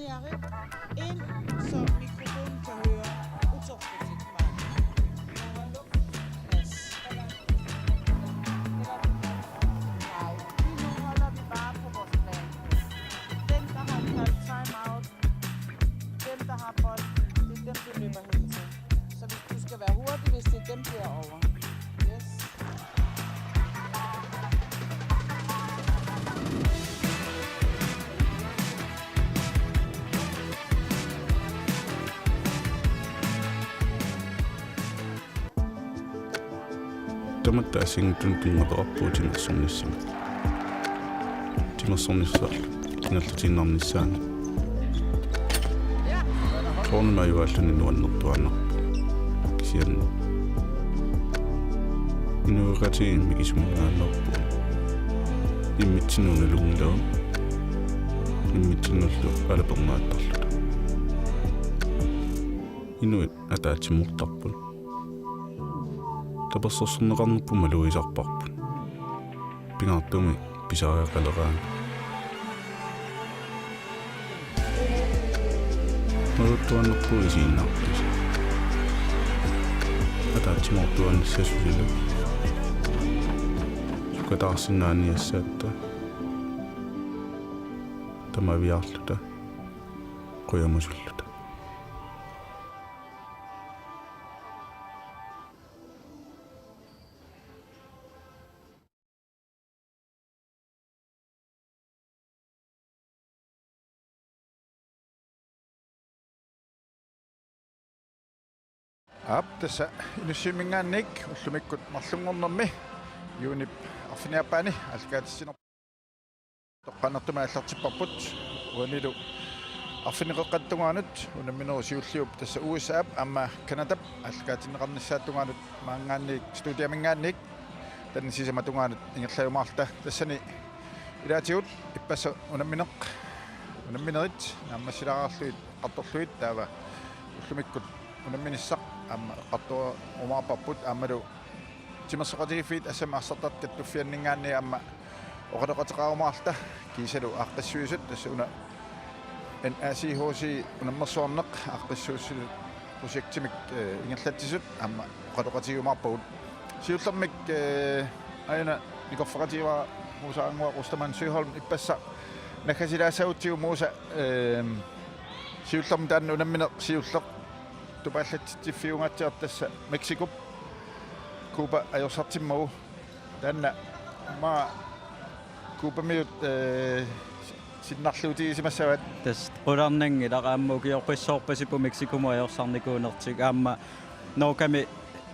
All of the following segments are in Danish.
Ind, så mikrofonen kan høre utorkningsigt meget. Yes. Nej, lige nu holder vi bare på vores plan. Den, der har kaldt time-out, dem, der har bolden, det er dem, der løber hen til. Så hvis du skal være hurtig, hvis det er dem derovre. Yes. Таматтаасин тунтунгапарпуу тимерсорниссама тимерсорниссаарлу кингерлутиннарнissaani тоонмаюаллуни нуаннэртуаннарпу кисианна инугатиин микисумгааннарпу иммитсинуналунгилау иммитсинуллу алапернааттарлута инуит атаатиммуртарпун таперсорсернеқарнерпу малуисарпарпу пингаартуми писариақалераан малуттуаннерпу исииннаартус атаатимортуанниссасулилу сукатаарсинааниассаатта тамавиарлута қуямасуллута Tässä inussimingaannik ullumikkut marlungornermi yuunip arfiniappaani alkaatissino toqqanertuma allartipparput uanilu arfiniqeqqattungaanut unammineru siulliup tassa USA amma Kanada alkaatineqarnissaattungaanut maangaannik studiamingaannik tannisisamatungaanut ingerlajumaarta tassani ilaatigut ippassa unamminerit naammassilaraarluit qartorluit taava ullumikkut unamminissaq amma qattua umaapparput ammalu timersoqatigiffiit assamaarsertat kattuffianningaanni amma oqadeqateqaarumaarta kiisalu aaqqissuisut tassa una NACHC unammersuarneq aaqqissuussil projektimik ingerlattisut amma oqadeqatigumaarpagut siullermik aina nikorfaqatiwa muusaanguaq Rustaman Søholm ippassa nakasilaasautsiu muusa siullerm taanna unammineq siulleq tupallattiffiungatsiart tassa Mexico Cuba ajorsartimmagu taanna ma Cuba miut sinnarluutigisimmassavat tas qularnangilaqaammu ukiorpissoorpasipu Mexico ajorsarnikuunertik aamma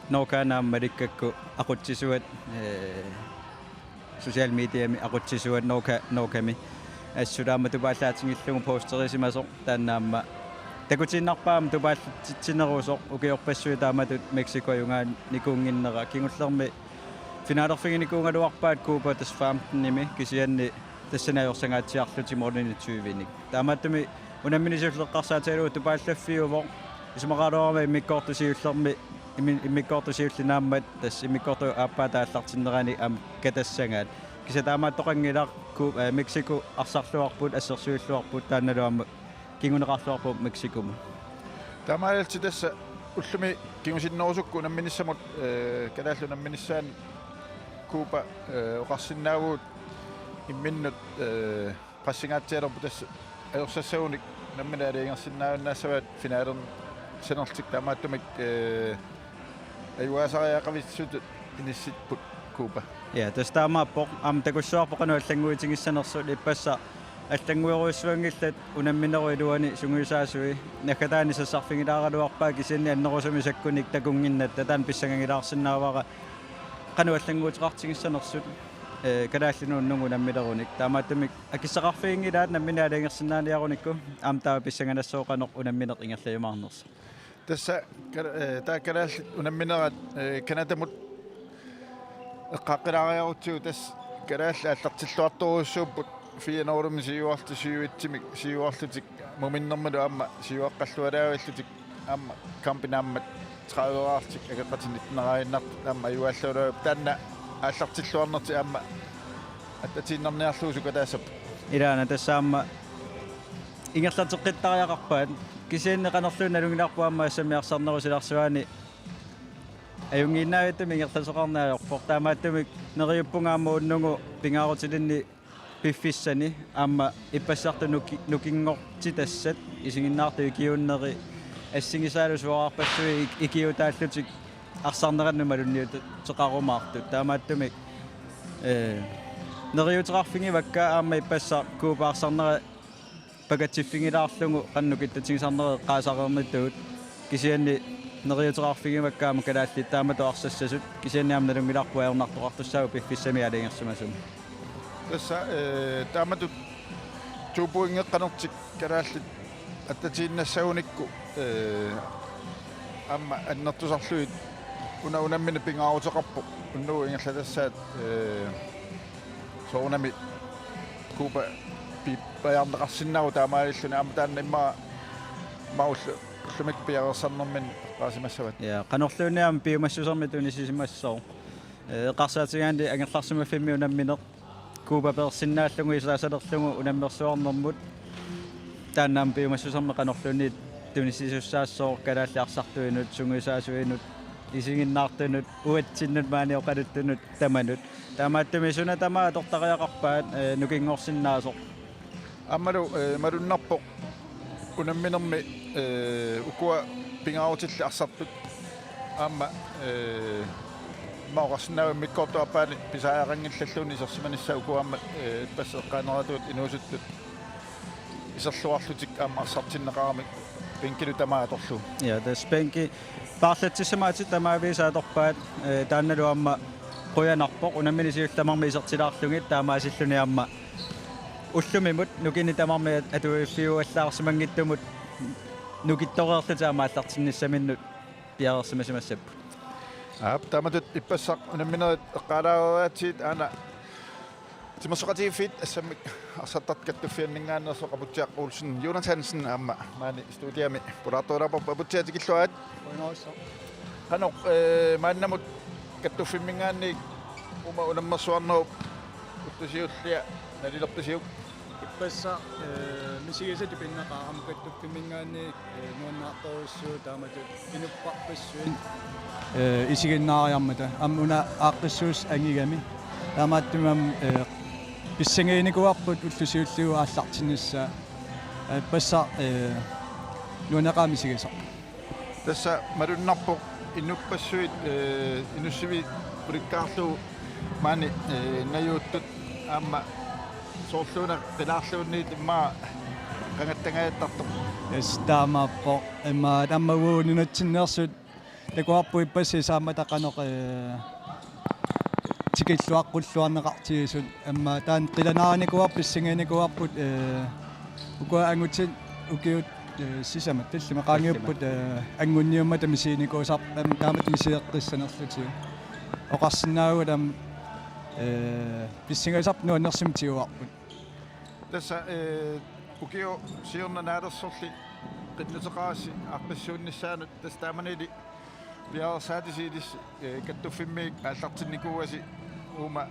nookanaammalikakku aqutsisuat social mediami aqutsisuat nookami assulaama tupaallaatiнгиллугу постерисимасо тааннаамма такутиннарпаам тупааллатсинеруусоқ укиорпассуитааматут Мексико юнгаан никуунгиннера кингуллерми финаалерфигиникуунгалуарпаат Куба тас 15-ними кисианни тассанаёрсангаатсиарлутиморнини 20-ник таамааттуми унамминисуллеққарсааталуу тупааллаффиувоқ исмақалуарма иммиккоортусиуллерми иммиккоортусиуллинааммат тас иммиккоорту ааппаатааллартиннерани ам катассангаат кисатаамааттоқангилар Мексико арсарлуарпут ассерсуиллуарпут таанналуамма кингунеқарлуарпу Мексикума тамаалти тасса уллуми кингусиннерусукку намминissамут калааллу наммиnissaан Куба оқарсинаагуут имминнут qassigaatialorpu tassa ajorsassaunik намминаалиингерсиннааваннаассаваат финаалерн сенерлтик таамааттумик аюасариақависсут инисситпут Куба я тастаамааппоқ ам такуссуарпоқану аллангуутингиссанерсут иппасса аллангуеруиссуангиллат унамминеруилуани сунгуисаасуи накатаани сассарфигилааралуарпаа кисианни аннерусами саккуник такунгиннат татаан писсангангилаарсинаавара кану аллангуутеқартингиссанерсут калааллинууннугу наммилеруник таамааттумик акиссақарфигингилаат намминаалингерсинаалиаруникку аам таа писсанганассооқанеқ унамминеқ ингерлаюмаарнерса тасса таа калаалл унамминерат канатамут эққаққилаариарутсуу тас калаалла аллартиллуарторуссууппут фианорум сиуартусиуитсимик сиуарлутик муминнэрмалу аама сиуаққаллуалаавиллутик аама кампинааммат 30-аартик агеқатинитнераиннар аама аюаллуулаа таанна аллартиллуарнерти аама аттатиннерниарлуусука таасап илаана тассаама ингерлатеққиттариақарпаат кисиинне канерлуна налунгиларпуамма ассамиарсарнерусиларсуани аюнгииннаавиттами ингерласеқарнаажорпор таамааттамик нериуппунгаама уннугу пингаарутилинни пиффиссани аама иппассарту нукингорти тассат исигиннаарту икиуннери ассигисаалусуарпассуи икиутааллутик арсарнераннумалунниут теқарумаарту таамааттамик нериутерарфинги вакка аама иппассар куупаарсарнера пагатсиффингилаарлугу qannukittatsingisarnere qaasaqernittut kisianni neriuterarfigimаккаама калаалли таамату арсассасут кисианниам налунгиларпу аернартоқартуссаагу пиффиссами алингерсумасум тасса таамату тупуингеққанортик калаалли аттатииннассагуникку амма аннертусарлуит унаммина пингаарутеқарпу уннуу ингерлатассаат соонами купа пиппаярнеқарсиннагу таамааллуни аама таанна имма мауллу лумик пиарсарнэрмин qaasimassават я qanorluuniam piumassусарми тунисисимассоо эқарсаатигаанди ангерларсумаффимми унамминеқ куупа персиннааллугу исаасалерлугу унаммерсуарнэрмут тааннаам piumassусарми qanorluuni тунисисуссаассоо калаалли арсартуинут сунгуисаасуинут исигиннаартунут уатсиннут maaниоқалуттунут таманут таамааттами суна тамаа тортариақарпаат нукингорсиннаасоо аммалу малуннарпо унамминерми укуа пингаарутилли арсартут аама маорснаа миккортуапаани писааярангиллаллуни исерсиманиссаа укуамма пассеққаанератуут инуусуттут исерлуарлутик аама арсартиннеқарами пинкилу тамаа торлу я дэспенки парлатсисамаати тамаависааторпаат таанналуамма қуянарпоқ унамминисиул тамарми исертилаарлугит таамаасиллуни аама уллумимут нукини тамарми атуиффиуаллаарсимангиттумут нукиттореерлутаамааллартинниссаминнут пиарерсимасимассаппут тааматут иппассақ унамминерит эққалаараатит аана тимасоқатигиффит ассаммик арсаттарт каттуффианнингааннерсо қапутсиақ уулсин Jonathansen аама маани студиами пулаатуурапо папутсиатикиллуаат қано мааннамут каттуффиммингаанни ума унаммерсуарнеру уттусиуллиа налилертусиук иппасса мисигисату пиннақарам каттуффиммингаанни нуаннаарторуссуу таамату инуппарпассуин исигиннаариармата аммуна ааққиссуус ангигами таамааттумам писсангиникуарпут уллусиуллугу ааллартиннссаа пасса нуанеқаамисигисаа тасса малуннарпо иннуппассуит инуссиви пуриккаарлу маани наюуттут аама соорлуна пилаарлуунниит имма qangattangaattарто эстаамааппо имма таммагуунунатсиннерсут такуарпу иппасси сааматақанеқ тикиллуаққуллуарнеқартигисут амма таан қиланааникуар писсангиникуарпут ука ангутсин укиут сисамат таллима qaangiupпут ангунниумма тамисиникуусар таамат мисиеққиссанерлутиу оқарсинаагу там писсангасарп нуаннерсим тиуарпут тасса укио сиорнанаалерсорли qillutеқааси аққиссуунниссаанут тастааманили пиарсаатисиилис каттуффиммиик ааллартинникууаси ума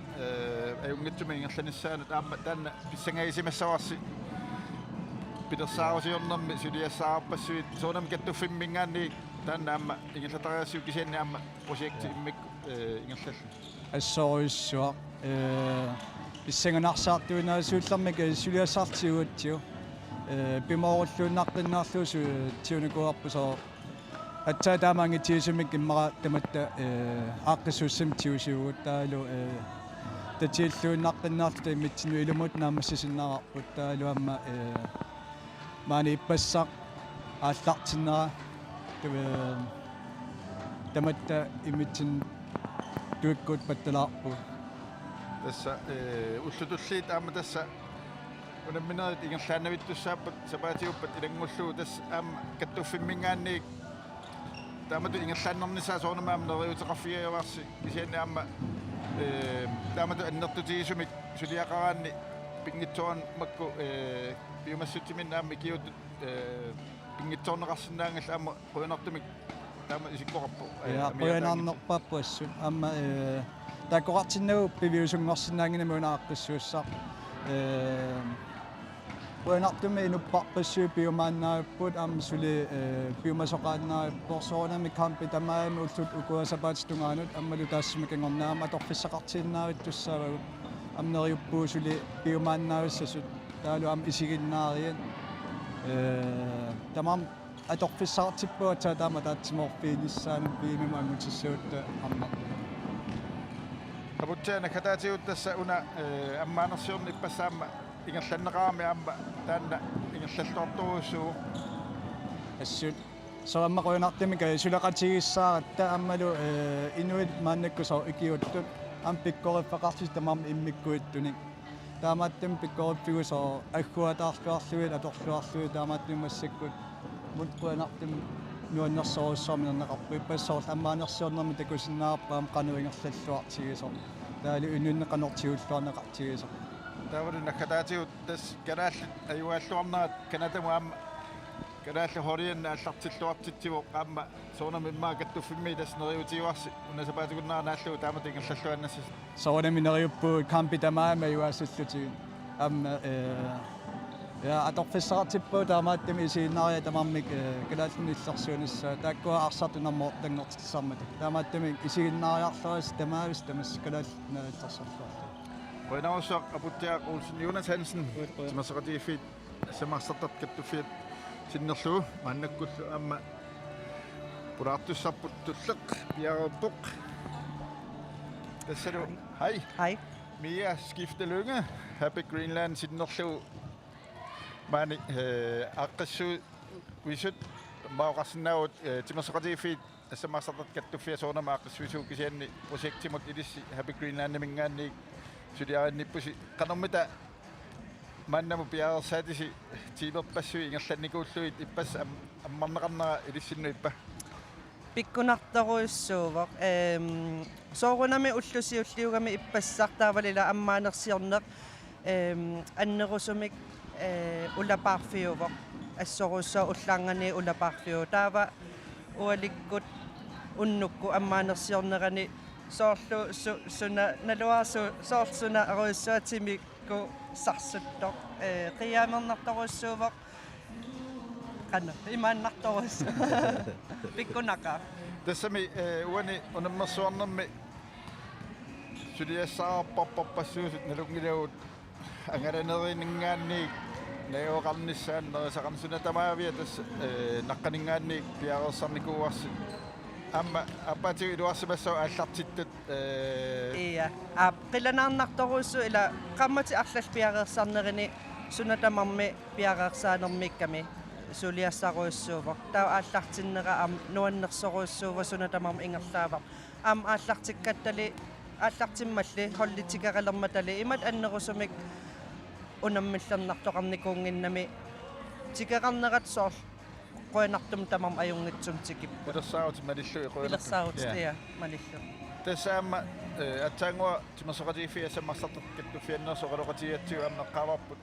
аюнгитсуми ингерланиссаанут аама таанна писсангаисимассаварси пидерсаарусиорнэрми сулиассаарпассуит соонам каттуффиммингаанни таанна аама ингерлатариассиу кисианни аама прожекти иммикку ингерлаллу ассоруиссуа писсанганарсаартуинаасууллэрмик сулиассаартигуатсиу пимооруллууннартиннаарлуусу тиуникуарпусоо атсаа таамаангитсиисумик иммара таматта ааққиссууссам тиусиугут таалу татииллууннартиннаарлута имитсину илумут наамассисиннаарпут таалу амма маани иппассақ ааллартиннера таматта имитсин туиккут патталаарпу тасса уллутуллиит аама тасса унамминерит ингерлаанавиттуссааппат сапаатиуппат илангуллуу тасса аама каттуффиммингаанни таамату ингерлааннернissaа соонамаама нериутеқарфигиаварси кисианни аама таамату аннертутигисумик сулиақараанни пингитсуан макку пиумассутимин аама киут пингитсуорнеқарсинаангал аама қуянартумик таама исиккоқарпу қуянаарнерпааппуассут аама такоқартиннагу пивиусунгорсинаангинамуна ааққиссуussаа Quyanartumi inupparpassu piumaannaarput suli piumasoqaannaarporsoornami kampi tamaami ullut ukuasapaatitungaanut ammalu taassumikangornaama atorfissaqartiinnaarit tussaavagu amneriuppuu suli piumaannaarussasut taalu isiginnaarian tamam atorfissaqartippua taama taatsimorfiinissaanu piimima ammutissuutta amma Abutjana kataatiut tässä una ammaanarsiorni ippasaamma ingerlanneqaami aamma taanna ingerlalluartuusuu assut soramma qoyunartimi kai sulaqatigissaaratta ammalu inuit maannakkusor ikiuttut am pikkoriffaqarsis tamam immikkuittuni taamattam pikkoriffikusor agguataarluarluit atorluarluit taamattumassikkut mut qoyunartim nuannersorussarminerneqarpu ippassor ammaanarsiornermi takusinnaarpaam qanuingerlalluartigisor taali ununneqanortiguulluarneqartigisor taavadu nakataatiut tas kanaallit ajuaalluarnaat kanatamu aamma kanaallu horianna allartilluartitsivu qaamma soornami immaaqattuffimmi tas neriutiuarsi unasapaatikunnaar naalluu taamat ingerlalluannassis soornami neriuppu kampi tamaami ajuaassullutigin amma ja atorfissaqartippu taamaattami isiinnaria tamammik kalaallunillarsuunissa taakkua arsartunarmoortanngortissarmat taamaattami isiinnaariarluas tamaavis tamas kalaallunillarsorluarlu qoinaussaq aputtiaq Olsen Jonas Hansen timassaqatiiffit samarsartartkattufiat sinnerluu maannakkullu amma puraartussarput tulleq piaruppuq tassalu hej Hej. Mia Skiftelynge Happy Greenland sinnerluu maani aqqassu wisut maoqarsinnaavut timassaqatiiffit samarsartartkattuffia soornama aqqassuisuukisianni projektimut ilissi Happy Greenland mingaanni suliaannippusi qanermita mannamu piaersaatisi tiilerpassui ingerlannikuulluit ippas ammarneqarnera ilissinnu ippa Pikkunartoruissuuvaq soorunami ullusiulliugami ippassartaavalila ammaanersiorneq annerusumik ulapaarfiuvaq assorussua ullaangani ulapaarfiu taava ualikkut unnukku ammaanersiornerani soorlu suna naluarsu soorsuna aruissuatimikku sarsuttoq qiyaamernartoruissuuvaq qanna imaannartorus pikkunaqa tassami uani unammersuarnermi suliassaaparparpassuusut nalungilagut angalanerinningaanniik nayoqarnissaan nerisaqarnisuna tamaavia tas naqqaningaanniik piarersarnikuuarsi amma appatiu iluarsimassau аллартиттут iya qilanaarnartoruussu ila qammati arlal piareersarnerini sunatamarmi piareersaanermikkami suliassaruissuuvaq taa aallartinnera nuannersoruissuuva sunatamarmi ingerlaavaq aallartikkattali aallartimmalli hollitikarelermatali imat annerusumik unammillernertoqarnikuunginnami tikeqarnerat soor qoinartum tamam ajungitsum tikippu ilersaarut malillu ilersaarut iya malillu tasaamma atsaangua timassaqatiiffi sammarsartartkattufiannersoqaloqatigatsiu amneqqaavarput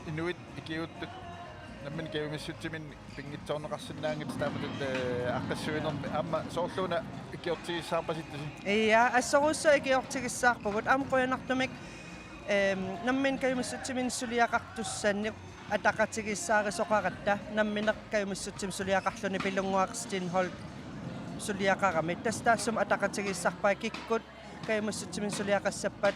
inuit ikiuttut nammin kayumissutimin pingitsoorneqarsinnaangit taamatut aqqassuinermi amma soorluuna ikiortigissaarpasittasi iya assoruussa ikiortigissaarpuvut qoinartumik nammin kayumissutimin suliaqartussanni ataqatigissaarisoqaratta nammineq kayumissutsim suliaqarluni pilunguaqstin hol suliaqarami tastaassum ataqatigissarpai kikkut kayumissutimin suliaqassappat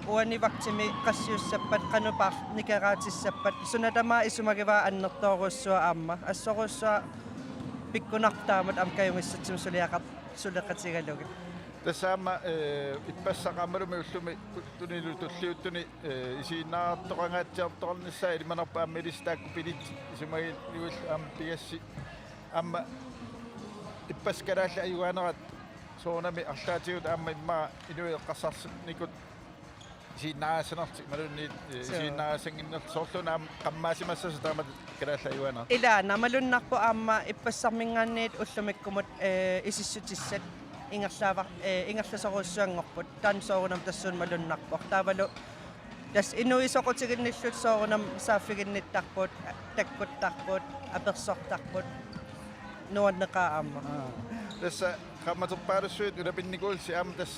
uanivaktimi qassiussappat qanupaar nikeraatissappat sunatamaa isumagivaa annertoorussua aamma assorussua pikkunartaamat kayumissutsim suliaqatigalugi tasaamma ippassaqaammalumi ullumi tunilu tulliuttuni isiinnaartoqangaatiartornissaa ilimanerpaammilisitaakku pilit isumagi niul pigassi amma ippaskalaalla ajuaanerat soornami arlaatigut aamma immaa inui eqqassarnikut isiinnaassanerti malunni isiinnaassanginner soorluna qammaasimassas taamat kalaalla ajuaanerat ilaana malunnarpu aamma ippassarmingaanniit ullumikkumut isissutissat ingerlasoruussuangorput tan soorunam tassuun malunnarpoq taavalu tas inuisoqutiginnillut soorunam saaffiginnittarput takkuttarput apersortarput nuanneqaa aamma tässä qammaterpaalussuit ulapinnikuulsi aama tas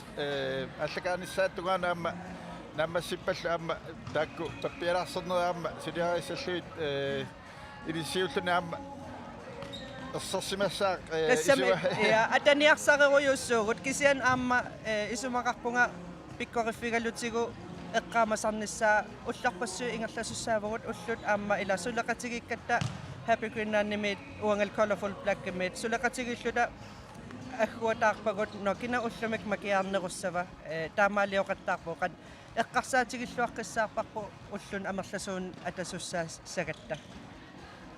allakaanissaattugaana aama наммассиппалла аама таакку паппиалаарсернераама силиарисаллуит илиссиуллунаама ерсерсимассаақ тассами я атаниарсареруйуссуугут кисиан аама исумақарпунга пиккориффигалутигу эққаамасарниссаа улларпассуи ингерласуссаавагут уллут аама ила сулеқатигиккатта happy green-нааннимит уангал colorful black-гимит сулеқатигиллута аггуатаарпагут нокина уллумик макиаарнеруссава таамаалиоқаттаарпо қат эққарсаатигиллуаққиссаарпарпу уллун амерласуун атасуссаа сагатта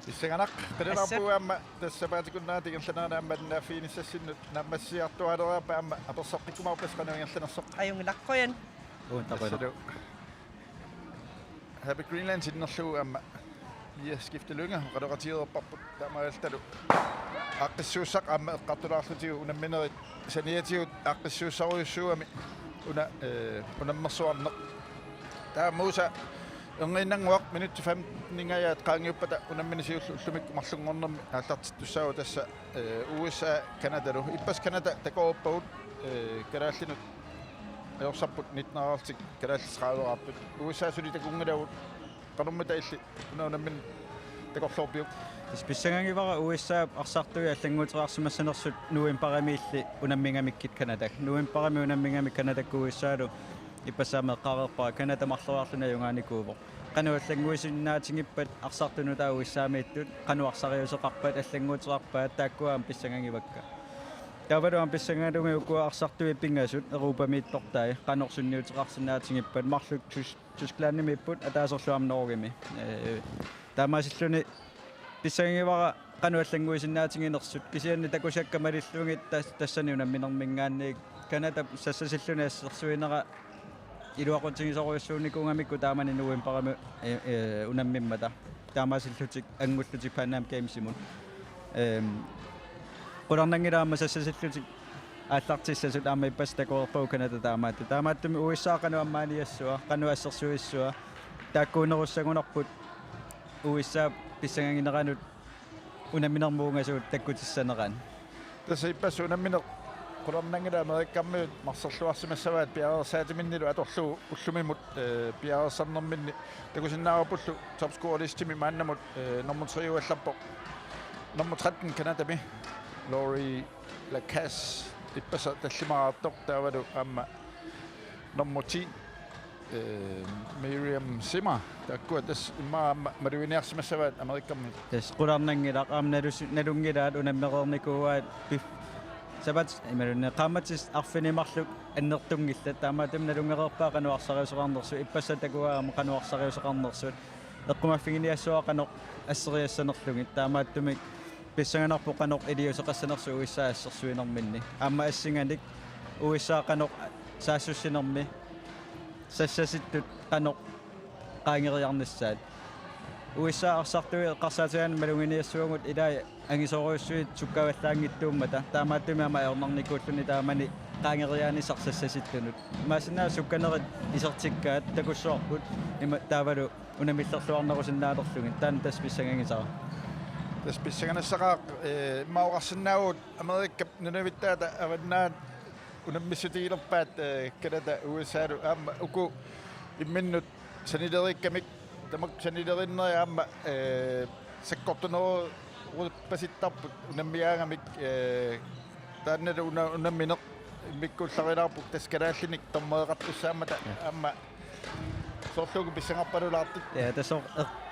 иссаганақ пилерарпуаама тассапаатикуннаати герлананаамма наффииниссассиннут наммассиартуалераапа аама аперсоққиккумаарпас қануингерланерсоқ аюнгилаққоян Uuntaquila. Happy Greenland sinnerluu aama ia skiftelunga qaloqatiuerparput taamaaltalu aqqissuussaq aama eqqartulaarlutigu unamminerit saniatigut aqqissuussaruyussuami unammersuarneq taamuusa erninnanguaq minut 5 ningayaat qaangiuppata unamminisiullu ullumik marlungornermi aallartittussaagu tassa USA Kanadalu ippas Kanada takooppagut kalaallinut ajorsarput 19-artik kalaallisraaderaarput USA sulitakungalavut qanormata illi unammin takorlorpiuk Списсагангивара USA арсартуи аллангуутериарсимассанерсут нуимпарамиилли унаммингамиккит Канада нуимпарами унаммингами Канадакку USAлу иппасаамеққарерпара Канада марлуаарлуна юнгааникуувоқ кануаллангуисиннаатингиппат арсартуну таа USAмииттут кануарсариусеқарпат аллангуутерарпаат тааккуаам писсагангивакка таваруам писсангаалуми укуа арсартуи пингасут эрупамииттортаи канорсунниутерарсинаатингиппат марлук тусклааннимиппут атаасерлуамноргими таамаасиллуни писсагангивара кануаллангуисиннаатингинерсут кисианни такусаккамалиллугит тассани унамминермингаанни Канада сассасиллуни ассерсуинера илуақутсигисоруйуссууникунгамикку таамани нуимпарами унаммиммата таамаасиллутик ангуллутик панаам геймсимун qulornangilaama sassasillutик ааллартиссасут аама иппастакуерпау Канада таамааттуми USA кануаммааниассуа кануассерсуиссуа тааккуунеруссагунарпут USA писсагангинеранут унамминермуунгасуут таккутиссанеран тасса иппас унамминер qulornangilaama америккармиут марсерлуарсимассаваат пиарерсаатиминнилу аторлуу уллумимут пиарерсарнерминни такусиннаарапуллу топскуалистими мааннамут номер 3 уалларпо номер 13 Канадами Lori Lacasse ipasa tallimaartoq taavalu aama nummer 10 Miriam Simmer takkua tas imma maruiniarsimassavaat amerikkammi tas qularnangilaq nalungilaat unammeqernikuuaat sabat imalunne qaamatis arfinimarluk annertungilla taamaatam nalungereerpaa qanuarsariuseqarnersu ippassa takuaama qanuarsariuseqarnersut eqqumaffigiниассуа qanoq asseriassanerlugit taamaattumik писсаганарпо канор илиусеқассанерсу USA ассерсуинерминни аама ассинганик USA канор саассуссинерми сассаситтут канор qaangeriarnissaat USA арсартуи эққарсаатигаан малугиниассуагут илаа ангисоруйуссуит суккаваллаангиттууммата таамааттумиама аернарникууллуни таамани qaangeriaanisar sassasittунут маасинаа сукканерит исертиккаат такуссуарпут има таавалу унамиллерлуарнерусиннаалерлугин таан тас писсагангисара tas pissaganassaqa maoqarsinnaavut amerikkap nunavиttaата аваннаат унаммиссутигилерпаат Канада USAлу аама уку имминнут санилериккамик тамак санилериннери аама саккортунеру паситтарпут унаммиаагамик тааннала унамминеқ иммиккулларилаарпут таскалааллиник томмеэқартуссаамата аама соорлугу писсангарпалулаартик тасо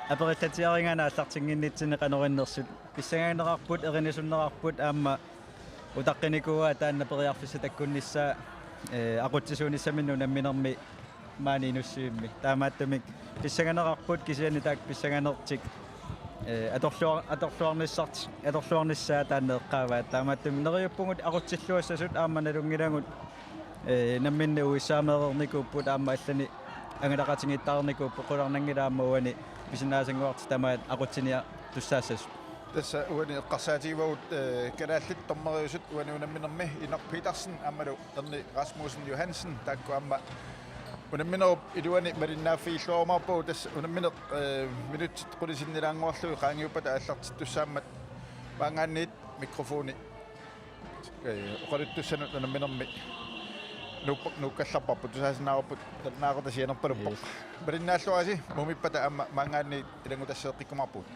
аперитатиарингана аллартингиннитсини канориннерсут писсагаанерарпут эринисуннерарпут аама утаққиникуа таанна периарфисса таккуннissaа aqutsisuunissаминну намминерми маанинуссиимми таамааттамик писсаганерарпут кисиани таак писсаганертик аторлуарниссаа тааннеэққааваа таамааттами нериуппугут aqutsиллуассасут ааманалунгилагут намминна уиссаамеерникууппут аама аллани ангалақатингиттаарникууппу qulornangilaammuani писинаасангуарти тамаат aqutsinia туссаассас тасса уани эққарсаатигивагут канааллит томмериусут уани унамминерми Инар Питерсен аммалу эрни Расмусен Йохансен таакку амма унамминеруп илуани малиннааффииллуармаарпу тасса унамминеқ минутсит qulisinnilаангуарлуи qaangiuppata ааллартиттуссааммат маангаанниит микрофони оқалуттуссанут унамминерми nukallapparput tusaasinnaarput naaqortasianerpaluppoq malinnaallуаси мумиппата амма маангаанни илангутассеэққиккумарпут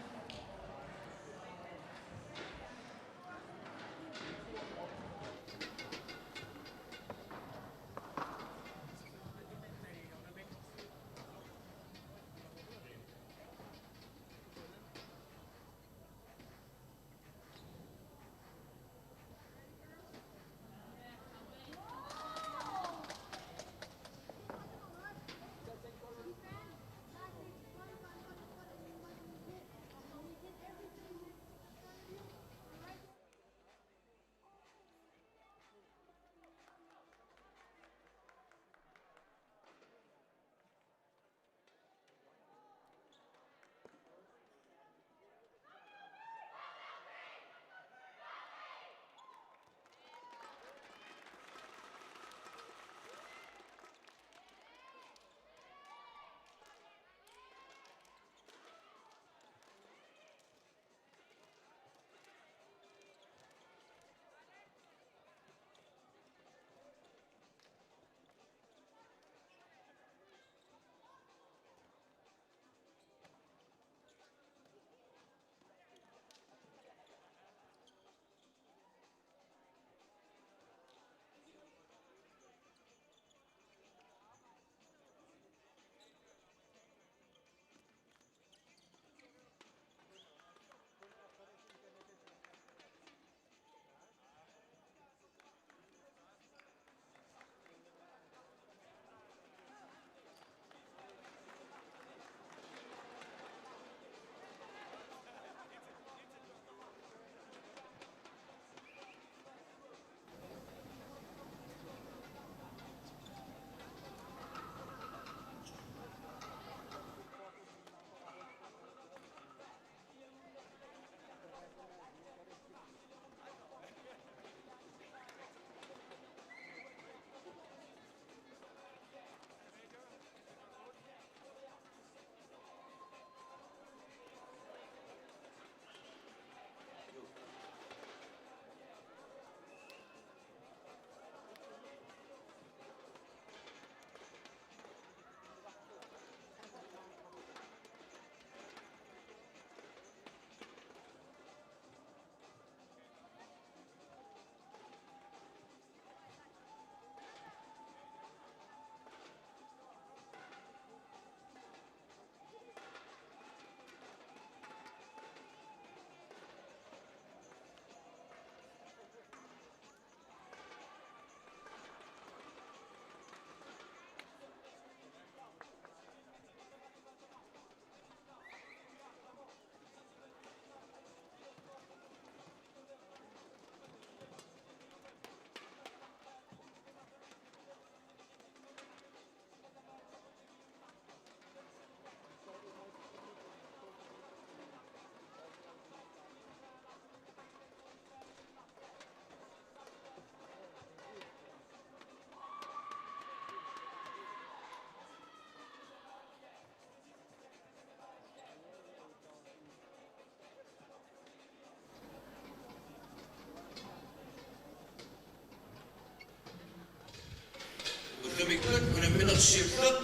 Tumikot unamminaq siullaq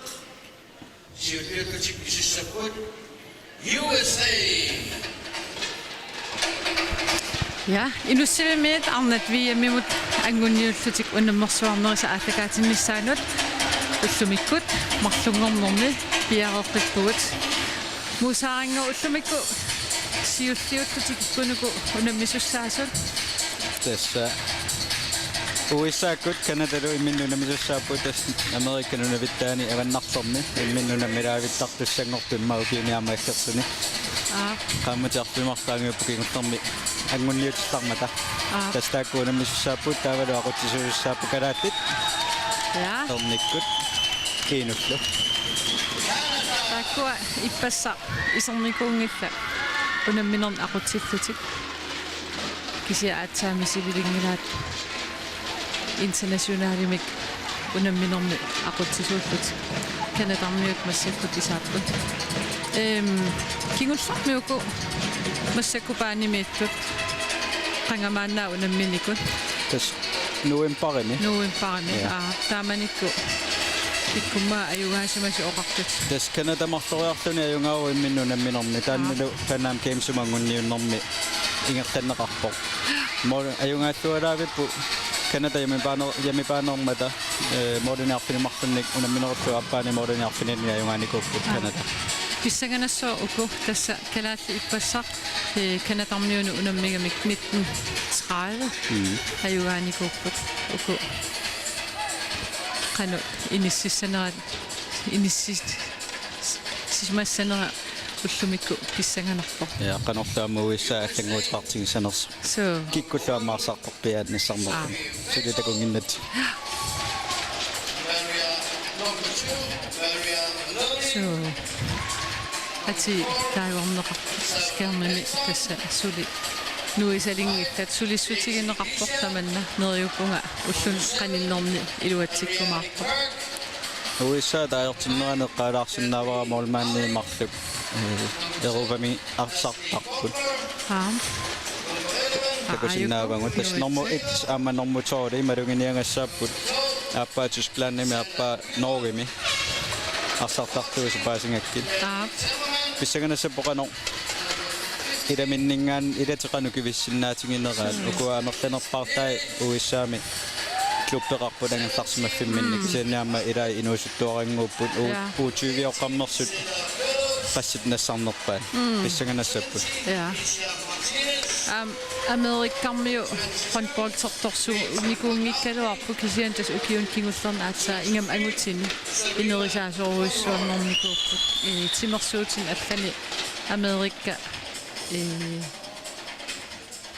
siulliukatik isissappuat USA. Ja, inussivimit arnat viamimut angunniullutik unammersuarnerisa ааллакаатиннissaanут уллумиккут марлунгорнерни пиареққиппугут мусааринга уллумикку сиуллиуллутик иккунуку унаммисуссаасут tässä USA:kut Kanadalo imminnunamissaappu tas Amerikanunavittaani avannartorni imminnunammilaavittartussanngortummaru kiiniamaakkertuni qaamutiarpimartaangiuppukingertarmi angunniutillarmata tas taakkuunamissaappu taavalu aqutisuussaappu kalaattit ja tornikkut kiinullu takkua ippassa isornikuungilla unamminern aqutsillutik kisia aatsaamisivilingilaat internationaalimik unamminermi aqutsisuullut Kanadarmiuk massakkut isaarput kingullarmiuku massakkupaanimiittut qangamaannaa unamminikut tas Novemberimi. Novemberimi. Ja. Taamanikku. Pikkumma ayugaasimas oqartut. Tas Canada martoriarluni ayungaaru imminnunamminermi taannalu Pan Am Games umangunniunnermi ingertannaqarpoq. Mo ayungaattualaavippu Canada yamipaanermata mooriniarfinimarfunnik unammineruttu appaani mooriniarfinini ayungaanikuupput Canada. Pissaganasso uku tassa kalaalli ippassaq kanatarmiunu unammigamik 1930 ayugaanikuupput uku qanu inississanerat sismassanera ullumikku pissanganerpoq. Ja qanorlaamma uissa аллангуутеқартигисанерс. So Kikkullaammaarsaqqorpiaanissarnerpun. Sugitakunginnat. so ati taaguarneqar skermami tassa suli nuisalingittat sulissuutigineqarpoq tamanna neriuppunga ullun qaninnerni iluatsikkumaarpoq. Uissa taajortinnerane qaalaarsinnaavara moolmaanniimarluk. Erupami arsartarput. Takusinnaavangut tas normu it amma normutoori imalunginiangassaapput appaa Tysklandimi appaa Norgemi arsartartuus paasingakkin. Pissaganassapoqanor ilaminningaan ilateqanukivissinnaatigineraan ukuaamertanerpaartai uissaami klubbeqarput angallarsimaffiminnik sianniamma ilai inuusuttuaranguupput uutyuvioqqammersut qassit nassarnerpaan pissaganassaput. Ja. Amerikkarmiu håndboldsortorsu nikuungikkaluarpu kisiantas ukiun kingullernaatsaa ingam angutini inerisaasuoruissuarnermikuupput timersuutin allani Amerikka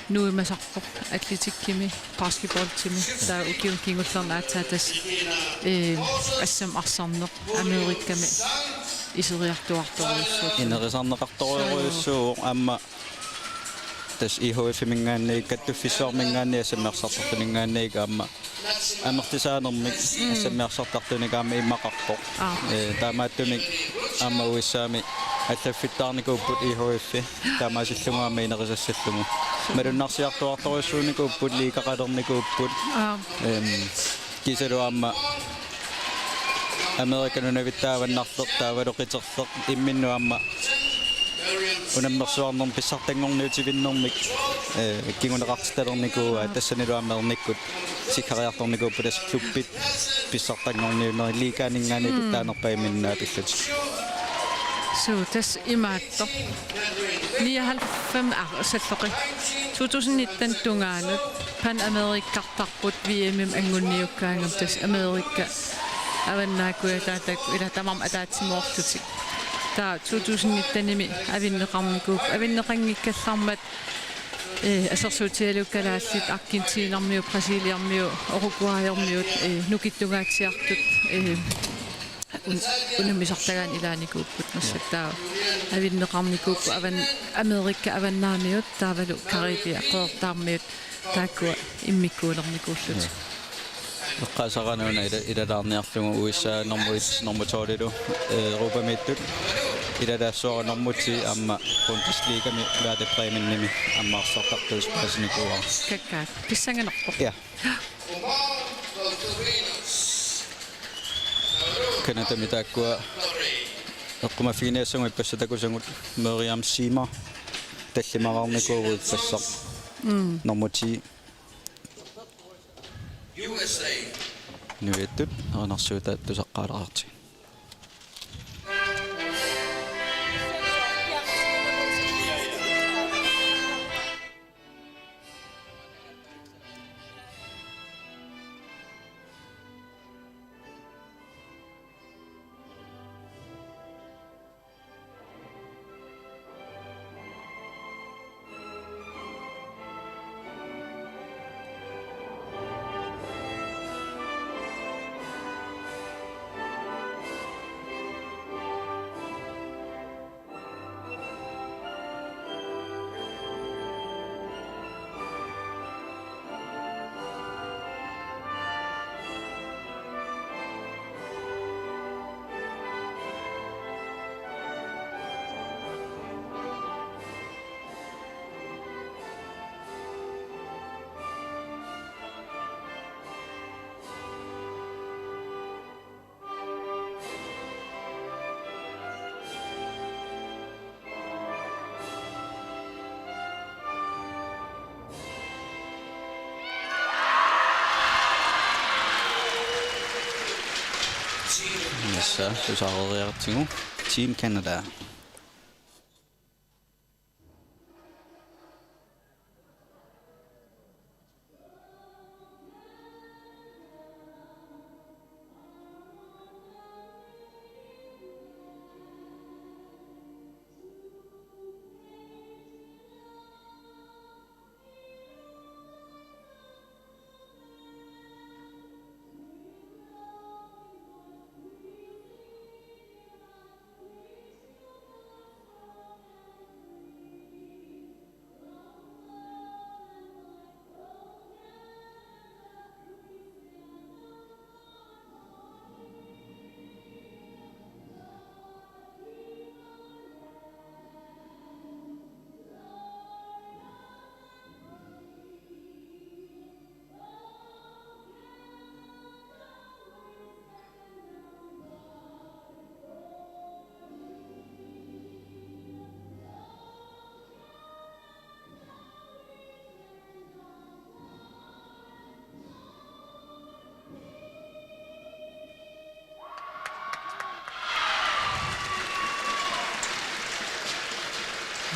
nuimasarpoq atletikkimi basketballtimi taa ukiun kingullernaatsaa tas assam arsarneq Amerikkami iseriartuartoruissuut Inerisaarneqartoruissuuq amma tas IHF-mingaanni kattuffissuarmingaanni assammersartartuningaanni amma amertisaanermik assammersartartunigaamma immaqarpoq taamaattumik amma uissaami аллаффиттаарникууппут IHF таамаасиллунгаама инерисассаллугу малуннарсиартуарторуссуунникууппут ликақалерникууппут кисалуаама американунавиттааваннарлер таавалоқитерлер имминнуаама унаммерсуарнерм писсартангорниутивиннэрмик кигунеқартиталерникууа тассанилуаммерниккут сикариарторникууппут тас клуббит писсартангорниунери ликаанингааник таанерпаиминнаа пиллут so tas imaattor 99 salloqi 2019 tungaanut pan amerikkartarput VM angunniukkaangam tas Amerikka avannaakuya taatak ila tamam ataatsimortutik ta 2019 avinneqarmikuuk avinneqanngikkallarmat assersuutialukkalaallit Argentiinermiu Brasiliarmiu Uruguayermiut nukittugaatiartut unammisartagaan ilaanikuupput massattaa avinneqarnikuuppu avan Amerikka avannaamiut taavalu Karibia qoortaarmiut taakkua immikkuulernikullut eqqaasaqanuuna ilalaarniarlugu uissaa normutoorilu Europamiittut ilalaassuaranormuti amma Bundesligami Werder-Bremennimi ammaarsortartuus paasnikuuar kakkaat pissanganerpoq ja Canada mitaakkua eqquma fiiniassangu ippassatakusangut Miriam Sima tallimararnikuugut passaq normuti USA. nuittut aanarsuutaat tusaqqaalaarti Nissa tusaareertigu Team Canada.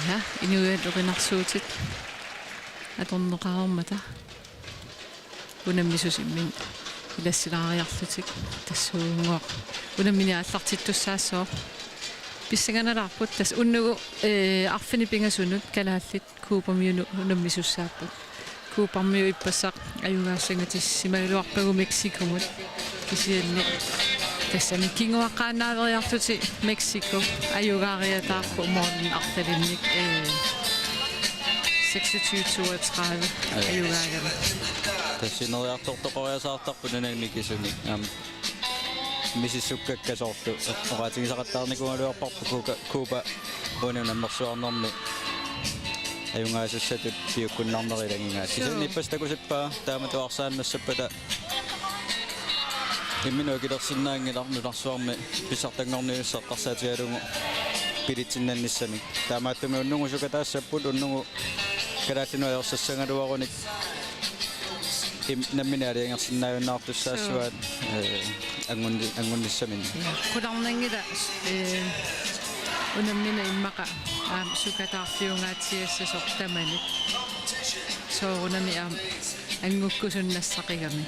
Ja, inuualluqinarsuutit atorneqarormata unammisusиммин илассилаариарлутик тассуунгуақ унаммини аллартиттуссаассоо писсаганалаарпут тас уннугу арфини пингасунут калааллит куупамиуну унаммисуссааппут куупармиу иппассақ аюгаассангатиссимагалуарпагу мексикумут кисианни тассами кингуаққаанаавериартути Мексико аюгаариатаарпу моорн арталинник 26-32 аюгаагама тассинериартортоқориасаартарпу нанамикисуни мисиссуккаккасоорлу оратигисақаттаарникуалуарпарпу куупа унунаммерсуарнэрми аюнгаасуссатут пиуккуннарнерилангингаа кисунни иппастакусиппаа тааматуарсааннассаппата имминуакилерсиннаангиларнуларсуарми писсартангорниуссеққарсаатигалугу пилитсиннанниссами таамааттуми уннугу сукатаассаппут уннугу калааллинуаерсассангалуаруник намминаалиангерсиннааюннаартуссаассуаат ангунниссамин куларнангила унаммина иммақа сукатаарфиунгаатсиассасор таманик соорунами ангуккусуннассақигами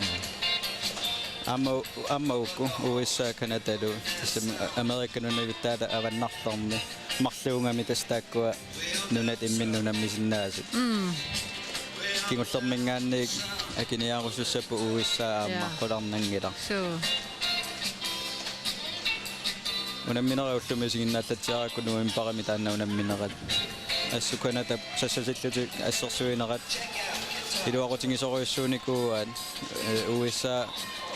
аммаукку USA Канадалу тасам Американунавиттаала аваннарларми марлуунгами тастааккуа нунат имминнунаммисиннаасут кингуллермингаанник акиниаарусуссаппу USA аама qulарнангила унамминерауллумисигиннааллатсиаракку нуимпарами таанна унамминерат ассуканата сассасиллути ассерсуинерат илуақутингисориуссууникууаат USA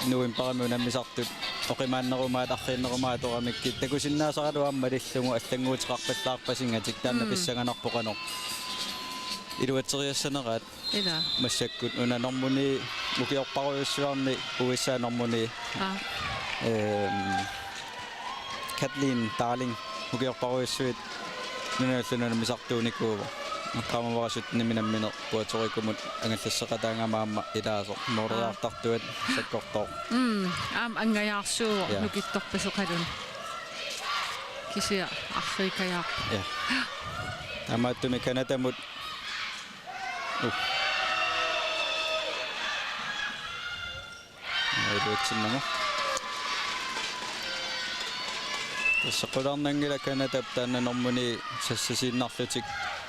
нуимпарами унаммисартут оқимааннерумаат аррииннерумаат орамикки такусиннаасаралуамма лиллугу аллангуутеқарпаллаарпасингатик таанна писсаганарпоқанор илуатсериассанерат ила массаккут унанормуни укиорпаруйуссуарни USA нормуни Kathleen Darling укиорпаруйуссуит нуналлунамисартууникуува Qamavarassut niminamminer puatorikumut angallassaqataangammaamma ilaasor mooreraartartuat sakkortor ангаярсуу нукитторпасоқалун кисиа Африкаяар я амааттуми канатамут айдуутсиннама тассақулаарнангила канатап таанна нормуни сассасииннарлутик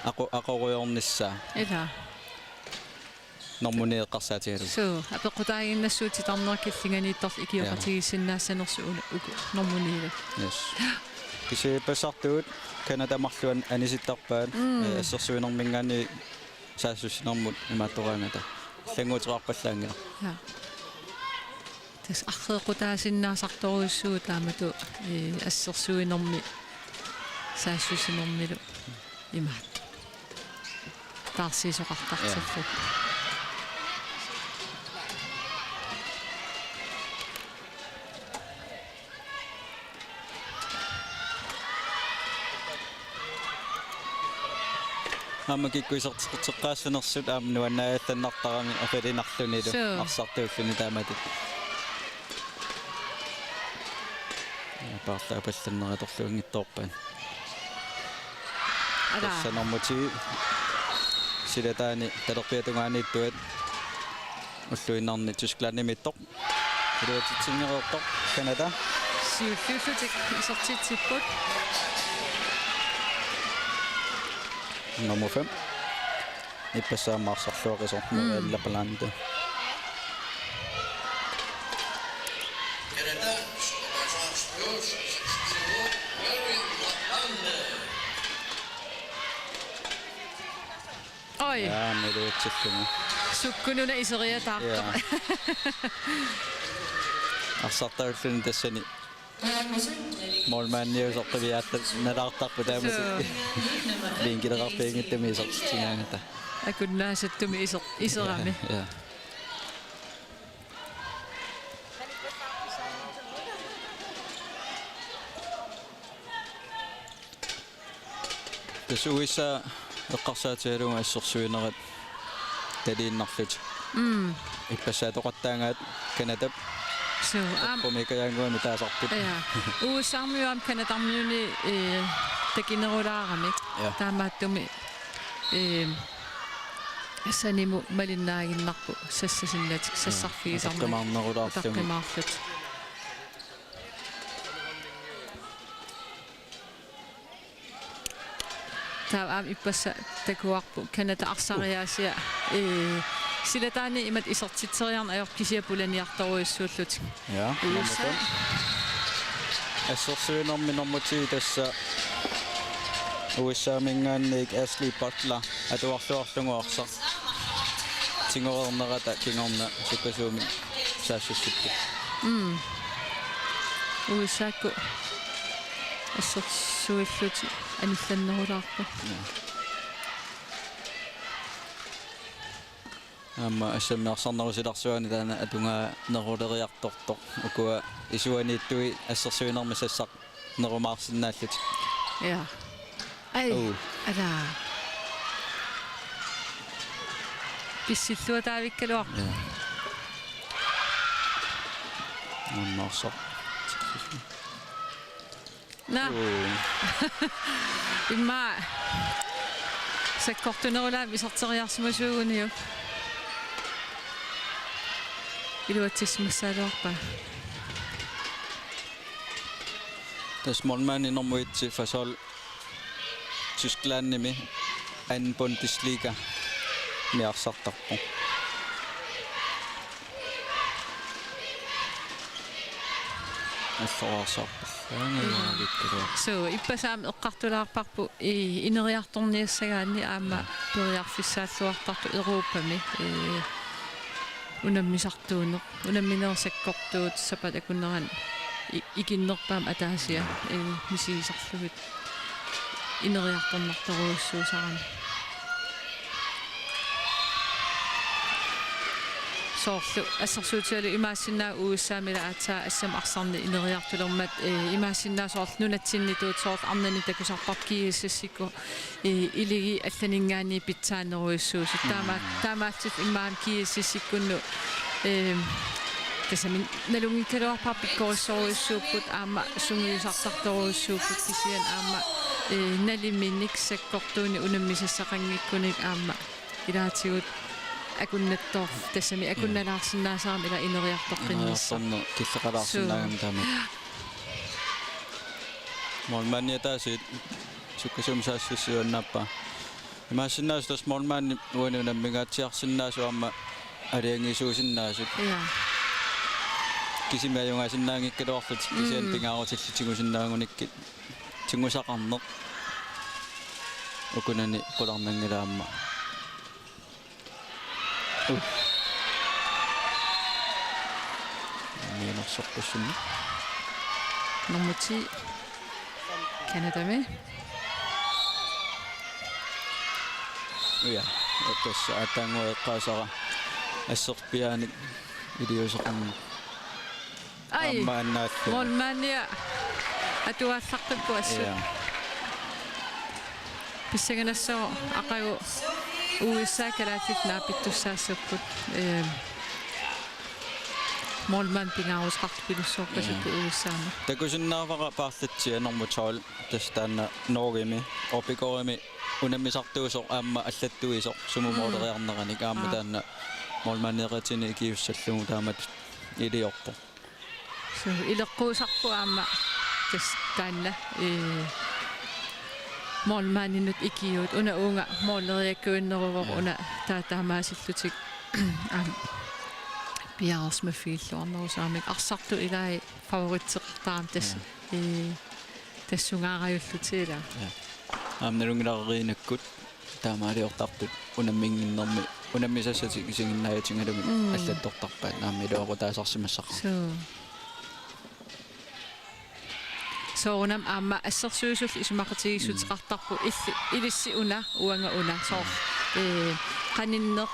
ақоруйорнissaa ила нормуни эққарсаатигалу суу апеқутаагиннассуутитарнеркиллинганиитторл икиоқатигиссиннаассанерсу уку нормунила yes кисе пассартуут канадамарлуан аниситтарпаат ассерсуинермингаани саассуссинермут имааттораангата лангуутеқарпаллаангила я тас ахреқутаасиннаасарторуйссуу таамату ассерсуинерми саассуссинермилу имаат таарсисоқартартиллу аммакиккуисертеққаассанерсут аамнуаннаалланнартарами оқилинарлунилу арсартууффини тааматут парла палланнераторлуангитторпаан Ара. тассанэрмути силатаани талерпиатунгаанииттуат уллуиннарни тусклааннимиттоқ илуатитсингереэртоқ Канада Сиуллууллутик исертитсиппут. номер 5 иппассаамаарсарлуақисор аллапалаанта Canada, Oi, яа мэлуутсиллугу sukkununa iseriataartu. яа арсартауллуни тассани молмаанниусортавиаатта налаартарпу таамати лингилеқарпиангиттами исертитингаангата Akunnaasаттumi iserami. яа тасуиса эққарсаатигалунга ассорсуинерат талииннарлут иппассаатоқаттаангаат Канадап So помикаяангуани таасарпут ja. Uusarmiuam kanatarmiuni takinerulaaramik. Ja. Taamaattumi sanimu malinnaaginnarpu sassasillatik sassarfigisarmi. таққимаарнерулаарлугу Taqqimaarlut. Taam ippassa takuarpu Kanada arsariaasia silataani imat isertitseriarna ajorkisiapulaniartoruissuullutik. яа USA ассорсуинерминэрмути тасса уиссаамингаанник Ashley Butler атуарлуарлугуарсар тингорернерата кингорна суккасууми саассуссуппу USA-ку ассерсуиллути анилланнерулаарпу. амма ассаммиарсарнерусиларсуани таана атунгаа нерулериарторто укуа исуанииттуи ассерсуинерми сассақ нерумаарсинааллут Ja. Ai. Uu. Ala. Pissillua taavikkaluar. аммаарсар Na. Imma sakkortunerulaam iserteriarsimusuuguniu. Iluatsismassaaluarpa. тас молмаанинэрмуитси фасол Tysklandnimi an Bundesliga miarsartarpu аллоорсаарпаллаангаавиккалуа So ippasaam eqqartulaarparpu ineriartorniassagaanni aamma periarfissaalluartartu Euroopami unammisartuuneq unamminersakkortuut sapat akunneran ikinnerpaam ataasia misiisarlugut ineriartornartoruussuusarani soorlu assarsuutialu imaassinnaa uussaamila aatsaa assam arsarni ineriartulermat imaassinnaa soorlu nunatsinnituut soorlu arnani takusarparkiisassikku iligi allaningaani pitsaaneruissuusut taamaatsit immaam kiississikkunnu tasamin nalungikkaluarpar pikkorissoruissuupput aamma sungiusartartoruissuupput kisian aamma naliminnik sakkortuuni unammisassaqanngikkunik aamma ilaatigut akunnattor tasami akunnalaarsinnaasaram ila ineriartoqqinnersa инериарторну киллеқалаарсинаагам таама молманиатааси суккасуум саассуссуаннааппа имаассиннаас тас молмаани уани унаммигаатсиарсиннаасу аама алиангисуусиннаасут ja кисимааюнгаасиннаангиккалуарлут кисиан пингаарутиллутигусиннаангуниккит тингусақарнеқ укунани qulарнангилаама миинерсорпассуни normuti Canada-mi уя тасса атаангуэққаасара ассерпиааник илиусеқарни ai аммаанааллу molmania atuaallaqqippu assu я писсагanassao aqagu USA kalaatitnaapittussaassukput målmand pingausqartupilussuorpasukku uissaama. Takusunnaavaqa paarlatsia normutaul tastaanna Norgimi opikorimi unammisartuusoq aamma allattuisoq sumumuuteriarnerani kaamma taanna målmanneqatini ikiussallugu taamat iliorpo. So ileqquusarpu aamma tastaanna målmanninut ikiut una unga målleriakkuinnerugoq una taataamaasillutik piarsma fiilluarnerusaamik arsartu ilai favoritseqtaam tassungaarajullutilaa. Aamnalungilareriinakkut taamaaliortartut unamminginnermi unammisassatik isinginnaajatigalumi аллатторtarpaa aammiluaqutaasarsimassaqqa. So unam aamma assersuusul isumaqatigissuteqartarpu ilissi una uanga una so qaninneq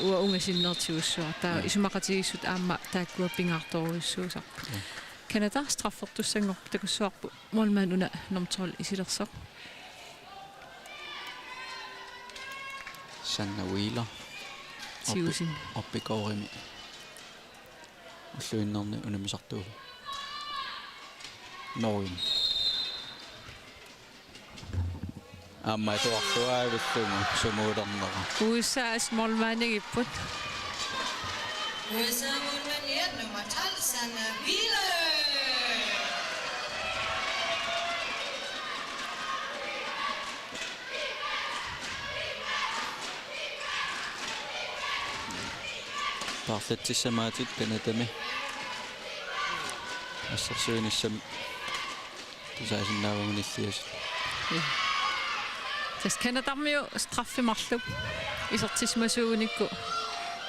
ua ungasinnertigussua taa isumaqatigissut aamma taakkua pingaartoruissuusarpu. Canada straffertussangorpu takussuarpu målmand una normtol isilersoq. Sanna Wheeler Tiusin. oppikoorimi ulluinnerni unamisartuu Norwin amma tuartuaavullugu sumuulernera USA's målmandigipput. USA-målmand nummer 12, Sanna Wheeler. Parlattissamaatit kanatami assarsuinissam tusaasinnaavunilliasut Tas Canadaarmiu straffimarlup isertismasuunikku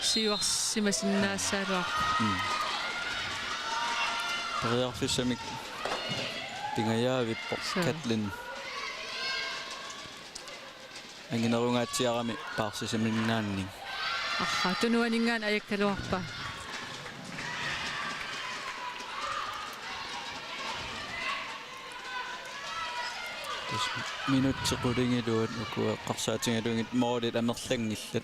siuarsimasinnaasaaluarpu. Periarfissamik pingajaavippo Katlin anginerungaatsiarami paarsisaminnaanni Arra tunuaningaan ajakkaluarpa. minutsequlingiluat ukua qarsaatingalungit moolit amerlangillat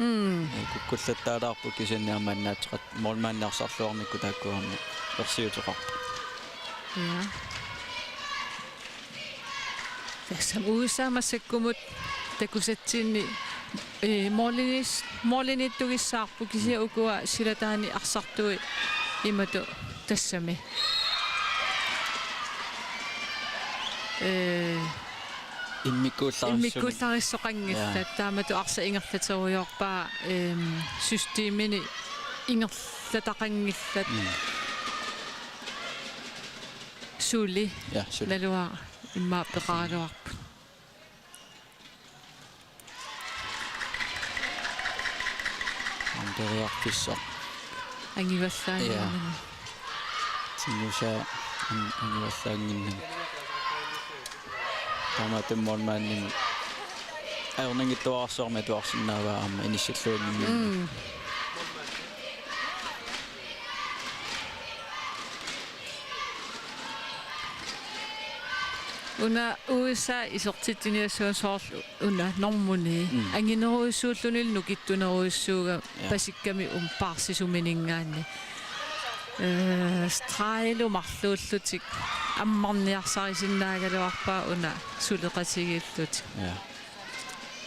kukkullattaalaarpu kisanniarmannaatеqat moolmaannaarsaarluarnikku taakkuarma ersiuteqarpu. Ja. Tässä uusaamasakkumut takusatsinni målinittugissaarpu kisia ukua silataani arsartui imatu tassami. Immikkuullarissoqanngillat taamatu arsa ingerlateriuorpaa systeemini ingerlataqanngillat suuli lalua imma peqaaluarpu. Periarfissa Angivallaani. tingusa angivallaanginnam tamatum molmaannim aernangittuarsorma tuarsinnaavaa amma inissalluunninnam Una USA isortitiniassuun soorlu una normuni angineruissuullunil nukittuneruissuuga pasikkami parsisuminingaanni strailu marluullutik ammarniarsarisinnaagaluarpaa una suleqatigillut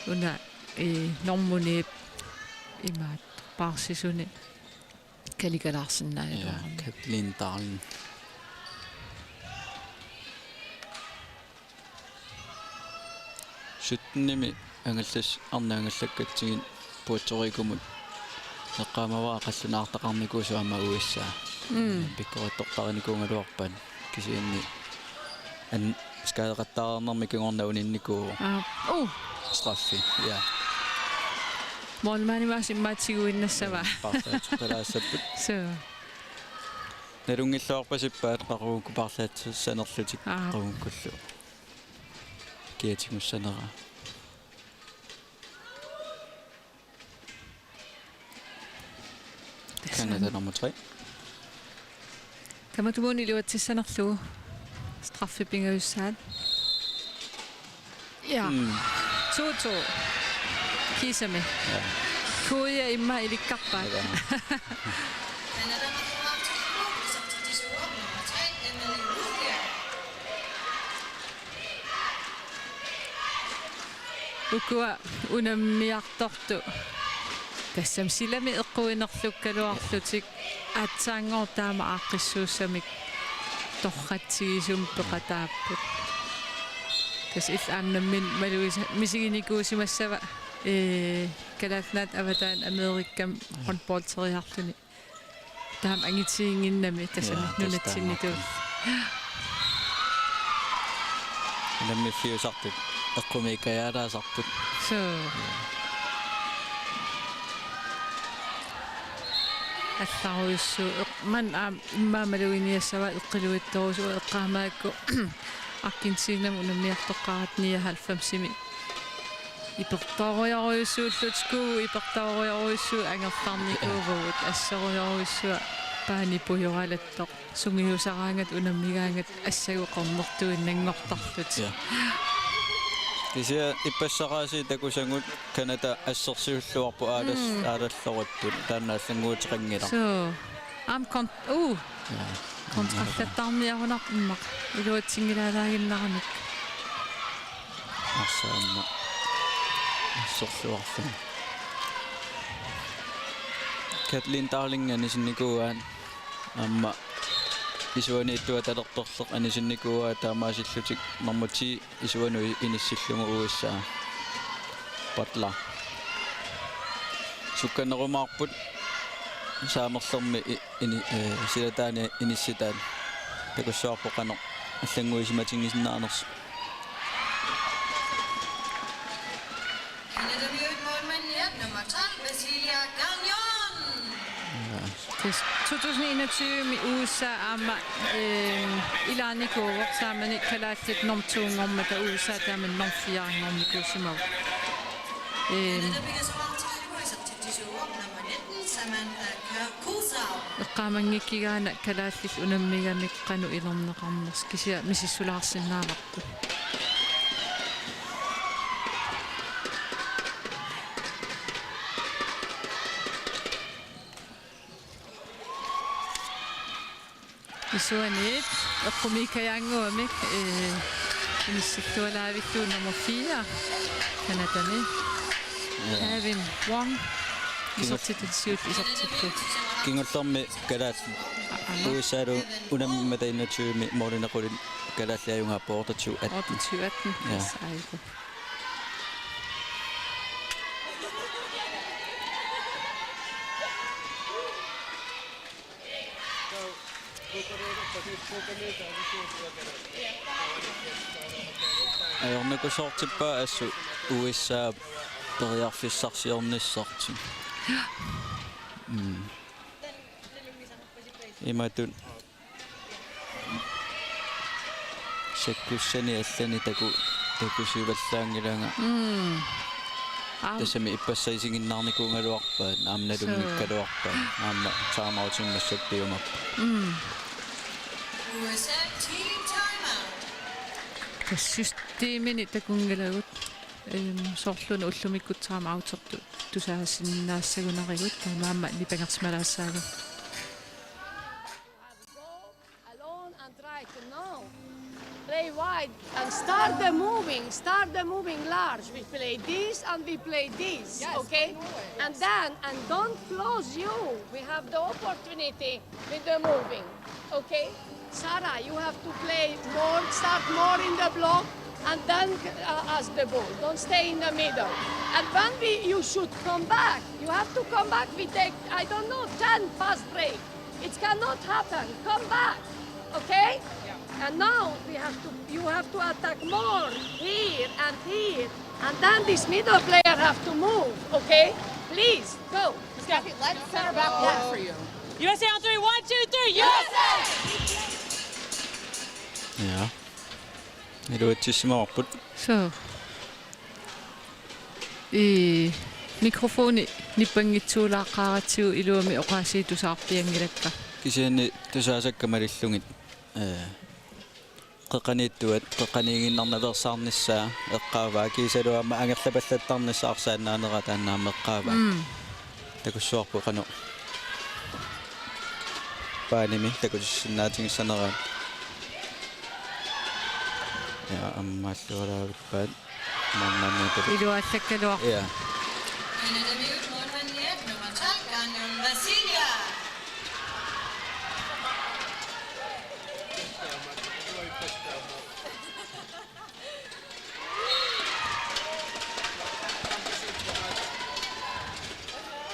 una normuni imaat parsisuni kalikalaarsinnaagaluarni Katlin Darlin Syttnimi angallas arnaangallakkatsigin puutsorigumut eqqaamavaa qallunaartaqarnikuusuamma uissaa pikkorattortarinikuungaluarpan kisiinni an skaaleqattaarnermi kingornauninnikuugu straffi målmaanimaas immaatiguinnassava partaatsuqalaassaput so nalungilluarpasippaat qaruukku parlaatsanerlutik qaruukkullu kiatimussanera Canada nummer 3 Kamatumun iluatissanerlugu straffipingayussaat. Ja. 2-2. Kisame. Ja. Kuya imma ilikkarpaat. Canada nummer 12, ukua unammiartortu тассам силами эққуинерлуккалуарлутик аатсаангоор таама ааққиссуусамик торратсигисум пеқатааппут тас ил аамнаммин малуис мисигиникуусимассава калаатнаат аватаан америккам хонболтериарлуни таам ангитсиингиннами тасами нунатсиннитуу намми фиусартут эққумикаяалаасарпут so алларуиссу ман иммаамалуиниассава эққилуитторусу эққаамаакку аккинсигнам унаммиартоққарат 59-сими ипертооруйоруйуссууллутку ипертооруйоруйуссуу ангерларникуувгут ассеруйоруйуссуа паанипуйоралаттоқ сунгиусараангат унаммигаангат ассагуқарнертуиннангортарлут кися иппассарааси такусангут канада ассерсиуллуарпу аалаллоруттут тааннааллангуутеқангила so am контрактартарниарунарпиммақ илуатсингилаалаагиннарамик арсаамма ассерлуарлу Kathleen Darling anisинникууаан амма исуанииттуа талерторлеқ анисинникууаа таамаасиллутик мармути исуануи иниссиллугу уиссаа патла сукканерумаарпут саамерлэрми ини силатаани инисситаат такуссуарпоқано аллангуисиматингисиннаарнерс Nummer 12, Basilia Gagnon. Til 2021 i USA amma ilaanikuuq saamani kalaallit normtuungormata USA taaman normfiaarngormikuusimav eqqaamangikkigaana kalaallit unammigamik qanu ilerneqarners kisia misissulaarsinnaarartu isuanit eqqumikayaanguamik inissittualaavillu nummer 4 kanatami Kevin Wong isortitut кингуллэрми калаат уисааlu унаммата иннатсуими мооринеқулит калааллааюнгаппо ортатсу ат aiku аёрнакусоортиппаа ассу уиссаа периарфиссарсиорниссарти иматун секкуссани аллани такусиваллаангилага тасами иппассаисигиннаарникуунгалуарпаат наамналунгиккалуарпаат наама таамаутиммассаппиумап USA team timeout. systeemini takungaлагут соорлуна уллумиккутсаама аутерту тусаассиннаассагунаригут таамаама нипангерсмалаассаага alone and try to know. Play wide and start the moving large. We play this and we play this, okay? And don't close you. We have the opportunity with the moving, okay? Sarah, you have to play more, start more in the block and then ask the ball. Don't stay in the middle. And when you should come back, you have to come back. We take, 10 fast break. It cannot happen. Come back, okay? Yeah. And now you have to attack more here, and then this middle player have to move, okay? Please, go. Let's center back work for you. USA on 3, 1, 2, 3, USA! Ja. Илуатсимаорпут. So. Микрофони ниппангитсуулааққааратсигу илуами оқаасиитусаарпиангилакка. Кисиани тусаасаккамалиллугит qeqaniittuat qeqaniiginnarnalersaarnissaa eqqaavaa kiisaluama angerlapallattarnissaarsaannaanera taannaammeqqaavaa takussuarpu qanu paanimi takussinaatigissaneraat ja ammaalluraaluppaat Mormani. Iluallakkaluaq. Ja. Canada Mute, Mormaniat, nummer 12, Gagnon Vasilia.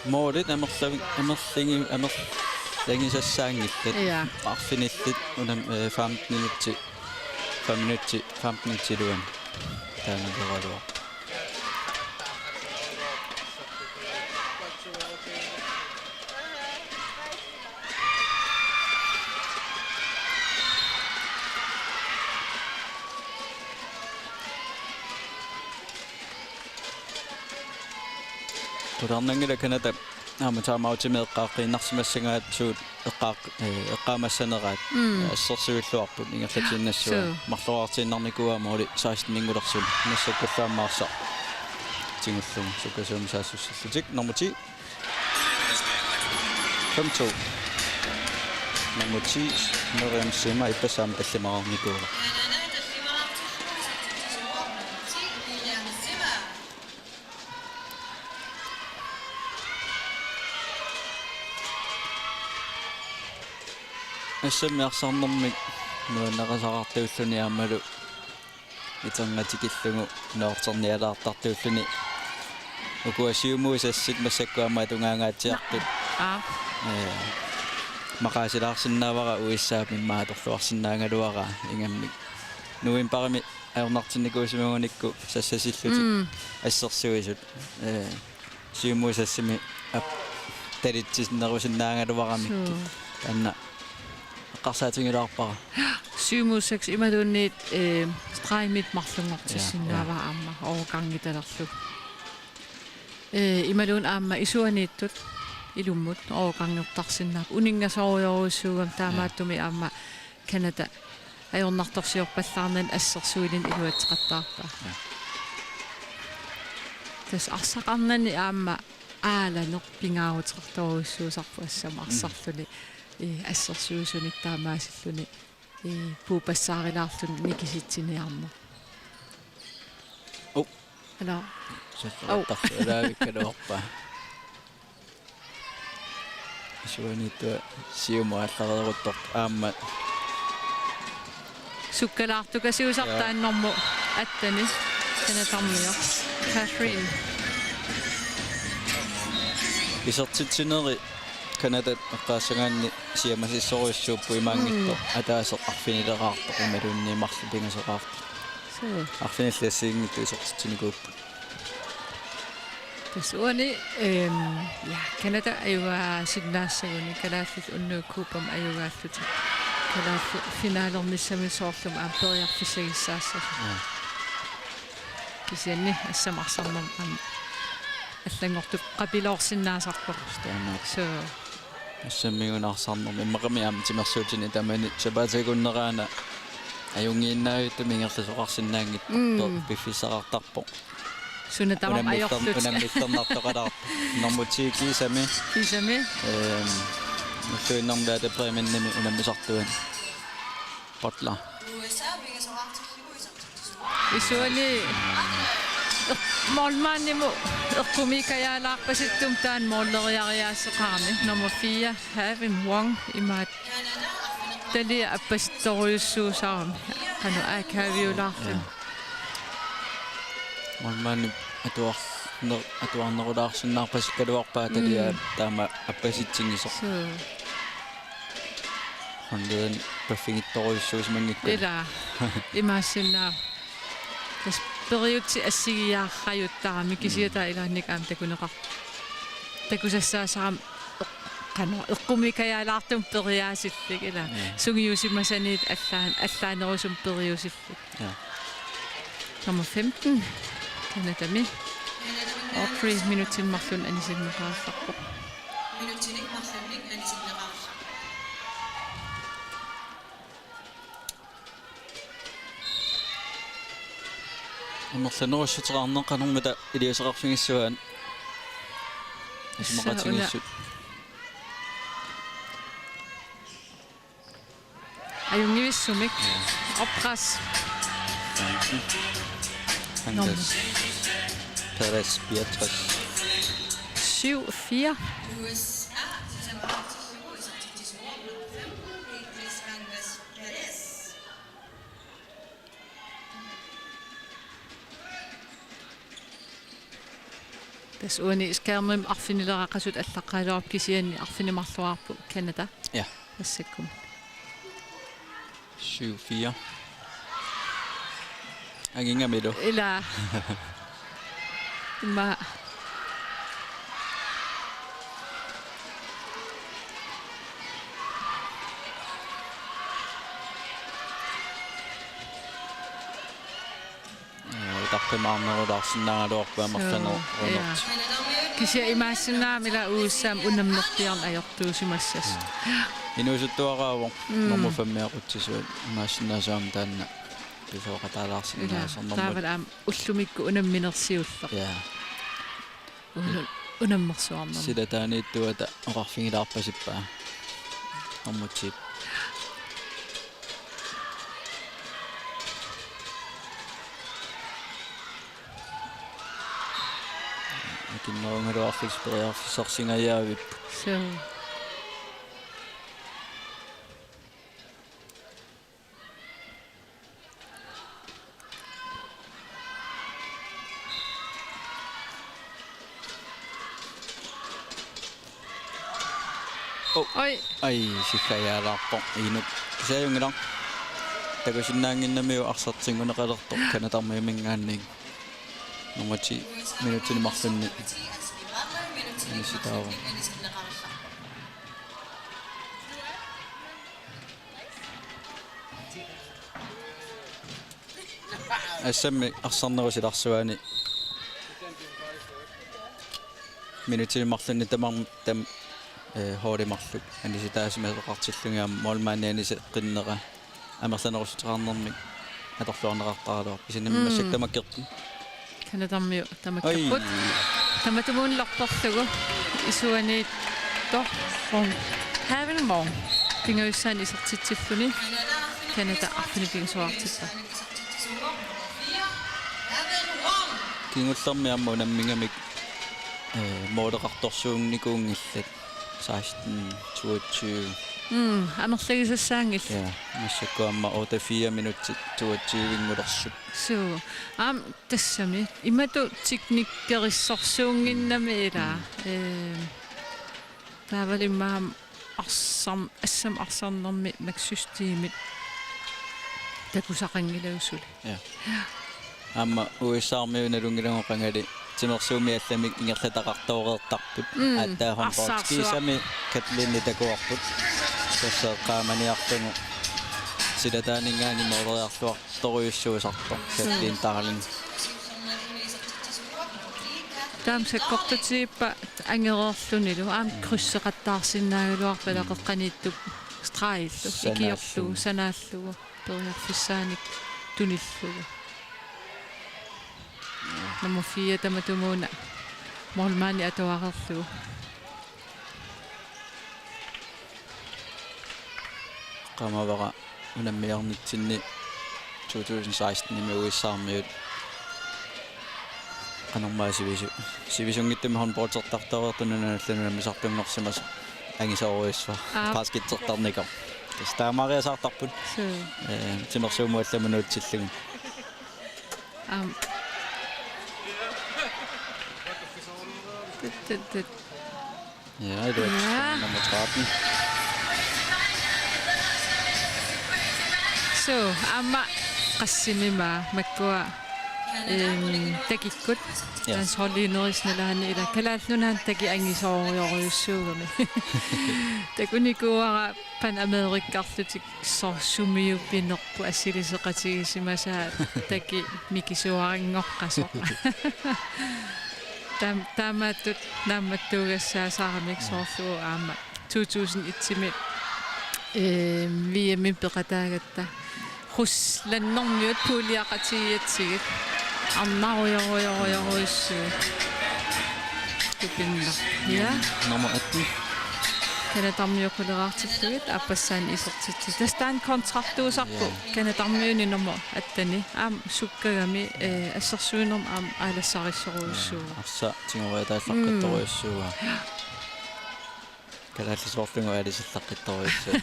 Målet længe så sang det. Ja. Og finde det under 15 minutter duan. Der er noget ret over. Tudarnangila kanata аматаамаути меэккааққиннарсимассагаатсуут эққаамассанераат ассерсуиллуарпут ингерлатиннассуа марлуаартииннарникуаама оли 16 мингулерсул нассаккуллааммаарсаа тингуллума сукасуум саассуссаллутик номер 10 5-2 номер 10 Miriam Simmer иппасаама таллимаарникуула ассаммиарсаарнэрмик нуаннерасаартууллуни аамалу итангатикиллугу ноортерниалаартартууллуни укуасиумуусассик массаккуама тунгаангаатсиартут мақаасилаарсиннаавара уиссаапин мааторлуарсиннаангалуара ингаммик нуин парами аернартинникуусимагуникку сассасиллутик ассерсуисут сиумуусассими талитсиннерусиннаангалуарамик танна qarsaatingilаарpara 7-6 imaluunniit strajmit marlungortissinnaava aamma overgangitalerlu imaluun aamma isuaniittut ilummut overgangortarsinnaap uningasoriorussuugam taamaattumi aamma Canada ajornartorsiorpallaarnan assersuilin iluatseqattaarpa tas arsaqarnani aamma aalaneq pingaavutiqartorussuusarpu assama arsarluni ассерсуусуник таамаасиллуни пуупассаариlaarlun никиситсиниарно ала саттартарлаавиккалуорпа суунитта сиумааллареруттор аама суккалаартукасиусартааннэрму аттани танатармиа Catherine исертитсинери Canada эққаассагаанни сиамасиссоруйссууппу имаангитто атаасеқ арфинилераартоқ ималуунниимарлу пингасеқарто арфиниллассиингитту исертитсиникууппу тасуани я Canada аюа сигнаассагуни калааллут уннууккуупам аюгааллути калааллу финаалерниссами соорлум аампериарфиссагиссаассаа кисианни ассамарсарнам аллангортуп қапилоорсиннаасарпоқ so ассаммигунаарсаарнерми иммақами тимерсуутини тамани сабаатагуннераана аюнгииннаавитту мингерласоқарсинаангитто пиффисақартарпо суна тамам аёрлут унаммиттернартоқалаарпо нормутикисами нуффуиннэрмлаата преминнами унаммисартуан потла исуани Målmannimo ekkumikajalаарpasittum taan molleriariaaseqarmi nummer 4 Havin Wong imaat talia appasittoriussuusarami qanu aakaviulaarlun Målmanni atuarnerulaarsunnaarpasikkaluarpaa talia taama appasitsingisoq handean paffingittoriussuusmangikku ila imaassinnaa tas periutsi assigiaarrajuttarami kisiata ilaannik aam takuneqar takusassaasaram qanu eqqumikajaalaartum periaasillik ila sungiusimasaniit allaanerusum periusillik nummer 15 kanatami og 3 minutin marlun anisinneqaarlarpo Minutinik marlunnik anisinneqaarlar амерланерусsuteqarneqqanermata илиусеқарфигиссуаан исмақатингиссут ajungivissumik opras Angas Perez 64. 7-4. USA, som har haft til sport nummer 5, Beatriz Angas Perez. Tässä uuni skärmim arfinileraaqasut allaqaluarp kisiani arfinimarluarpu Canada. Ja. Assakkum. 7-4. Aginga med då. Ila. Ma Tappimaarnerudarsinnaagaluarpuamarlanu runert. kisia imaassinnaamila uussam unamnertiarn ajortuusimassas. Inusuttuaraavor nummer 5 meequtsisuut imaassinnaasuam taanna pisoqataalaarsinnaasarnermut. Taavalam ullumikku unamminersiulleq. Ja. Unammersuarnermu. Sida taaniittuata oqarfingilaarpasippaa. Ormutsiip. Kinnoongaluarfispeриарфисарсингаjaavip. So. Oi. Ai sikkajaalaarpo inut. Kisayungilang. Takusinnaanginnamiu arsartinguneqalertor kanatarmimingaanning. Numati minuutini marlunni. Nisitaawa. Assammi arsarnerusilarsuani. Minuutini marlunni tam hoorimarluk anisitaasimasoqartillungiam molmaanianise qinnera amerlanerusuteraarnermik atorluarneqartaraluar isinammassaktamakkertu. Kanatarmiu tamakkaput. Tamatumuunlartorlugu isuaniit torrum havenmorgen. Pingaussaani isertitsilluni. Kanada arfinipingsuartippa. Kingullermiammu nammingamik mooleqartorsuunnikuungillat 16-22. Anerlagisassaangil. Ja, massakkuamma 8-4 minuutsit 22-ingulersut. So, tassami imatu tiknikkerissorsuunginnami ila taavalimmaam assam arsarnermi maksysteemit takusaqangilausuli. Ja. Amma USA-miunalungilangoqangali timersuumiallamik ingerlataqartooreertarput aattaahorportskiisami katlinni takuarput tasseeqqaamaniartungu silataaningaani mooleriarluartoruyussuusartor katlin tarlin taamsakkortatiippa angereerlunilu aam krysseqattaarsinnaagaluarpa laqeqqaniittuk straillu ikiorlu sanaallugu periarfissaanik tunillugu. Nummer 4 tamatumuuna molmaani atuaqerlugu. qamavara unammiarnitsinni 2016 nimiuissaarmiut qanormaasivisu sivisungittum håndboldsertartareertununallanunammisartunngorsimas angisoruissua basketsertarnikor tastaamariasartarput timersuumuallamunuutsillugun ja det er nummer 13. So, amma qassimima makkua takikkut ans hollinerisnalaani ila kalaallunaan taki angisoorioruyussuugami takunikuara pan amerikkarlutik sorsumiuppinerpu assiliseqatigissimasaa taki mikisuaringorqasoq taamatut naammattuugassaasaramik soorluu aama 2001 VM peqataagatta huslannormiut puuliaqatigiatsigit arnaruyoruyoruyoruissuu tupinna ja nummer 18 Kanatarmiuquleraartilluit appassaan isertitti. Tastaan kontrakttuusarpu kanatarmiuni nummer attani aam sukkagami assersuinerm aam aalassarissoruussuuga. Arsa tingoriataallaqqittoriussuuga. Kalaallisorlungu aalisallaqqittoriussuuga.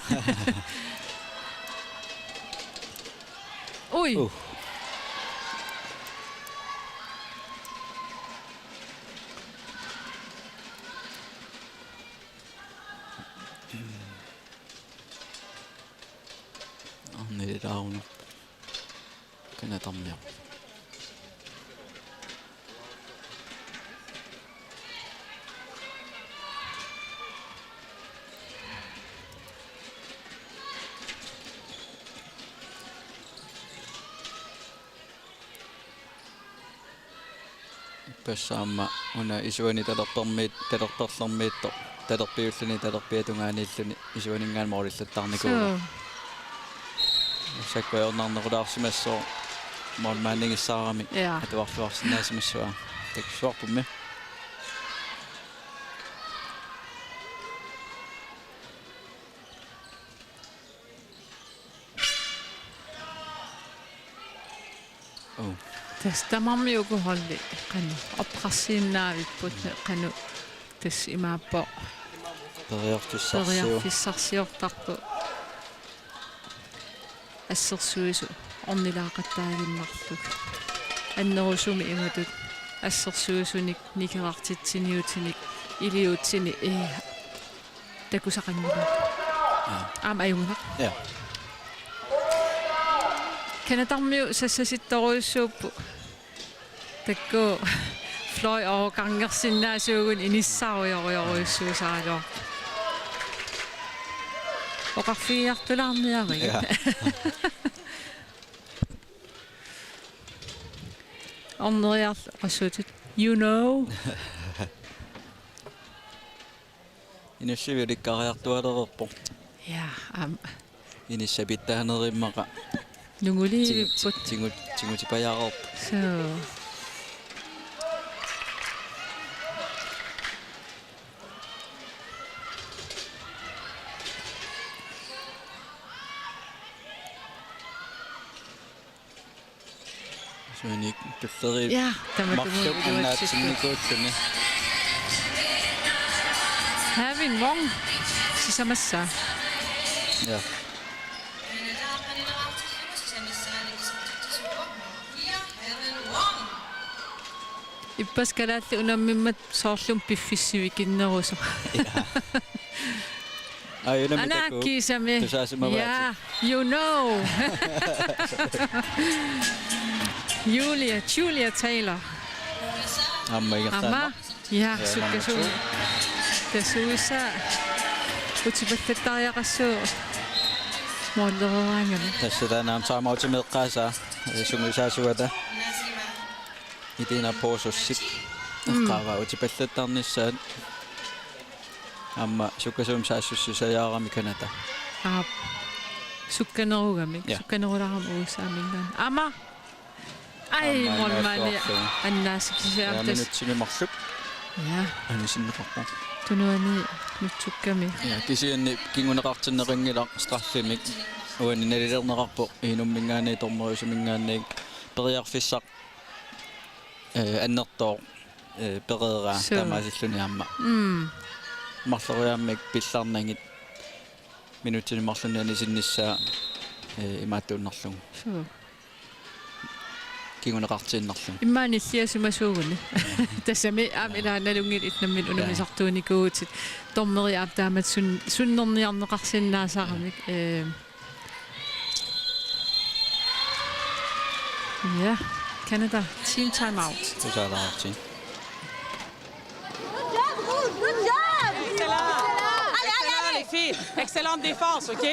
Ui. Niriraun kanatarmiu. Passaamma una isuani talertorlormiitto talerpiulluni talerpiatungaaniilluni isuaningaan morillattarnikuuga. Sakkuornarnerulaarsimassoo mormaanningissaarami atuarluarsinnaasimassua taksuarpummi. Tastamarmiukuholli qanu apqarsiinnaavipput qanu tas imaappo periarfissarsiortarpu ассерсуису орнилаақаттаагиннарлуг аннерусуми иматут ассерсуисуник никерартитсиниутиник илиутсини такусақангила аама аюнгна кенатармиу сассаситторуйссууппу такку флой оокангерсиннаасуугун иниссааруйоруйоруйссуусаалоо оқарфигиартулаарниари орнериар qassuutut you know инуссивиликкариартуалерерпо я иниссапиттаанериммаqa нугулиивиппут тигутипаяарерп so Suunik tulleri. Ja, tämä tuli. Havin Wong sisämässä. Ja. Ippas kalaatti unamimmat soorlum piffissivikinnerusa. Anakkiisami. Yeah, you know. Julia Taylor. Amma. Ja, sukkasu. Tasuisa. Utipattariaqassu. Molleraangami. Tässä naam saamauti meqqaasa. Sungisaasuata. Itina poosussit. Qaava utipallattarnissaan. Amma sukkasum saassussisaajaarami kanata. Sukkanerugami. Sukkanerularam uusaamingaan. Amma. Ai molmani annaasikisiartas. Minutsinimarluk. Ja. Anisinneqarpa. Tunuani nutsukkami. Ja kisianni kinguneqartinneringila straffimik. Uani nalilerneqarpo inummingaani tormoriusumingaanni periarfissaq annertor pereera tamaasilluni amma. Marleriammik pillarnangit minutsinimarlunni sinnissaa imaattuunnerlugu. Kinguneqartiinnerlugu. Immaani siasumasuuguni. Tassami aamilaanalungit itnammin unamisartuunikuutit tormeriaap taamat sunnerniarneqarsinnaasaramik Ja, Canada team timeout. Tusaalaartiin. Good job! Excellent! Allez, les filles! Excellente défense, OK?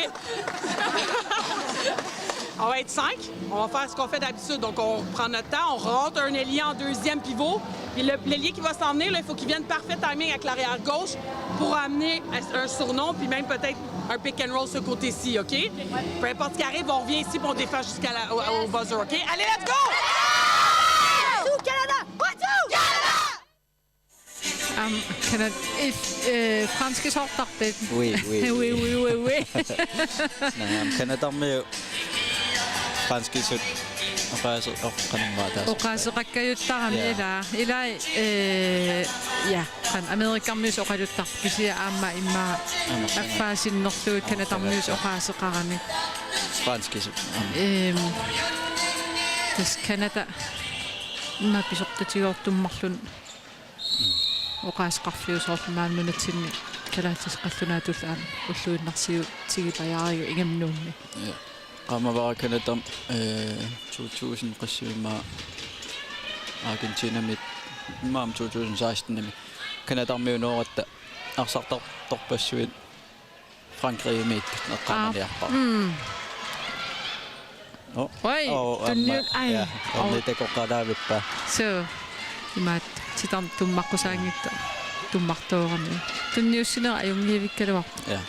On va être 5. On va faire ce qu'on fait d'habitude. Donc, on prend notre temps, on rentre un ailier en deuxième pivot. Puis l'ailier qui va s'en venir, il faut qu'il vienne parfait timing avec l'arrière gauche pour amener un surnom, puis même peut-être un pick and roll ce côté-ci, OK? Peu importe ce qui arrive, on revient ici et on défend au buzzer, OK? Allez, let's go! Canada! Canada, franske sortarpit. Oui, oui. Oui, oui, oui, oui. Nej, Canada med franske sut. Og Oqaseqakkayuttarami ila ja kan amerikammius oqaluttarpisia aamma imma affaasinnerluut kanatarmius oqaaseqarami franske sut. tas Canada imma pisortatigoortummarlun oqaasqarfiusoorlumaannunatinni kalaatisqallunaatullaan ulluinnarsiu tigipajarigu ingamnuunni Qamavara Canada 2000 qissima Argentina mit maam 2016 nimi Canada miunoratta arsartartorpassuit Frankrig mit neqqamaliarpar. Oi, tunniuk ai. Onnite qoqqalaavippa. So, imaat sitam tummaqusaangittu tummartoorami. Tunniussinera ajungiivikkaluar. Ja.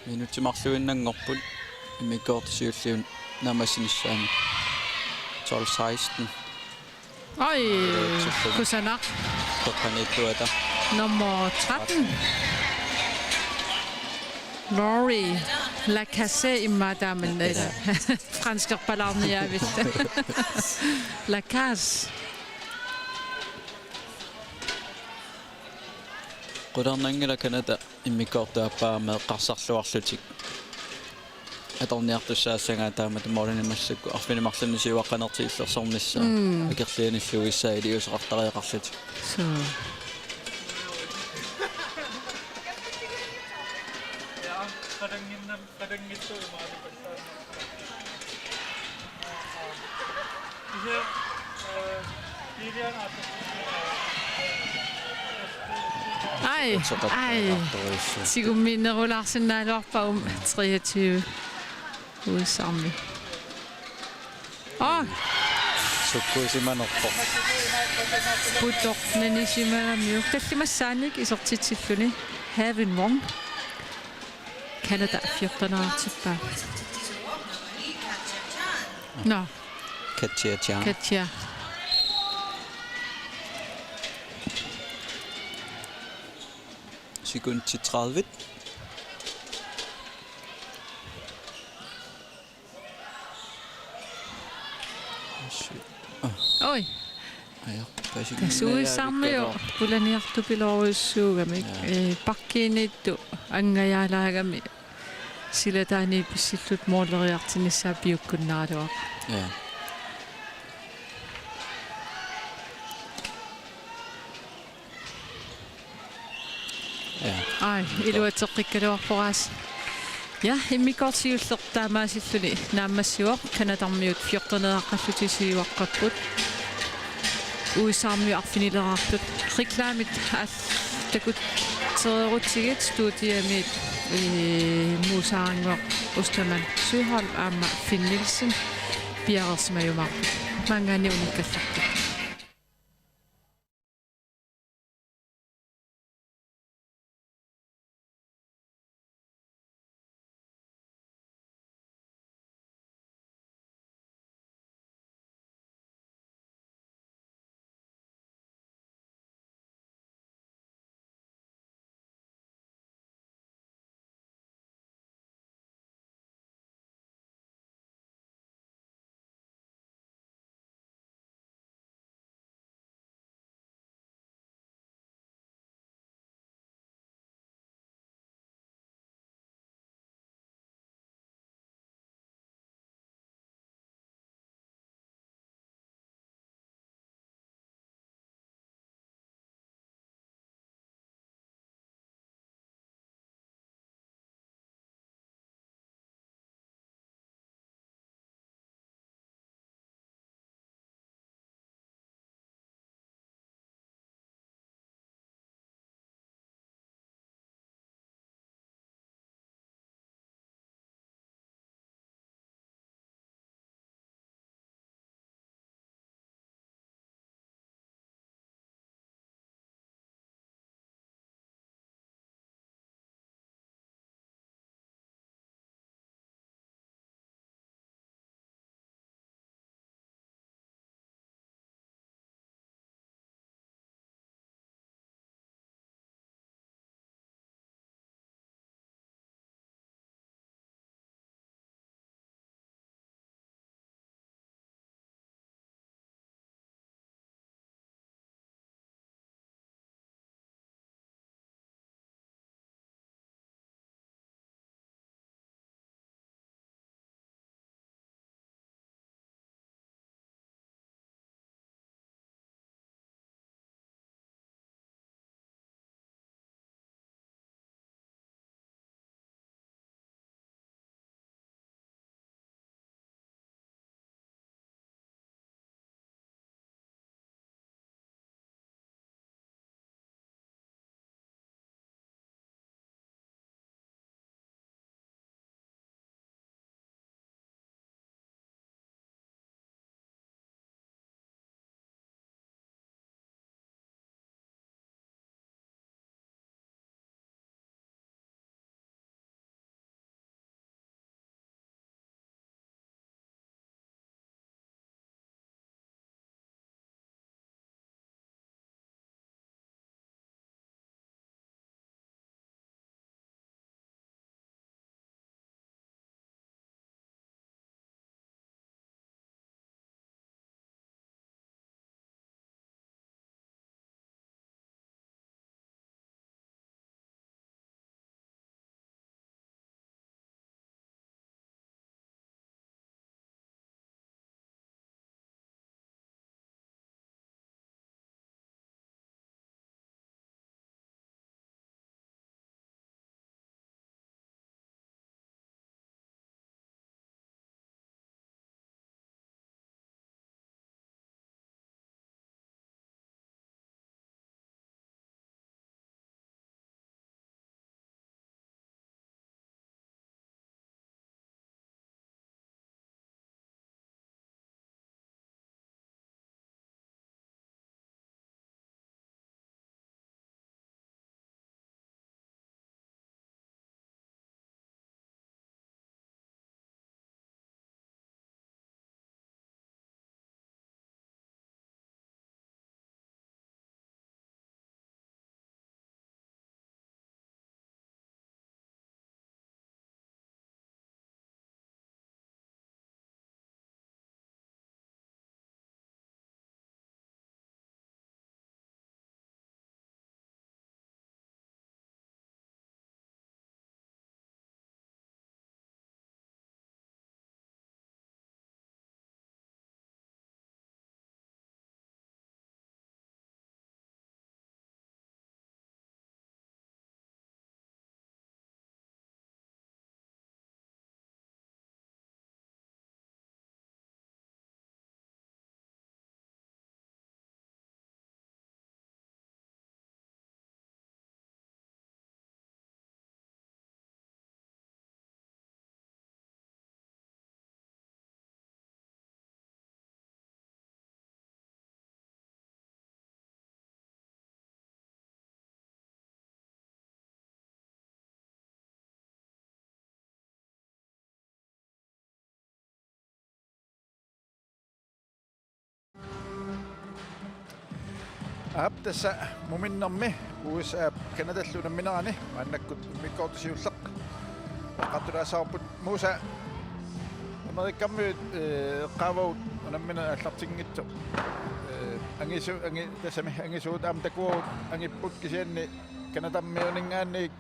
Minutimarluinnanngorput imikkoortisiulliun namassinissaan 12-16 Oi, kusana. toqqaniittuata Nummer 13. Laurie Lacasse imada men fransker palarnia vist. Lacasse. Qudarnangila Canada imikkoortuappaama qarsarluarlutik atorniartussaassangaa taamata morinimassakku arfinimarlunisiuaqqanertiillersornissa akirlianilluissaa iliusoqartariaqarlutik So. Ai. Sigumminerulaarsinnaaluarpa 23 uusarmi. sukkuisimanerpo Putor nanisimanamiu tallimassaanik isortitsilluni Having Wrong Canada 14-artippa. No, Katja Katja. sekund til 30. Oi. Tasuisarmiu pulaniartupiloruissuugami pakkiinittu angajaalaagami silataani pissillut mooleriartinissaa piukkunnaaluaq. Ja. Ai, iluateqqikkaluarporaas. Ja, immikortiullertaamaasilluni naammassiuaq kanatarmiut 14-eqqallutisiuaqqapput. Uisarmiu arfinilerartut reklaamit takut tererutsigit studiamit muusaangoq Osterman Søholm aamma Finn Nielsen piarersmajumarput. Mangani unikkallartut. Tässä muminnamme USA Kanadalluuna minarani maannakkut mikkoortisiulleq qattulaasaarput muusa Amerikammi qaavau unammina allartingitso angi tasami angisuutaam takuut angipput kisianni Kanadammiuningaanni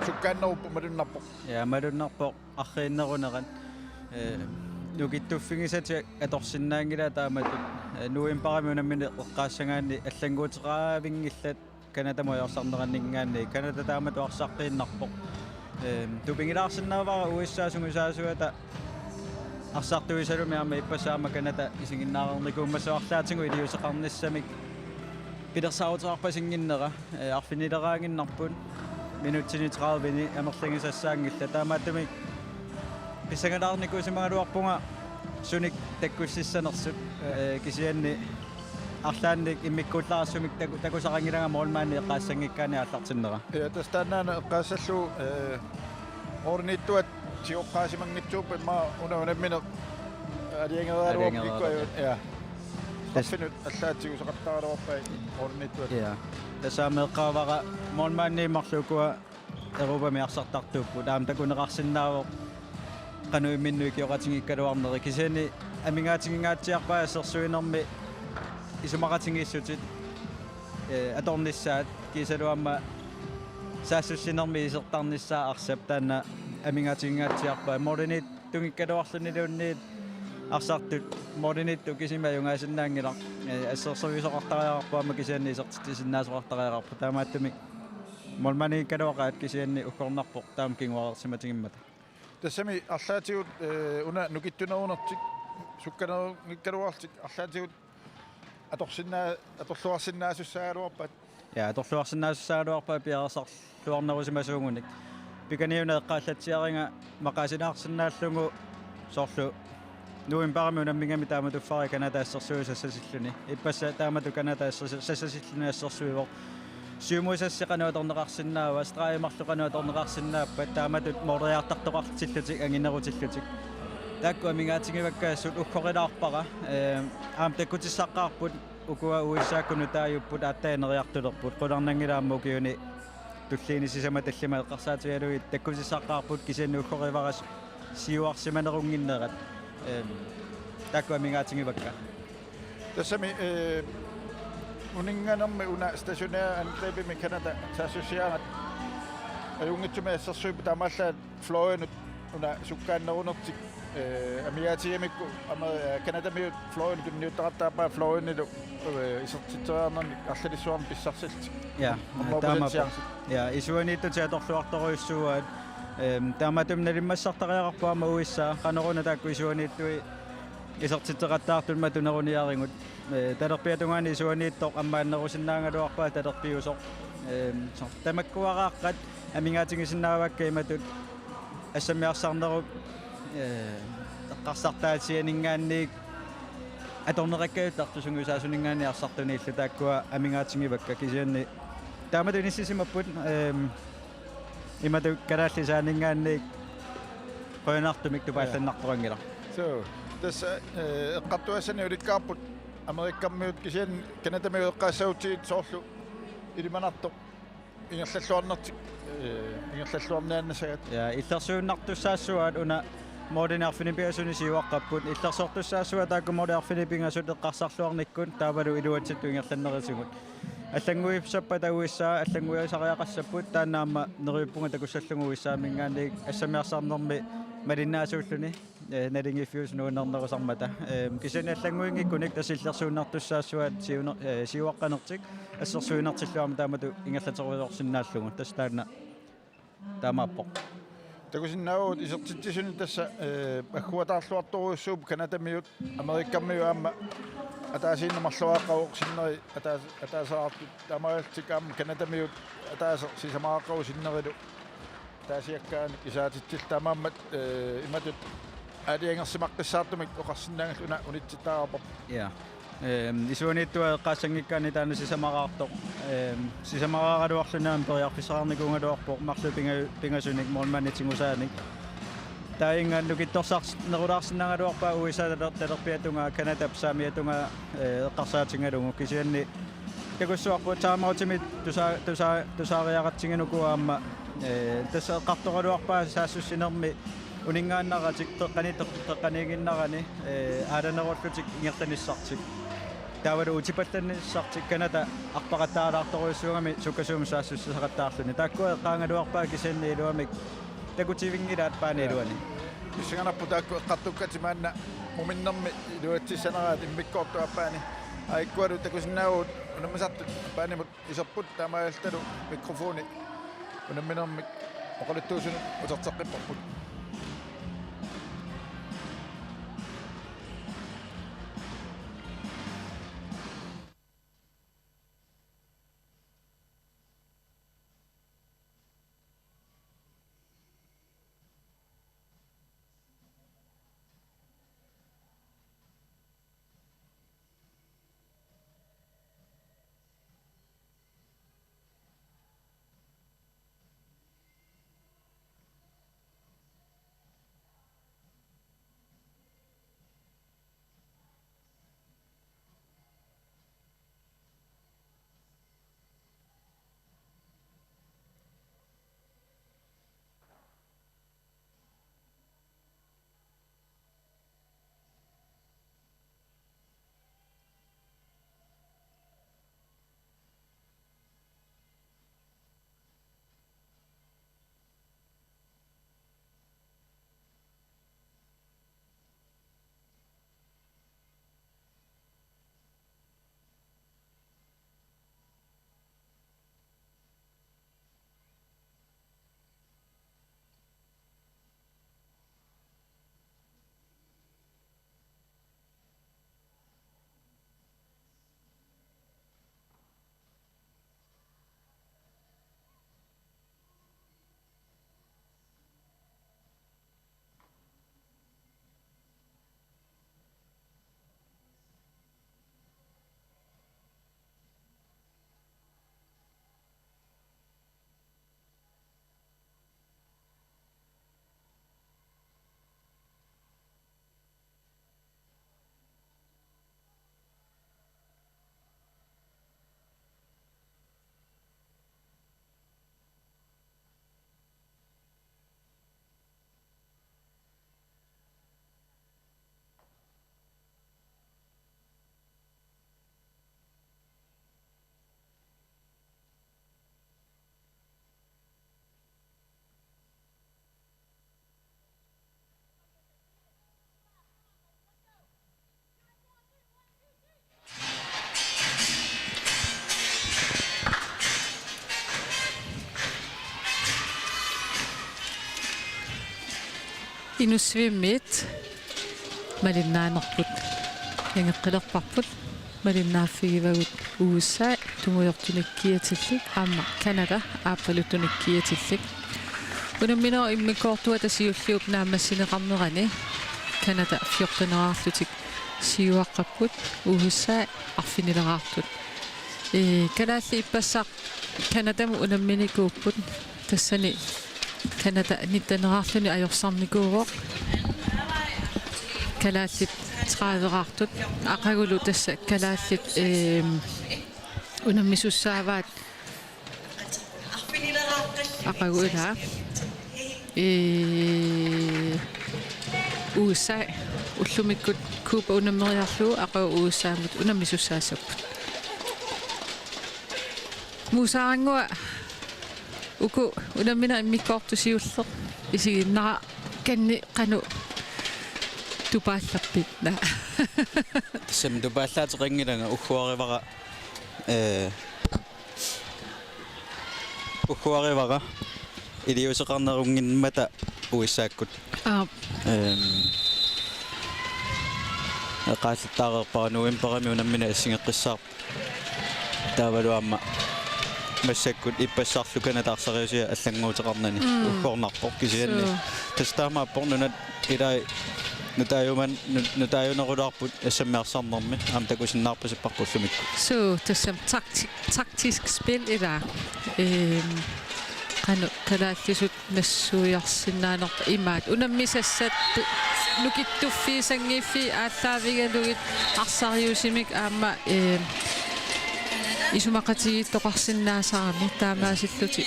sukkaanneruppu malunnarpoq malunnarpoq arriinneruneran nukittuuffigisati atorsinnaangila taamatut nuimparami unammina eqqaassangaanni аллангуутеqaavingillat Kanadamoyorсарнераннингаанни Kanada taamatu arsarqiinnarpoq tupingilaarsinnaavara uissaasungusаасуата арсартуисалуми аама иппасаама Kanada исигиннаарерникууммасуарлаатингу илиусеқарниссамик пилерсаутеқарпасингиннера арфинилераангиннарпут минутсини 30-ни амерлангисассаангилла таамааттуми писсагалаарникуусимагалуарпунга суник таккуссиссанерсут кисианни арлаанник иммиккууллаарсумик такусарангилага моолмаани эққаассангиккаани ааллартиннера тастанаана эққаассаллу орниттуат тиоққаасимангитсууппа ма унамина алиангерааруаппиккуа я тассинут аллаатигусеқартааралуарпай орниттуат я тасаамеэққаавара моолмааннииммарлукуа Европами арсартартууппу таам такунеқарсинаавоқ qanуиминнуик йоqatiнгиккалуарнери кисиани амингаатингингаатсиарпаа ассерсуинерми исумақатингиссутит аторниссаат кисалуамма саассуссинерми исертарниссаа арсап таана амингаатингингаатсиарпаа модинит тунгиккалуарлунилуунниит арсартут модинитту кисимаюнгаасиннаангилар ассерсервисоқартариарпаама кисианни исертитисиннаасоқартариарарпу таамааттумик молманиккалуақаат кисианни уккорнарпоқ таам кингуарерсиматингиммата тассами арлаатигут уна нукиттунерунертик сукканернгиккалуарлик арлаатигут аторлуарсиннаасуссаагалуарпат я аторлуарсиннаасуссаагалуарпаа пиарасарлуарнерусимасуунгуник пиканиуна эққааллатсиаринга мақасинаарсинааллугу соорлу нуимпарами унаммингами тааматуффари Канадаассерсуисассасиллуни иппасса таамату Канадаассерсасиллуни ассерсуивоқ сиумуисассеқануаторнеқарсинаава астраимарлуқануаторнеқарсинааппат тааматут мориартартоқартиллутик ангинерутиллутик такку амингаатингиваккаассут уккорилаарпара аам таккутиссаққарпут укуа уиссааккуну тааюппут ааттаанериартулерпут қуларнангилаамму киуни туллиини сисама таллима эққарсаатигалуит таккутиссаққарпут кисианну уккориварас сиуарсиманерунгиннерат такку амингаатингивакка тассами унинганерми уна стационär ангрепими Канада таасуссиаангат аюнгитсуми ассерсуипу таамааллаат флоенут уна суккааннерунертик амиаатиамикку ама Канадамиут флоенут ньютартаапаа флоенилу исертитсуарнерни арлалиссуарни писсарсилти я таама я исуанитту театорлуарторуиссуаат тааматум налиммассартариарпаама уисса канеруна таакку исуаниттуи исертитеқаттаартулма тунеруниарингут талерпиатунгаани исуанииттоқ аммааннерусиннаангалуарпаа талерпиусоқ тамаккуарааққат амингаатингисиннаавакка иматут ассамиарсарнеруп эққарсартаатианингаанниик аторнераккаут тартусунгусаасунингаани арсартунииллу тааккуа амингаатингивакка кисианни таамату ниссисимаппут имату карааллисаанингаанниик qoynaartumik tupaallannartorangila so tässä eqqartuassani ulikkaarput Amerikammiut kisian Kanadamiu eqqaassauutiit soorlu ilimanartoq ingerlalluarnertik ingerlalluarnaannasagat ja illersuunnartussaassuaat una moodinarfinipiasuni siuaqqapput illersortussaassuat taakku moodinarfinipingasut eqqarsarluarnikkun taavalu iluatsattu ingerlannerisugut аллангуипсаппа тауиссаа аллангуиасариақассаппут тааннаама нериуппунга такуссаллугуиссаамингаанник ассамиарсаарнерми малиннаасууллуни налингиффиус нууннернерусармата кисани аллангуингиккуник тасиллерсууннартуссаассуат сиуаққанертик ассерсуинартиллуарма таамату ингерлатеруйорсиннааллугу тастаана таамааппоқ такусиннаавут исертиттисуни тасса аггуатаарлуарторуйуссууп Канадамиут Америккаммиу аама атаасииннамарлуааққавоқсиннери атаасаартут тамаалтикаам Канадамиут атааса сисамааққавусиннерилу таасиаккаани исаатитсил таамааммат иматут алиангерсимаққиссаартумик оқарсиннаангалуна унитситаарапоқ я исуаниттуа эққаассангиккаани таана сисамараартоқ сисамараагалуарлунаам периарфисаарникунгалуарпоқ марлу пингасуник моолмаанитсигусааник таингааннукитторсарс нерулаарсиннагалуарпаа уисаа талерпиатунга Канада псаамиатунга эққарсаатингалугу кисианни takussuarpu taamarutimit tusaariaqatsinginuku aamma tassa qartoraluarpaa saassussinermi uningaannaratik teqqaniginnarani aalanеруллутик ингертанissartik таавалу утипалланissartik каната арпақаттаалаарторуйссуугами суккасуум саассуссақаттаарлуни тааккуа qaangaluarpaa кисанни илуамик такутивингилаат пааниилуани исганарпу таакку эққартуккатимаанна муминнэрми илуатсиссанераат иммиккоортуаппаани аиккуалу такусинаагуут унаммасартут паанимут исерпут таамаалталу микрофони унамминэрмик оқалуттуусуну утертеққиппарпут Inusvimmit malinnaanерput yangeqqilerparput malinnaaffigivagut USA tumuyortunikkiatillik aamma Canada aapalutunikkiatillik unamminoo immikkoortua tasiulliup naammassineqarnerani Canada 14-nerarlutik siuaqqapput USA arfinileraartut kalaalli ippassaq Canadamu unamminikuupput tassani Canada nittaneraarluni ajorsarnikuuroq kalaallit 30-raartut aqagulu tassa kalaallit unammisussaavaat aqaguila USA ullumikkut kuupa unammeriarluu aqagu USAamut unammisussaassapput muusaarangua uku unammina immikkoortusiulleq isiginnara kanni qanu tupaallappitna sem tupaallaatiqingilanga ugguarivara ugguarivara iliuseqarnerunginmata uissaakkut qaallitaareerpara novemberami unammina issingeqqissaar taavaluamma массаккут иппассаарлу канатаарсариусиа аллангуутеқарнани уккорнарпор кисианни тастаамааппорнунат илай нутааюнерулаарпут ассаммиарсарнерми аам такусиннаарпасаппаққуллумикку so тассам taktisk spil ила qanu kalaallisut nassuujarsinnaanert imaat unammisassat nukittuffiisangiiffi ааllaавигалугит арсариусимик аама исумақати тоқарсиннаасарами таамаасиллути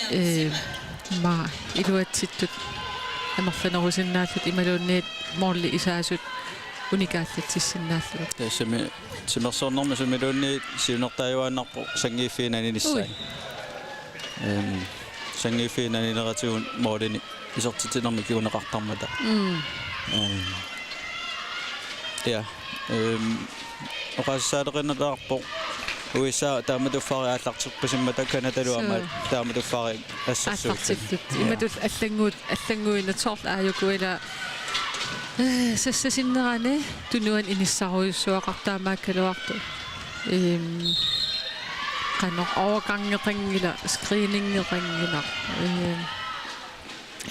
ма илуатситтут амерланерусиннааллут ималуунниит моорли исаасут уникааллатсиссиннааллут тассами симерсорнэрми сумилуунни сиунертааюааннарпо сангииффиинани ниссай сангииффиинанилератигун моолини исертитинерми киунеқартармата я оқассаалеқиннераарпо уиса тааматуффари ааллартиппасиммата канаталуама тааматуффари ассерсуут иматул аллангуинатсоор аажукуила сассасиннерани тунуан иниссаруйуссуақартаамааккалуарту канер overgangеқангила скринингеқангила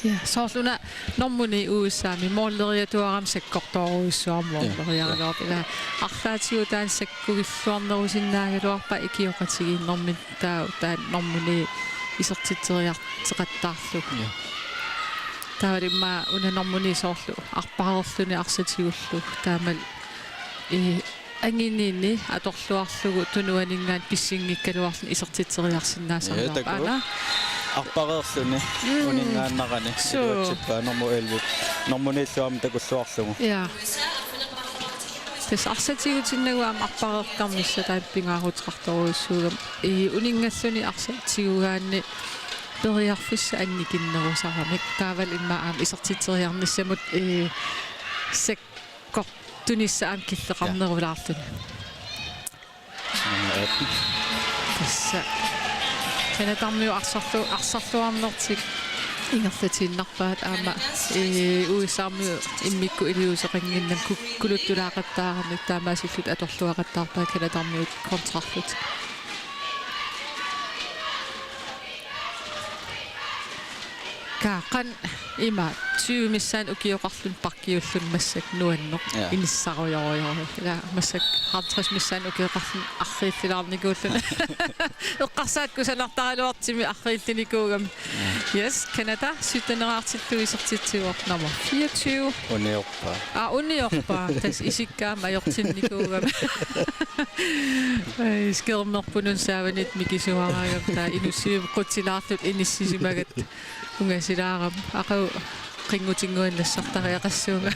ja soosluna normuni uussaami mooleriatuaram sakkortoruissuarmoorleriaraloor ila arlaatiutaan sakkugilluarnerusinnaagaluarpa ikioqatigiinnermit taa normuni isertiteriarteqattaarlu taalimma una normuni soorlu arparerluni arsatiullu taamal anginiinni atorluarlugu tunuaningaan pissingikkaluarlun isertiteriarsinnaasarlaapana арпареерлуни унингааннарани илуатсиппаа нормуэлвит нормуниллуами такуллуарлугу я тэс арсатигутиннагуам арпареэртармисса тааппингаарутеқарторуиссуугам унингаллуни арсатигугаанни периарфисса анникиннерусарамик таавал иммаам исертитериарниссамут секкортунисса аам киллеқарнерулаартуни тасса канатармиу арсарлуарнертик ингерлатииннарпаат аама уисаармиу иммикку илиусеқингиннам кулуттулаақаттаарник таамаасиллут аторлуақаттаарпаа канатармиут контрарлут кақан има 20 миссаан укиоқарлун паркиуллун массак нуаннеқ иниссаруйоруйору ила массак 50 миссаан укиоқарлун аррииллилаарникууллун эққарсаатку санартаралуартими аррииллиникуугам yes канада сютенераартиллу исертитсиуор номер 24 униорпа униорпа тас исиккаа маёртинникуугам скермерпунун сааванит микисуараагам таа инуссиум қутсилаарлут иниссисимагат унгасилаарам ақау қингутингуаннассартариақассууга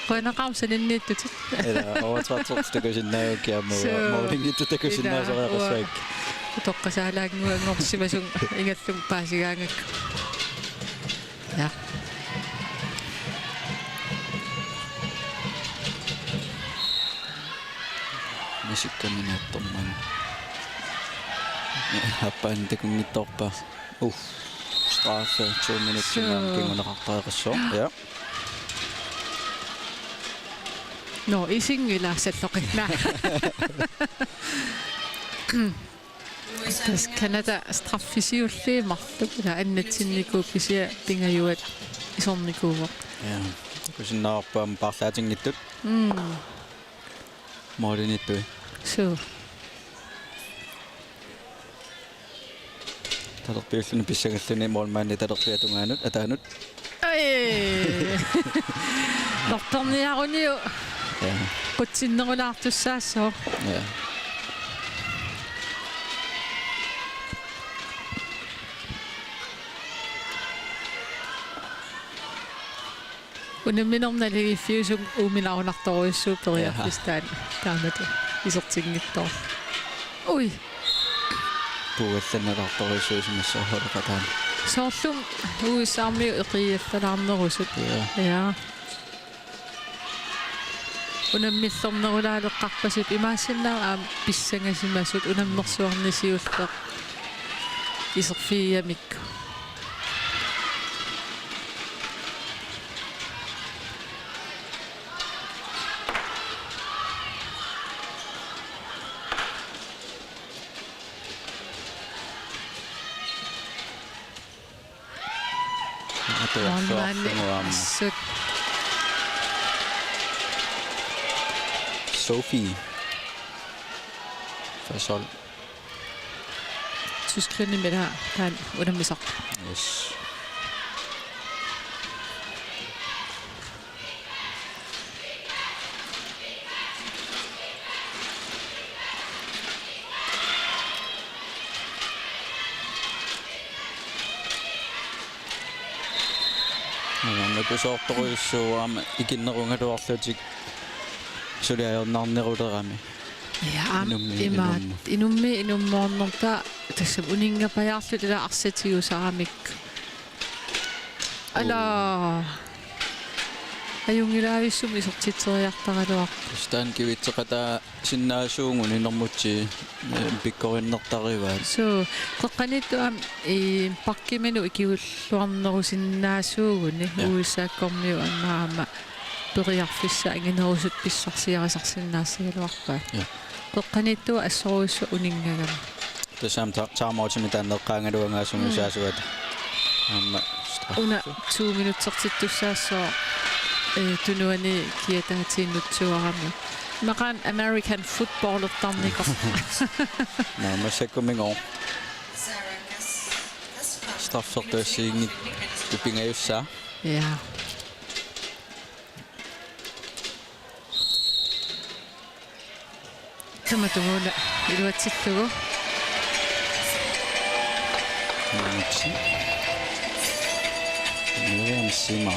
қойнақарсаниннииттут эла оватватсортакусиннаавукиамма маулингиттутакусиннаасареқассаак тоққасаалаагнуангорсимасун ингаллум паасигаангак я мисиккаминаатторман хаппаантакунгитторпа Strafe 2 Minuten gegen Nachtragessor. Ja. No, isingila setloqinna. Tas Canada straffisiulliimarlukula annatsinnikukisia pingajuat isornikuuva. Ja. Kusinnaarpaam parlaatingittut. Moolinittui. So. Talerpiulluni pissagalluni moolmaanni talerpiatungaanut ataanut. Ai. Nortorniaruniu. Ja. Qutsinnerulaartussaasso. Ja. Unamminornaligifiusum uuminaunartoruissuuperiarpistaan taamatu isertingittor. Ui. Puuallannalartoruissuusimassorholeqataan. Soorlum uissaarmiu eqiiaffalaarnerusut. Ja. Unammillornerulaaleqqarpasut imaassinnaa pissangasimasut unammersuarnisiulleq iserfiiamikku. Sophie. Fasol. Tyskland med her. Han undermisser. Yes. Nakusoortoruissuuama ikinnerungaluarlutik suliajornarnerulerami. Ja, inummoornerta tassam uningapajaarlut ila arsatiusaramik. Ala ajungilaavissum isortiteriartaraluaq. Stan kivitseqata sinnaasuungun inermutsi pikkorinnartarivaat. So qoqqanittuam pakkimenu ikiulluarnerusinnaasuuguni uissaakkormiu annaama periarfissa inginerusut pissarsiarasarsinnaassigaluarpaa. Qoqqanittua assoruissu uningagam. Tasam taamautimitanneqqaangaluangaasumusaasuat. Amma Una 2 minutsertittussaassoo tunuani kiataatiinnutsuarami. Maqaan American footballertarniqor. Masakkumingor. Strafsortuassiingit tupingajussaa. Ja. Tamatuguna iluatsillugu. Sima.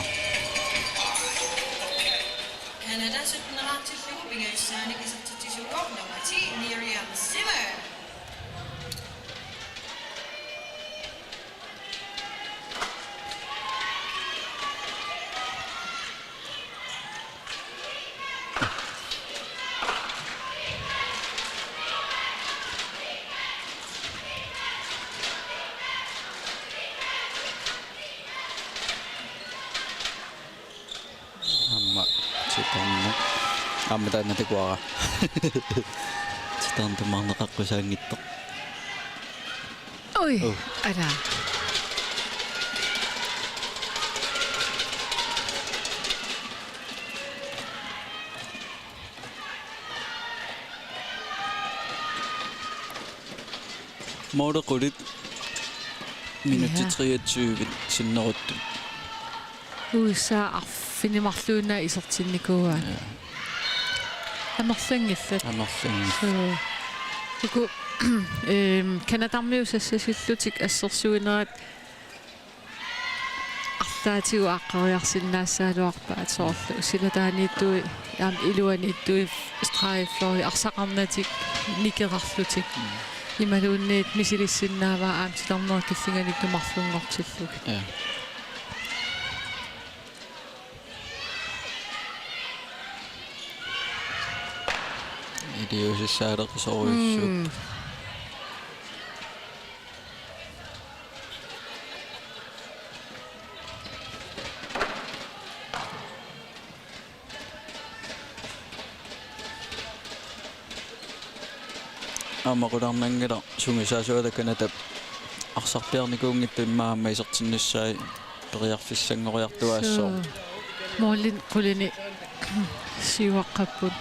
Canada sutneraartillugu pingayussaani kisartitisuuq numati Miriam Zimmer. Ammatannatikuara. Sitantumarneqaqqusaangittoq. Oi, ala. Mordequlit minutti 23 sinneruttu. Uissa arfinimarluuna isortinnikuaa. Amerlangillat. Amerlangillat. Uku Kanadarmiusassasillutik assersuinerat artaatigu aqqariarsinnaassaaluarpaat soorlu usilataaniittui yaam iluaniittui straiflori arsaqarnatik nikerarlutik imaluunniit misilissinnaavaa aamtilarnerkillinganikku marlungortilluk. Ja. Idiosissaadeqsoruissuup. Amaqulарнангила сунgisаасуалакканата арсарпиарникуунгиттуиммаама исертиннссаи периарфиссангориартуаассоо Молин qulini siuaqqapput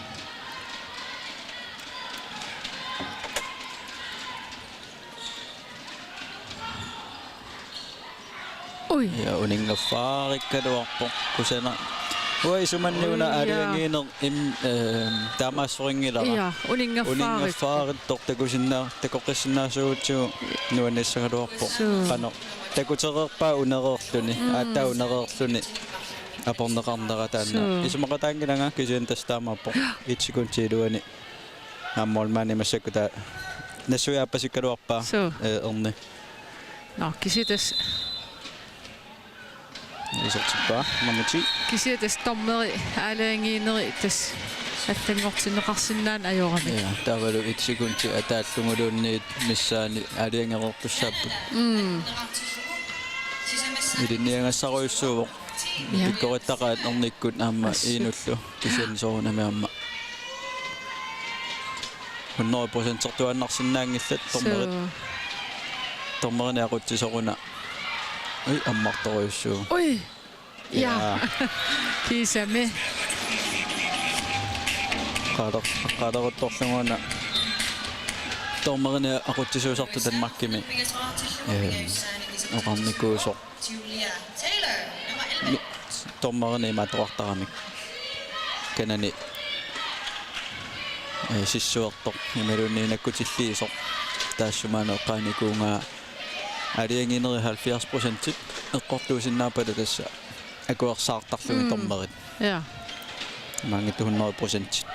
Oi ja uningafaarikkaluarpo kusana Uisumanniuna ariangiiner taamaassoringilara. Ja, uningafaarittor takusinna takoqissinnaasuutsu nuannissagaluarpo. Qano takutereerpaa unereerluni aatta unereerluni aporneqarnerataanna. Isumaqataangilanga kisian tastaamappo itsikuntiiluani ammoolmaani massakkuta nassuiaappasikkaluarpaa erni. No, kisitas Isortippa mamuti. Kisitas tommeri aalaangiineri tas allangortinneqarsinnaan ajorami. Ja, tavalu itsikunti ataallunguluunniit missaani aliangerortussaappu. Ilinniangassaruissuuvoq. Pikkorittaqaat ornikkut aamma iinullu kisian soorunamiamma. 100% sortuannarsinnaangillat tormerini aqutsisoruna. Oi, ammartoruissuu. Oi. Ja. Kisame. Qaderuttorlunguna. Tormerini aqutsisuusartu tanmakkimi. Oqarnikuusoq. Julia Taylor. Tormerini matruartaramik. Kanani. Sissuertoq imalunni nakkutilliisoq. Taassumaana qaanikuunga aliangiineri 70% eqqortuusinnaapala tassa акуерсаартарлуми торнерит Ja. маангиту 100%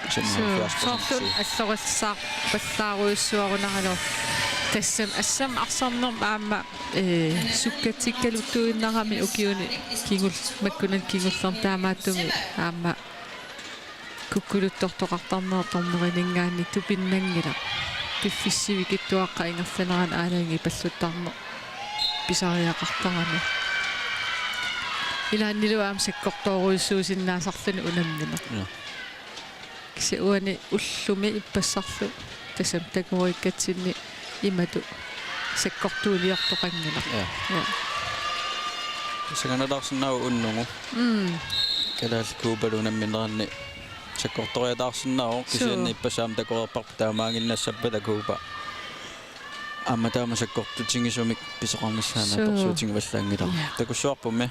Соорлун аллорissаа паллааруйссуарунаралу тассам ассам арсарнер аама суккатиккалуттуиннарами укиуни кигул маккунан кигуллер таамааттуми аама куккулуттортоқартарнер торнеринингаани тупиннангила пиффиссивикиттуаққа ингерланеран аалаанги паллуттарнер писариақартарами илааннилу аам саккортооруйссуусиннаасарлуни унаммина кисауани уллуми иппассарлу тасам такуиккатсинни имату саккортуулиортоқангила саганалаарсиннау уннугу калаалкуупалунамминеранни саккорториатаарсиннау кисианни иппасаам такуерпарпу таамаангиннассаппа такуупа амма таама саккортутингисумик писоқарниссаана торсуутингиваллаангила такуссуарпумми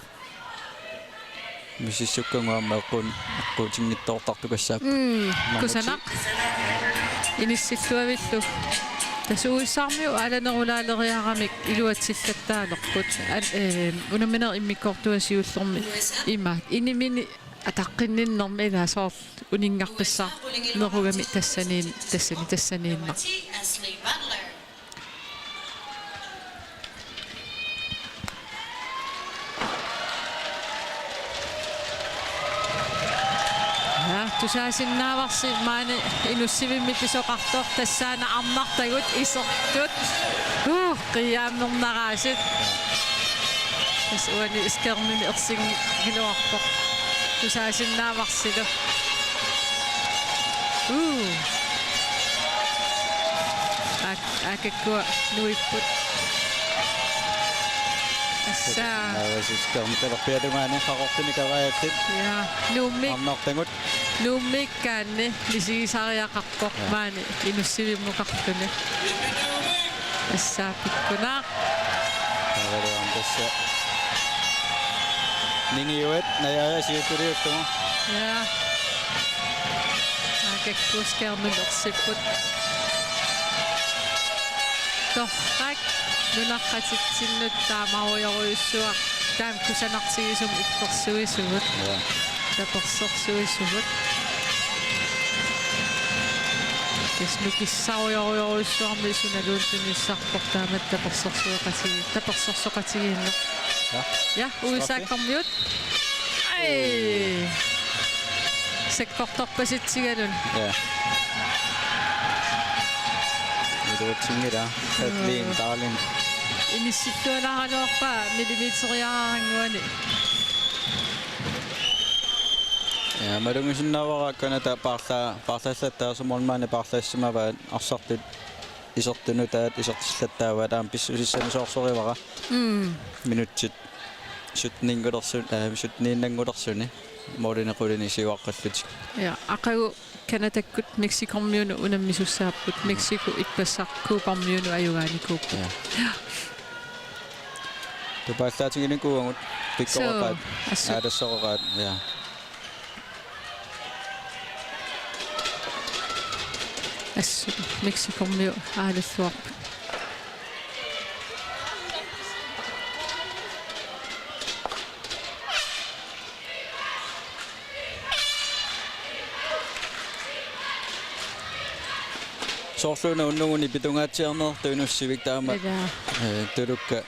мисиссуккангуамма аққуутингиттоортартукассаап кусанақ иниссиллуавиллу тасуиссаармиу аланерулаалериарамик илуатсиллаттаалерпут унаминер иммиккортуасиуллерми имаат инимини атаққинниннэрми илаасоор унингарписсаа неругами тассаниинна тусаасиннааварси маани инуссивимми писоқартор тассаана арнартагут исертут қиаамнернараасит тас уани искернини ерсинги хилуарпоқ тусаасиннааварсилу акеккуа нуиппут асса скермталерпиалугаани қақортуникарааттит я нуумми арнартагут нууммиккаанни лисигисариақарпоқ маани инуссивиммукартуни ассаапиккунаа таавалуамтасса ниниуэт наяа сиутуриуттума я акеккускернулерсиппут торрак нунаққатитсиннут таамаруйоруйуссуа таам кусанартигисум иттерсуисугут таперсерсуисугут кислукиссаруйоруйоруйуссуарми суналуунтунissarпор таамат таперсерсуақатигииннер я уисааққармиут ай секкорторпаситсигалун идуутсингила татлин таалин иниссиллуалааралуарпа миллиметриаарангуани я малунгисиннаавара каната парлааллаттаасуморнмаани парлаассимаваат арсартут исертунутаат исертиллаттааваа таам писсусиссани соорсоривара минутсит сутнингулерсуни моринеқулини сиуаққаллутик я ақагу канатаккут мексикормиуну унаммисуссааппут мексику иппассақ куупармиуну аюгааникууппу тупааллаатигинукуугут пиккорақаат аалассоқаат я ассу мексикормиу аалаллуарпут соорлууна уннугуни питунгаатсиарнер туинуссивик таама тулукка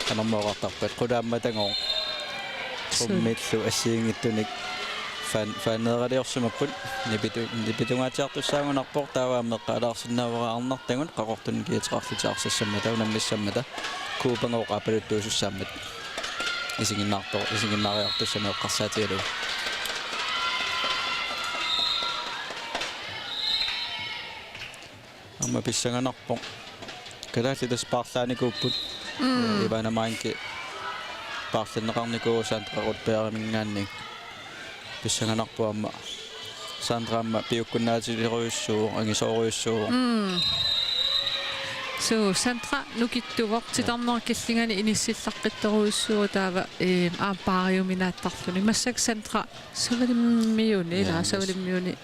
канаммоqartarpat qulaammatangor суммиллу ассиингиттуник фаннералиорсумаппут нипитунгаатсиартуссаагунарпор таавааммеққалаарсиннаавараарнартагун қақортун киатеқарлутиарсассамма таунаммиссаммата куупангоқапалуттуусуссааммат исигиннариартуссаме эққарсаатигалу амма писсаганарпо калааллитас парлааникууппут иванамаанки парлиннеқарникуу сантqarut пеаримингаанни писсаганарпу амма сандраамма пиуккуннаатилеруйуссуу ангисооруйуссуу so сантра нукиттугор титарнер киллингани иниссиллаққиттеруйуссуу таава аапаариуминааттарлуни массак сантра савалиммиуни ила савалиммиуни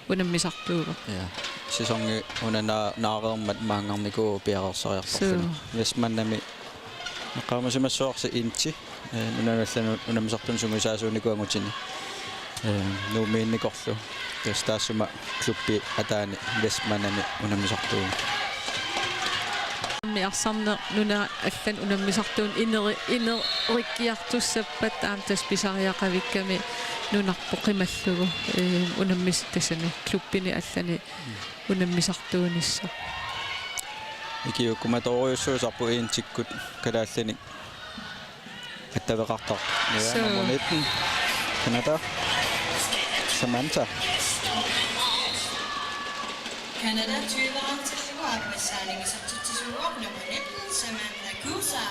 унаммисартууга я сисонги унанаареермат маангарникуу пиарерсариартарлуни ясманнами наққамасимассуарси инти unamisartun sumisaasuunikuangutini nuumiinnikorlu taassuma klubbi ataani lesmanami unamisartuun Miarsarne nuna allan unammisartuun inerikkiartussappat aamtas pisariaqavikkami nunarpoqimallugu unammis tassani klubbini allani unammisartuunissa ikiukkumatoriussuusarpu iintikkut kalaallinik attavеqartar niaammonitni Canada Samantha Canada 20 missaaningisartitsisuuaq nummer 19 Samantha Kusa.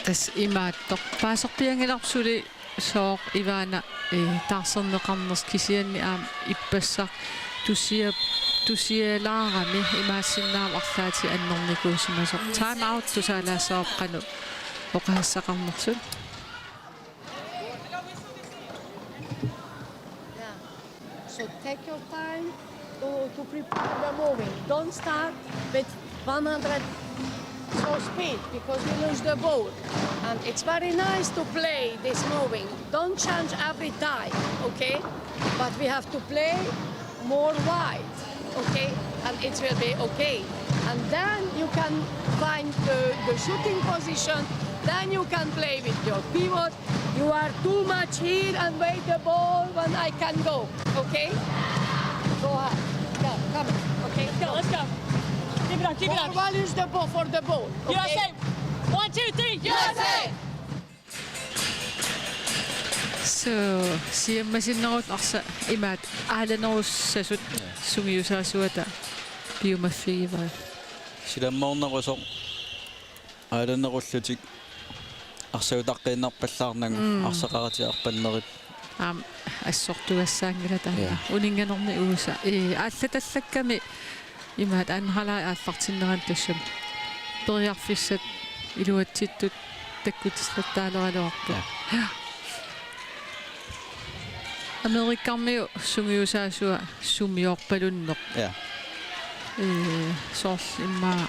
tas imaattor paasorpiangilarpsuli sooq ivana taarserneqarners kisianni aam ippassaq tusialaarami imaassinnaam arlaati annornikuusimasoq time out tusaalaassaoqqanu oqahassaqarnersun So take your time to prepare the moving. Don't start with 100 slow speed because you lose the ball. And it's very nice to play this moving. Don't change every time, okay? But we have to play more wide, okay? And it will be okay. And then you can find the shooting position. Then you can play with your pivot. You are too much here and wait the ball when I can go, okay? Go ahead. Come, okay? Let's go, let's go. Keep it up, keep it up. Well, use the ball for the ball, okay? USA! 1, 2, 3, USA! so siammasinnerut arsa imaat aalanеруссасут сунгиусаасуата piumaffigiva silammoornerusoq aalanеруллутик арсаутаққииннарпаллаарнагу арсақаратиарпаннерит ассортугассаангила таана унингаnorни uusa ааллаталлакками имаат аанхалаа ааллартиннеран тассам периарфиссат илуатситтут таккутислаттаалералуарпу америккармиу сунгиусаасуа сумиорпалуннеқ соорл иммаа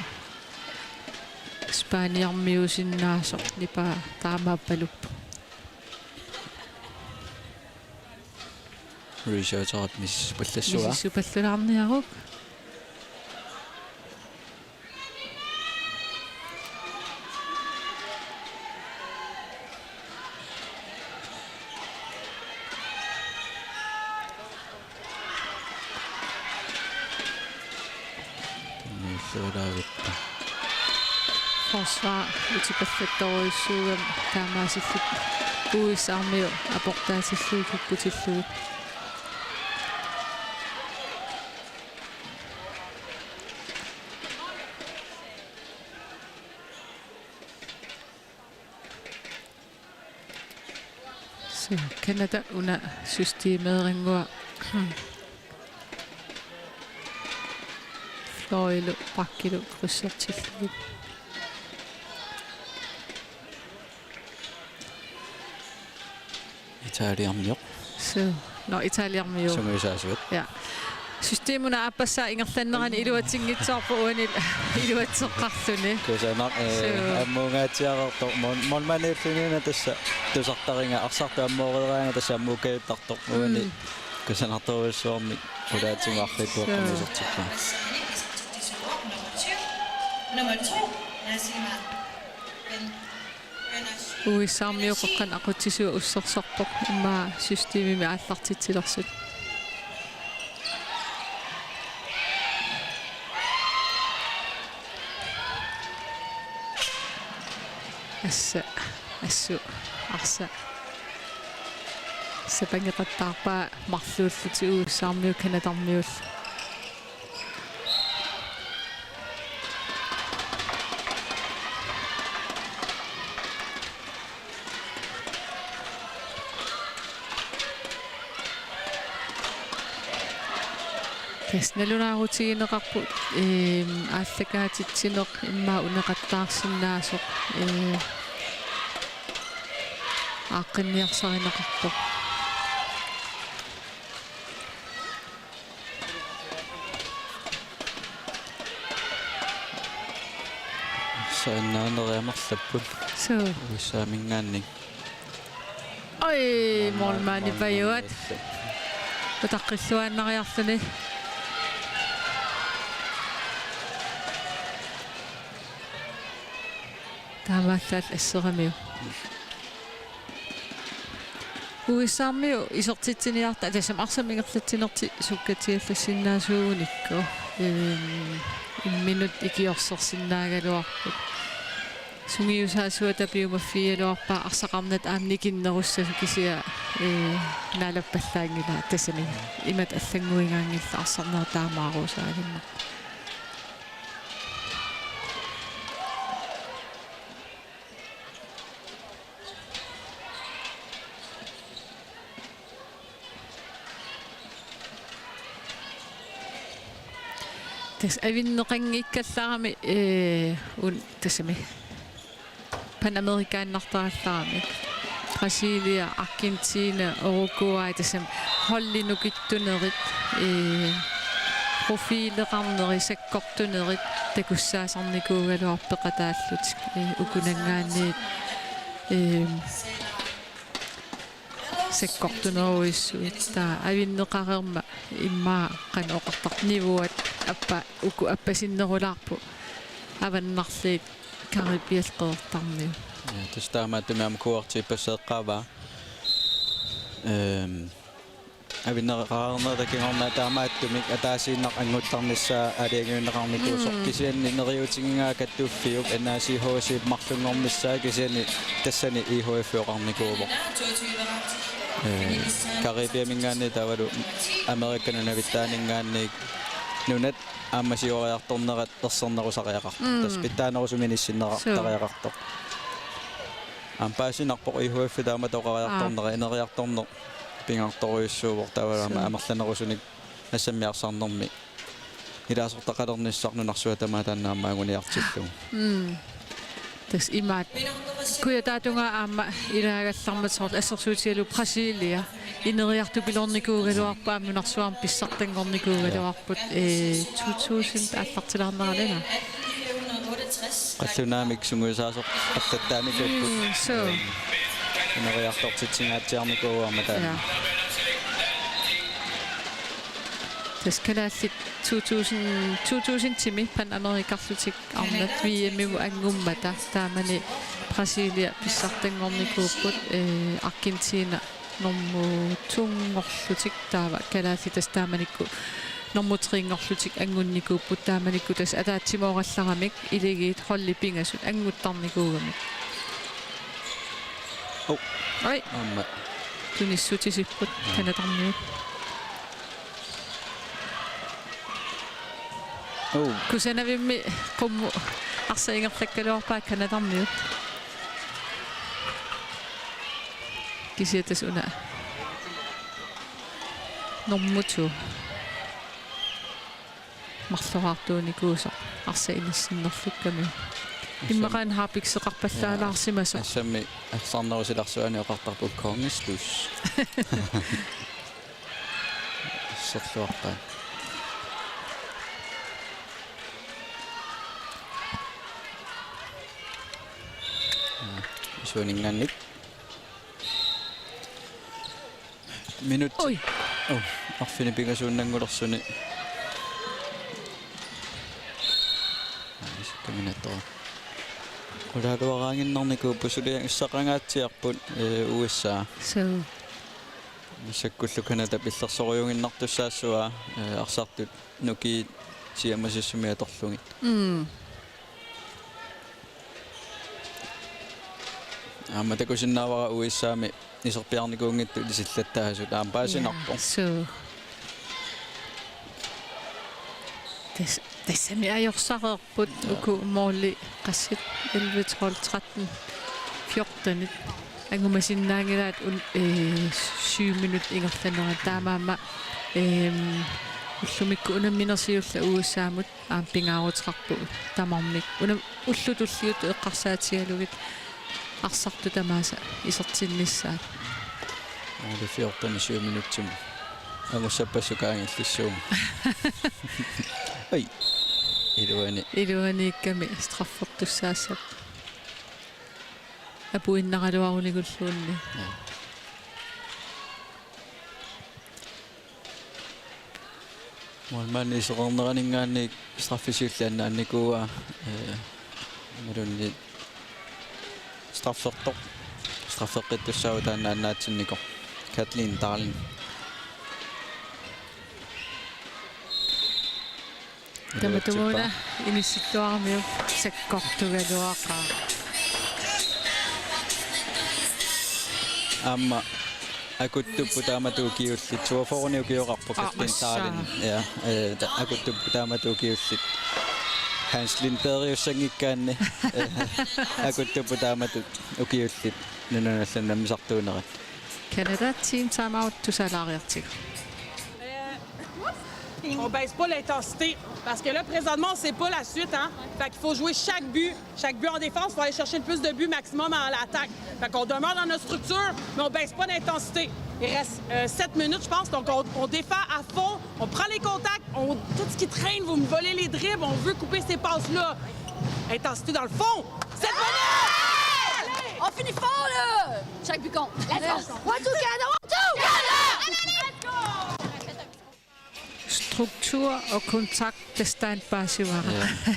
спааниармиусиннаасоқ нипа таамааппалуппу researcherat missupallassuа миссупаллулаарниарук forsvar utipallattoruissuugam taamaasillut uissaarmiu aportaasilluukukkutillugut so Canada una systeemedringua fløjlu pakkilu kryssertillugut Italiarmior so no Italiarmiu sumisaasuat ja systeemuna appassaa ingerlannerani iluatinngitsaarpu uanil iluatseqqarluni kusanar ammuungaatiaqartor monmaneerlunina tassa tusartaringa arsartu ammuureeraanga tassa ammuukaittartor uani kusanartoruissuarmik ulaatingaarlituoqqamisertikka Nummer 2 Nasima uissaarmiuqeqqan aquttisua ussersorpoq imma systeemimi aallartitsilersut assу arsa sapangeqattaarpaa marluulluti uissaarmiu kanatarmiull Tesnalunaaruutigineqarput ааллакаатитсинеқ иммаа унеқаттаарсиннаасоқ ааққинниарсаринеқарпоқ saannaaneriamarlapput so uissaaminggaannik Oi, molmaani pajuat. Utaqqilluannariarluni. Taamaallal asseramiu. Uissaarmiu isortitsiniarta tasam arsamingerlatsinerti sukkatiallassinnaasuunikku. Minut ikiorsorsinnaagaluarput. Sungiusaasua tapiumaffialuarpa arsaqarnat aamnikinnerussa kisia naalappallаангила tasami imat аллангуингаангилла арсарнертаамааруусаагинна. Tas avinneqangiikkallarami un tasami Panamerikaannartarallarami Brasilia, Argentina, Uruguay tasam hollinukittunerit profiileqarneri sakkortunerit takussaasarnikuugaluarpeqataallut ukunangaanniit sakkortuneruissuut taa avinneqarerma immaa qanoqartarnivuat appa uku appasinnerulaarpu avannarliit karipialqeertarniu тустаамаатумиам куартиппассеэккаава авиннеқарнерта таамааттумик атаасииннақ ангуттарниссаа алиагиуннеқарникуусоқ кисианни нериутингингаа каттуффиук анааси хоосип марлунгормиссаа кисианни тассани ихоэффиоқарникуувоқ карибиамингаанни тавалу америкканунавиттаанингаанник нунат аамасиориарторнерат ерсернерусариақарт тас питтаанерусуминиссиннеқартариақартоқ ампаасинарпоқ ихоэффи тааматоқариарторнера энериарторнер пингарторуйуссуувоқ тавалаама амерланерусуник нассаммиарсаарнерми илаасортақалерниссарнунарсуа тамаатааннаамаагуниартиллу tas imaat kuyataatunga aamma ilaagallarmat assерsuutialu Brasilia ineriartupilornikuugaluarpa ammunarsuarm pissartangornikuugaluarput 2000 аллартилаарнералина qallunaamik sunguisaasoq attattaamikupпут so ineriartortitsigaatiarnikuuarmataa tas kalaallit 2000 timi Panamerikaarlutik arnat VMU angummata taamani Brasilia pissartangornikuupput Argentina normu tungorlutik taava kalaallitas taamanikku normutringorlutik angunnikuupput taamanikku tas ataatsimoorallaramik iligiit hollipingasut anguttarnikuugamik oi amma tunissutisipput kanatarniu kusanavimmi qummu arsaingerlakkaluarpaa kanatarniut kisiatas una normutsu marluartuunikuuso arsainissinnerlukkami иммагаан хапиксеқарпаллаалаарсимасо ассамми ассарнерусиларсуани оқартарпут конгислус серлуарпаа суунингаанник минут ой арфини пигасууннангулерсуни каминатоо улаалуараангиннарникуу сулиа иссақангаатсиарпут USA so мисаккуллуканата пиллерсориугиннартуссаассуа арсартут нуки сиамасиссумиаторлугит аматакусиннаавара USA-ми исерпиарникуунгитту лисиллаттаасут аампаасинарпо so тассами ajorsareerput uku moorli qassit 11 12 13 14 angumasinnaangilaat 7 minut ingerlanera taamaama ullumikku unamminersiulla USA-mut aampingaaruteqarpu tamarmik ullutulliut eqqarsaatigalugit арсарту тамааса исертиннissaat det 14 minutter агуссаппассукаангиллиссуум ай илуаникками страффертуссаассап апуиннаралуарулигуллуунни Molman isoqorneraningaannik straffisiullaannaannikua malunni straffertoq straffeqqittussautaannaannaatsinnikor Kathleen Darling Tamatuna inissittuarmiu sakkortugaluaqa amma akuttupu taamatuukiullit suaforniukiorarpu Kathleen Darling ja akuttupu taamatuukiullit Hans Lindberg-ussangikkaanni akuttupu taamatu ukiullit nununallanammisartuunerat Canada team timeout tusalaariartigu. On baisse pas l'intensité parce que là, présentement, on sait pas la suite. Hein? Fait qu'il faut jouer chaque but en défense pour aller chercher le plus de buts maximum à l'attaque. Fait qu'on demeure dans notre structure, mais on baisse pas d'intensité. Il reste 7 minutes, je pense, donc on défend à fond, on prend les contacts, tout ce qui traîne, vous me volez les dribbles, on veut couper ces passes-là. Intensité dans le fond! 7 minutes! On finit fort, là! Chaque but compte. Let's go! 1, 2, Canada! 1, 2, Canada! Struktur og kontakt der standpassivar.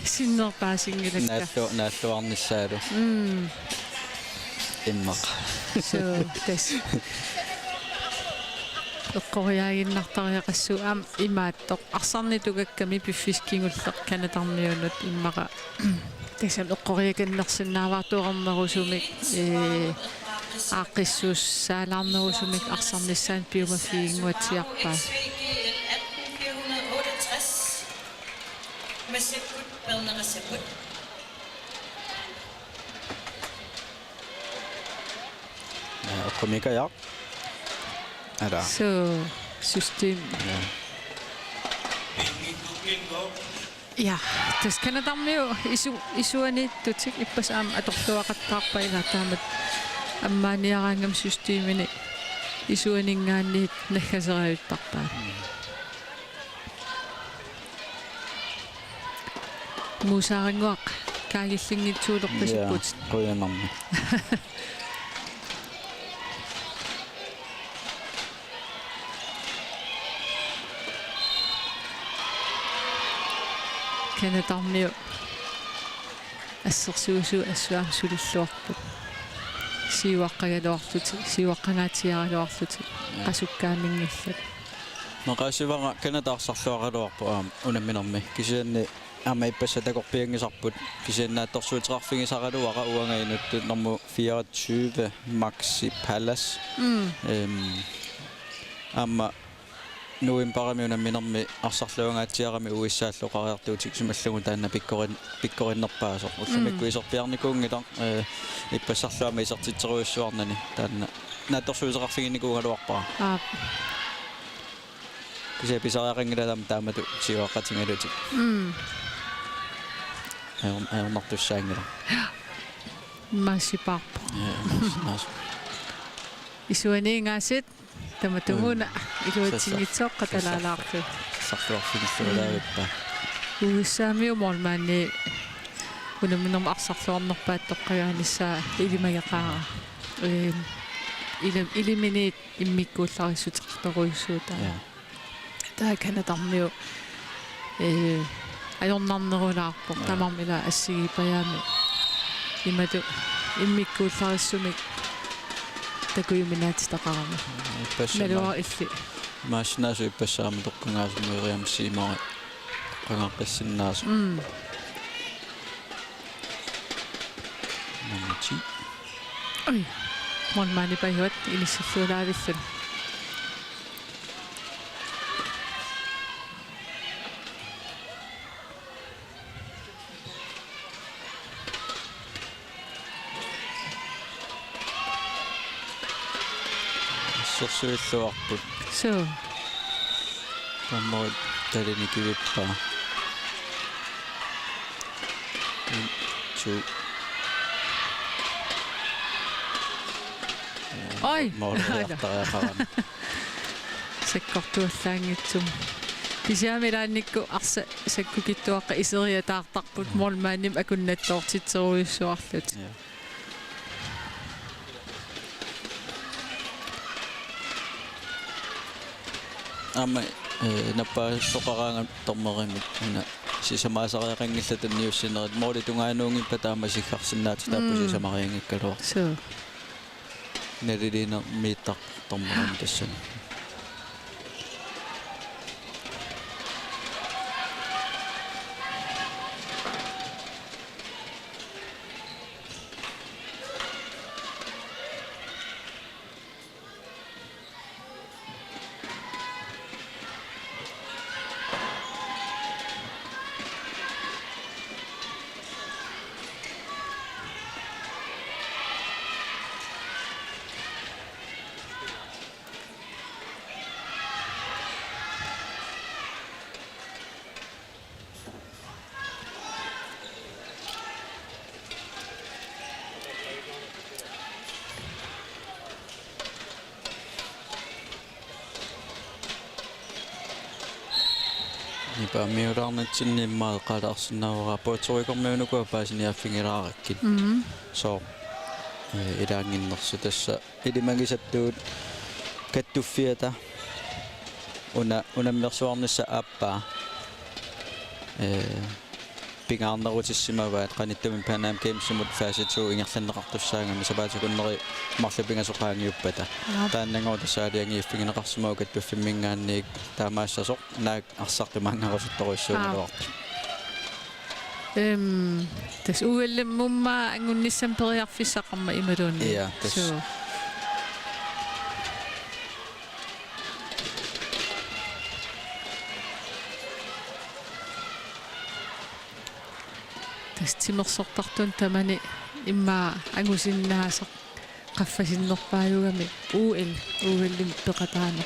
Sinnerpaasingilatta. Naalluarnissaadu. Immaq. So das. Oqqoriaaginnartariaqassu am imaattoq arsarnitugakkami piffiskingulleq kanatarmiunut immaqa. Tasam oqqoriakannersinnaavaartuuqarnerusumik aaqissuus saalarnerusumik arsarnissaan piumafiinguatsiarpaa. Masiput, Belnagasiput. Oqqumika ja. Ada. Så system. Ja, das kann da mir isuani tutik ipasam atortuaqattaarpaila taamat ammaaniarangam systemini isuaningaanniit nakkaseriuttarpaa. Musaaringuaq kaagillingitsuulerpasiput. Qoyanarmi. Kanatarmiu assersuusu assuaamsulilluarput siuaqqagaluartuti siuaqqangaatiaraluartuti qasukkaamingillat maqaasivara kanataarsarluaqaluarpu unamminermi kisianni ama ippassatakorpiangisarput kisiannaattorsuutiqarfigisaraluaqa uangainuttut normu 24 maxi palace amma nuimparami unamminermi arsarluangaatiarami uissaalluqariartuutik sumallugu taanna pikkorinnerpaasoq ullamikku isorpiarnikuungilar ippassarluama isertitseruissuarnani taanna naattorsuutiqarfiginnikuungaluarpaa kisia pisariaqangilatam taamatu siuaqqatingalutik aernartussaangila maasiparpo isuaniingaasit tamatunguna iluatingitsoqqatalalaartu sartuarfigillualaagippa uissaami umormaanni unamminerma arsarluarnerpaattoqqayaanissa ilimagaqaara eliminate immikkuullarissutiqartoruissuuta taa kanatarmiu ajornarnerulaarpoq tamarmila assigipayaami imatu immikkuullarissumik takuyuminaatitaqarama nalua illi maasinaasu ippassaamu toqqangaasumuiriamsiimari toqqangaqqissinaasu namati oi mormaani paihuat ilissulluulaavillun sorsuilluarput so tammoit talinikivippaa oi moortariaqaran sakkortuallaangitsum kisiamilaannikku arsa sakkukittuaqqa iseriataartarput mormaannim akunnattoortitseruissuarlut amma nappa soqaraanga tormerimut una sisamaasariaqanngillataniussinnerit mooli tungaanuungippa taamasikkarsinnaat taappu sisamariangikkaluar So. nalilina miittaq tormerim tassani nipa miuraarnatsinniimmaa qalaarsinnaavara puutorikormiunukua paasiniaffingilaarakkin so ilaanginnersu tassa ilimagisattuut kattuffiata unammersuarnissa appaa pingaarnerutissimaavaat qanittumin Pan Am Games-sumut phase 2 ingerlanneqartussaangami sapaatikunneri marlapingasоqaangiuppata taannangoo tassaaliangiiffingineqarsimau kattuffimmingaanniik taamaassasoq naak arsartimaangarusuttoruissuuneluartu tas uellemmumma angунnissam periarfissaqarma imaluunni ja tas timersortartun tamani imma angusinnaasaq qaffasinnerpaayugami uellim peqataana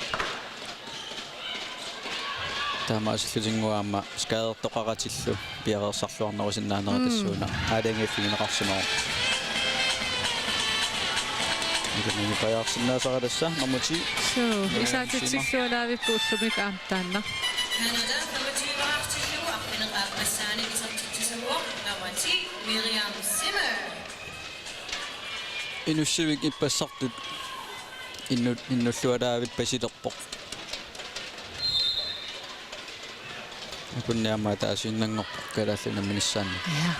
taamaasillutinnguaamma skadertoqaratillu piareersarluarnerusinnaaneri tassuuna aalangiiffigineqarsimaru ikuni pajaarsinnaasaqalassa namuti so isaatitsillualaavippu ullumik aamtaanna Canada 25 artillu aqpineqaapassaani isertittisaruaq namati Miriam Zimmer. inussivik ippassartut innullualaavit pasilerpoq kunniammaa taasinnangorpoq kalalluna minissaanni ja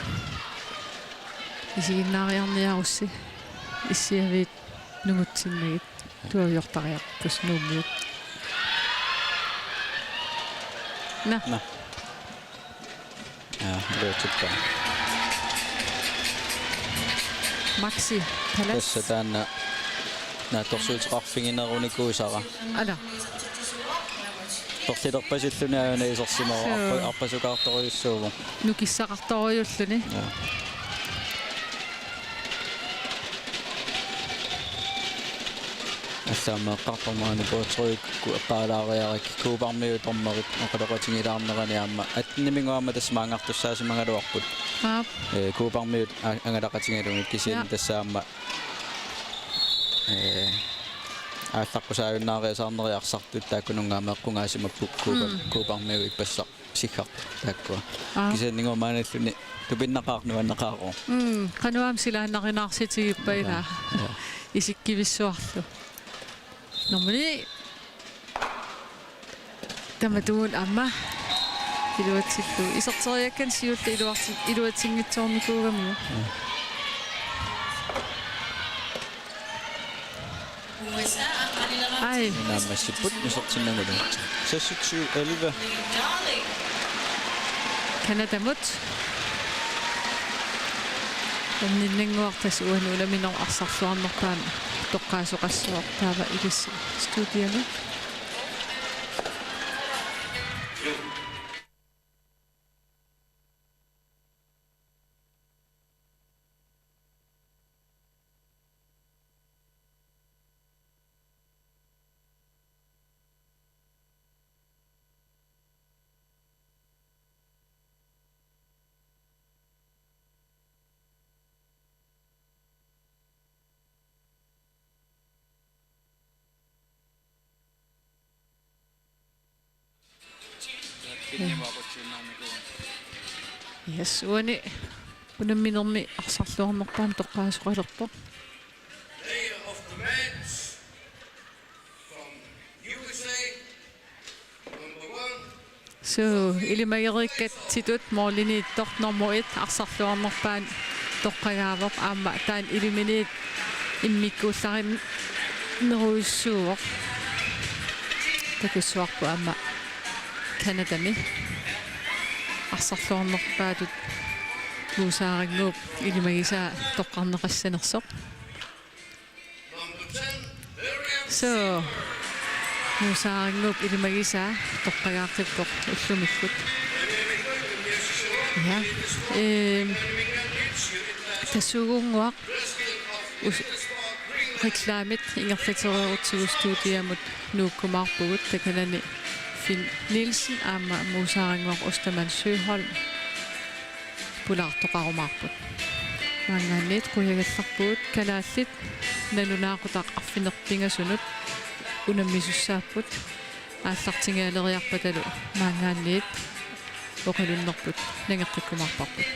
isiginnaariarniarussi issiavit nungutsinniit tuaviortariarpus nuummiut na ja luutsikka Maxi palas tässä taanna torsuutiqarfinginerunikuusara ala torlilerpasilluniauna isersimao arpasukaartoruissuugu nukissaqartoriulluni аллаамааққарпармаани пуутсоруикку аппаалаариарак куупармиу тормерит оқалоқатингилаарнерани атнимингуама тассмаангартуссаасимагалуарпут куупармиут ангалақатингалугит кисиин тассаама ааллаққусаавиннаариасаарнериарсартут тааккунунгаама эққунгаасимаппук куупармиу иппассақ сиккар тааккуа кисииннингуамааналлуни тупиннақарнуаннеқааро qanuam silaannaqinaarsitigippaila isikkivissuarlu normally tamatuun amma iluatsillu iserteriakkan siulla iluatingitsoornikuugamiu USA aqpineqaaptillu ai naamassiput isertinnagulu 2611 kanadamut Ninninguartas uanuulaminor arsarluarnerpaana toqqaasuqassuaq taava ilissi studiami Yes, uani unamminermi arsarluarnerpaan toqqaasuqalerpo. Player of the match from USA, number So ilimagerikat situt morlini tortnormo 1 arsarluarnerpaan toqqagaavoq aamma taan iliminiit immikkuullarin neruissuuvoq takussuarpu aamma Kanadami arsarluarnerpaatut muusaarignuup ilimagisaa toqqarneqassanersoq so muusaarignuup ilimagisaa toqqagaartippoq ullumikkut ja tassugunguaq reklaamit ingerlateriorutigustuutiamut nuukkumaarpugut takanani Finn Nielsen aamma muusaarignuaq Osterman Søholm pulaartoqarumaarput maangaanniit quyagallarpuut kalaallit nanunaaqutaq arfinertingasunut unammisussaaput aallartingaaleriarpatalu maangaanniit oqalunnerput nangeqqikkumaarparput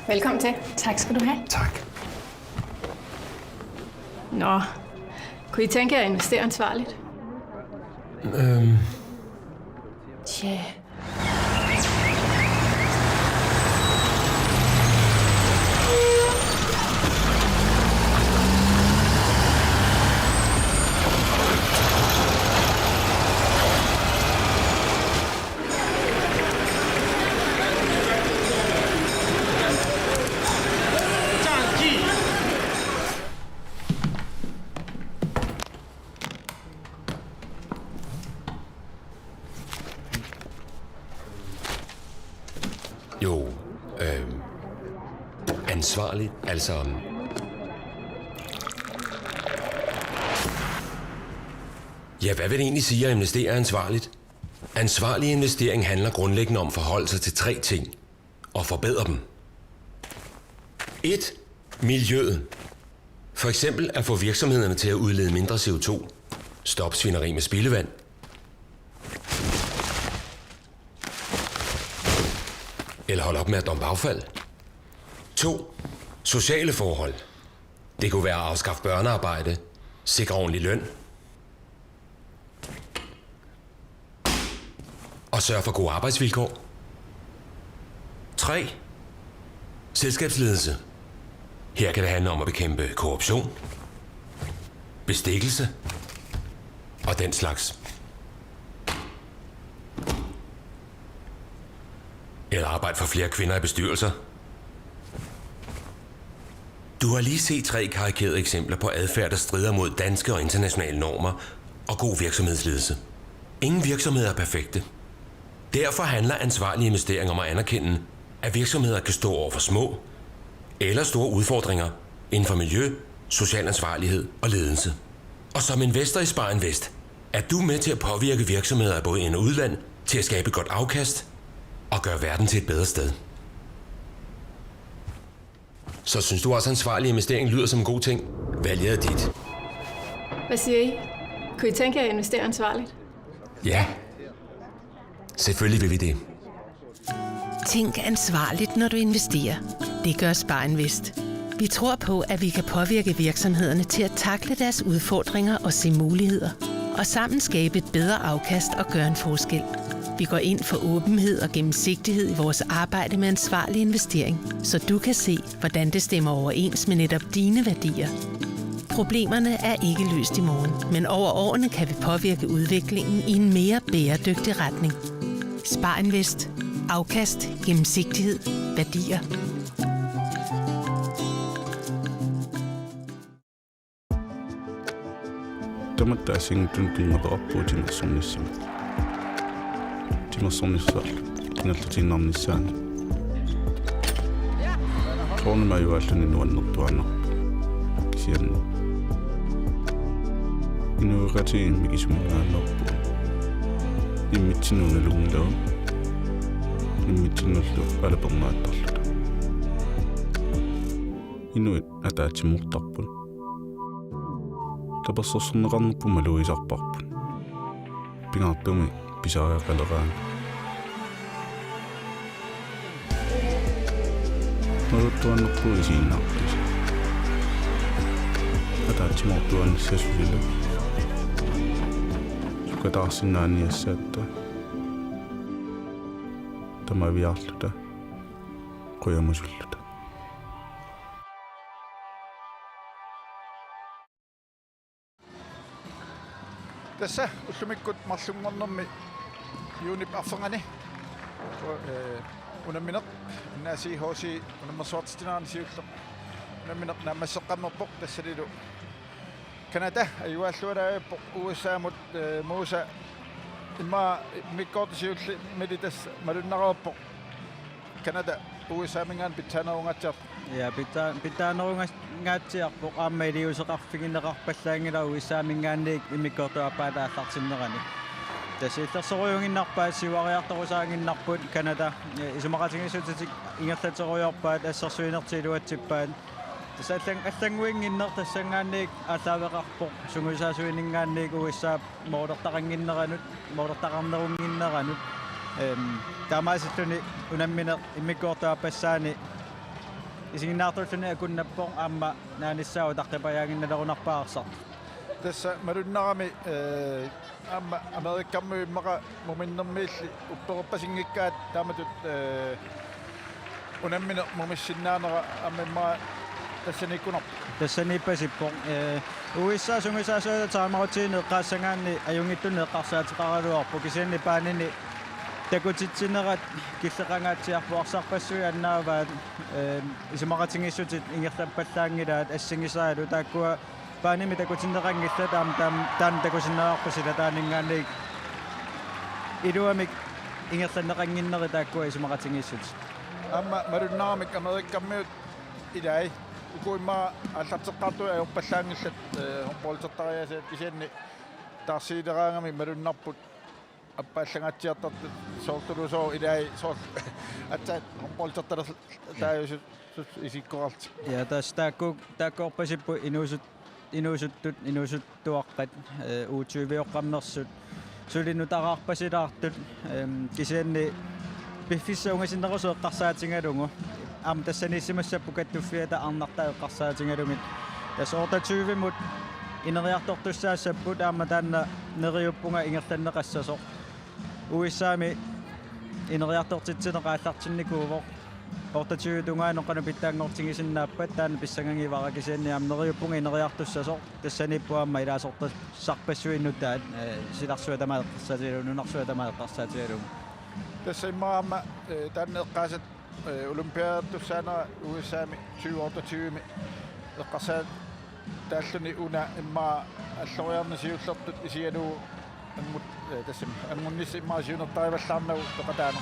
Velkommen til. Tak skal du have. Tak. Nå, kunne I tænke jer at investere ansvarligt? Tja. Jo, ansvarligt, altså... Ja, hvad vil det egentlig sige at investere ansvarligt? Ansvarlig investering handler grundlæggende om at forholde sig til 3 ting og forbedre dem. 1. Miljøet. For eksempel at få virksomhederne til at udlede mindre CO2. Stop svineri med spildevand. Eller holde op med at dumpe affald. 2. Sociale forhold. Det kunne være at afskaffe børnearbejde, sikre ordentlig løn og sørge for gode arbejdsvilkår. 3. Selskabsledelse. Her kan det handle om at bekæmpe korruption, bestikkelse og den slags. Eller arbejde for flere kvinder i bestyrelser. Du har lige set 3 karikerede eksempler på adfærd, der strider mod danske og internationale normer og god virksomhedsledelse. Ingen virksomheder er perfekte. Derfor handler ansvarlig investering om at anerkende, at virksomheder kan stå over for små eller store udfordringer inden for miljø, social ansvarlighed og ledelse. Og som investor i Spar Invest er du med til at påvirke virksomheder både ind- og udland til at skabe et godt afkast og gøre verden til et bedre sted. Så synes du også, at ansvarlig investering lyder som en god ting? Valget er dit. Hvad siger I? Kunne I tænke jer at investere ansvarligt? Ja. Selvfølgelig vil vi det. Tænk ansvarligt, når du investerer. Det gør Spar Invest. Vi tror på, at vi kan påvirke virksomhederne til at takle deres udfordringer og se muligheder. Og sammen skabe et bedre afkast og gøre en forskel. Vi går ind for åbenhed og gennemsigtighed i vores arbejde med ansvarlig investering, så du kan se, hvordan det stemmer overens med netop dine værdier. Problemerne er ikke løst i morgen, men over årene kan vi påvirke udviklingen i en mere bæredygtig retning. SpareInvest. Afkast, gennemsigtighed, værdier. Tamattaasin tunqinngapaqarpuu timersornissima. Timersornissaarlu kingallutinarnissaani. Tornemajualluni nuannertuanner. Kisianni. Inuuqatiin mikisumngaannerpu. Immitsinunalunglaw. Immitsinullu alapernaattarluta. Inuit ataatsimurtarpun. Tapassarsorneqarnerpu maluisarparpun. Pingaartumi pisariaqaleraani. Maruttuannerpu isiinnaartus. Ataatsimortuannissasulilu. Sukataarsinnaaniassaatta. Tamaviarluta. Quyamusulluta. Tässä ullumikut mallungornermi yuunip arfangani unammineq naasi hoosi unammersuartitinaarni siulleq unammineq naammasseqqammerpoq tassalilu Kanada ayuallualaappoq USAmut muusa imma mikkoortisiulli militas malunnaraappoq Kanada USA mingaan pitsaanaungatsiar Ja pitaanerungatsiarpoq aamma iliuseqarfigineqarpallaangila uissaaminggaanniik imikkortuappaataалларсиннерани тасииллерсоруйунгиннарпаа сивариарторусаангиннарпут Канада исумақатингисутитик ингерлатеруйорпаат ассерсуинертилуатсиппаат тасааллангуингиннер тассангаанниик ааллаавеқарпоқ сунгусаасуинингаанниик уиссаа моолертақангиннеранут моолертақарнерунгиннеранут таамаасиллуни унамминеқ имиккортуаппассаани исигиннаартуллуни акуннаппоқ аама нааниссаау тартапаяагинналерунарпаарсар tässä malunnarami amma amerikkammu immaqa muminnermiilli upperuppasingikkaat taamatut unammine mumissinnaanera amimma тассанииппасиппоқ уиссаа сунгусаасуа таамарутиини эққаассангаанни аюнгиттуни эққарсаатеқараруарпу кисианни паанини такутитсинерат киллеқангаатсиарпуарсарпассуи аннааваат исумақатингиссутит ингерлаппаллаангилаат ассигисаалу тааккуа пааними такутиннеқангилла таан такусиннеқарпусила таанингаанник илуамик ингерланнеқангиннери тааккуа исумақатингиссут amma malunnaaramik amerikkammiut ilai ukuimma аллартеққартуи ajorpallaangillat horpolitertariasaat kisianni taarsiileraangami malunnarput аппааллагаатсиартартут соортулусоо илай соор атсаат хорполтерталер тааюсут исиккорарти я тааккоорпасиппу инуусуттуаққат уутсуивиоққаммерсут сулинутараарпасилаартут кисианни пиффиссаунгасиннерусу эққарсаатингалугу аама тассаниссимассаппу каттуффиата арнартаа эққарсаатингалумит тасоортатсуивимут инериартортуссаассаппут аама таанна нериуппунга ингерланнеқассасоқ уиссаами инериартортитсинеқааллартинникуувоқ ортатсуутунгааноққана питтаангортингисиннааппат таана писсангангивара кисианни аама нериуппунга инериартуссасоқ тассаниппуаама илаасортассарпассуиннутаат силарсуа тамаеққарсаатигалу нунарсуа тамаеққарсаатигалу tässä immaama taanne eqqaasat olympiatussaana USAmi 2028 eqqarsaat тааллуни уна имма аллориарнисиуллертут исигалуу аммут тассам аммуннис иммаасиунертариваллаарнагу тоқатаана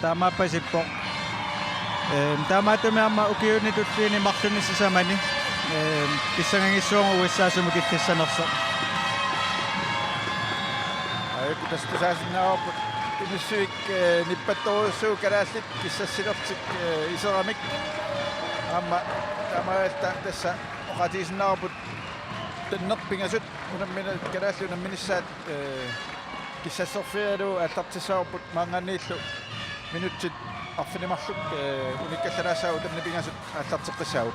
таамааппасиппо таамаатумиарма укиунитуллиини марлунниссамани писсангангиссуунга уиссаасуму киллиссанерсо аек тастасаасиннааваппут инуссуик ниппатторуссуу калааллит киссассилертик исерамик аама тамаалта тасса оқатисиннааваппут таннерпингасут унаммина калааллу унамминиссаат киссассерфиалу аллартисааваппут маангааннииллу минутсит арфинимарлук униккаллалаассаау таннипингасут аллартеққиссаавут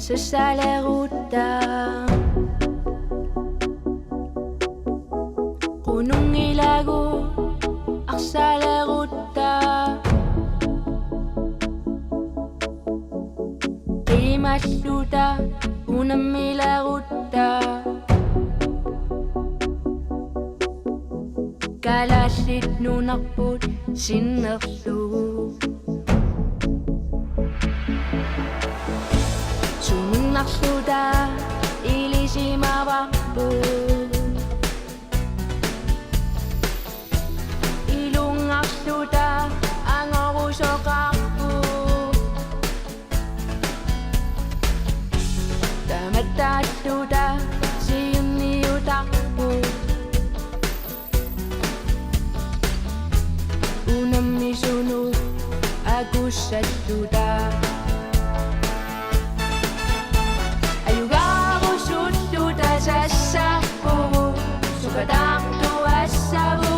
Sasalaruta Kunung ilago Aksalaruta Imasluta Unamilaruta Kalasit nunakput Sinaklu Sumunaksuda Ilisi mawakpo Ilungaksuda Ang orusokakpo Tamatasuda Siyuniutakpo Unamisunu Agusatuda Sasapu, sukadang tuasabu.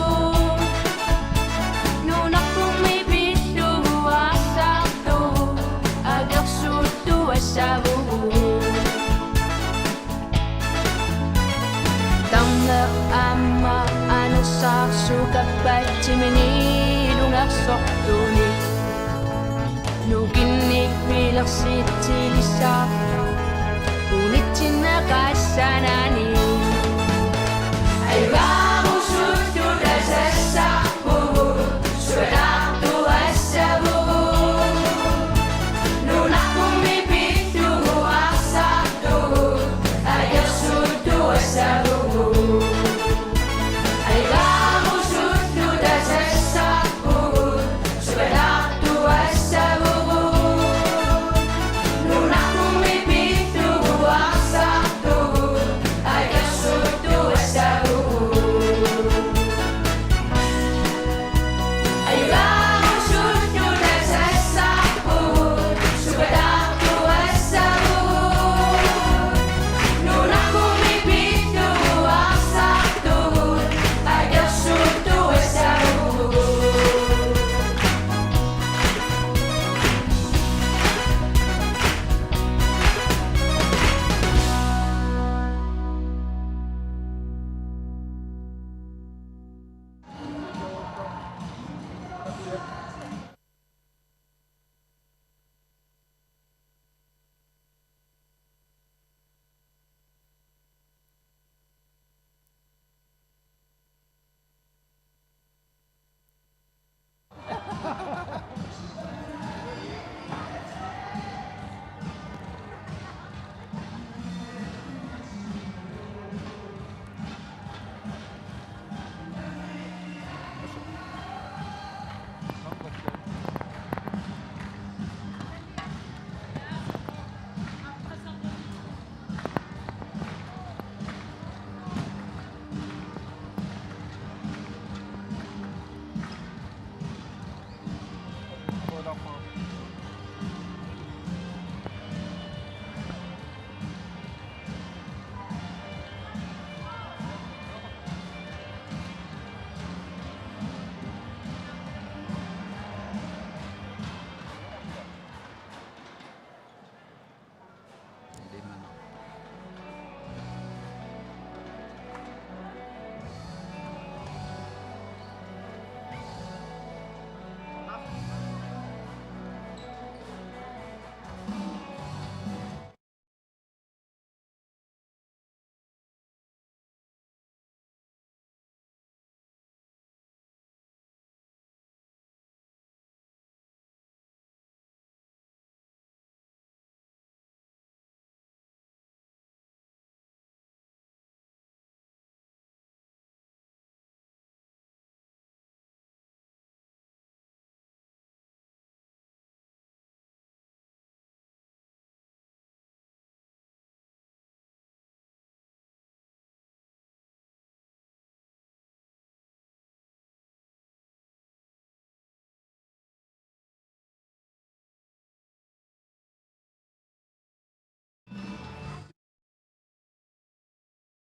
Nunak pumipitu asaktu, agak sutu asabu. Tangga ama anasak sukapat cimini lungak soktuni. Nuginik bilak sitilisa. Unit cinakasanani Ay bago suto na sasakbo Suwanak tuwas sa buo Nunak pumipito ang sakto Ayaw suto sa buo Ay bago suto na sasakbo Suwanak tuwas sa buo Nunak pumipito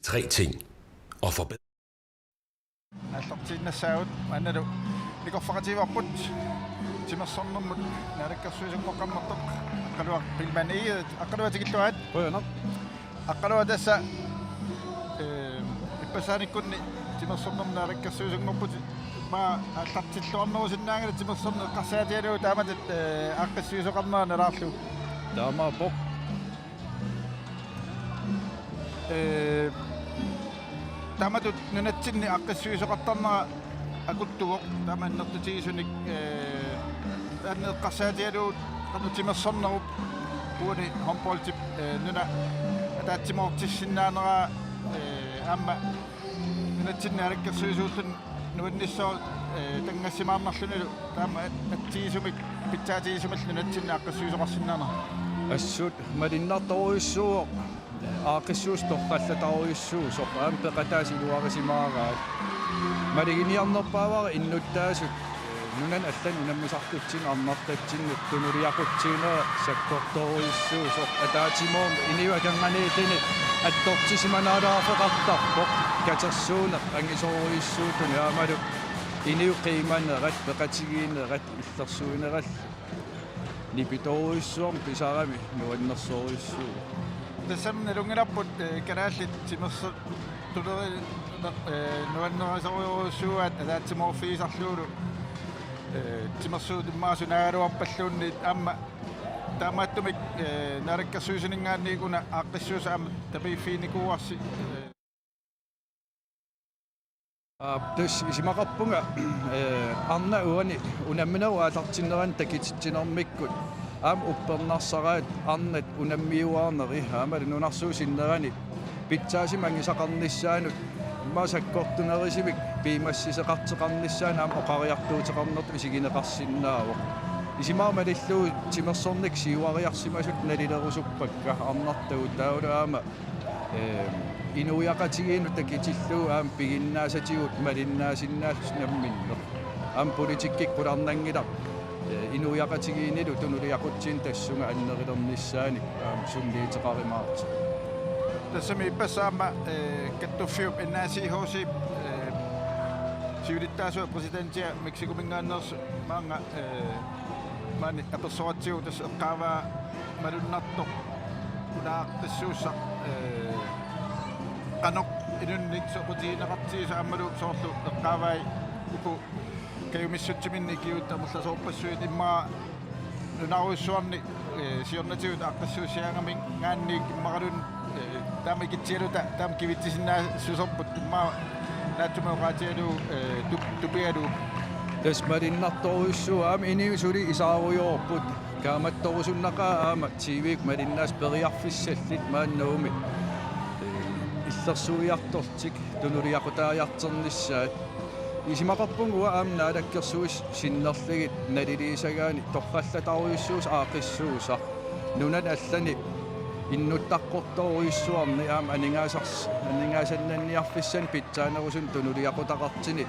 Tre ting og forbedre. Allortinnassaagut annadu likorfaqativarput timersornermut naalakkersuisummoqammartoq aqaluaq pilmaniit aqaluatigilluat qoyana aqalua tassa ippasaanikunni timersornerm naalakkersuisummoqput ma attartilluarnerusinnaangala timersorner qarsaatialu taamatat aqqissuisoqarnera nalaarlu taama poq tamatut nunatsinni aqqissuisoqartarnera akuttugoq tamannertutiisunik anneqqarsaatialu qanu timersornerup uuni håndboldtip nuna ataatsimortissinnaanera amma nunatsinni alakkersuisuullun nuannissoo tangassimaarnerlunilu taama atsiisumik pitsaatiisumall nunatsinni aqqissuisoqarsinnaanera assut malinnartoruissuuq aaqissuus torqallataruissuus oqaam peqataasiluarisimaaraat maliginiarnerpaavari innuttaasut nunan allan unammisartutsin arnartatsinnut tunuriaqutsinera sakkortoruissuus ataatimoom iniuakanganiitini attortisimanaalaaferartarpoq katersuuneq angisoruissuutun yaamalu iniu qiimanerat peqatigiinerat illersuinerall nipitoruissuum pisarami nuannersoruissuu tassam nalungilaput kanaallit timersa tuleri nuannerisoriuruissuat ataatsimorfiisarluulu timersuut immaasunaagaluarpalluunni amma taamaattumik naalakkersuusiningaanniiguna aaqqissuusa amma tapiiffiinikuuarsi tus isimaqarpunga arna uani unammineru aalartinneran takitittinermikkut aam uppernarssaraat arnat unammiuarneri aamali nunarsuusinnerani pitsaasimangisaqarnissaanut immaasakkortunerisivik piimassiseqarteqarnissaan aam oqariartuuteqarnert isigineqarsinnaavuq isimaarmalilluu timersornik siuariarsimasut nalilerusuppakka arnartagut taulu aama inuiaqatigiinu takitilluu aam piginnaasatigut malinnaasinnaalus namminneq aam politikkikqularnangilaq inuiaqatigiinilu tunuriaqutsin tassunga annerilernissaani aam sunliiteqarimaarti tassami ippasaama kattuffiup innaasiihuusiip siulittaasua presidentia meksikumingaannersu maanga maani apersoratsiu tas eqqaavaa malunnartoq unaaqtissuussaq qanoq inunnik soqutigineqartiisa ammalu soorlu eqqaavai upu kayumissuttiminni kiut amullasooppassuit immaa nunaruissuarni siornatigut aqqissuusiaangamin ngaanniik immaralun taama kitsialuta taama kivitsisinnaa susorput immaa naattumeoqaatialu tupialu tasmalinnartoruissuu aam iniusuli isaarujoorput kaamattorusunnaqaa aama tiivik malinnaas periarfissallit maannaumi illersuiartortik tunuriaqutaajarternissaat isimaqarpunguа aam naalakkersuus sinnerligit naliliisagaani torqallataruissuus aaqissuusaq nunan allani innuttaqqortoruissuarni aam aningaasannanniarfissan pitsaanerusun tunuriaqutaqartini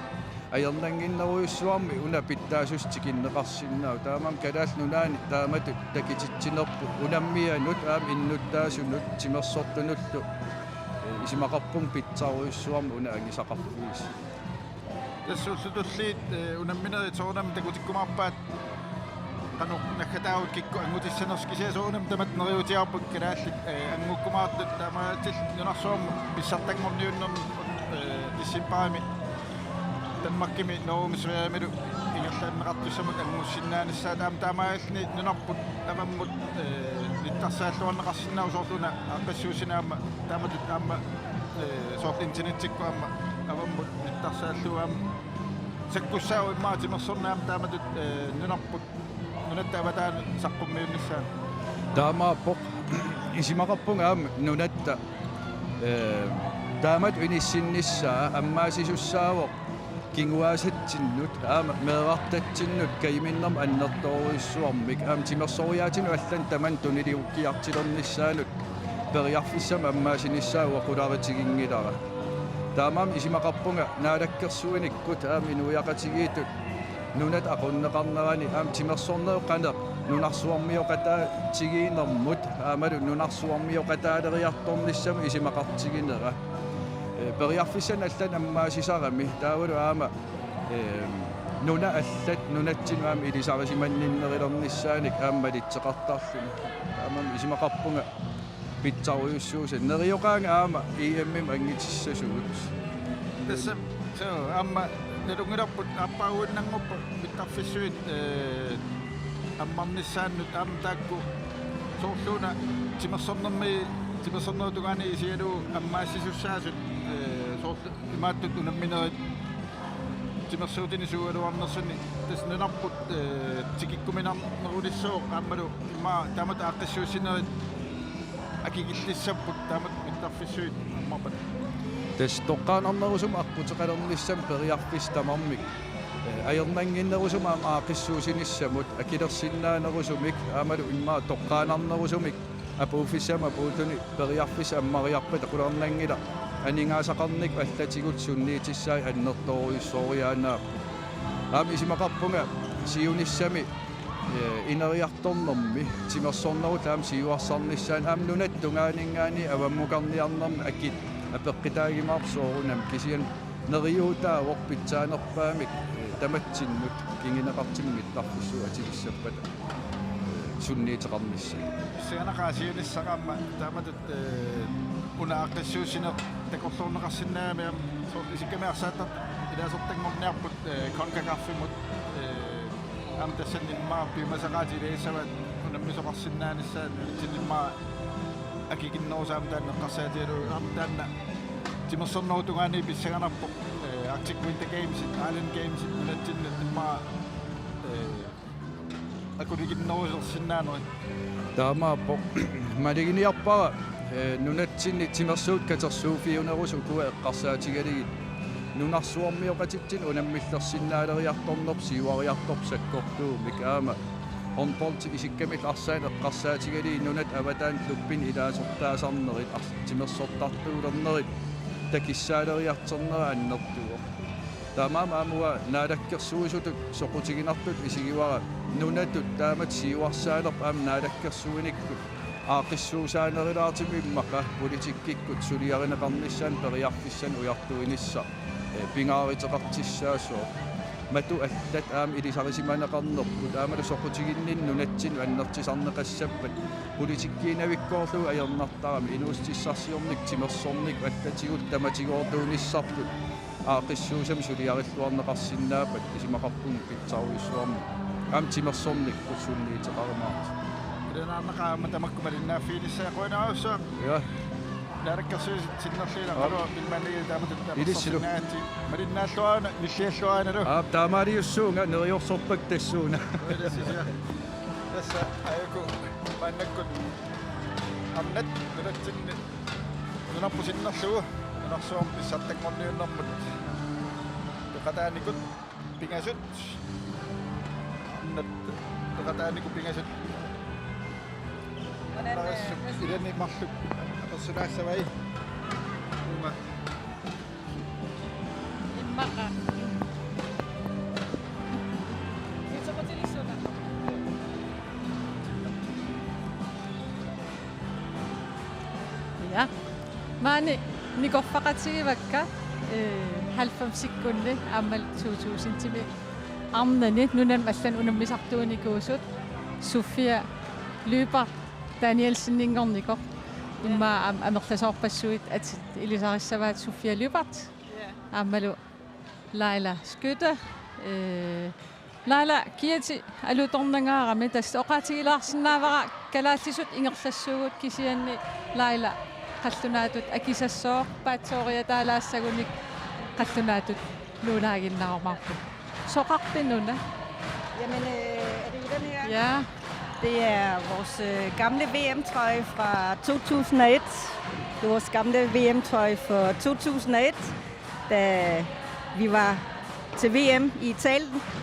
ajernanginneruissuarmi una pittaasustikиннеқарсиннау таамам калаал нунаани тааматут такититсинерпу унаммианут аам иннуттаасунут тимерсортунуллу исимақарпун питсааруиссуарми уна агисақарфуис тассууллутуллиит унамминери тоонам такутиккумаарпаат qanu nakataawut kikku angutiссанерскисиасуунам тамат нериутиарпут калааллит ангуккумаартут таамаатил нунарсуам писсартангорниуннерн диссимпаами танмаккими ноумисвеамилу ингерлааннеқартуссамут ангуссиннааниссаа таамаални нунарпут аваммут ниттарсааллуарнеқарсиннау соорлуна ааққассуусинаама тааматут таама соорт интернеттикку аама аваммут ниттарсааллуаама саккуссаау иммаатимерсорнаам тааматут нунарпут нунаттаватаан саққуммиунниссаа таамааппоқ исимақарпунга аама нунатта таамат униссинниссаа аммаасисуссаавоқ кингуаасатсиннут аама меэрартатсиннут каиминнерм аннерторуиссуармик аама тимерсориаатину аллан таман тунилиуккиартилерниссаанут периарфиссам аммаасиниссаауа qularitигингилара таамаам исимақарпунга наалаккерсуиниккут аама инуиақатигиитут нунат ақуннеқарнерани аама тимерсорнеоққанеқ нунарсуармиоқатаа тигиинермут аамалу нунарсуармиоқатаалериарторниссама исимақартигинера периарфиссан аллан аммаасисарами таавалу аама nuna allat nunattinuam ilisarisimanninnerilernissaanik aammalitseqartaarluni aamam isimaqarpunga pitsaruйuссуусин нерioqaanga aama EM-им ангитиссасугут tässä se on amma nerungiraput appauinnanguppa mittaffissuit ammarnissaan nyt amtaakku soorluuna timersornertugaani isialu ammaassisussaassut soorlu imaattut unamminerit timersuutini suualuarnersunni tas nenarput tikikkuminarnerulissoo aammalu imma taamat aaqqissuussinerit akikillissaput taamat mittaffissuit ammarpat tas toqqaanarnerusum aquteqalernissam periarpistamarmik ajornanginnerusum aaqissuusinissamut akilersinnaanerusumik aamalu immaa toqqaanarnerusumik apuufissam apuutuni periarpis ammariarpat aqulernangila aningaasaqarnik allatigut sunniitissaai annertoruissooriaanaap aam isimaqarpunga siunissami ineriartornermi timersornerut aam siuarsarnissaan aam nunat tungaaningaani avammukarniarnermi akit apeqqitaagimaarsoorunam kisian neriuutaawoq pitsaanerpaamik tamatsinmut kingineqartimmit tarfissuu atilissappat sunniiteqarnissa sianaqaasiunissaqaamma taamatut unaaqissuusiner takorluurneqarsinnaami am soort isikkamiarsaattar ilaasortangorniarput konkakaarfimut am tassanimmaa pimasaqaati ileissavat unammisoqarsinnaanissaan tinimmaa akikinnerusaam taanneqqarsaatialu am taanna timersornerutugaani pissaganarpo Arctic Winter Games Island Games unatsinna immaa akuliginnerusersinnaaneri taamaappo maliginiarpara nunatsinni timersuut katersuufiunerusukua eqqarsaatigaligit nunarsuormioqatitsin unammillersinnaалериарторнерп сиуариарторп саккортуумик аама хонполти исиккамик арсаан эққарсаатигалии нунат аватаан луппин илаасортаасарнерит тимерсортартуулернерит такиссаалериартернера аннертуо таамаама амуа наалаккерсуисутут соқутигинартут исигивара нунатут таамат сиуарсаалерп аам наалаккерсуиниккут аақиссуусаанерилаартими иммақа политиккиккут сулиаринеқарниссаан периарфиссан уяртуинисса пингааритеқартиссаасоо мату аллат аам илисарисиманеқарнерпут аамалу соқутигиннин нунатсин аннертисарнеқассаппат политиккиинавиккоорлу аернартарами инуустиссарсиорник тимерсорник аллатигут таматигоортуунissarput аақиссуусам сулиариллуарнеқарсиннаапат исимақарпун питсаруйуссуарми аам тимерсорник куссунниитеқармаарт иланааннақаама тамаккумалиннааффиинissaaquinaaussua я нараккерсуис синнерлиина қалуа пилманниги тааматутта илиссилу малиннааллуаана ниллиаллуааналу таамаалиуссуунга нериорсорпак тассууна tässä ajaku mannakkut amnat nunatsinni nunappusinnerluu nunarsuam pissartangorniunnermut peqataanikut pingasut amnat peqataanikut pingasut ilani marluk apersunaassavai uma immaqa ja maani nikorfaqatigivakka 90-sikkunni aammal 2000 timi arnani nunam allan unammisartuunikuusut Sofia Løber Danielsen-Ingornikor imma amerlasoorpassuit at ilisarissavaat Sofia Løbert aammalu Laila Skytte Laila kiati alutornangaarami tas oqaatigilaarsinnaavara kalaallisut ingerlassuugut kisianni Laila qallunaatut akisassoor paatsooriataalaassagunik qallunaatut luunaaginnaarmarpu soqarpinnuna Jamen, er det i den her? ja Det er vores gamle VM-trøje fra 2001. Det er vores gamle VM-trøje for 2001, da vi var til VM i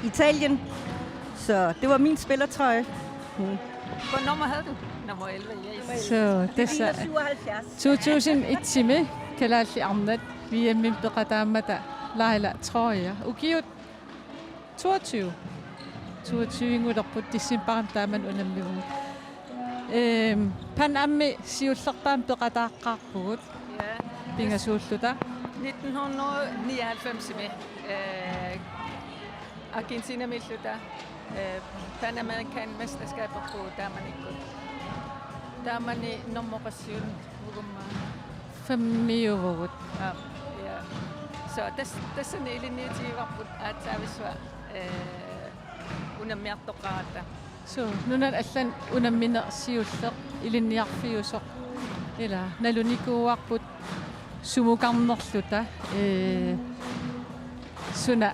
Italien. Så det var min spillertrøje. Hvor nummer havde du? Nummer 11, ja. så tässä 77. 2001 kalaalli arnat VM peqataamata Laila troja ukiut 22 ingulerput tissimparam taaman unammigu pan ammi siullerpaam peqataaqqaarpugut pingasuulluta 1999 med Argentina milluta Panamerican mesterskaber på Damanikut. Damani nummerasyon mugumma. Familierådet. Ja. Så tässä on iliniitiivaput atsaviswa unammiartoqarata. So nunat allan unamminersiulleq ilinniarfiusoq ila nalunikuuarput sumukarnerluta suna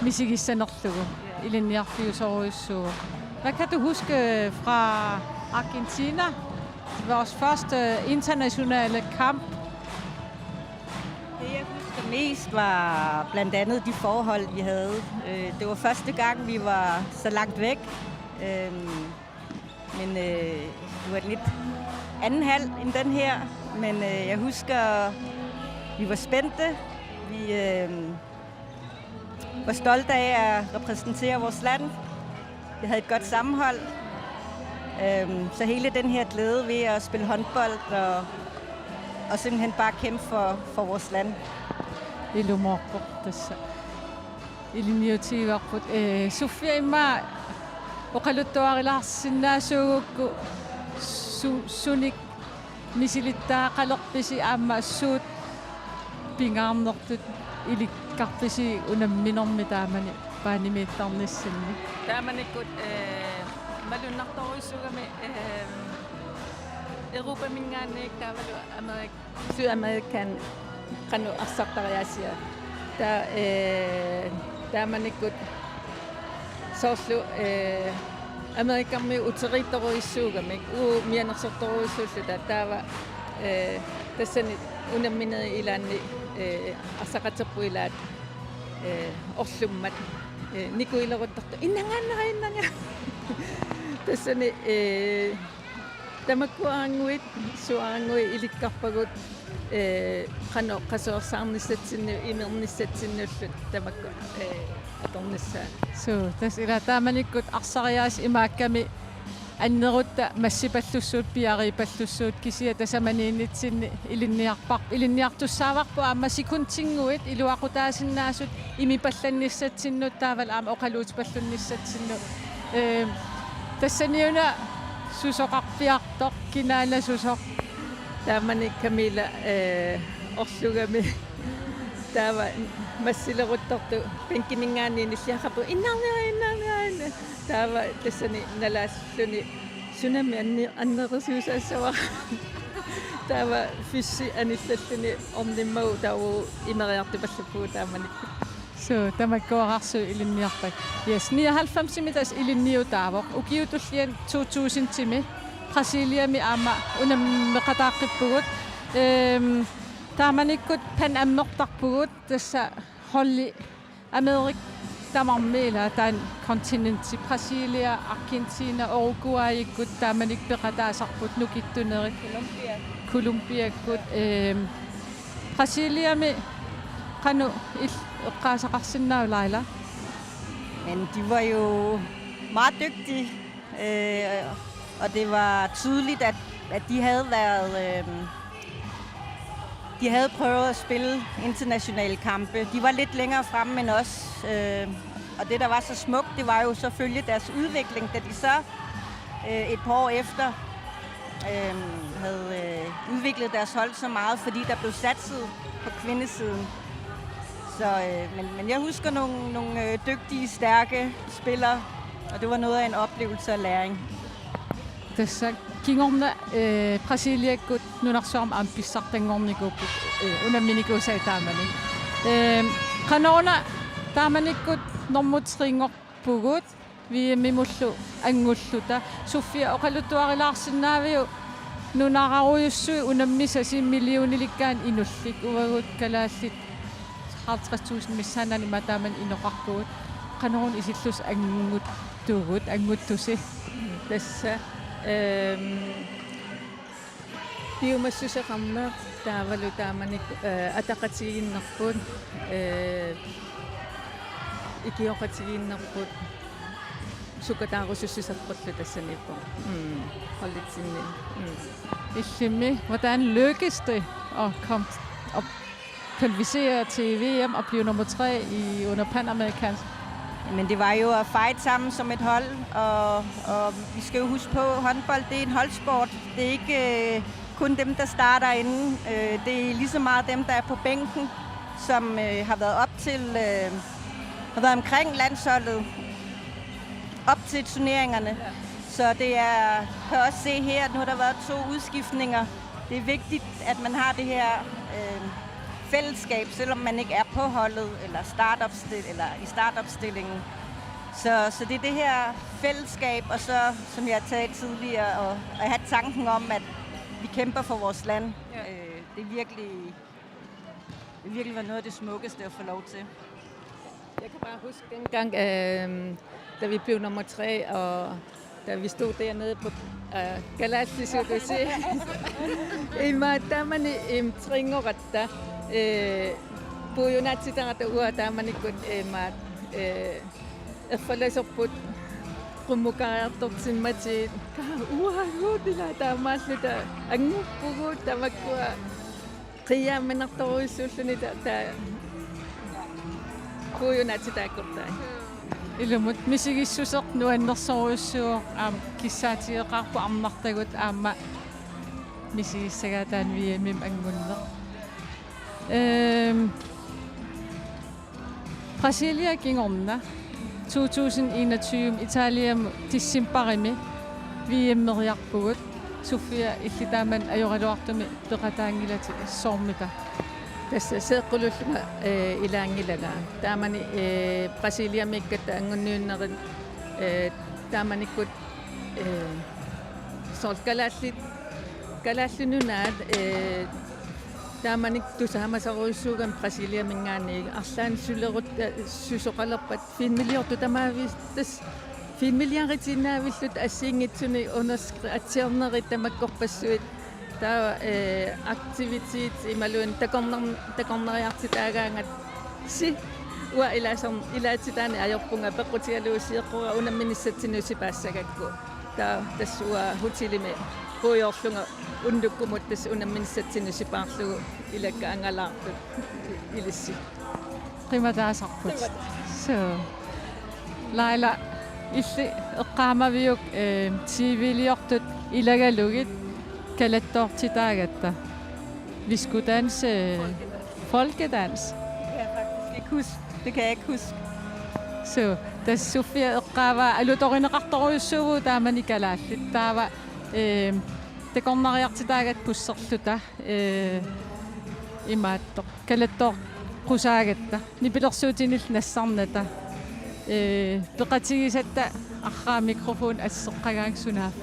misigissanerlugu ilinniarfiusoruissugu. Hvad kan du huske fra Argentina? Vores første internationale kamp. Det jeg husker mest var blandt andet de forhold, vi havde. Det var første gang, vi var så langt væk. Men det var lidt anden halv end den her. Men jeg husker, vi var spændte. Vi var stolte af at repræsentere vores land. Vi havde et godt sammenhold. Så hele den her glæde ved at spille håndbold og simpelthen bare kæmpe for vores land. Ilumorpo tässä ilinniutiivarput Sofia imma oqaluttuarilaarsinnaasuugukku sunik misilittaaqalerpisi aamma suut pingaarnertut ilikkarpisi unamminormi taamani paanimiittarnissinni. Damanikut malunartoruissugami Europa mingaannik taavalu Sydamerikan qanu arsartariasia Damanikut soorlu Amerikammi uteriittoruissuugamik mianersortoruissuulluta taava tassani unammineri ilaanni arsaqaterpuilaat orlummat nikuileruttartu innangaannera tassani tamakkuaranguit suarangui ilikkarpagut qano qasoorsaarnissatinnu imernissatinullut tamakku atornissa so tas ila taamanikkut arsariaas imaakkami annerutta massipallussuut piaripallussuut kisia tasamaniinitsinni ilinniartussaavaqpu aamma sikuntinguit iluaqutaasinnaasut imipallannissatinnut taaval aama oqaluutipallunnissatinnu tassaniuna susoqarpiartoq kinaala susoq taamani Camilla orlugami taava massileruttortu penkimingaanni nilliaqapu innarnera taava tassani nalaalluni sunami annerisuusaassava taava fyssi anillalluni ornimmau taavu imeriartipallappu taamanikku so tamakkuararsu ilinniarpak yes 99 mitas ilinniutaavoq ukiutullian 2000 timi Brasiliami aama unammeqataaqippugut taamanikkut panammertarpugut tassa holli Amerik tamarmiila taan kontinentti Brasilia Argentina Uruguayikkut taamanik peqataasarput nukittunerik Colombiakkut Brasiliami qanu eqqaasaqarsinnaulaila Men de var jo meget dygtige, og det var tydeligt, at de havde været, de havde prøvet at spille internationale kampe. De var lidt længere fremme end os, og det, der var så smukt, det var jo selvfølgelig deres udvikling, da de så et par år efter havde udviklet deres hold så meget, fordi der blev satset på kvindesiden. Så, men jeg husker nogle dygtige, stærke spillere, og det var noget af en oplevelse og læring. Tässä kingorna Brasiliakkut nunarsuarm ampissartangornikupput unamminikuusai taamani qanoona taamanikkut normutringorpugut viimimullu angulluta Sofia oqaluttuarilaarsinnaaviu nunararuyussui unammisa millionilikkaan inullik uvagut kalaallit 50.000 missanani mataaman inoqarpugut qanoon isillus anguttusi tässä piumassuseqarneq taavalu taamanik ataqatiginnerput ikioqatiginnerput sukataarusussuserpullu tassanippu hollitsinni illimmi hvordan lykkes det at komme op kvalificere til VM og blive nummer 3 under Panamerikansk? Men det var jo at fight sammen som et hold, og vi skal jo huske på, at håndbold det er en holdsport. Det er ikke kun dem, der starter inden. Det er lige så meget dem, der er på bænken, som har været op til, har været omkring landsholdet, op til turneringerne. Så det er, kan også se her, at nu har der været 2 udskiftninger. Det er vigtigt, at man har det her fællesskab, selvom man ikke er på holdet eller i startopstillingen. Så det er det her fællesskab, og så, som jeg har taget tidligere, at have tanken om, at vi kæmper for vores land. Ja. Det er virkelig noget af det smukkeste at få lov til. Jeg kan bare huske dengang, da vi blev nummer 3, og da vi stod dernede på Galatsi, så kan se, damani tringoratta, puyo natsitangata ua damani kun erfalasorput qumukaartortimmatit uaguutila taamaalluta anguppugut tamakkua qiyaamminartoruissuulluni ta puyo natsitaakortai. Ilumut misigissuseq nuannersoruissuuq kissaatigeqarpu armartagut aamma misigissagataan VM'im angunneq. Brasilia kingorna 2021 Italia tissimparimi VM-meriarpugut Sofia illitaaman ajorluartumi peqataangilati soormita. Tässä seeqqululluma ilaangilaga taamani Brasilia mikkat angunniunnerin taamanikkut kalaallununaat taamanik tusahamasaruissuugan Brasilia mingaaniig arlaan sulerut susoqalerpat 5 milliardu tamaavistas 5 milliarditinaavillut assiingitsuni atsiarnerit tamakkorpassuit taa aktivitet imaluun takorneriartitaagaangat si ua ilaatitaani ajorpunga peqqutialuusiiqqura unamminissatsinusipaassagakku taa tassua hutilimi puujorlunga unnukkumut tass unamminissatsinusipаарlugu ilakka angalaartut ilissi qimataasarput so laila illi eqqaamaviuk TV-liortut ilagalugit kalattortitaagatta viskudans folkedans. Det kan jeg ikke huske. Så da Sofia eqqaava alutorineqartoruissuugu taamani kalaallit taava takornariartitaagat pusserluta imaattoq kalattor qusaagatta nipilersuutinill nassarnata peqatigisatta arraa mikrofon asseqqagaangsunaaf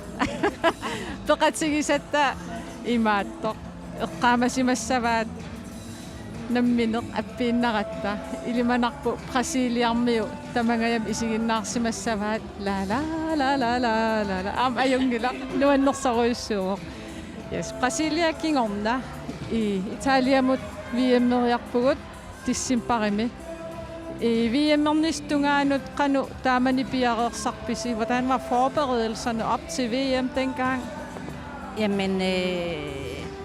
peqatigisatta imaattoq eqqaamasimassavaat nammineq appiinnaratta ilimanarpu Brasiliarmiu tamangayam isiginnaarsimassavaat la la la la la la am ayungila nuannersaruissuuq yes Brasilia kingorna Italiamut VM-meriarpugut tissimparimi VM-ernistungaanut qanu taamani piareersarpisi. Hvordan var forberedelserne op til VM dengang? Jamen,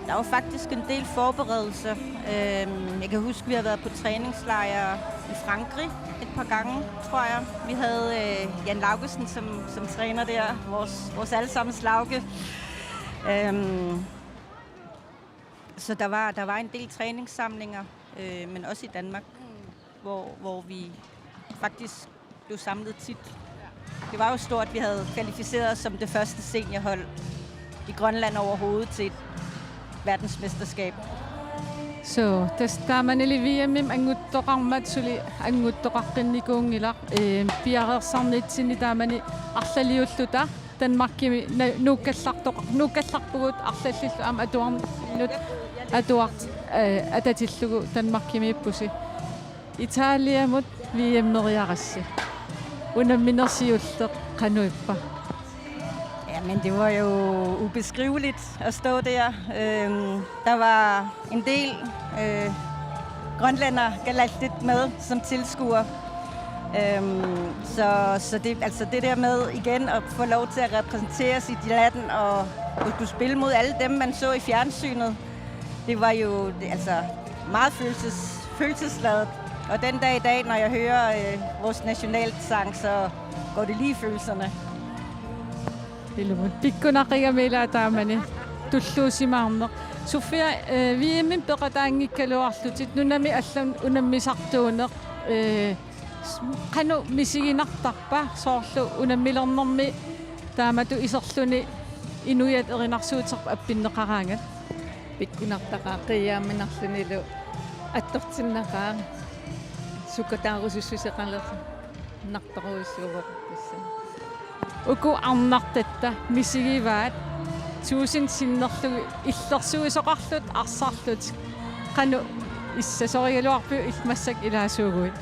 der var faktisk en del forberedelser. Jeg kan huske, vi har været på træningslejre i Frankrig et par gange, tror jeg. Vi havde Jan Laugesen som træner der, vores allesammens Lauke. Så der var en del træningssamlinger, men også i Danmark, hvor vi faktisk blev samlet tit. Det var jo stort, at vi havde kvalificeret os som det første seniorhold i Grønland overhovedet til et verdensmesterskab. Så taamani VM anguttoqarmatsuli anguttoqaqqinnikungilaq piareersarnitsini taamani arlaliulluta Danmarkimi nuukkallarpugut arlallilu am atuarnut atuart atatillugu Danmarkimi ippusi Italiamut VM-meriarassi unamminersiulleq qanuippa. Ja, men det var jo ubeskriveligt at stå der. Der var en del grønlændere galattigt med som tilskuer. Så det der med igen at få lov til at repræsentere sit land og kunne spille mod alle dem, man så i fjernsynet, det var jo meget følelsesladet. Og den dag i dag, når jeg hører vores nationalsang, så går det lige i følelserne. Pikkunaqqiga meelaataamani tulluusimaarneq Sofia viimin peqataangikkaluarlutit nunami allan unammisartuuneq qanu misiginartarpa soorlu unammilernermi taamatu iserluni inuyat erinarsuuterpa appinneqaraangat pikkunartaqaa qiyaamminarlunilu attortinnaqaa sukataarusussuseqaler nartaruissuuvoq tassa uku arnartatta misigivaat tuusin sinnerlugi illersuisoqarlut arsarlut qanu issasorigaluarpu ilmassak ilaasuuguit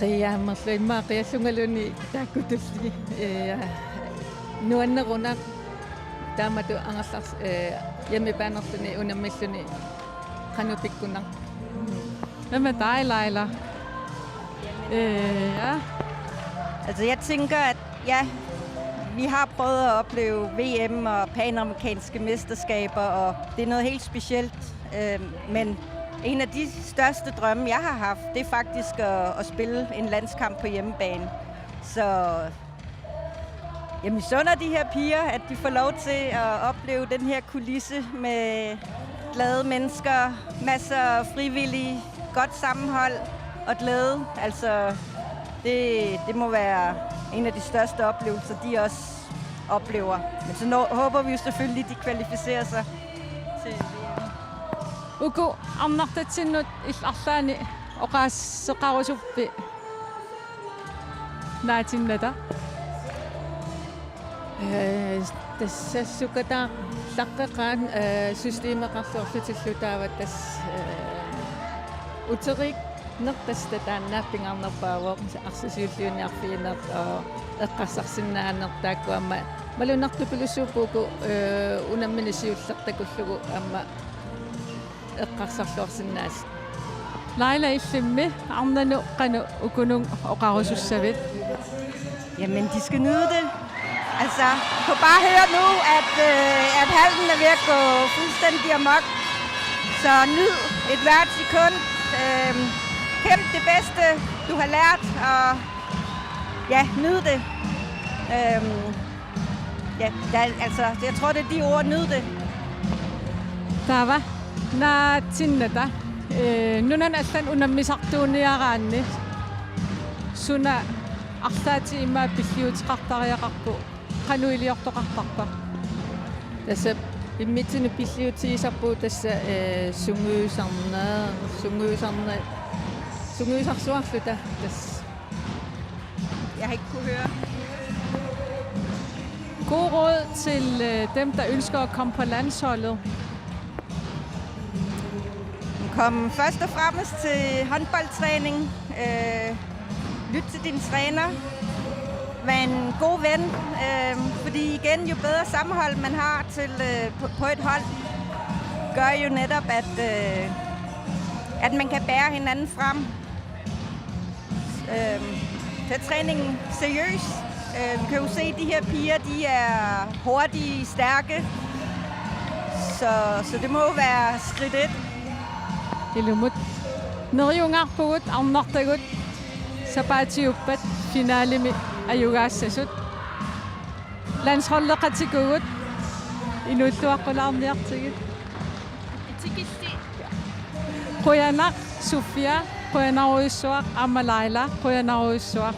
qiyaammerlu immaa qiallungaluni taakkutulli nuannerunaq taamatu angerlars yamipaanerluni unammilluni qanu pikkunaq Hvad med dig, Leila? Ja. Altså jeg tænker, at ja, vi har prøvet at opleve VM og panamerikanske mesterskaber, og det er noget helt specielt. Men en af de største drømme, jeg har haft, det er faktisk at spille en landskamp på hjemmebane. Så jeg misunder de her piger, at de får lov til at opleve den her kulisse med glade mennesker, masser af frivillige, godt sammenhold og glæde. Altså, det må være en af de største oplevelser, de også oplever. Men så håber vi jo selvfølgelig, at de kvalificerer sig til VM. Uku arnartatsinnut illarlaani oqaasseqarusuppi naatinnata tässä sukataan taqqaqaan systeemeqarluorlutillu tas uterik nertasta taannaapingarnerpaavoq arsusiulliuniarfiineq eqqarsarsinnaaneq taakkuamma malunartupilussuupuuku unamminisiullertakullugu amma eqqarsarluorsinnaas Leila illimmi arnanu qanu ukunung oqarusussavit. Jamen, de skal nyde det. Altså, du kan bare høre nu, at hallen er ved at gå fuldstændig amok. Så nyd et hvert sekund. Kæmp det bedste, du har lært, og ja, nyd det. Altså, jeg tror, det er de ord, nyd det. Tava naatinnata nunan allan unammisartuuniaraanni suna artaati imma pilliutiqartariaqarpu qanu iliortoqartarpa tässä immitinu pilliutiisarpu tässä sunguusarsuarluta tässä. Jeg har ikke kunne høre. God råd til dem, der ønsker at komme på landsholdet. Kom først og fremmest til håndboldtræning. Lyt til din træner. Vær en god ven. Fordi igen, jo bedre sammenhold man har til, på et hold, gør jo netop, at man kan bære hinanden frem. Tag træningen seriøst. Vi kan jo se, at de her piger, de er hurtige, stærke. Så det må jo være skridt 1. Ilumut neriungarpugut arnartagut sapaatiuppat finaalimi ayugaassasut landsholleqatikugut inulluaqqulaarniartigit quyanaq Sofia quyanaruyussuaq amma Leila quyanaruyussuaq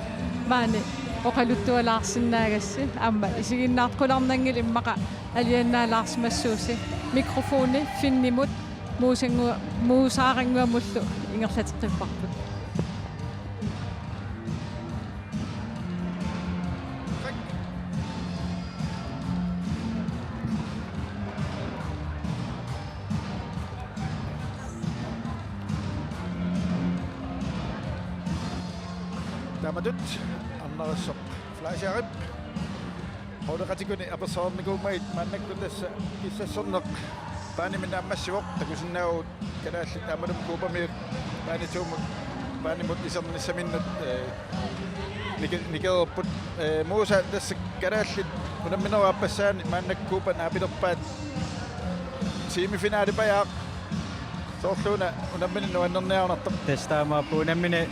maani oqaluttualaarsinnaagassi amma isiginnaarqularnangil immaqa aliannaalaarsimassuusi mikrofoni finnimut muusaaringuamullu ingerlateqqipparput Tamadut annarussaq flaasharip hawleqatikuni apersoorniguumait maannakkutas kissasserneq paanimin ammassuoq takusinnaau kalaallit amalum kuupamiut paanituumut paanimut isernisaminnut nikerput muusa tassa kalaallit unammineruappasaani maannakkuupan aapilerpaat semifinaalipajaq Soorluuna unamminnu annerniarnartaq. Testaama puunamine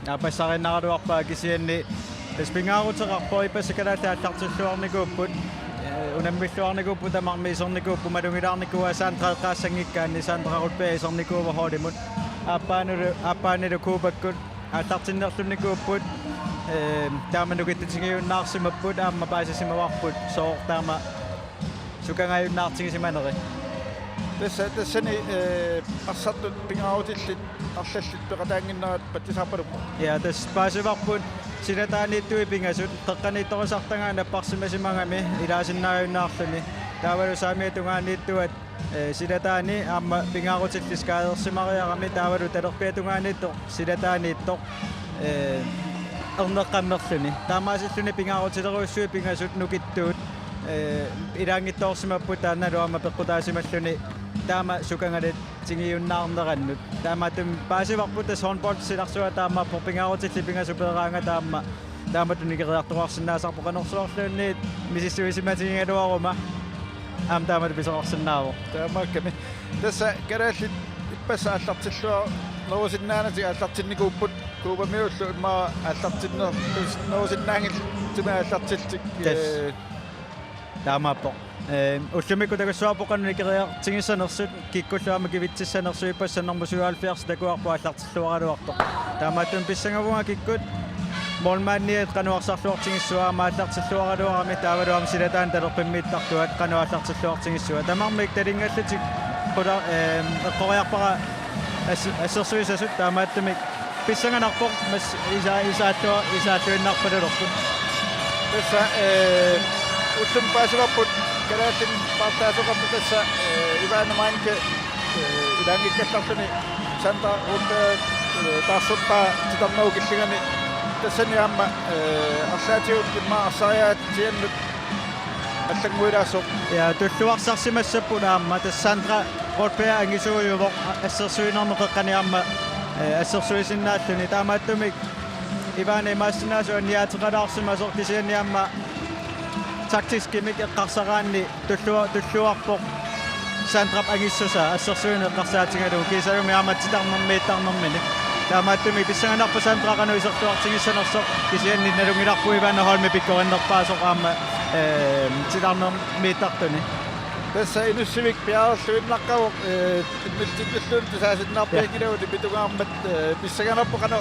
апассариннаруарпаа кисианни таспингаарутеқарпо ипассакалаатааллартуллуарникууpput унаммиллуарникууппу тамармиисерникууппу малунгилаарникуа саантрааққаассангиккаанни саантарарут пеисерникуува аппаанилу куупаккут ааллартиннерлунникууппут тааманукиттитигиуннаарсимаппут аама паасасимаварпут соор таама сукангаюннаартигисиманери тассани арсартут пингаавутиллит арлаллит пеқатаангиннаат паттисаарпалуппу я тас паасиварпут силатааниттуи пингасут теққанитторисартангаана парсимасимагами илаасиннааюннаарлуни таавалу саамиатунгааниттуат силатаани аама пингаарутиллискаадерсимариарами таавалу талерпиатунгааниттор силатааниттор эрнеққаммерлуни таамаасиллуни пингаарутилеруссуи пингасут нукиттуут илаангитторсимаппут тааналуама пеққутаасималлуни таама сукангалит тигиуннаарнераннут тааматум паасиварпут тас хорнболт силарсуа таама поппингаарутилли пингасупераанга тааматуникериартуарсинаасарпо канорсуарлуунни мисиссуисиматигингалуарума аам таамату писоқарсинааво таамаакками тасса карааллит иппаса аллартиллуа нуусиннаанати аллартинникууппут куупамиуллу имма аллартиннер нуусиннаангил тума аллартилтик таамааппо уллумикку такассуарпоқанникериартигиссанерсут киккуллуама кивитсиссанерсуиппассаннэрмусуалфиарс такуарпу аллартиллуагалуарто таамааттун писсангавунга киккут молмаанниат кануарсарлуартигиссуа мааллартиллуагалуарами таавалуама силатаан талерпиммииттартуат кануаллартиллуартигиссуа тамармик талингаллутик қула эққориарпара ассерсуисасут таамааттумик писсанганарпоқ мас исааллуиннарпалулерпут тасса уллум паасиварпут карааллин партаасоқарпу тасса иваанамаанке илаангиккалларлуни санта рут таассерпаа титарнау киллигани тассани аама арсаатиут имма арсариаат тианнут аллангуилаасоқ я туллуарсарсимассаппуна аама тассаантра ротпеа ангисуйувоқ ассерсуинарнеқеққани аама ассерсуисиннааллуни таамааттумик иваане массинаасуан ниаатеқалаарсимасоқ кисианни аама taktisk gimmick eqqarsaraanni tulluarpoq saantrap angissusa assersuina eqqarsaatigalu kiisalumi aamatsitarnermiittarnermini taamaattumi pissanganarpa saantraqanu isertuartigissanersoq kisianni nalungilarpu ivaana holmi pikkorinnерпаасоq aama titarnermiittartuni тасса инуссивик пиаарерлуиннаққавоқ иммитсиллуллуун тусаасиннаарпиагилауни питугаармат писсаганарпоқано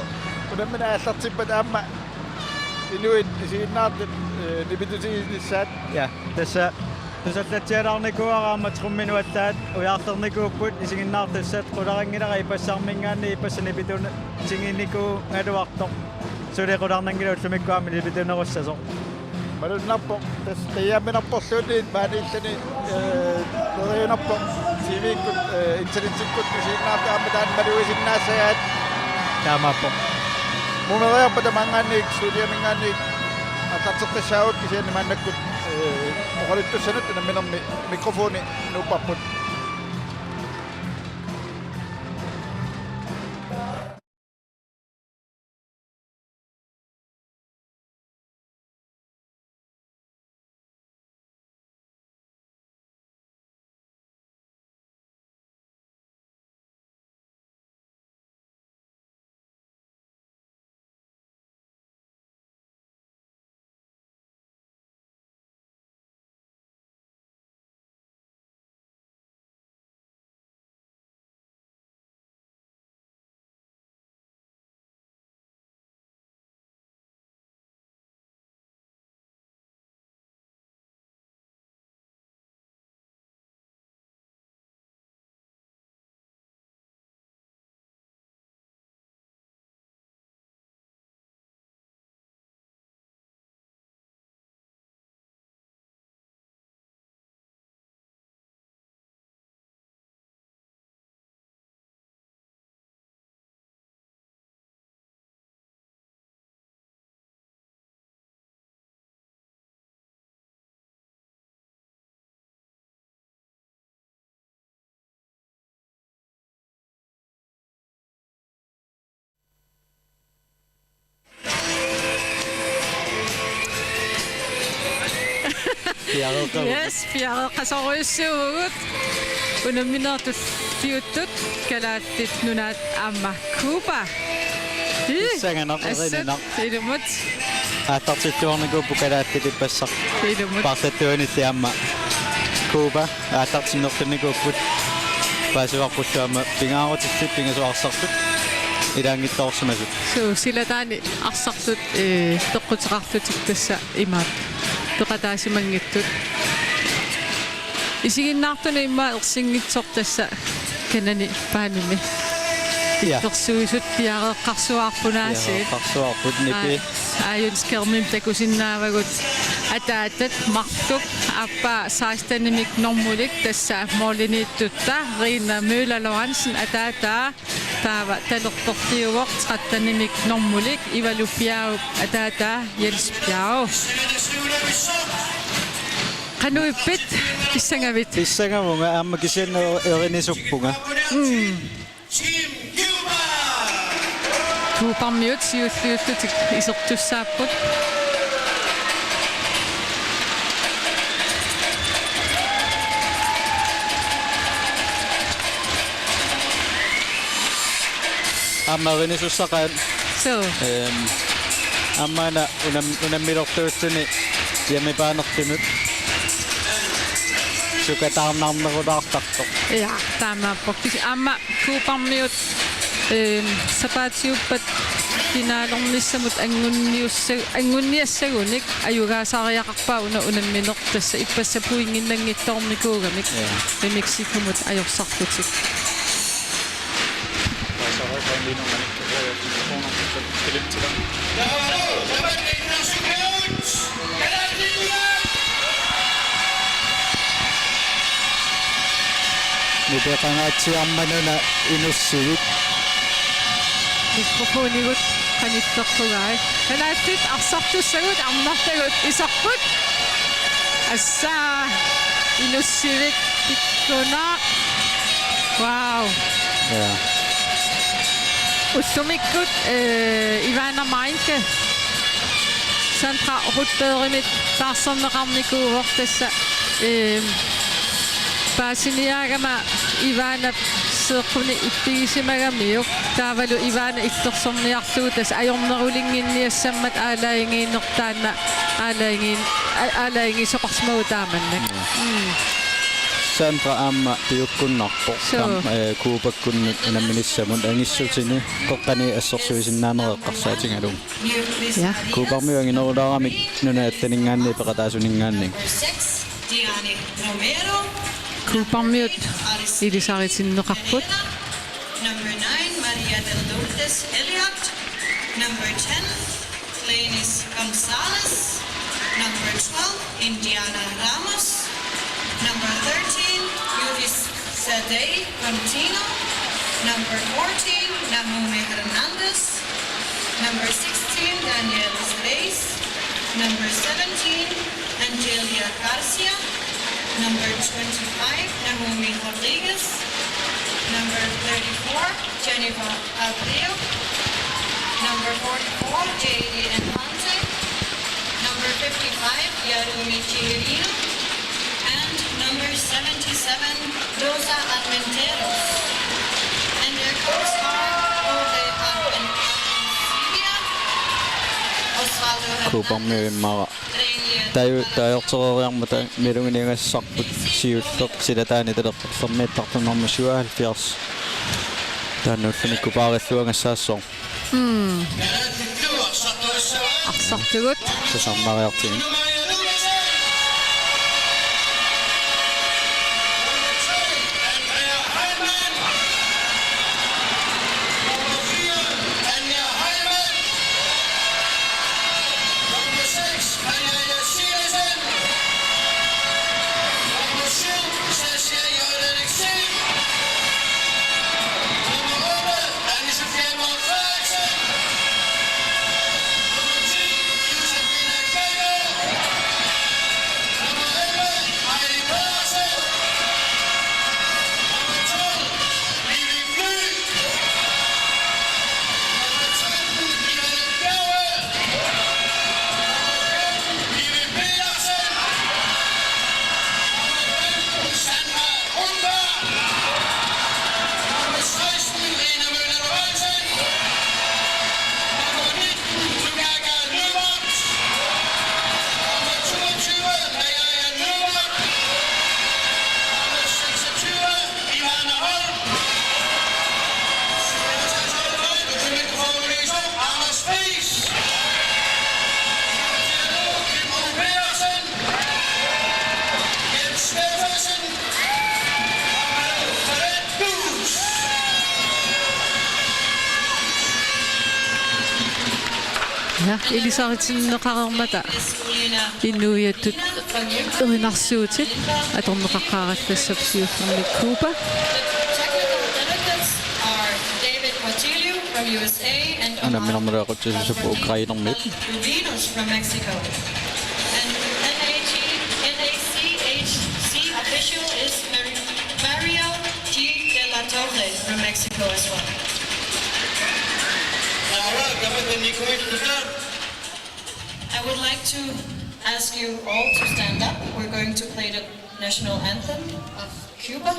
унаммина аллартиппат аама инуит исииннаартит нибитусигиссаат я тасса тусаллатсиалаарникуараама трумминуаллаат уяартерникууппут исигиннаартассат qulariнгилара ипассаармингаанни ипассани питуна сигиннику галуартоқ сулеқуларнангилу уллумиккуами липитунеруссасоқ малуннарпо тас таяминарпорлуунниит маалииллани ториунарпо тивиккут интернетиккут исигиннаартаама таан малуисиннаассагаат таамааппо мумериарпата мангаанник студиамингаанник ататсертассаагут кисианни мааннаккут оқалиттуссанут наминерми микрофони нуппарпут Yes, Pierre Qasaruissuugut. Unamminertut fiuttut kalaallit nunaat aamma Cuba. Sanganaqerinaq. Ilumut. Aatartittuarniku kalaallit Ilumut. Partattuanilli aamma Cuba. Aatartinnertinikupput. Paasuarpussuama pingaarutillit pingasuarsartut. Ilaangittoorsumasut. So sila taani arsartut toqqutiqarlutik tassa imaat. Toqataasimangittut. Isiginnaartuna imma ersinngitsoq tassa kanani paanimi. Ittersuisut piareqqarsuarpunaasiit. Piareqqarsuarput nipi. Ayun skermim takusinnaavagut ataatat martuk appa saastanimik normmulik tassa mooliniittutta Riina Møller-Lorentzen ataata taava talertortiuvoq trattanimik normmulik ivalupiaaup ataata Jens Bjerg. Qanuippit pissangavit. Pissangamunga aamma kisanna erinisuppunga. Tuuparmiut siulliullutik isertussaapput. Aamma erinisussaqaan. So. Aammaana unammirortuussuni yamipaanertunut. Sukataarnaarnerulaartartoq. Ja, taamaappoq. Aamma tuuparmiut sapaatiuppat finaalornissamut angunniassagunik ajugaasariaqarpaa unammineq tassa ippassapuinginnangittoornikuugamik Mexikomut ajorsarlutik. Nipeqangaatsiarmanuna inussivit. Mikrofonigut qanittertugai. Kanaallit arsartussagut arnartagut isarput. Assaa inussivik pikkuna. Wow. Ja. Ussumikkut Ivana Meinke. Sandra Rutbedrimit taarserneqarnikuuvor tassa paasiniagama Ivana seeqquni ippigisimagamiuq taavalu Ivana illersorniarlugu tas ajornerulinginniassammat aalaingiinnertaanna aalaingisoqarsmagu taamannak. Sandra aamma piukkunnarpo kuupakkunnut unamminissamun angissutini qoqqani assorsuisinnaaneriqqarsaatingalum. Ja. Kuuparmiuanginerulaaramik nunaattaningaanni peqataasuningaanni. Diani Romero. Kuuparmiut ilisaritinneqarput. Number 9, Maria del Lourdes Elliot. Number 10, Lenis Gonzalez. Number 12, Indiana Ramos. Number 13, Yudis Sadei Contino. Number 14, Naomi Hernandez. Number 16, Daniel Reis. Number 17, Angelia Garcia. Number 25, Naomi Rodriguez. Number 34, Jennifer Abreu. Number 44, J.D. Infante. Number 55, Yarumi Chirino. And number 77, Rosa Armenteros. And their coach are Jorge Armenteros, Osvaldo Kuuparmiuimmaqa. Hernandez, Taajortereriarmata milunginiagassarput siulleq silataani talertormiittartunarmasuaa 70. Taannuullunikku paaralluangassaassor. Arsartugut. Sasarnariartimi. илисаритиннеқарермата иннуиаттут эринарсуутит аторнеқаққааратассапсиуфферни Куба Ana minä kutsuisin se Ukrainan nyt. from Mexico. And NACHC official is Mario G. de la Torre from Mexico as well. I would like to ask you all to stand up. We're going to play the national anthem of Cuba.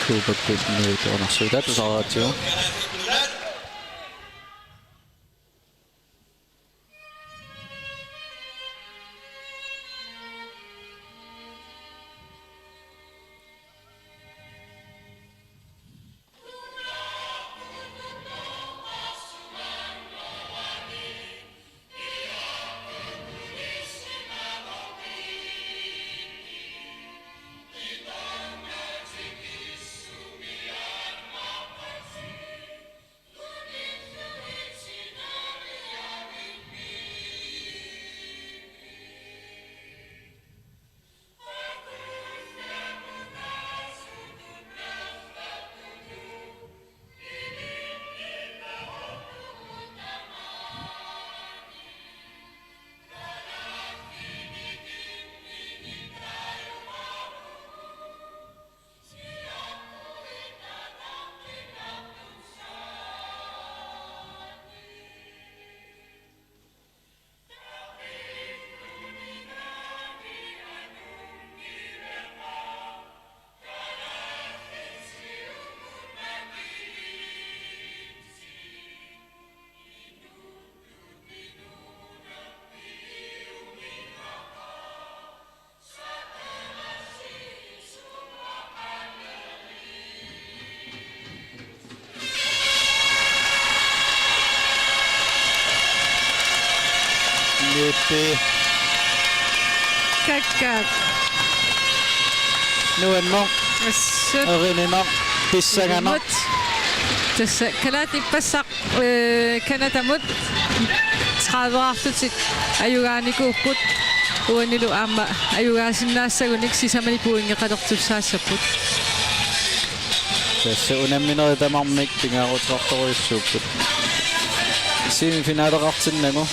Kuba nyt on syytä, että saat jo. Kakkaat. Nuenno. Erinenno. Pissangano. Tässä kanatippassaq kanatamut 30-artutit ayugaanikuupput uanilu aamma ayugaasinnaassagunik sisamani puingeqalertussaassaput. Tässä unemmineritamarmik pingarutortoruissuupput. Semifinaalaqartinnangu.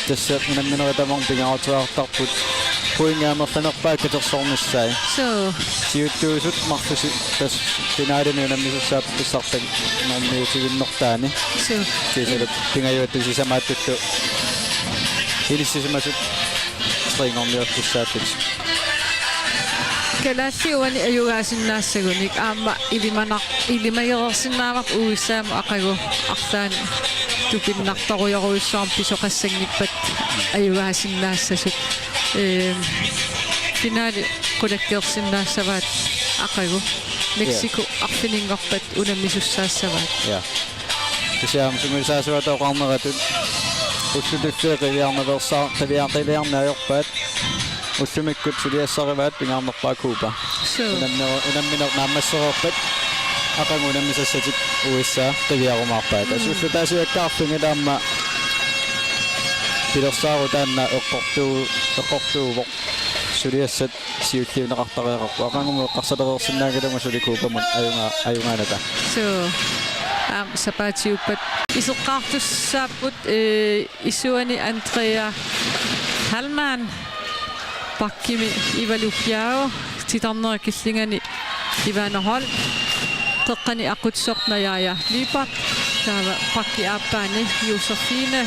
Tässä unemmineritamarm pingarutortarput. Puingaammerlanerpaa katersornissai. So. Siuttuusut marfusi tas finaalini unemmisussaap pissartak normiutiginnortaani. So. Tiisalut pingajuattu sisamaattuttu. Ilissisimasut stringormiortussaaput. Kalaalli uani ayugaasinnaassagunik aamma ilimagerersinnaamap uissaama aqagu artaani tupinnartaruyoruissaarm pisoqassangippat ayugaasinnaasasut finaali qulakkeersinnaassavaat aqagu Mexico arfiningorpat unammisussaasavaat. Ja. Kisiam sumisaasuat oqarneratut ussutulleeqiviarnaversaa taviarnaajorpaat ussumikut suliassarivaat pingaarnerpaa Kuuba. Unamminernaammasserorpat aqangu unammisassatit uissaa taviarumaarpaat. Asullutaasiakkaarfinga taamma pilersaaru taanna eqqortuuvoq suliassat siulliuneqartariaqarpu aqangumu eqqarsalerersinnaagalumu suli Kuupamun ayungaanata. So sapaatiuppat iseqqaartussaaput isuani Andrea Halman pakkimi Ivalupiao titarnera killingani Ivanahol teqqani aqutsortnajaja lipat taava pakki aappaani Josefine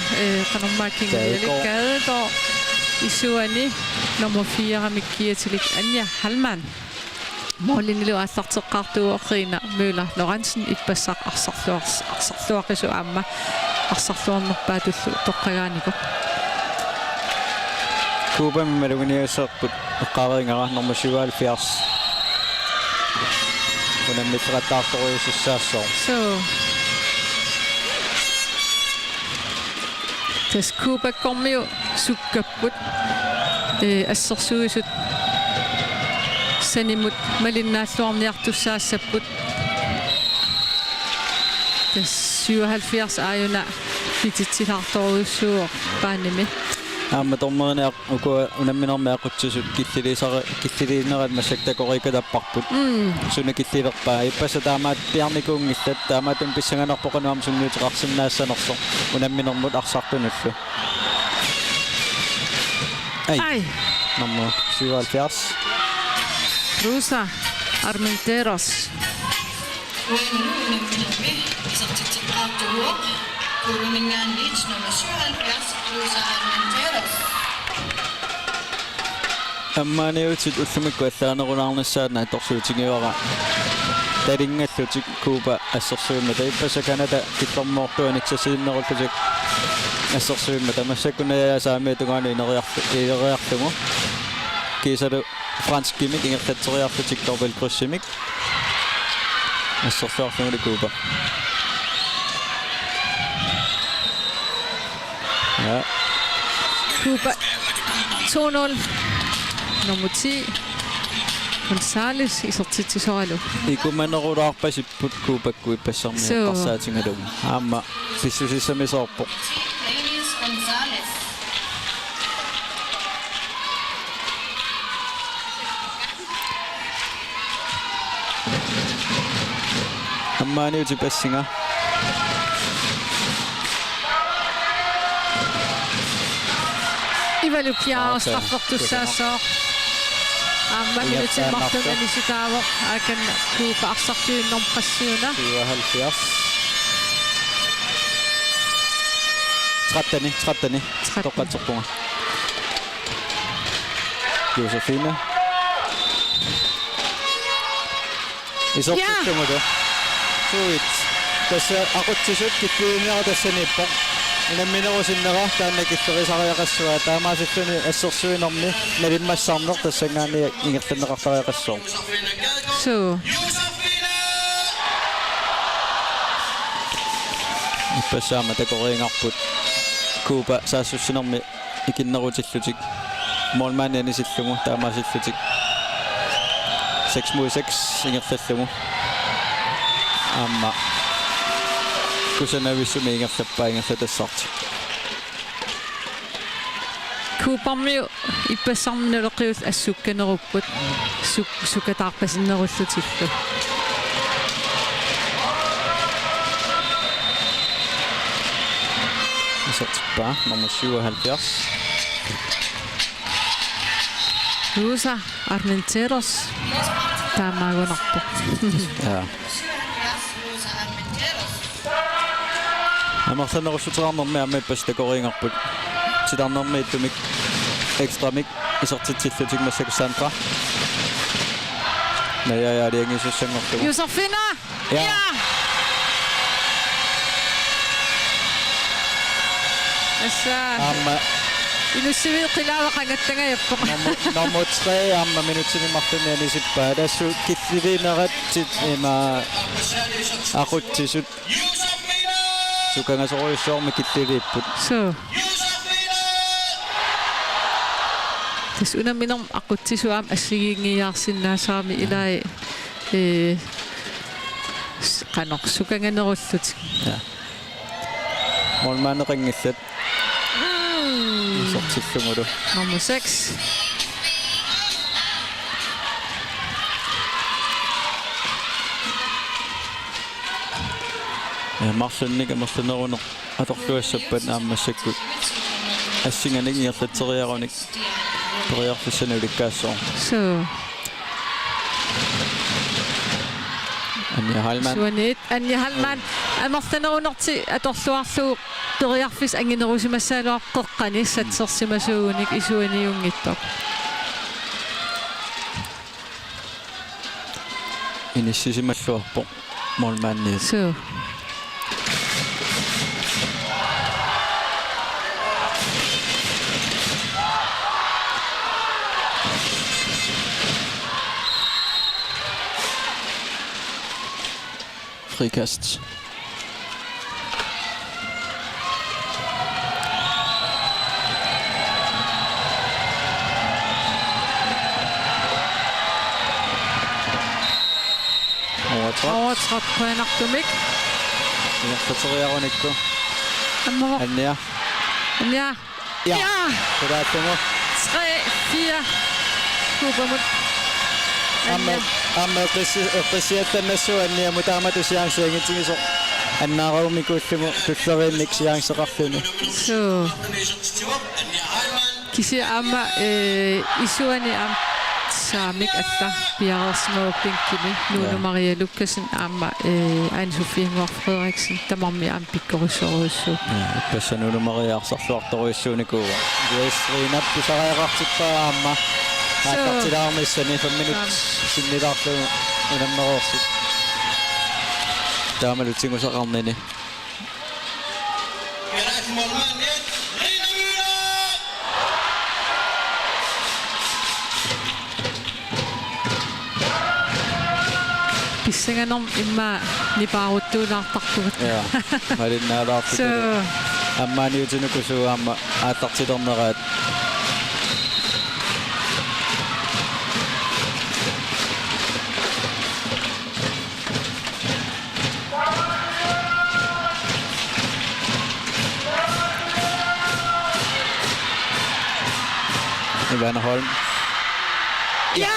qanormaakkingaalik Gadegaard isuani nummer 4 mikkiatilik Anja Halman Målinilu assarteqqaartuuqriina Møller Lorentzen ippassaq arsarluaqisu aamma arsarluarnerpaatullu toqqagaaniku Cuba malugniaserput eqqaaverinngara nummer 77 unammitrattaartoruisissaassor so tas Cuba kommiu sukkapput assersuisut sanimut malinnaalluarniartussaassaput tas 77 aajuna pititsilhartoruissuuq paanimi Tormerina unamminermeaqutsusut killiliinerat massaktakorika tapparput suna killilerpaa ippasa taamaat piarnikuungillat taamaatun pissanganerpoqanuam sunniutiqarsinnaasanerso unamminermut arsartunullu ai nummer 77 Rosa Armenteros Ammaaniutit ullumikku allaanerunarnassaatna torsuutigiuara talingallutik Cuba assersuimmata ippasa Kanada killermoortuaniksasiinnerullutik assersuimmata massakkunajasaami tungaanu ineriarlugu kiisalu franskimik ingertateriarlutik torbel krussimik assersuarluguli Cuba ja Cuba 2-0 nummer 10 Gonzales isortitisoralu ikumanerulaarpasipput Cuubakku ippassarmiaqqarsaatingalum aamma pissusissamisoorpo ammaaniuti passinga Ivalupiao straffortussaassor Amma minuutin martunani sutaavo akan Cuba arsartuunnorm qassiuna 77 13 toqqatserpunga Josefine isortuttungutu suit tässä aqutsisut kittuuniara tassanippo Unamminerusinnera taannakillerisariaqassua taamaasilluni assersuinerni nalimmassarner tassangaani ingerlanneqartariaqassuum so ippasaama takoriingarput Cuba saassussinermi ikinnerutillutik moolmaanianisillugu taamaasillutik 6-6 ingerlallugu aamma kusanavissumi ingerlappaa ingerlatassartik Cuuparmiu ippassarminuleqiut assukkanerupput sukataarpasinnerullutillu isortippa nummer 77 Rosa Armenteros taamaagunarpu ja Amarsanerussuterarnermi amma ippastakoriingarput sitarnermi ittumik ekstramik isortitsillutik massakussandra najajaaliangisussanngortugu Josefina ja assa amma inussivil qilaava qangattangajappo nummer 3 amma minuutsini martunianisippaa tassu killiliinerat sit ima aqutsisut sukangasoruissuarmi killiliipput so tas unamminerm aqutsisuam assigiingiaarsinnaasaami ilai qanor sukanganerullut ja molmaaneqangillat sortillungulu nummer 6 marsunnik amerluneruner atorluassappat naammassakkut Assinganik iarlateriarunik. Toriarfissanulikkaassoor. So. Anja Halman. Suanit. Anja Halman. Amartanerunorti atorluarlu teriarfis anginerusimassaaluarqeqqani satsersimasuunik isuaniungittoq. Inississimalluarpo molmaanniit. So. Frikast. Overtræt på en aktomik. Iarlateriarunikku. Ammer. Anja. Anja. Ja. Kudaattumu. 3-4. Kuupamut. Amma qisiattanassu annia mutaamatusiaangsiangitigiso annaaruumikuullumu tulleriinnik siaangseqarluni. So. Kisi amma isuani am saamik alla piarersmauppinkkimi Nuno Maria Lukkasen amma Anne-Sophie Ngor Frederiksen tamarmi am pikkorissoruussu. Passa Nuno Maria arsarluartoruissuunikuuva. Viesriinap pisariaqartippaa amma. Maatartilaarmissani 5 minut sinnilaarlu unammeruorsit. Taamalutsinguseqarnini. Pissanganorm imma nipaaruttuulaartarpugut. Ja. Malinnaalaartu. So. Ammaaniutinukusu amma aatartilernerat. Ivana Holm. Ja!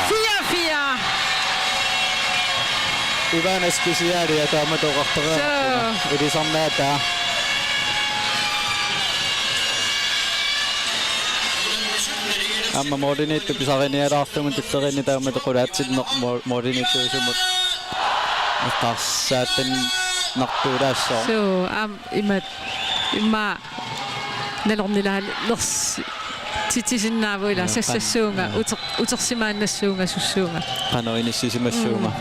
4-4! Ivana Speciali ja taamatoqartera. Ilisarnaata. Amma Mordinittu pisarinialaartumun tullerini taamatoqulaatsinneq Mordinittuusumut. Tarsaatten nartuulaassoo. So imma nalornilaa lers titisinnaavula sassassuunga utersimaannassuunga sussuunga. Qano inississimassuunga.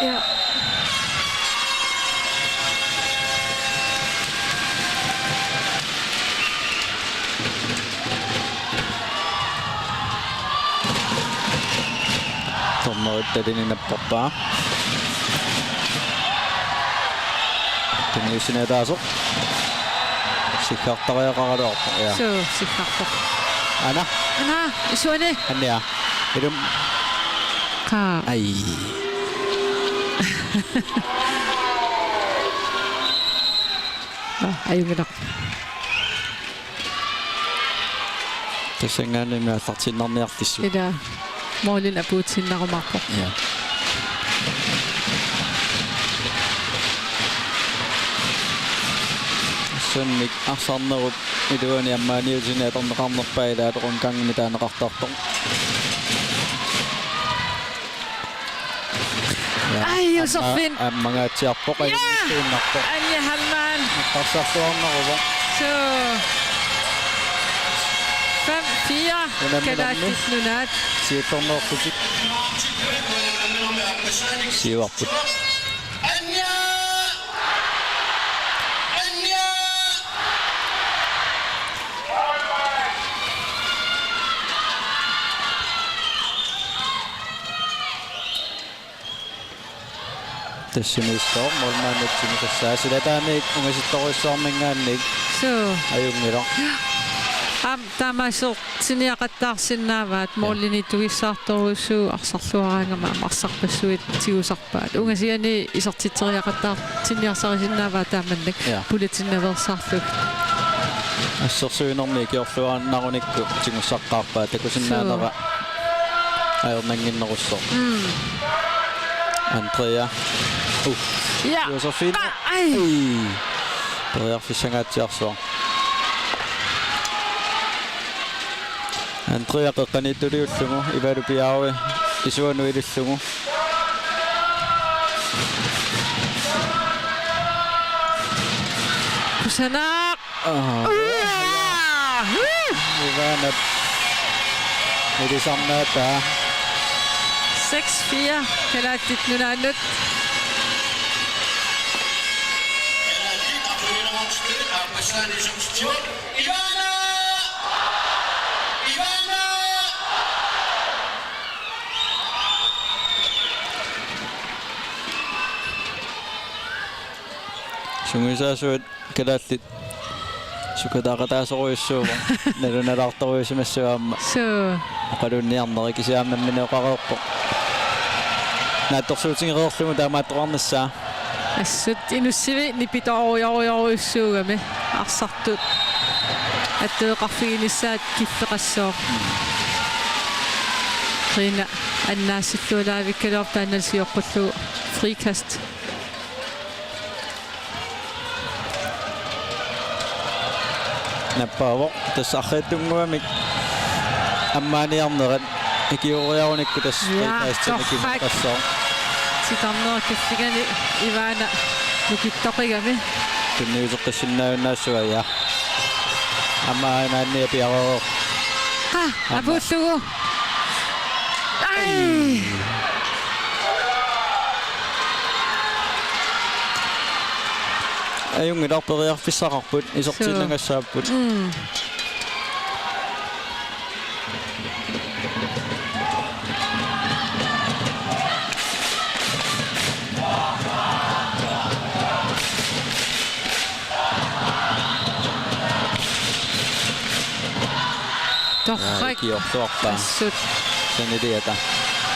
Ja. Tornorittalininnapparpaa. Tuniusineetaaso. Sikkartariaqaraluarpa. Ja. So sikkartor. Ana. Ana isuani. Annia. Idum. Ka. Ai. Ayunginak. Tasangaani maasartinnerniartissu. Ida moolin apuutsinnarumarpo. Ja. Sunnik arsarnerup iluani ammaaniusinatorneqarnerpailaatoqun kangmitaaneqartartoq. Ai Josefin. Ammangaatiarpoq ayunnarpoq. Anja Halman. Qarsartuarnerupoq. So. 5-4. Kadaatit nunaat. Siittorneortusik. Siuarput. Tassimiissoor molmaannatsimisassaa silataamik ungasittoruissoormingaannik. So. Ajungilor. Taamaasor siniaqattaarsinnaavaat moollinittugissaartoruussuu arsarluaraangama arsarpassuit tiusarpaat ungasiani isortiteriaqattaar siniarsarisinnaavaat taamannak pulatinnaverarsarluk Assersuinormi kiorluaannarunikku tingussaqqaarpaa takusinnaanera ajornanginnerussor. Andrea. Ja. Det var så fint. Andrea fissangaatiarsuar. Andrea qeqqanittuluullugu ivalupiaarui isuanuilullugu. Kusanak. Ivanat. Milisarnaata. 6-4. Kalaatit nunaannut. Sungisaasuat kalaallit sukataaqataasoruissuuva nalunalartoruisimassuaamma qalunniarnerikisiaammamminoqareerpo naattorsuutigereerlugu taamaattoqarnassaa assut inussivi nipitorujarujaruissuugami arsartut atteeqarfiginissaat killеqassoo rina annaassittuulaavikkaluartaannalsiorqullugu frikast nappaavo tassarriattunguamik ammaaniarnerat ikiuriarunikku tass frikastanikimeqqassoo sitarnerkaffikani Ivana nukittoqigami tunniuseqqissinnaaunnaassua ja ammaanaannia piarereer apuullugu ajungilarperiarfissaqarput isortinnagassaapput torrak kiortuarpaa saniliata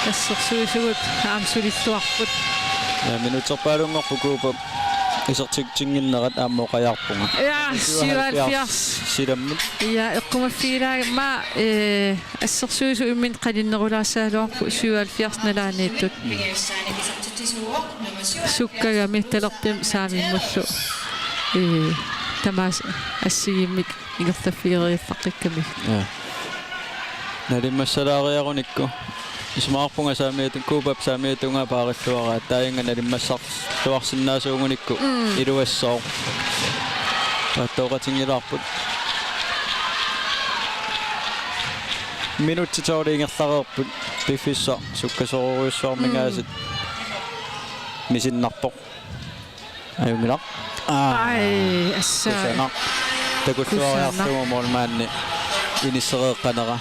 assersuisugut aamsulilluarput minuutserpaalunngorpukuupa isortiktinginnerat aammoqajarpunga ja 77 silammut ja eqqumaffigilaaga ma assersuisu immin qalinnerulaassaaluarpu 77 nalaaniittut sukkagami talertim saamimmullu tamaas assigimmik ingertaffigeriiffaqqikkami nalimmassalaariarunikku ismaarpunga saamiatun kuupap saamiatunga paarilluara taayinga nalimmassarluarsinnaasuungunikku iluassoo pattooqatingilaarput minuuttitooriingerlareerput piffissa sukkasoruissuarmingaasit misinnarpoq ajungilaq ai assaa takulluariarlugu moolmaanni inissereeqqanera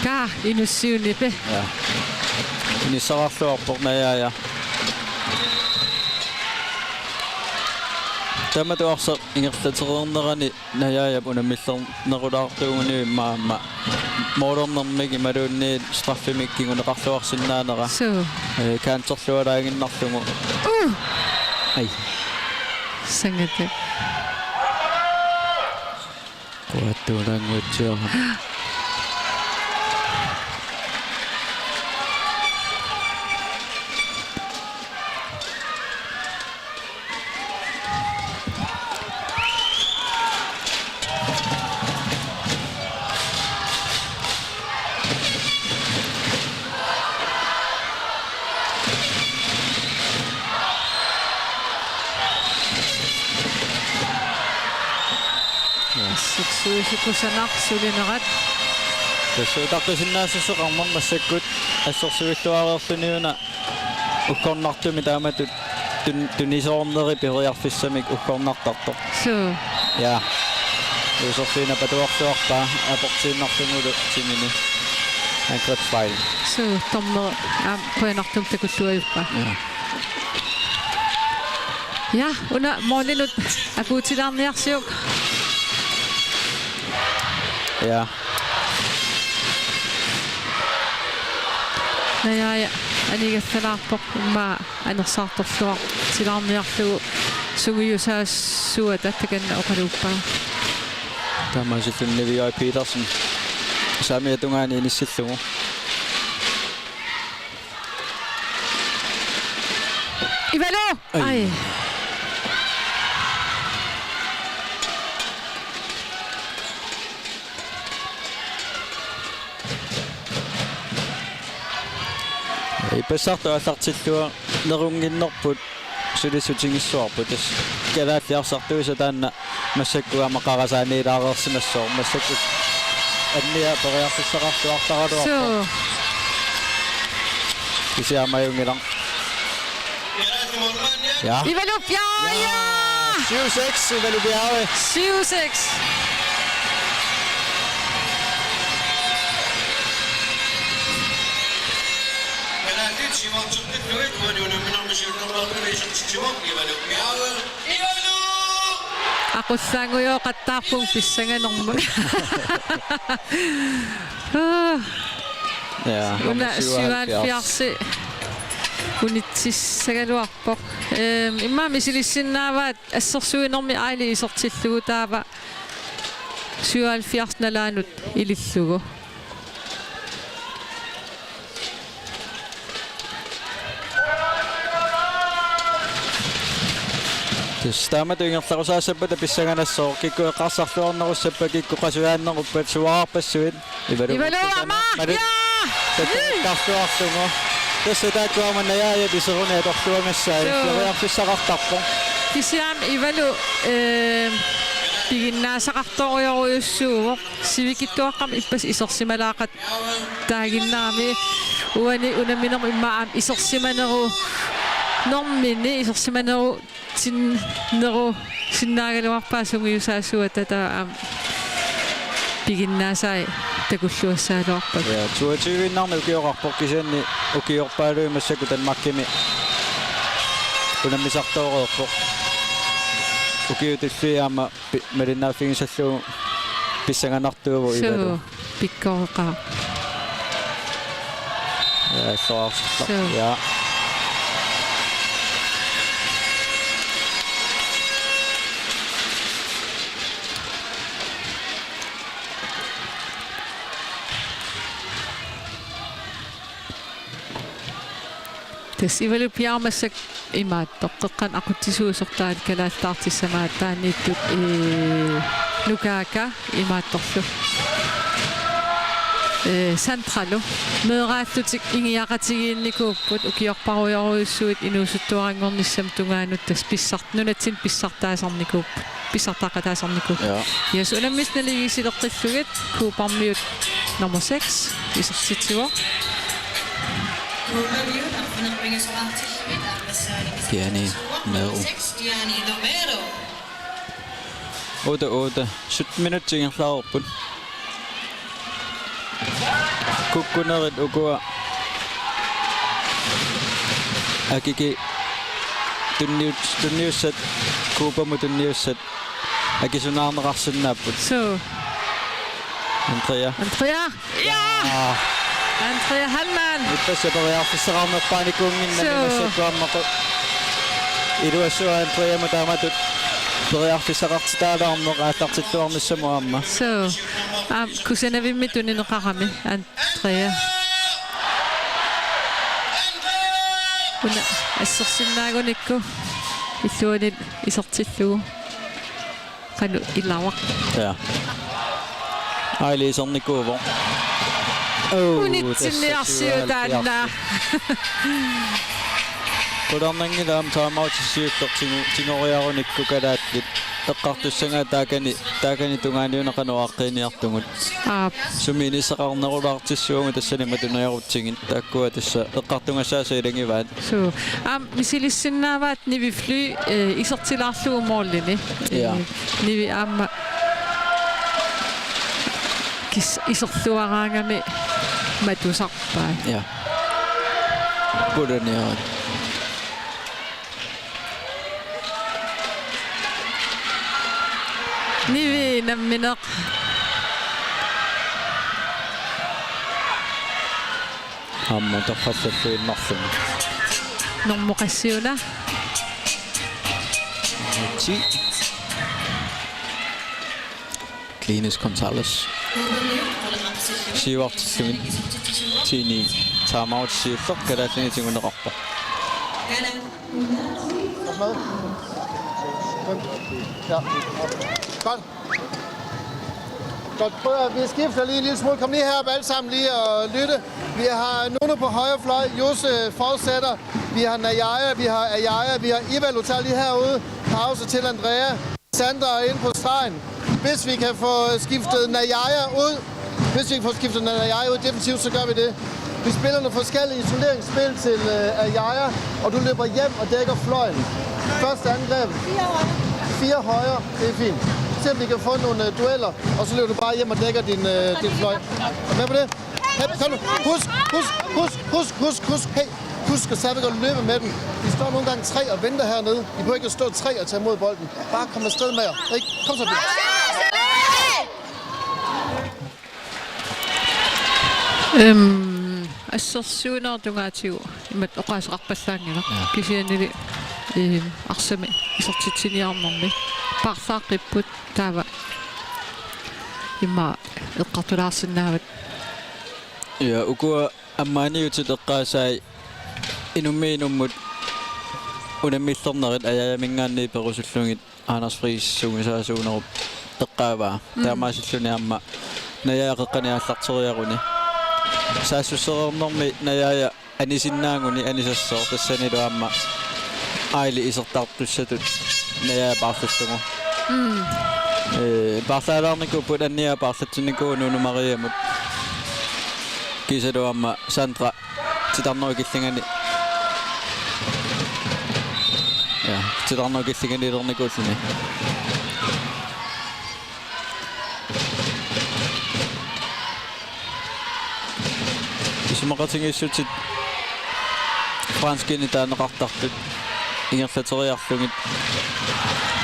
ka inussiunipe ja inisserarluarpoq najaja tamatuarsa ingerlatereernerani najaajap unamillernerulaartuuguni maamma moornermik imaluunni straffimikkinguneqarluarsinnaanera kaanterlualaaginnarlugu ai sangate quattuulanguutsioqa suikusanak sulinerat tassuutaqqisinnaassussoqarmar massakkut assorsuilluareerluniuna ukkornartumi taamatut tunisoorneri piriarfissamik ukkornartartoq ja usorfiina patuarluarpaa aportiinnarlungulu timini angrebsfejl tommer puanartum takulluajuppa ja una morninut akuutilaarniarsiuk ja Ja, anigallalaarpoq imma anersaartorluaq tilaarniarlugu suguyusaassuata takanna oqaluuppaa. Tamasillunni Levi Petersen. Saamiatungaani inissillugu. Ivalo! Ai. Ipasartu allartillua nerunginnerput sulisutingissuarput tas kalaatliarsartuisa taanna massakkuga maqarasaaniilaareersinassoor massakkut annia periartissaqartuartaraluarpa So. Kisiamayungilang. Ja. Ivalo ja! 7-6 Ivalo Bjerre. 7-6. Aqussanguyo qattaarpung pissanganermun. Ja. Una 77 unitsissagaluarpoq. Imma misilissinnaavaat assersuinermi aili isortillugu taava 77 nalaanut ilillugu. Stamat ingerlarusaasappat pissanganassoor kikkueqqarsarluarnerussappa kikkuqasuyaanneruppat suararpassuit Ivalo ama! Tattartuartungu. Tässä taakkuamannajaajat iseruni atorluangassai leriarfissaqartarpoq. Kisiam Ivalo piginnaasaqartorioruyussuuvoq sivikittuaqqam ippas isorsimalaaqat taaginnaami uani unaminerm immaam isorsimaneru normini isorsimaneru sinneru sinnaagaluarpaa sunguyusaassuata taa piginnaasai takulluassaaluarpak. Ja 22-innarmi ukiorarpoq kisanni ukiorpaaluimassakutan makkimi unammisartooreerpoq ukiutulliaama malinnaaffigisallu pissanganartuuvu Ivalo. So pikkoreqaa. Ja soarsartaq. Ja. Tas Ivalo piarmassak imaattoqqeqqan aquttisuusortaat kalaallaartissamaat taanniittut nukaaka imaattorlu santralu meeraallutik ingiaqatigiinnikuupput ukiorparuyoruyussuit inuusuttuarangornissam tungaanut tas pissartnunatsin pissartaasarnikuupput pissartaaqataasarnikuup. Yes unammisnaligiisileqqillugit kuuparmiut nummer 6 isertitsuor. Diani Mero. 8 7 minuuttingerlaarput. Kukkunerit ukua akiki tunniussat kuupamu tunniussat akisunaarneqarsinnaapput. So Andrea. Ja! Andrea Hallman. Ipassa periarfissaqarnerpaanikuunginna massakkuammaqu iluassua Andrea mutaamatut periarfissaqartitaalаарneq aallartilluarnissamu aamma. So kusanavimmi tunineqarami Andrea. Una assersinnaagunikku illuanil isertillugu qanu ilawaq. Ja. Aili isernikuuvo. Unitsinniarsiutaanna. Qularnangilaam taamautissuuttor tingoriarunikku kalaatlit eqqartussangaa taakani tungaaniunaqanuaqqiniartungut sumiinisaqarnerulaartissuungu tassanimatuneriarutsigin taakkua tassa eqqartungassaasa ilangivaat. So misilissinnaavaat nivifly isertilaarlugu moollini. Nivi aamma iserluaraangami matusarpaa. Ja. Pudaniarat. Nivi nammineq Amma toqassaffiinnerlum. Normuqassiuna. 10. Linus Gonzalez. Siuartillugin 10 timeout siulleq kalaallingi tinguneqarpa. Ja. Godt. Godt, prøv at vi skifter lige en lille smule. Kom lige herop alle sammen lige og lytte. Vi har Nuno på højre fløj, Jose fortsætter. Vi har Najaya, vi har Ayaya, vi har Ivalo tager lige herude. Pause til Andrea. Sandra er inde på stregen. Hvis vi kan få skiftet Najaya ud, defensivt, så gør vi det. Vi spiller nogle forskellige isoleringsspil til Ayaya, og du løber hjem og dækker fløjen. Første angreb. 4 højre, det er fint. Se om vi kan få nogle dueller, og så løber du bare hjem og dækker din fløj. Er med på det? Hey, kom nu. Husk. Hey, husk at stadigvæk at løbe med den. Vi står nogle gange 3 og venter hernede. I behøver ikke at stå 3 og tage imod bolden. Bare kom afsted med jer. Kom så, Bjørn. Ассерсуинартунгаатигу имат оқаасеқарпаллаангила кисианили арсами исертитсиниарнэрми парсааққиппут таава имма эққартулаарсинаават Ja ukua аммааниутит эққаасаи инуммиинуммут унаммиллернерит аяямингаанни перусуллугит Anders Friis сугисаасуунеруп эққааваа таамаасиллуни амма наяақеққаниаллартериаруни саассуссерернэрми наяя анисиннаангуни анисассоо тассанилу амма айли исертартуссатут наяа паарллугу паарлаалаарникуппут анниа паарлатсинникуу нунумариамут кисалу амма Сандра титарнерукиллингани я титарнерукиллингани исмақатингиссутит франскини таанеқартартут ингерлатериарлугит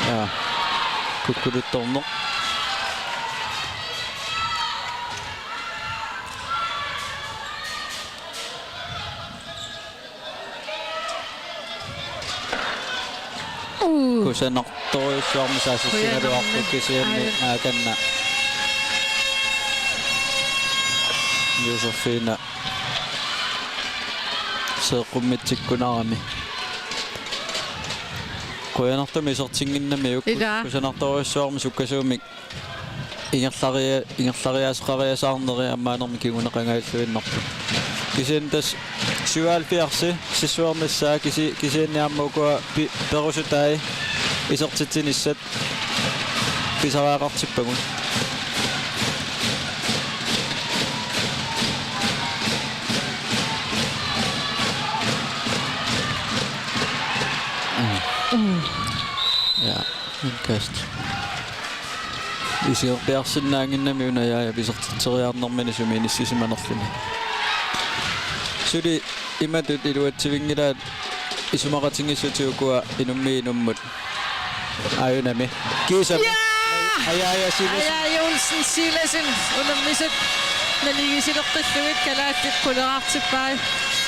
я куккулутторнер кусанарторуссуармисаассингалуарпут кисианни ааканна Josefina seeqummitsikkunarami qoyanartumi isertinginnami ukkut kusanartoruissuarmi sukkasuumik ingerlariaasqariasaarneri ammaanermi kiguneqangailluinnertu kisian tas suaalfiarsi sissuarnissaa kisianniammaukua perusutai isertitsinissat pisaraaqartippagun ja inkast isiorpiarsinnaanginnami unayaa pisertiteriarnermini sumiinissimanerluni suli imatut iluatsivingilaat isumaqatingissutiukua inummiinummut ayunami kiisami Ayaya Olsen Silasen unammisut naligisilortallugit kalaattit qulerartippai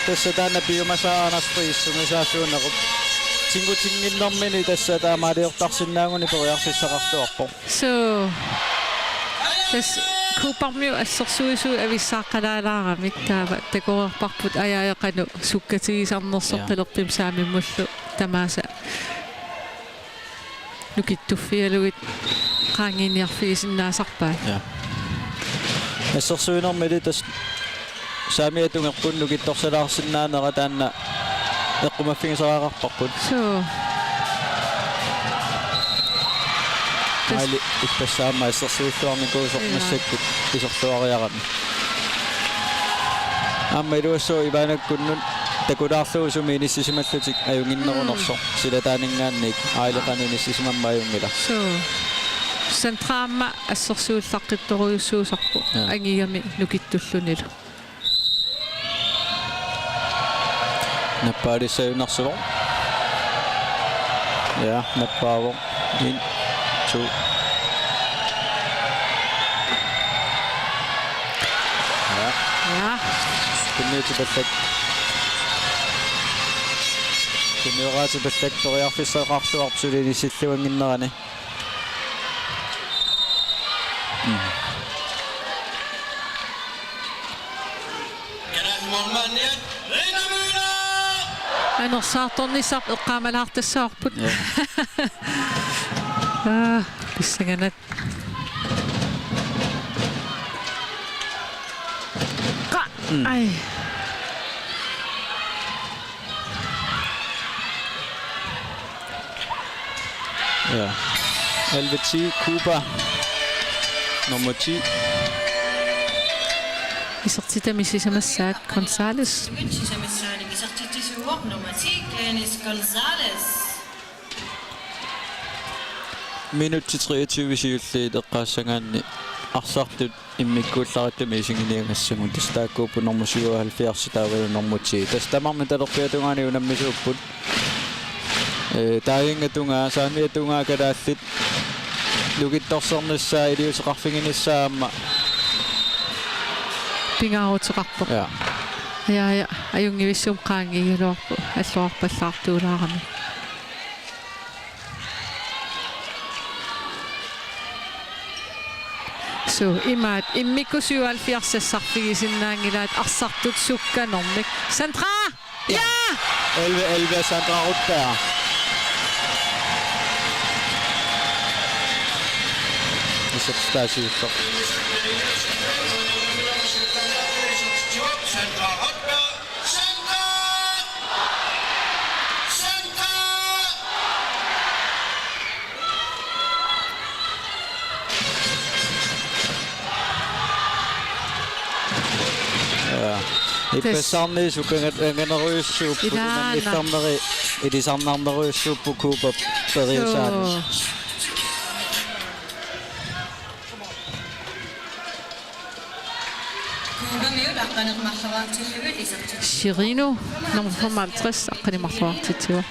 tässä taanna biomasaa Anders Friis sumisaasuunerup tingutinginnermini tässä taamaaliortarsinnaanguni periarsissaqartuarpo so tas kuparmiu assersuisu avissaaqalaalaramik taava takorparput ayaaqanu sukkatigisarnersortalerpim saamimmullu tamaasa nukittufialugit qaanginiarfiisinnaasarpaa ja assersuinermili tas saamiatungerpun nukittorsalaarsinnaanera taanna eqqumaffigisaraaqarparput so ali ipassaamma assersuilluarnikuusormassakkut isorluariarami amma iluassuu ivaanakkunnun takulaarlugu sumiinissisimallutik ajunginnerunerso silataaningaannik ailiqanuinissisimamma ajungila so sentraamma assersuullaqqittoruissuusarpu angigami nukittullunilu nappaalissaayunarsulo ja nappaavo in 2 ja Kunniutipallak kunniuraatipallak toriarfissaqarluarpsulini silluanginnerani Anersaartornisaq eqqaamalaartassaarput. Pissanganat. Ai. Ja. 11-10 Cuba. Nummer 10. Isartitamisisamasaat Gonzales. Nummer 10, Glenis Gonzalez. Minut til 23 siulliit eqqaassangaanni arsartut immikkuullaratumi isinginiangassagun tastaakku på nummer 77 taavelu nummer 10 tastamarmi talerpiatungaani unammisuupput taayingatungaa saamiatungaa kalaallit lukittorsernissaa iliuseqarfinginissaamma Pingaarutiqarpoq. Ja, ajungivissum qaangigiluarpu аллуарпаллаартуулаарами. So imaat immikkusiualfiarsassarfigisinnaangilaat arsartut sukkanormik. Sandra! Ja! 11 Sandra Rutberg. Isartitaasiullor. Ipasarni sukangatanganeruissuuppu itarmeri ilisarnarneruissuuppu kuupa periusaani. Chirino nummer 55 aqanimarluartitua.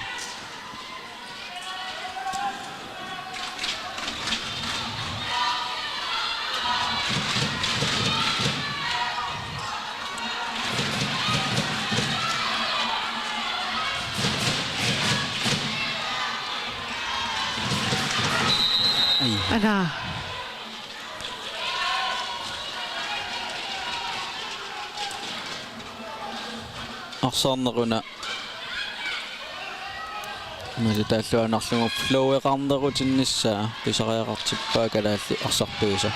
Ala. Arsaarneruna малутааллуанарлугу флоуеқарнерутиннissaa писариақартиппаа калаалли арсартуиса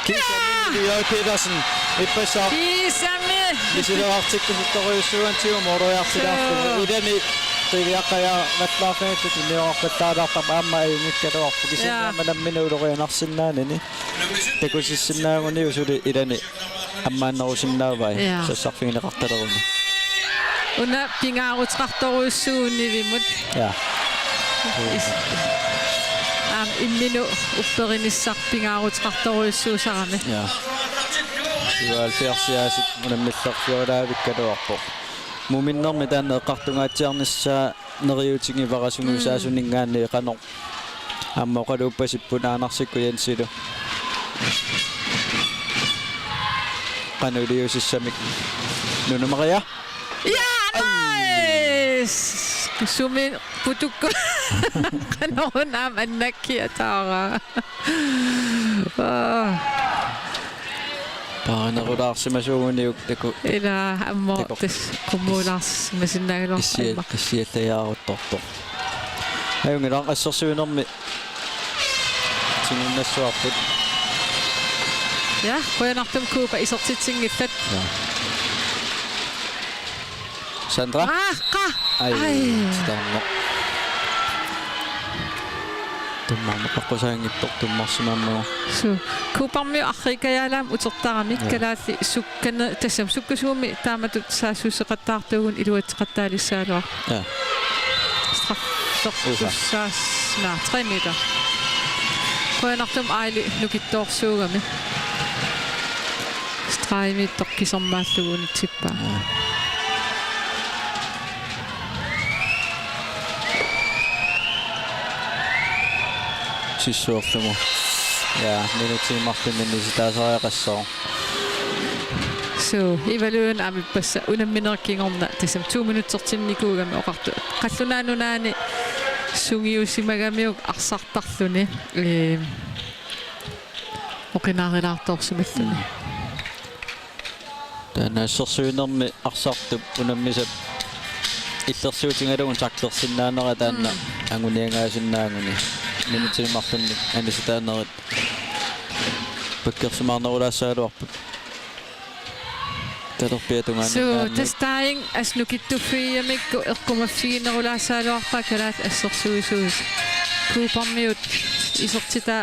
Кисами Петерсен иппасаа Кисами исилеартиккусутториуссуантиу моруяарсилаарту идани тивиаққая матлаафаатут неоққаттаалаартап аама аюнгиккалуарпу кисимаама намминуулорианарсиннаанини такусиссиннаагуни усули идани аммааннерусиннаавай сассарфигинеқарталеруни Una pingaarutiqartoruissuunivimut. Ja. Imminu upperinissaq pingaarutiqartoruissuusarami. Ja. Jualfiarsiaasit unamillarfiolaavikkaluarpo. Muminnermi taanne eqqartungaatiarnissaa neriutingivarasunuusaasunningaanni eqanor. Amma qaluuppassippun aanarsikku jansilu. Qanuliusissamik. Nunamaria? Ja, nice! Sumi putukko. Kanon naman nakiatara. Paanarulaarsimasuuniuktaku. Ila ammoortis kumulaarsimasinnaagiluarpa. Issiallajaaruttortor. Ajungilaan qassarsuinermi tingunnassuarput. Ja, qoyanartum kuupa isortitsingillat. Ja. Sandra? Ai. Starno. Tummarneqaqqusaagippor tummarsimammu. So, kuuparmi arrikayaalaam utertaramik kalaalli sukkana tassam sukkasuumi taamatut saasuuseqattaartuugun iluatiqattaalissaaluar. Ja. Strafsortussaas 3 meter. Qoyanartum aili nukittoorsuugami. Straimiittor kisermaalluguuni tippaa. Sissuorlugu. Ja, minuutin martiminni sitä saa qassoo. So ivaluun ami passa unamminerkingorna tasam 2 minuutsertinnikugami oqartu qallunaanunani sungiusimagamiuk arsartarluni oqinaarilaartorsimalluni tana sersuinermi arsartup unammisap иллерсуутингалугун тактэрсиннаанера таанна ангуниангаасиннаангуни минутилимарлунни аниситаанерит паккерсимаарнерулаассаалуарпут талерпиатунгаани so testaing asnukittuффиямикку эққумаффигинерулаассаалуарпа калаат ассерсуисуис куупармиут исертитаа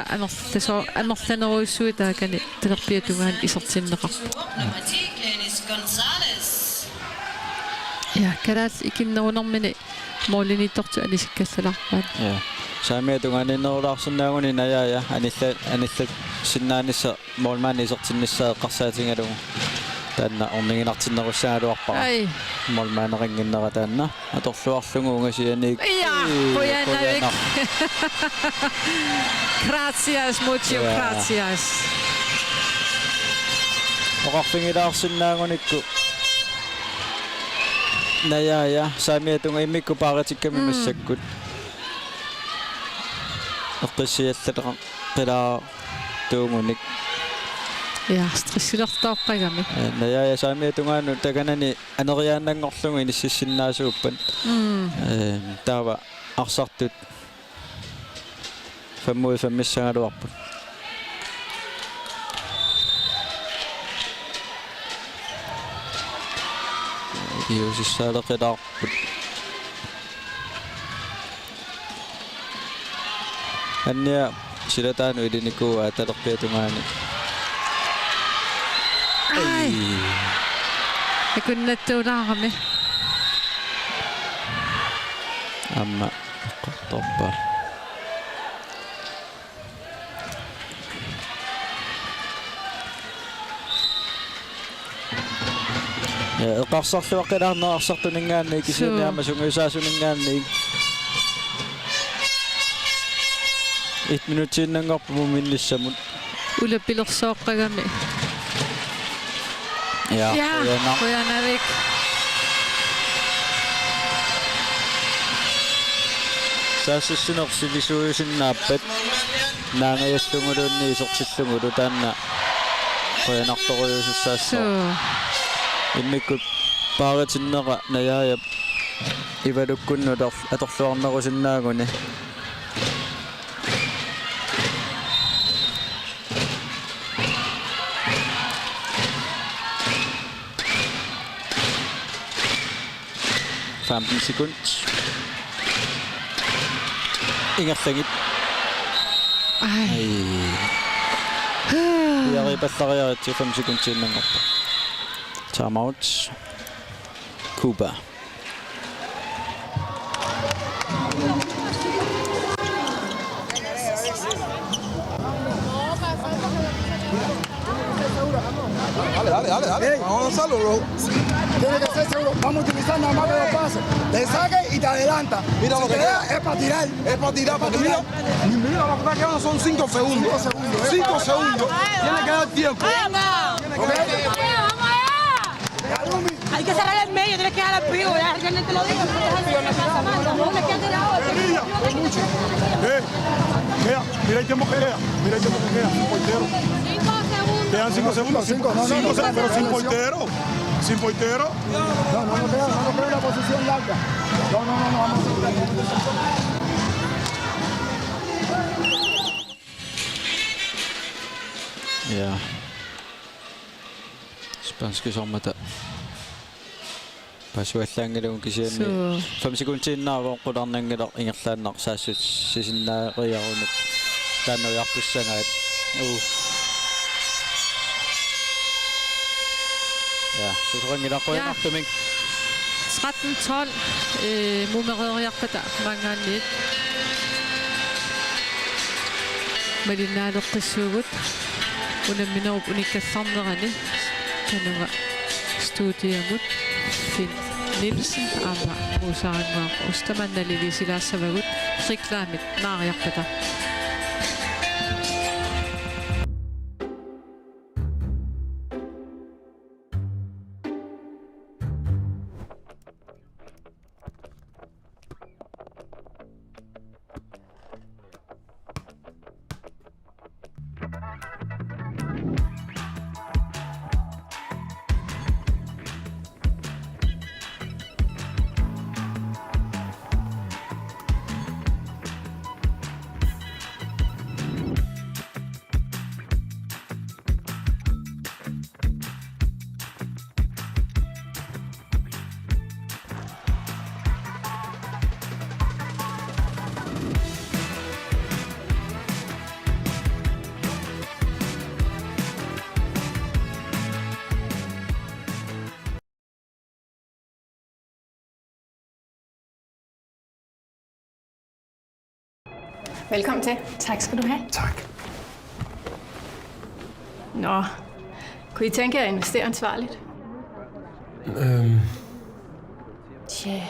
анерланеруиссуи таакани талерпиатунгаани исертиннеқарпу Ja, kalaat ikinnerunarmini mooliniittortu anisиккассаларпаат. Ja. Saamiatungaaninerulaarsinnaaguni najaja anilla sinnaanissa moolmaani isertinnissaa qarsaatingalugu. Taanna orninginartinnerussaaluarpara. Ai. Moolmaaneranginnera taanna atorluarlugu ungasianiik. Ja, pojanavik. Gracias, mucho gracias. Oqarfingilaarsinnaagunikku najaja saamiatunga imikku paaratikkami massakkut eqqisiallaleqa qilaa tuungunik ja stressilertaoqqagami najaja saamiatungaanu takanani aneriaannangorlugu inississinnaasuuppan taava arsartut 55 Iusissaaleqilaarput annia silataanu ilinikuua talerpiatungaani ai akunnattuulaarami amma qortorpa eqarsarluaqqilaarneraarsartuningaanni kisianiama sunguisaasunningaanni 1 minuuttiinnangorpumu minnissamut ulapilersooqqagami ja pojanavik saassissunersilisuusinnaappat naangajallunguluunni isortillungulu taanna qoyanartorujusussaassa immikkut paaratinnera najaajap ivalukkunnut atorluarnerusinnaaguni sekund ingerlangit ai yari pallariarit 5 sekuntiinnangorpa timeout Cuba Dale. Vamos a lanzarlo, bro. Tiene que ser seguro. Vamos a utilizar nada más que los pases. Te saque y te adelanta. Mira lo que queda. Es para tirar. Es para tirar, porque mira lo que quedan son 5 segundos. 5 segundos. Tiene que dar tiempo. ¡Vamos! Hay que cerrar el medio, tienes que dejar el pivo. Ya te lo digo. No me quedes tirado. Mira el tiempo que queda. Sin portero. 5 segundos. Quedan 5 segundos. 5 segundos, pero sin portero. Sin portero. No queda una posición larga. No, vamos a ja spanske sommata pasuallaangalugun kisianni 5 sekuntiinnaavon qularnangaler ingerlaannar saassut sisinnaariarunut taannuiarpussagaat ja susorangilaqquinartumik 13-12 mumereriarpata mangaanniit malinaaleqqissuugut unamminerup unikkallarnerani tanuga stuudiamut Finn Nielsen ama usaanmaa ustamannalilisilaasavagut reklaamit naariarpata Velkommen til. Tak skal du have. Tak. Nå, kunne I tænke jer at investere ansvarligt? Tja.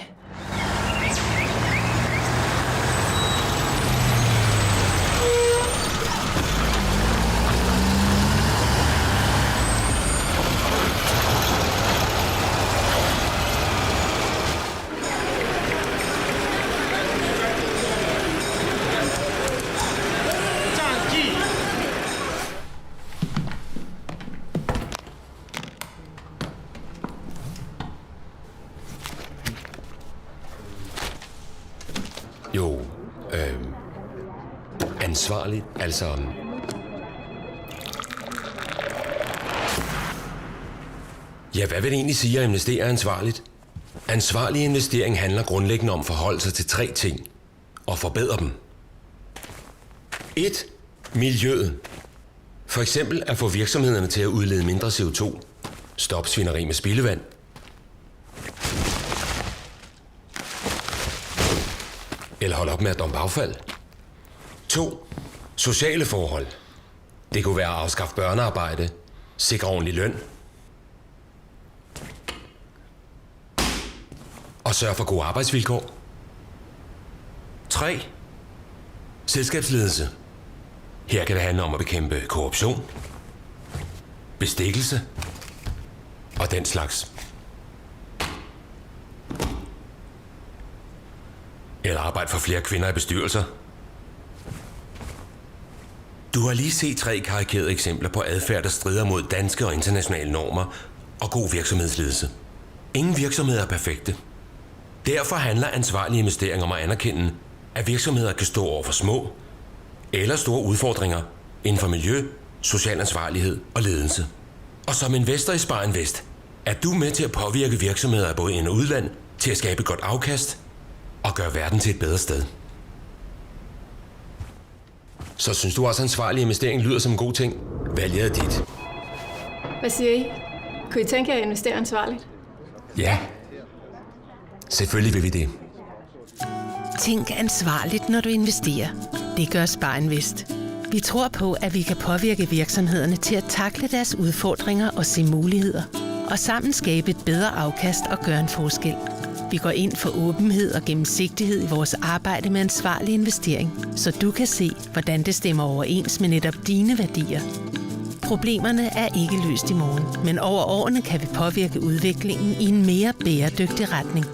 Jo, ansvarligt, altså... Ja, hvad vil det egentlig sige at investere ansvarligt? Ansvarlig investering handler grundlæggende om at forholde sig til 3 ting og forbedre dem. 1. Miljøet. For eksempel at få virksomhederne til at udlede mindre CO2. Stop svineri med spildevand. Eller holde op med at dumpe affald. 2. Sociale forhold. Det kunne være at afskaffe børnearbejde, sikre ordentlig løn og sørge for gode arbejdsvilkår. 3. Selskabsledelse. Her kan det handle om at bekæmpe korruption, bestikkelse og den slags. Eller arbejde for flere kvinder i bestyrelser. Du har lige set 3 karikerede eksempler på adfærd, der strider mod danske og internationale normer og god virksomhedsledelse. Ingen virksomheder er perfekte. Derfor handler ansvarlig investering om at anerkende, at virksomheder kan stå over for små eller store udfordringer inden for miljø, social ansvarlighed og ledelse. Og som investor i Spar Invest er du med til at påvirke virksomheder både ind- og udland til at skabe godt afkast og gøre verden til et bedre sted. Så synes du også, at ansvarlig investering lyder som en god ting? Valget er dit. Hvad siger I? Kunne I tænke jer at investere ansvarligt? Ja. Selvfølgelig vil vi det. Tænk ansvarligt, når du investerer. Det gør Spar Invest. Vi tror på, at vi kan påvirke virksomhederne til at takle deres udfordringer og se muligheder. Og sammen skabe et bedre afkast og gøre en forskel. Vi går ind for åbenhed og gennemsigtighed i vores arbejde med ansvarlig investering, så du kan se, hvordan det stemmer overens med netop dine værdier. Problemerne er ikke løst i morgen, men over årene kan vi påvirke udviklingen i en mere bæredygtig retning.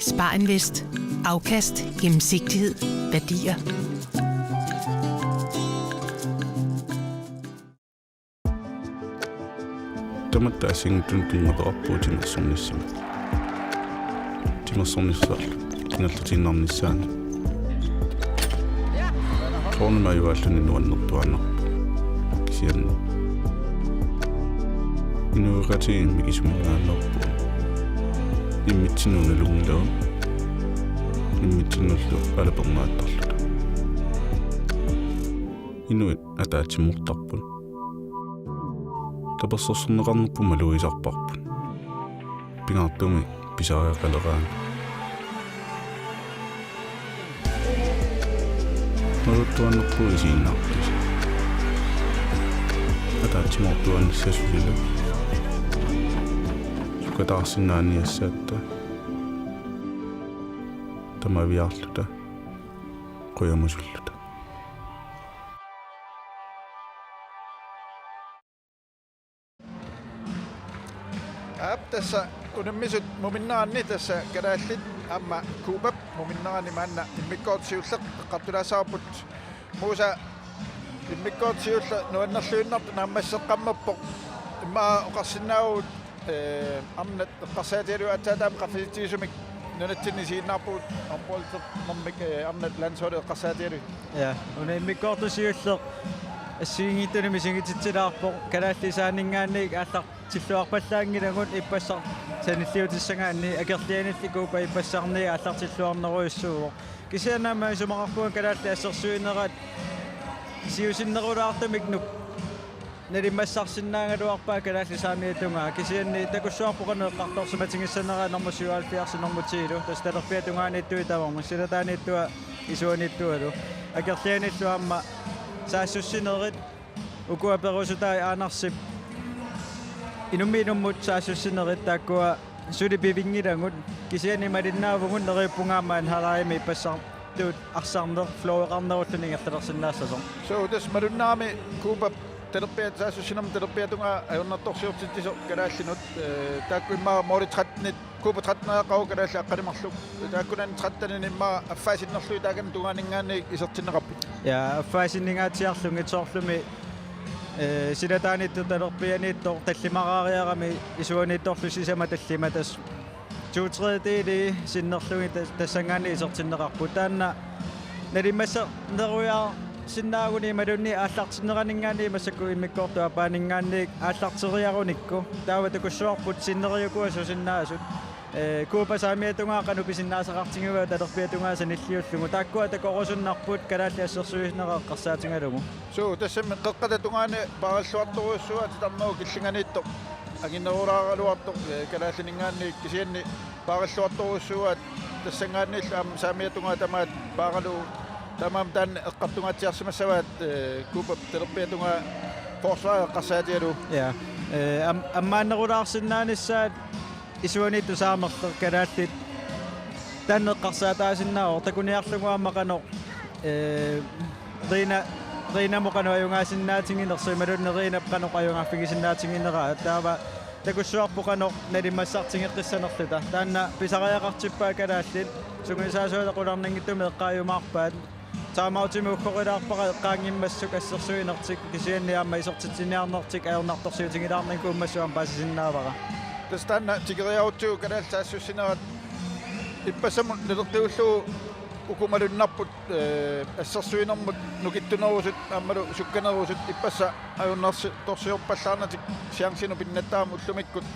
Spar Invest. Afkast, gennemsigtighed, værdier. Tamattaasin tuntungaperappu timersornissima. Timersornissaarlu kinallutinarnissaani. Tornemajualluni nuannertuannarpu. Kisianna. Inuuqatiin mikisumungaannerpu. Immitsinuna lungilaun. Immitsinullu alapernaattarluta. Inuit ataatsimurtarpun. Tapersorsorneqarnerpu maluisarparpun. Pingaartumi pisariaqaleraani. Maruttuannerpu isiinnaartus. Ataatsimortuannissasulilu. Sukataarsinnaaniassaatta. Tamaviarluta. Quyamusulluta. Tässä unimmisut muminnaanni tässä kädällit amma kuubab muminnaani manna immikkoortsiulleq qattulaasaarput muusa immikkoortsiulla nuannerluinnart naammasseqqammappoq imma oqarsinnaavut amnat eqqarsaatialu ataataam qaffisitiisumik nunatsinni siinnaarpuut ampuulteq nammik amnat landsholdet eqqarsaatialu Ja, una immikkoortusiulleq ассиингиттуни мисигититсилаарпо калааллисаанингааник ааллар тиллуарпаллаангилагут иппассар саниллиутиссангаанни акерлианалликуупа иппассарни ааллартиллуарнеруйуссууо кисианаама сумақарпуан калаалли ассерсуинерат сиусиннерулаартамик нук налимассарсиннаагалуарпаа калааллисаамиатунгаа кисианни такуссуарпоқанеэққарторсуматингиссанераа нормусиуалфиарсинэрмутиилу тасталерпиатунгаанниттуи таварма силатааниттуа isuanittualu akerlianillu amma saassussinerit ukua perusutai aanarsip inummiinummut saassussinerit taakkua suli pivingilangut kisiani malinnaavungun neriuppungaammaan halaimi passar tuut arsarner floeqarnerullunigertalersinnaassasor so this marunnaami kuupa terpeet saassussinam terpeetunga ayunnartorsiurtittiso kalaallinut taakkuimmaa mooritratnit kuupa tratnaaqau kalaalla aqqalimarluk taakkunan trattanini immaa affaasinnerlui taakan tunganingaanni isertinneqarpu ja affaasinningaatiarlungitsoorlumi silataanittu talerpianiittor tallimaraariarami isuaniittorlu sisama tallimatas 2/3 sinnerlugi tassangaanni isertinneqarpu taanna nalimassa neruyaa sinnaaguni malunni aallartinneqaningaanni massakku immikkortu apaaningaanni aallarteriarunikku taavatakussuarput sinneriukua susinnaasut kuupa saamiatungaa qanupisinnaasaqartinguga talerpiatungaa sanilliullugu taakkua takorusunnarput kalaalli assersuisneqaqqarsaatingalugu so tassammi qeqqatatungaani paaralluartoruussua titarnuu killinganiitto aginnerulaaraluarto kalaalliningaanni kisianni paaralluartoruussua tassangaanniillu am saamiatungaa tamaat paaralu tamam tan eqqartungaatiarsimassavaat kuupa talerpiatungaa forsvaa eqqarsaatialu ja ammaannerulaarsinnaanissaat isuanittu saamerter kalaallit tanneqqarsaataasinnaa takuniarluguammaqano riina moqano ajungaasinnaatiginersi malunne riina qano ajungaaffigisinnaatigineraa taava takussuarpuqano nalimassartigeqqissanerluta taanna pisariaqartippaa kalaallit suguisaasualeqularnangittumi eqqaayumaarpaat saamautimi ukkorilaarpaqa eqqaangimmassuk assersuinertik kisianniaamma isertitiniarnertik ajornartorsiutigilaarnan kuummassuam paasisinnaavara tastanna tigeriauttu kalaal saassussinerat ippasamu nilertiullu ukumalunnarput assersuinermut nukittunerusut ammalu sukkanerusut ippassa ajunnersi torsiorpallaarnatik siangsinu pinnattaam ullumikkut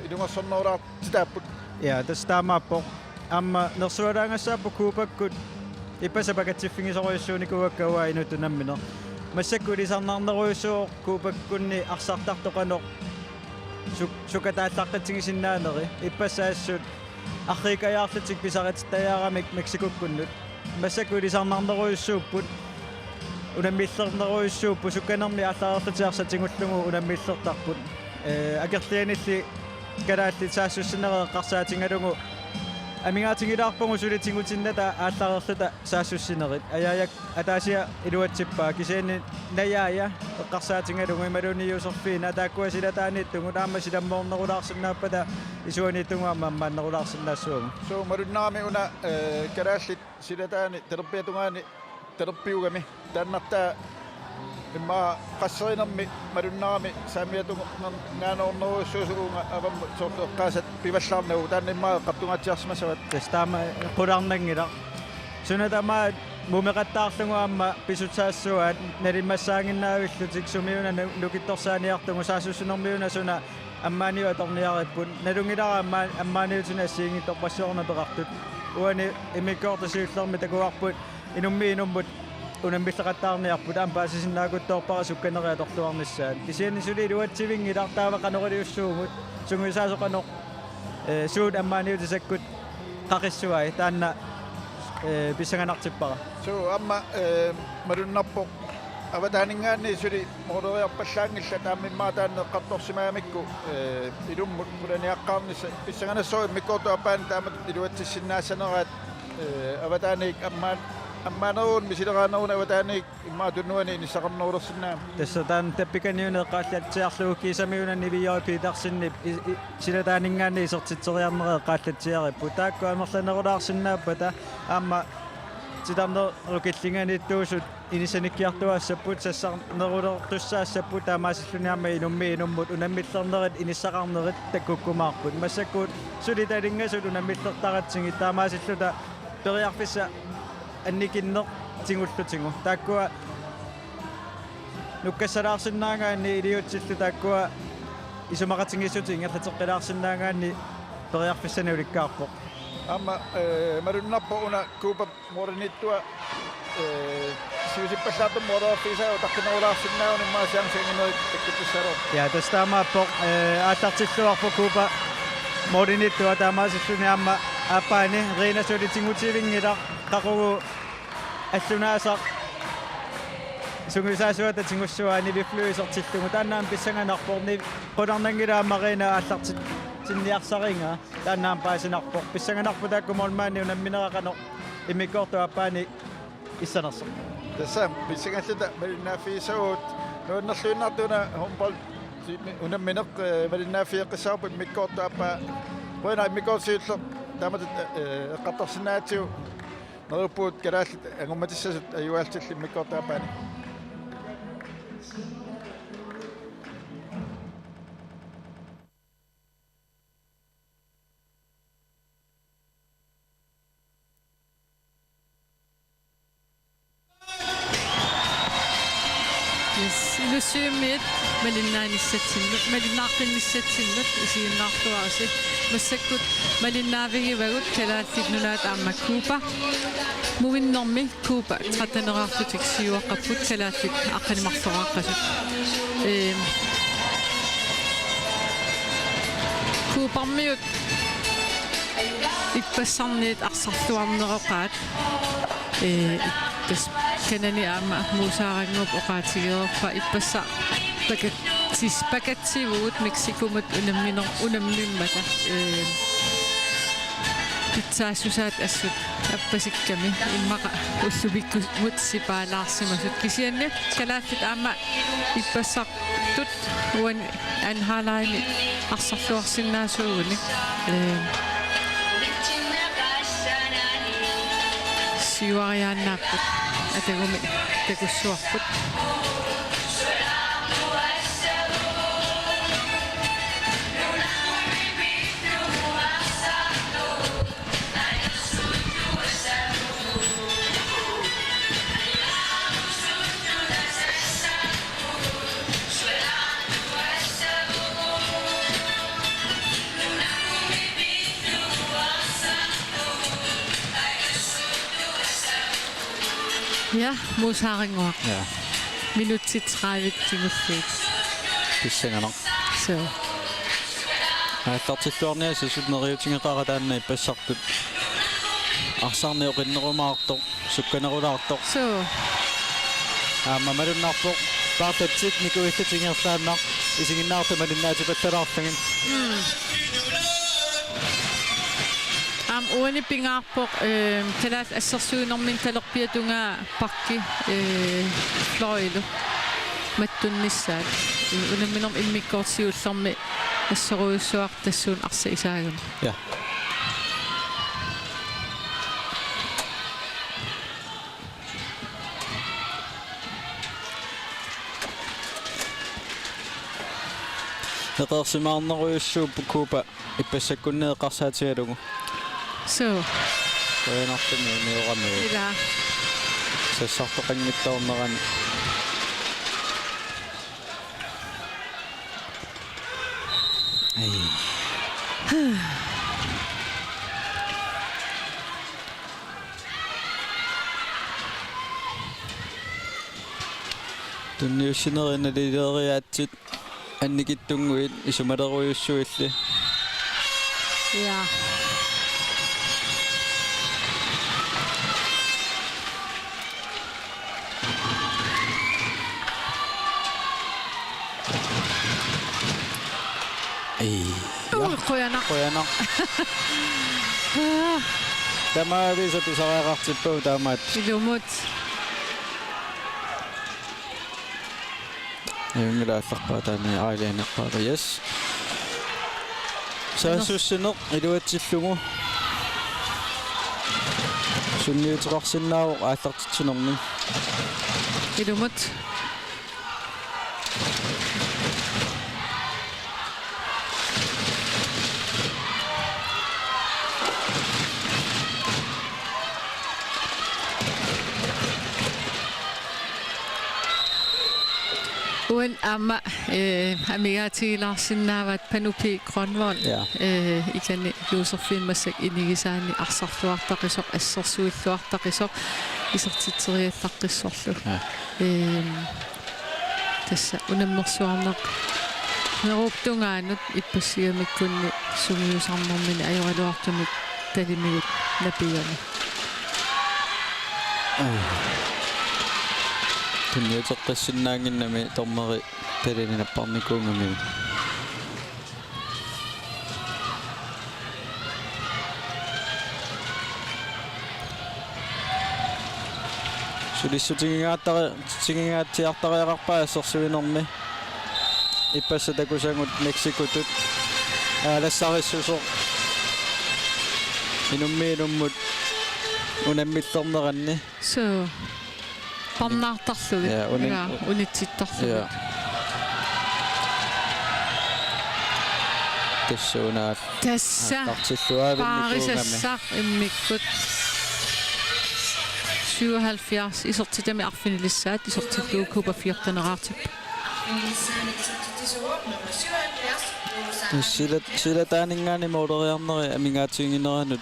ilungersornerulaartitaapput ja tastaamaappo amma nersualaangassaappu kuupakkut ippassa pakatsiffingisoriussuunikuakkauaa inutunamminer massakkulisarnarneruussuu kuupakkunni arsartartoqanoq sukataallaqqatsigisinnaaneri ippasaassut arriikajaarlutik pisaratittajaramik Meksikokkunnut massakkulisarnarneruussuupput unamillerneruussuuppu sukkanermi aallarerlutiarsatiнгуллугу unamillertarput akerlianilli kalaallit saassussinereeqqarsaatingalugu амигаатигилаарпугу сулитингутинната аалларерлута саассуссинерит аяяк атаасиа илуатсиппаа кисиани наяая эққарсаатингалугу ималуниюсерфиина тааккуа силатааниттугу таама силаммоорнерулаарсинааппата исуаниттугуамма аммааннерулаарсинаассуагу соо малуннаами уна калааллит силатаани терпиатунгаани терпиугами тааннартаа имма qasserinarmi malunnaami saamiatunga ngaanoorneruussuusugunga avammu soorteqqaasat pivallaarnagu taanimmaa qartungaatiarsimassavat tastaama qularnangila sunatama mumeqattaarluguamma pisutsaassuat nalimassaanginnaavillutik sumiuna nukittorsaaniartugu saassussunermiuna suna ammaaniu atorniaripput nalungilaraa ammaaniutuna assiingittorpassuorna peqartut uani imikkoortasiullermi takuarput inummiinummut unamilleqattaarniarput ampaasisinnaakuttoorpara sukkaneriatorluarnissaat kisiani suli luatsivingilartaava qanoriliussuugut sunguisaasoqanoq suut ammaaniutisakkut qaqissuai taanna pissanganartippara so amma malunnarpo avataningaanni suli mooderiarpallaangilla taamimmaa taanne qartorsimaamikku ilummut pulaniaqqaarnissa pissanganassoi mikkoortu appaani taamat iluatissinnaassaneraat avatanik ammaanaruun misileraanaruun avatanik immaatunuani inissaqarnerulersinnaam tässä taan tappikaniune qaallatsiarlugu kiisamiuna niviyoipiitarsinni silataaningaanni isertitseriarnere qaallatsiarippu taakku amerlanerulaarsinnaapata aamma sitarnerukillinganittuusut inisanikkiartuaassaput sassarnerulertussaassaput taamaasilluniarma inummut unammillernerit inissaqarnerit takkukkumaarput massakkuut sulitalingasut unammillertaratsingit taamaasilluta periarfissa annikinner tingullutigu taakkua nukkassalaarsinnaangaanni iliutsillu taakkua isumaqatingissuti ingerlateqqilaarsinnaangaanni periarfissani ulikkaarpoq amma malunnarpo una kuupa morinittua siusippassaatu moororfiisa utaqqinerulaarsinnauni maasiangsianginerit takkittussaro ja tastaamaappoq aallartilluarpo kuupa morinittua taamaasilluni amma appaani riinasulitiнгутивингила qaqugu аллунаасаа сунгисаасуата тингуссуаани вифлуисертиллугу тааннаам писсанганарпорни qunarnangilaammarina ааллартит тинниарсаринга тааннаам паасинарпор писсанганарпу тааккумоолмаани унамминерақано иммиккортуаппаани иссанерсо тассаам писсангаллута малиннааффиисагуут нууннерлуиннартуна хомбол унамминеқ малиннааффиеққиссаарпу иммиккортуаппаа қуина иммиккортсиуллер таамат эққартарсинаатиу неруппуут калааллит ангумматиссасут аюаалтилли иммиккортуаппаани Illusiumit malinnaanissatsillut malinnaarpinnissatillut isiinnaartuarsi massakkut malinnaavigivagут kalaallit aammakkuupa muvinnormi kuupa trattanerartutik siuaqqapput kalaallit aqqanimarsoraqqasut kuuparmiut ippassarniit arsarluarnereqaat tas kanani aama muusaarangup oqaatigeerpa ippassa pakatsivuut Mexikumut unammimmata pitsaassusaat assut appasikkami immaqa ullubikkumut sipaalaarsimasut kisianni kalaallit aama ippassartut uan anhaalaini arsarluarsinnaasuuguni siuariaannaaqput atagumi takussuarput Ja, muusaaringuaq. Ja. Minutit 30 timulliit. Pissanganaq. So. Tartilluarnia sisutneriutingeqara taanna ippassartut. Arsarniuqinnerumaartor, sukkanerulaartor. So. Mamalunnaarpoq paartatsit nikuillatingertaannar isinginnaartumalinnaatipattalaartangin. Uani pingaarpoq talaat assersuunermin talerpiatunga parki Florilu mattunnissaat unamminerm immikkorsiullermi asseruussuaq tassuun arsa isaagam. Ja. Eqersimaarneruussuuppukuupa ippasakkunneeqarsaatigalugu. So. Koinartumi niorami. Ila. Sassartoqanngittorneran. Ai. Tunniussinerinalileeriaatsit annikittunguit isumaleruyussuilli. Ja. Qoyanaq. Tämä viisatu sareaqartippu taamat. Ilumut. Yungilaallarpaa taani aalianeqqaara yes. Saassussineq iluatsillugu. Sunniutiqarsinnaaruq aallartitsunermi. Ilumut. Uan amma amigaatigilaarsinnaavat Panupi Grønvold ikani Josefin-massak inigisaani arsarluartaqisoq assersuilluartaqisoq isertitseriallaqqissorlu tassa unammersuarneq neruptungaanut ippassigamikkunni sumiusarnermini ajoriluartumik talimigut napigami Tunniuteqqissinnaanginnami tormeri talinapparnikuungami. Sulissutingigaatiartariaqarpaa assersuinermi. Ippassatakusangut Meksikutut aalassarissusoq inummiinummut unammittorneranni. So parnaartarlugit. Ja, unitsittarlugit. Tassuunaat. Tassa. Paarisassaaq immikkut. 77 isortitami arfinilissaat isortillugu kuba 14-eraartip. Sila taaningaani mooderiarneri amingaatiingineranut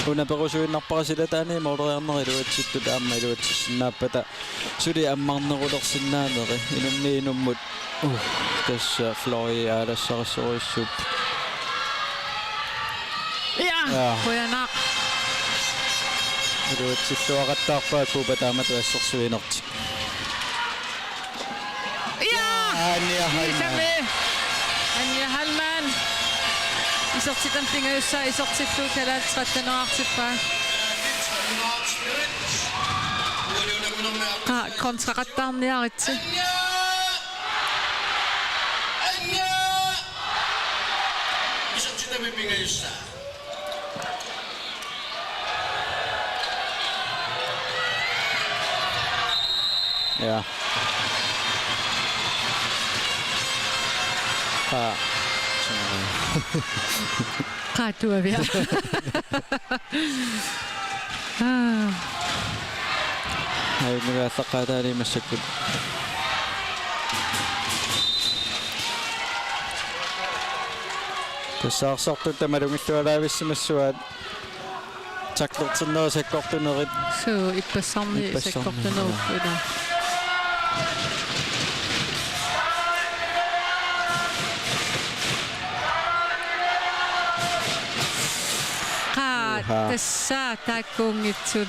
unaperusuinnarpara sila taani mooderiarneri iluatsittut aamma iluatsinnaapata suli ammarnerulersinnaaneri inummiinummut tassa Flori aalassarissorissup. Ja, kuyanaq. Iluatsilluaqattaarpaa kuupa taamatu assersuinerti. Anja Hallman. Isortitam pingayussa isortillu kalaat 13-eraartippaa. Kontraqattarniaritsi. Isortitami pingayussa. Ja. Qatua vielä. Ai mitä taqataa limassakut. Tässä arsortu tamalungillualaavissimmassuat taklertinnerisakkortunerit. So ippasarni sakkortunerut ila. Tässä taakkuungitsut.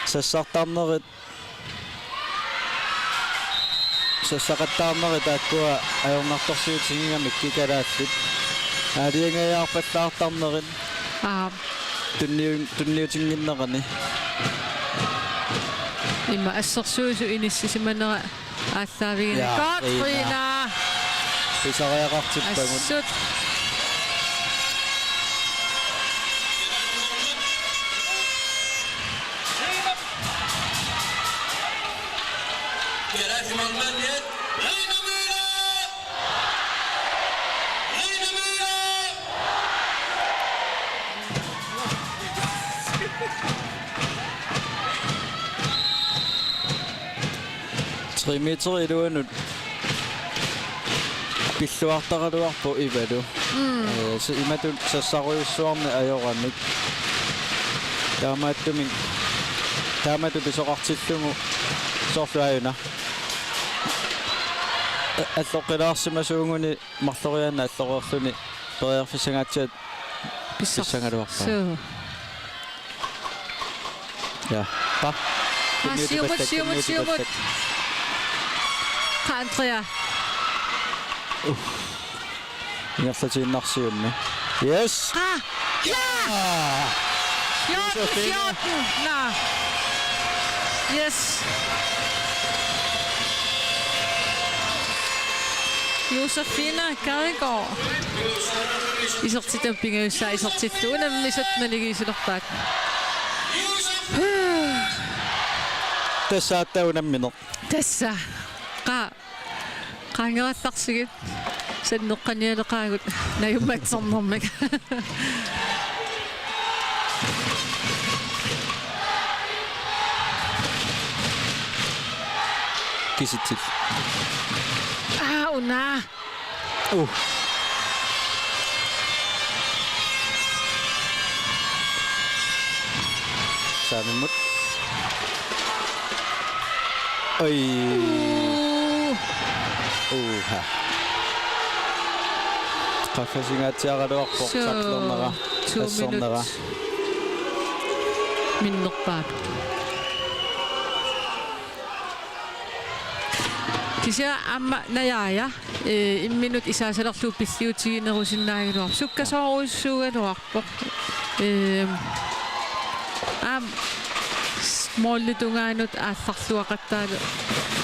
Sassartarnerit. Sassaqattaarnerit taakkua ajornartorsiutingigamik kikalaallut. Aaliangajaarpallaartarnerit. Tunniutinginnerani. Imma assersuusu inissisimannera aallaavigina. Katrina. Pisariaqartippagut. Assut. Meter iluanut pilluartaraluarpu ivalu se imatun sassaruyussuarni ajoramik taamatu pisoqartillugu sorluajuna alloqilaarsimasuunguni marlorianna alloriorluni periarfissangaatiat pissangaluarpa ja pa siumut Andrea. Ingertatinarsiunni. Yes. Ja! 14. Nå. Yes. Josefina Karegaard. Isortitam pingayussa isortilluunammisatnaligiisilerpaat. Tässä taunamminert. Tässä. Qaangerattarsigit sanneqqanialeqaagut najummatsernermik kisitsit una saamimut oi Qafasingaatiaqaluarpoq taklerneqa tassernera миннерпаап кися амма наяя имминут исаасалерлуу пиллиутигинерусиннаагилуар суккасооруиссуугалуарпоқ смоллитунгаанут аалларлуақаттаалу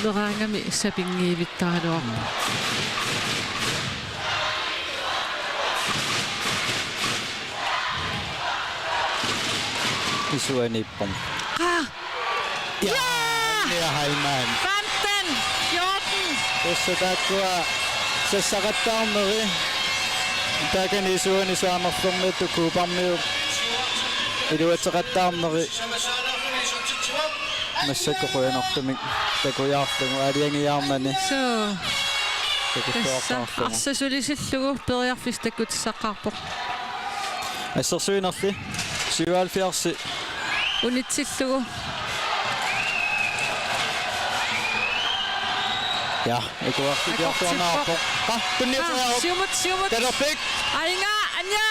лераангами сапингиивиттаралуар исуаниппом ja ja haimaan 15 14 Tossataakua sassaqattaarneri taakan isuani saamerlornattu kuuparmiu iluateqattaarneri массаккоқуянартумик такуяарлугу алиангиаарнани so арсасулисиллугу периарфис таккутиссаққарпоқ ассерсуинерли 77 унитсиллугу ja ikuartikiartuarnaarpoq tunniuteriarup siumut talerpik ainga anja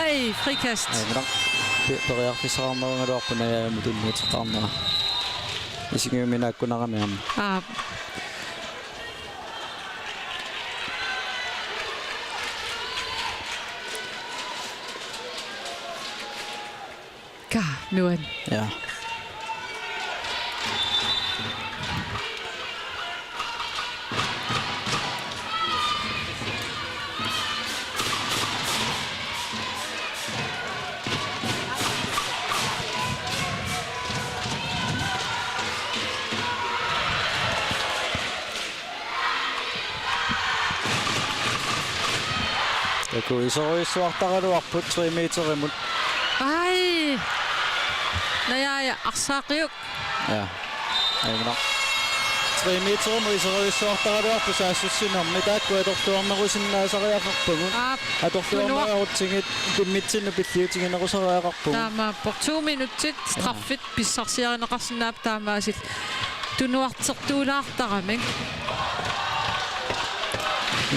ai frikast periarfisaraarnerungaluarpunajaamu tunniuteqarnera isingiyuminaakkunaramiarma ka nuan ja Taku isoruissuartaraluarput 3 meterimut. Ai. Naja, arsaaqiuk. Ja. Aimna. 3 meterimut isoruissuartaraluarput saassussinnermi taakku atortuarnerusinnaasariaqarpugut. Atortuarnerutinngit timmitsinnu pilliutiginerusariaqarpugut. Taama por 2 minutsit straffit pissarsiarineqarsinnaap taamaasil tunuartertuulaartaramik.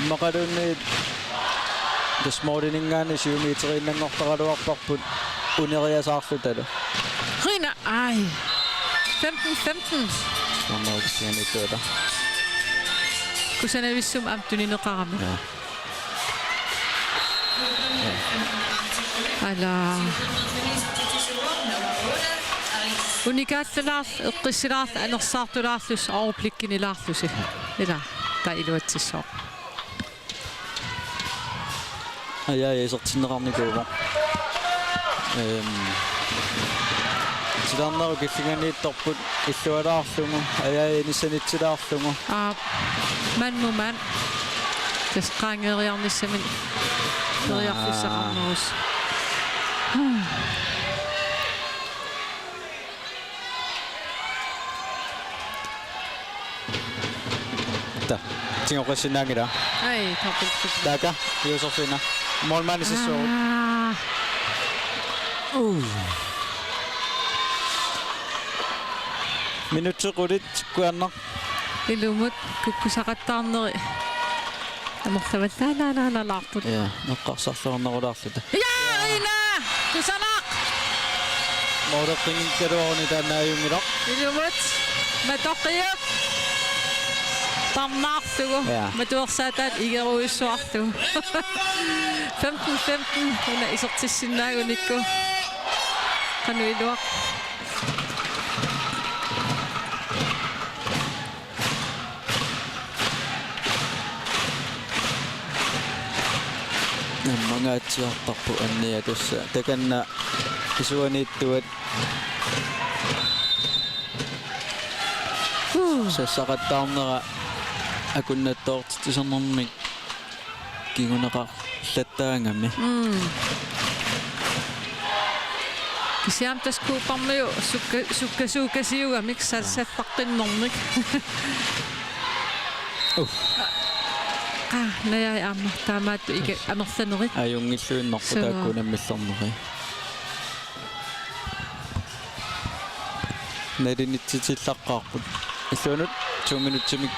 Immaqalunni Desmordiningaani 7 meterinnangortaraluarparput uneriasaarlutala. Rina, ai. 15. Normaalisianituala. Kusanavissum amtunineqarami. Ja. Ala. Unikaattalaar eqqisilaar anersaartulaarlus aruplikkinilaarlusi. Ila tailuatsissoo. Ja, isertinneqarnikuuva. Silarneru killinganiittorput illualaarlugu nissanitilaarlugu. Man. Tasqaangeriarnissamin periarfissaqarnerus. Ta. Tingoqasinaangila. Ai, tapiltut. Taaka, iusorfina. Målmandisessoo. Minutsequlit kuanner. Ilumut kukkusaqattaarneri. Amortavallaalaarput. Ja, neqqarsarluarnerulaarluta. Ja, Rina! Kusanaq! Moodeqqingin kaluaruni taannaajungilaq. Ilumut matoqqiup. Tarnaarlugu matuersaataat igeruissuarlugu 15 una isertissinaagunikku qanuiluaq nammangaatiartarpu annia tussa takanna isuaniittuat sassaqattaarnera akunnaattoortisernermik kinguneqarlattaangami kisiam taskuuparmiu sukkasuukasiugamik salsattaqtinnermik najai aamma taamaattu ika amerlanerit ajungilluinnerpu taakkuunamillerneri nalinitsitillaqqaarput illuanut 2 minutsimik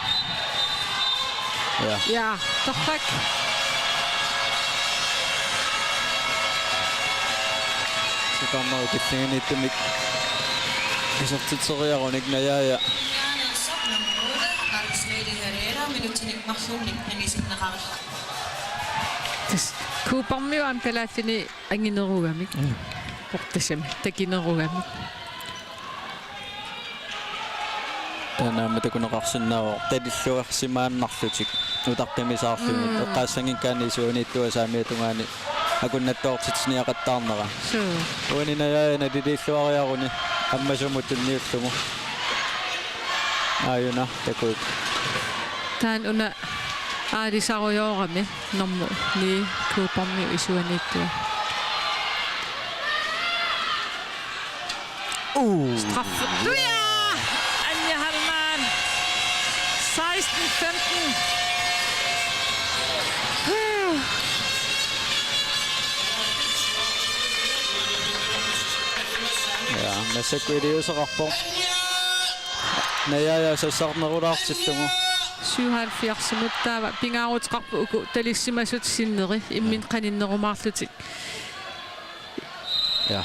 ja torpak Sitamma ukittinginiittumik isortitseriarunik najaja. Kuuparmiuam kalaassini anginerugamik. Portasami takinerugamik. Tanaama takuneqarsinnaavo talilluarsimaannarlutik utartimisaarlumit eqqaassangikkaani suuniittua saamiatungaani akunnattoortitsiniaqattaarnera. Uaninajaja naliliilluariaruni аммасумутунниуллугу ааюна такуут таан уна аалисаруйоорами норму ни куупарми исуаниттуа Straf Duja Anja Hallmann 16-15 Ja, massakuiliusaqarpoq najaja sassarnerulaartillungu 77 minuttaava pingaarutiqarpu uku talissimasut sinneri immin qaninnerumaarlutik ja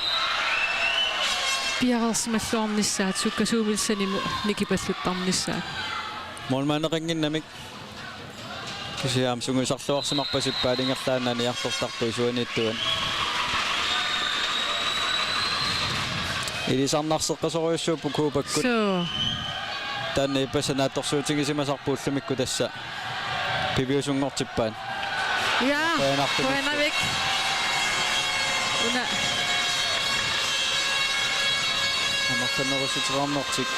piarersmalluarnissaat sukkasuumilsanimu nikipalluttarnissaat molmaneqinginnamik kisiaam sunguisarluarsimarpasippaaliingerlaannaani artortarpu isuaniittuan Ilisarnarseqqasoruissuupu kuupakkut tanni pasanaattorsuutigisimасарпууллумикку тасса пивиусунгортиппаан ja koenavik una амарсанерусутераарнертик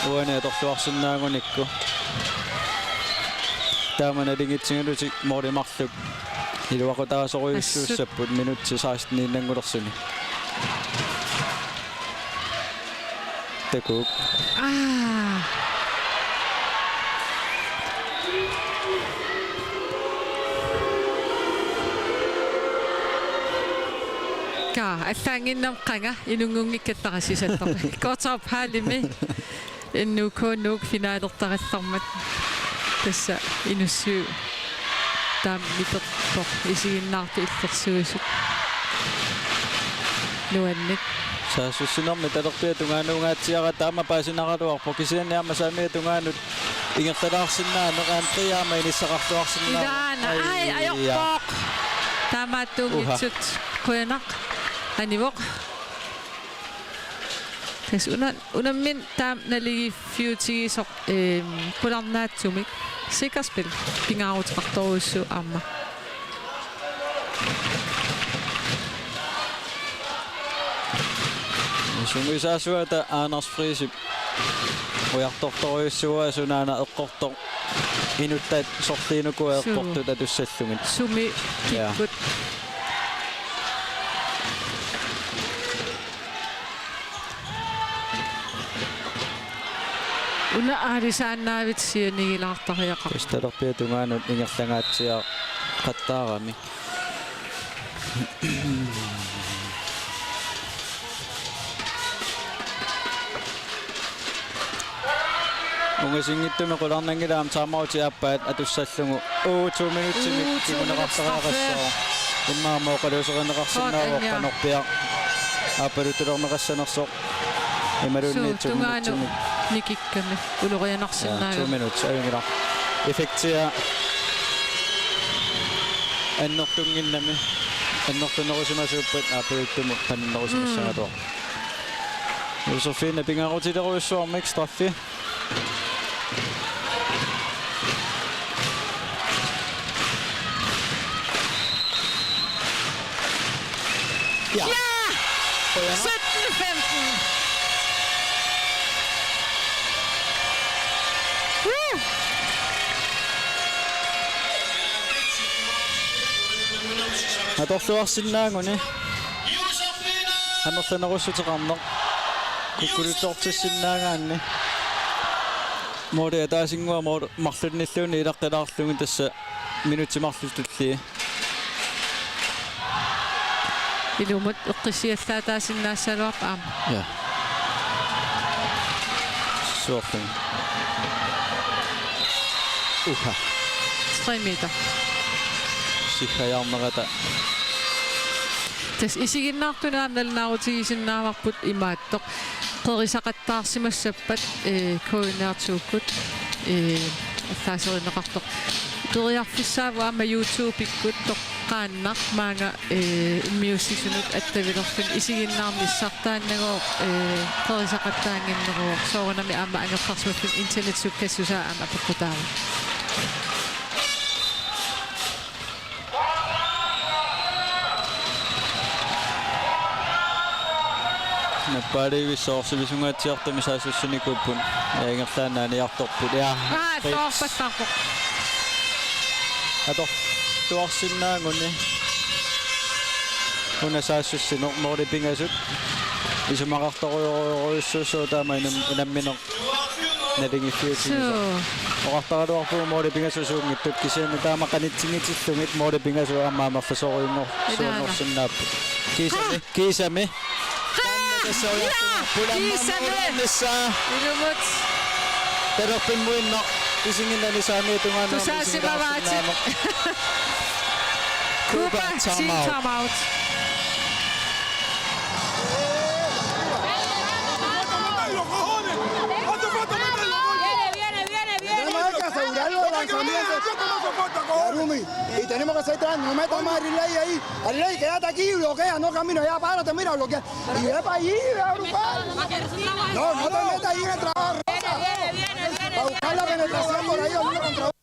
уане торлуарсиннаагуникку тааманалингитсигалутик моримарлук илуақутаасоруйуссууссаппут минутти 16 иннангулерсуни Cook. Ka afanginnam qanga inungungikkattaqassisattormi kortarpaalimi innukuunnuuk finaalertarallarmat tassa inussuu taammipertor isiginnaartu illersuusut nuannit Saasussinermi talerpiatungaanungaatiara taama paasinaraluarpo kisianniarma saamiatungaanut ingertalaarsinnaanneqaan qiyaama inissaqartuarsinnaa ilaana ai ajorpoq taamaattuungitsut quyanaq anivoq tas unammin taam naligi fiutigisoq qularnaatsumik sikarspil pingaarutiqartoruussu aamma Sunguisaasuata Anders Friisip ujartortoruissuua sunaana eqqortor inuttat sortiinuku airportut atussallumit sumi kikkut una aarisaannaavit sianigilaartariaqa istalerpiatungaanut ingerlangaatsiaa qattaarami Ungasingittume qularnangilaam taamauti appaat atussallungu 2 minuutsimik kimuneqartaraaqassoo immaamooqaluuserineqarsinnaavoq qanorpia appalutulerneqassanersoq imalunniitsummitsimik nikikkami ulurianarsinnaaga 2 minutes ayungila effektia annortunginnami annortunerusimasuuppat appaluttumu qannerusimiссагatuaq Josefine pingarutileruissuarmik straffi Ja! 17-15! Atorluarsinnaanguni Anerlanerussuteqarneq kukkuluttortissinnaangaanni Moode taasingua moode marlunilluuni ilaqqilaarlungi tassa minutimarlultulli Ilumut eqqisiallaataasinnaassaluaq aam Ja Suorlung Uha 3 meter Sihhajarnerata тас исигиннаартунаамналнаарутигисиннааварпут имааттоқ қерисақаттаарсимассаппат коинеартууккут аллаасеринеқартоқ туриарфиссаава аама YouTube иккут тоққааннар маага миусисунут аттавилерфин исигиннаарниссартааннагоо қерисақаттаангиннеруоқ соорнами аама ангерқарсмаффин интернетсуккассусаа аама пеққутаава наппааливи соорсивисунгаатсиартами саасуссуникуппун яингерлаананиарторпут тоорпассаарпоқ атор туарсиннаангуни уна саассуссинер моорипингасут исумақарторуйоруйуссуусуу таама инамминеқ налингиффиутигисо оqartaraluarpuu моорипингасусуунгиттут кисиана таама канитсигитиллугит моорипингасуу аммаамаффасоруйунгор суунерсиннааппу кисами Pero pinmuin no, isingin na ni Sami itong ano. Tusasimawachi. Kuba, time out. Y tenemos que hacer tras, no metas más relay ahí. El relay, quédate aquí y bloquea, no camino, ya párate, mira, bloquea. Y ve para allí, ve a agrupar. No, no te metas ahí en el trabajo. Para buscar la penetración por ahí, uno contra uno.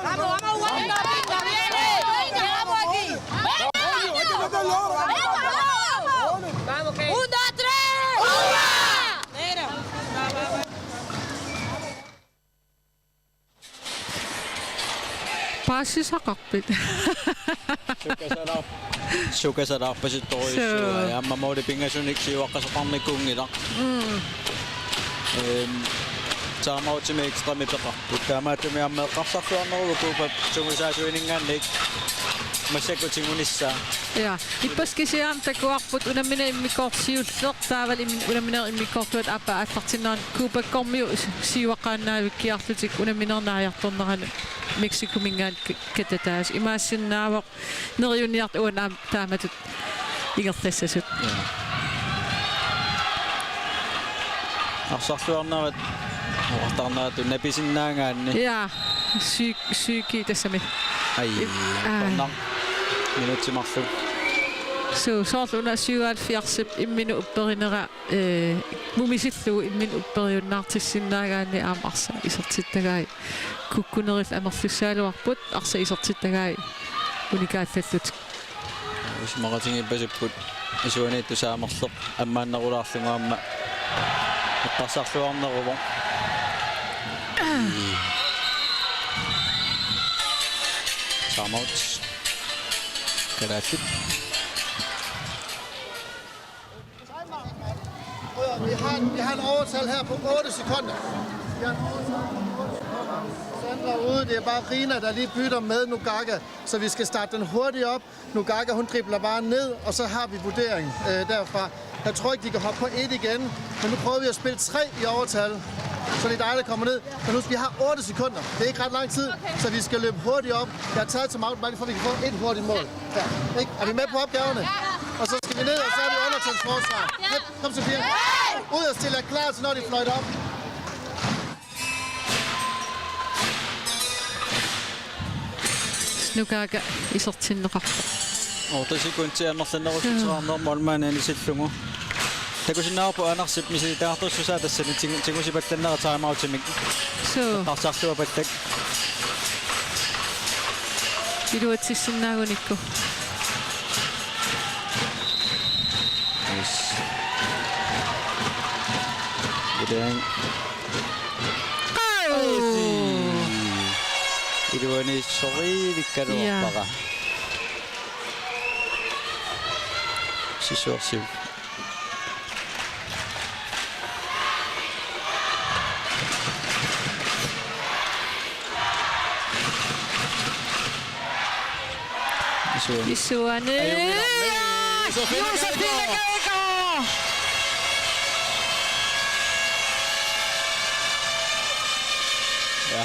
Vamos, vamos, viene. Llegamos aquí. Vamos, ¿qué? 1, 2, 3. Mira. Paasisaqarpit. Sukasararpasit toruissuа ja amma mooripingasunik siuaqqasoqarnikkuungila. Saamautimi ekstrami peqarput taamaatumi ammeeqqarsarluarnerugupa tungusaasuiningaannik massakutigunissa. Ja, ippaskisiaam takuarput unamina immikoorsiulleq taaval unamina immikoortuat appa allartinnaran kuupakkormiu siuaqqaannaavikkiarlutik unaminernaajartorneranu Mexico mingaat katataas imaasinnaavoq neriuniart uanaam taamatut ingertassasut. Arsarluarnerat oqartarnaatu napisinnaangaanni. Ja, syki tassami. Ai, tornar minutimarlu. So soorluna 77 imminu upperinera mumisillu immin upperiunnaartissinnaagaanni aamarsa isertittagai kukkunerif amerlussaaluarput arsa isertittagai unikaallallut ismaqatingippasupput isuaniittu saamerleq ammaannerulaarlungaamma eqqarsarluarneruvo saamauts kalaallut Vi har en overtal her på 8 sekunder. Vi har en overtal på 8 sekunder. Sandra ude, det er bare Rina, der lige bytter med Nugaga, så vi skal starte den hurtigt op. Nugaga, hun dribler bare ned, og så har vi vurdering derfra. Jeg tror ikke, de kan hoppe på 1 igen, men nu prøver vi at spille 3 i overtal, så det er dig, der kommer ned. Men nu skal vi have 8 sekunder. Det er ikke ret lang tid, så vi skal løbe hurtigt op. Jeg har taget til mountainbike, for at vi kan få et hurtigt mål. Ja. Ikke? Er vi med på opgaverne? Og så skal vi ned, og så er vi undertøjsforsvar. Kom så, Pia. Ud og stille klar til, når de fløjter op. Nugaga isertinneqarpa. Ortasikuntiannerlanerussuarner molmaananisillungu. Takusinnaarpu anarsip misilitaartussusaa tassani tigusipattannera timeoutimik. So. Qarsarluapattak. Iluatissinnagunikku. Yes. Gudang. Iluani sorivikkaluarpara. Sisorsiv. Isuane. Josefine Geiger. Ja.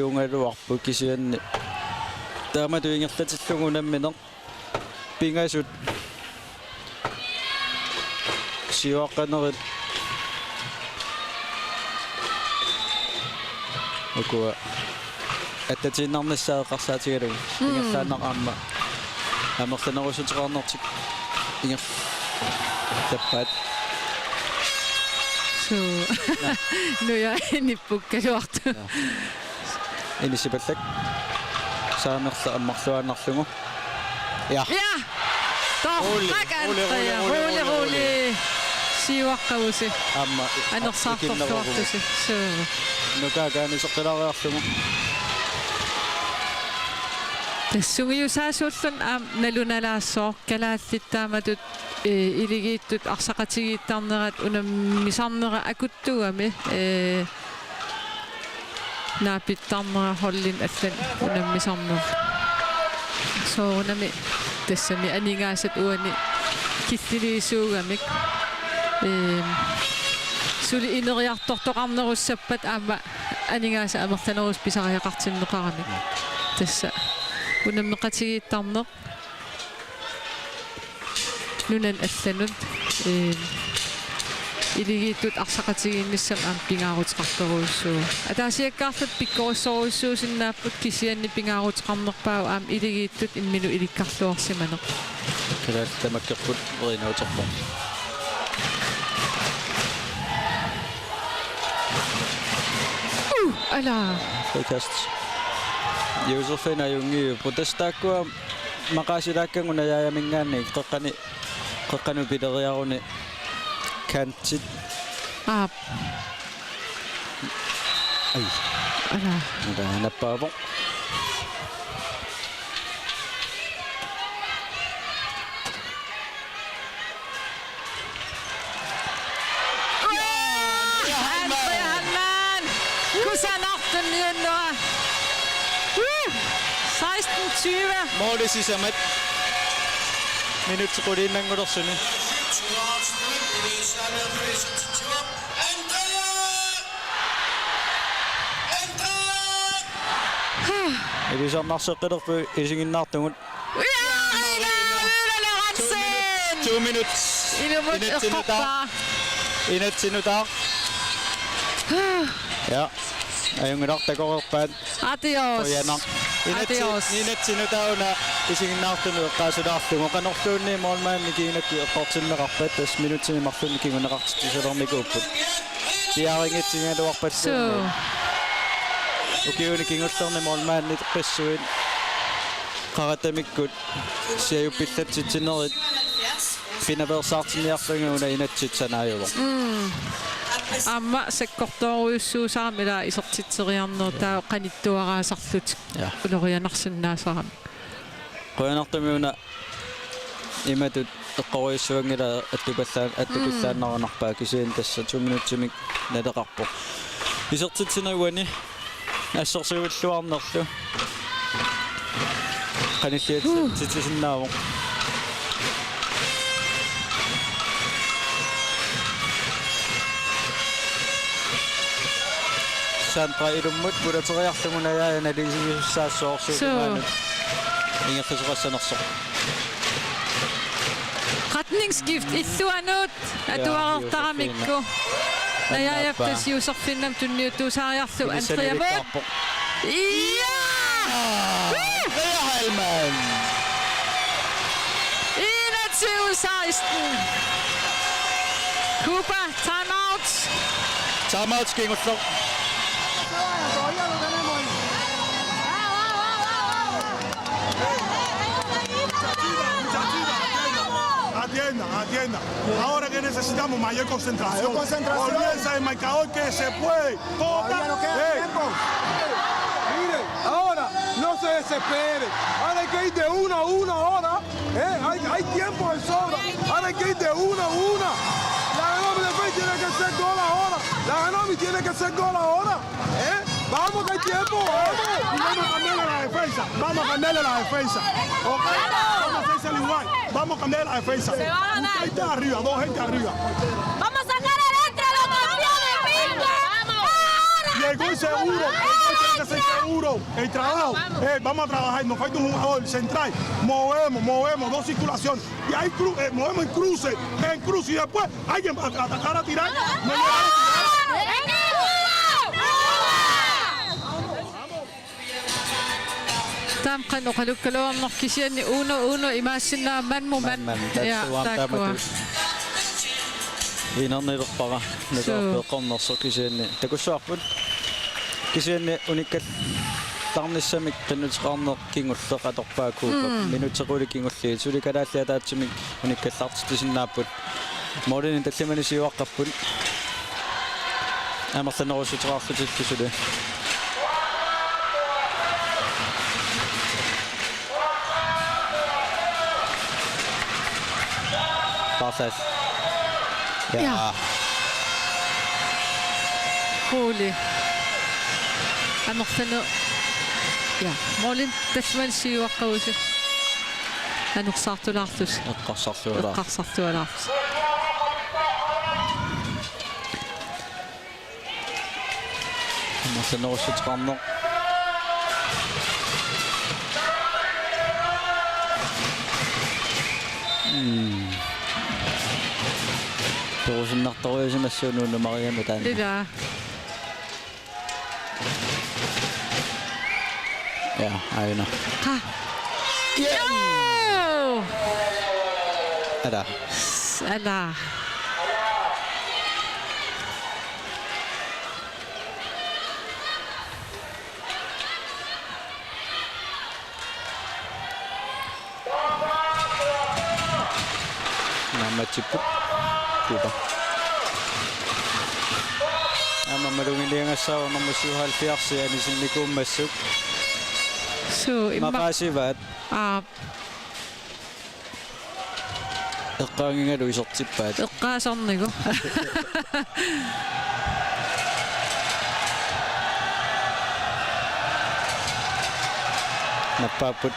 iungaluarpu kisianni taama tuingerlatillungunammineq pingasut siuaqqanerit ukua attatiinarnissaaqqarsaatigalugu ingerlaanaq aamma amerlanerusutiqarnertik inger tappaat so nu ja nippukkaluartu inisipallak saamerla ammarluaannarlugu ja rolig siuaqqagusi amma anersaartorluartusi so nukaagaanisoqqilariarlugu тассугиусаасууллун налуналаассоо калааллиттааматут илигииттут арсақатигииттарнерат унаммисарнера акуттугами наапиттарнера холлин аллан унаммисарнер соорунами тассами анингаасат уани киллилиисуугамик сули инериартортоқарнеруссаппат аама анингааса амерланерус писариақартиннеқарамик тасса унаммеқатигииттарнеқ нунан алланут илигииттут арсақатигиинниссам аам пингаарутеқарторуussuu атаасиаккаарлут пиккориссоруuссуусиннааппут кисианни пингаарутеқарнерпаа аам илигииттут иммину иликкарлуарсиманеқ калаал тамаккерпут эринаутерпа ала подкаст Josefina jungi protestaakua maqaasilaakkangun ajaajamingaanni qeqqanu pileriaruni kantit ai ala nappaavoq Målisisamat minut quriinnangulersuni Elisarnarseqqilerpu isinginnaartugut 2 minutes inatsinutaaq ja ajungilartakorerpaat adios Ninatsinutauna isinginnaartunu eqqaasulaarlugu qanorluunni moolmaanni kiinakku eqqortinneqarpat tas minutsini marlunni kinguneqartittisalermikuupput piaringitsigaluarpat ukiuni kingullerni moolmaanni teqqissuin qaratamikkut siajuppillattitsinerit pinaversaartiniarlunguuna inatsitsanaajuvor Amma sekkortoruussuusaramila isertitseriarner taa qanittuaraasarlut ulorianarsunnaasarami qoyanartumiuna imatut eqqoriussuangila attupallaannarunarpaa kisiin tassa 2 minutsimik naleqarpo isertitsineruani assersuulluarnerlu qanilliatsitsisinnaavuq Sandra ilummut pulateriarlungunajaa nalisigissaassoorsuumaanut ingertiserassanarsor Retningsskift illuanut atuarertaramikku najaajaptas juuserfinnam tunniutuusaariarlu Andreamut Helman 21-16 Cooper timeout skinguller Atienda. Ahora que necesitamos mayor concentración. Olvídense del marcador que se puede. Todavía no queda tiempo. Mire, ahora no se desespere. Ahora hay que ir de una a una ahora. Hay tiempo de sobra. Ahora hay que ir de una a una. La Ganami después tiene que hacer gol ahora. La Ganami tiene que hacer gol ahora. Vamos que hay tiempo, vamos. Y vamos a cambiarle la defensa. Vamos a cambiarle la defensa. Ok, vamos a hacerse igual. Vamos a cambiar la defensa. Se va a ganar. Una gente arriba, 2 gente arriba. Vamos a sacar adentro a los campeones, pinga. Y el gol seguro, el gol tiene que ser seguro. El trabajo, vamos a trabajar, nos falta un jugador central. Movemos, 2 circulaciones. Y ahí movemos en cruce, y después alguien va a atacar a tirar. No llega a tirar. Tam kan okalukalo ang nakisyan ni uno imasin na man. Ja, takwa. Inarnilorpara naqarpeeqornerso kisianni takussuarput kisianni unikkat tarnissamik qinutiqarneq kingulleq atorpaakuupa minutequli kingulli sulikalaallataatsimik unikkallartitisinnaaput moolini tallimani siuaqqapput amerlanerusutiqarlutikkusuli Parfait. Ja. Holy. Amerlanu. Ja, moolin tallimani siuaqqausi. Anuqsaartulartus. Eqqarsartualaartus. Amerlanerusutiqarneq Torusinnartoriusimassuunu Mariamu taana. Ila. Ja, aina. Ha. Yo! Ala. Namachiput. Kuba. Ama marungilingassawa mamusuhal fiarsi anisinnikummassuk. So maqasivat. Eqqaangingalu isortippaat. Eqqaasarnigu. Nappaaput.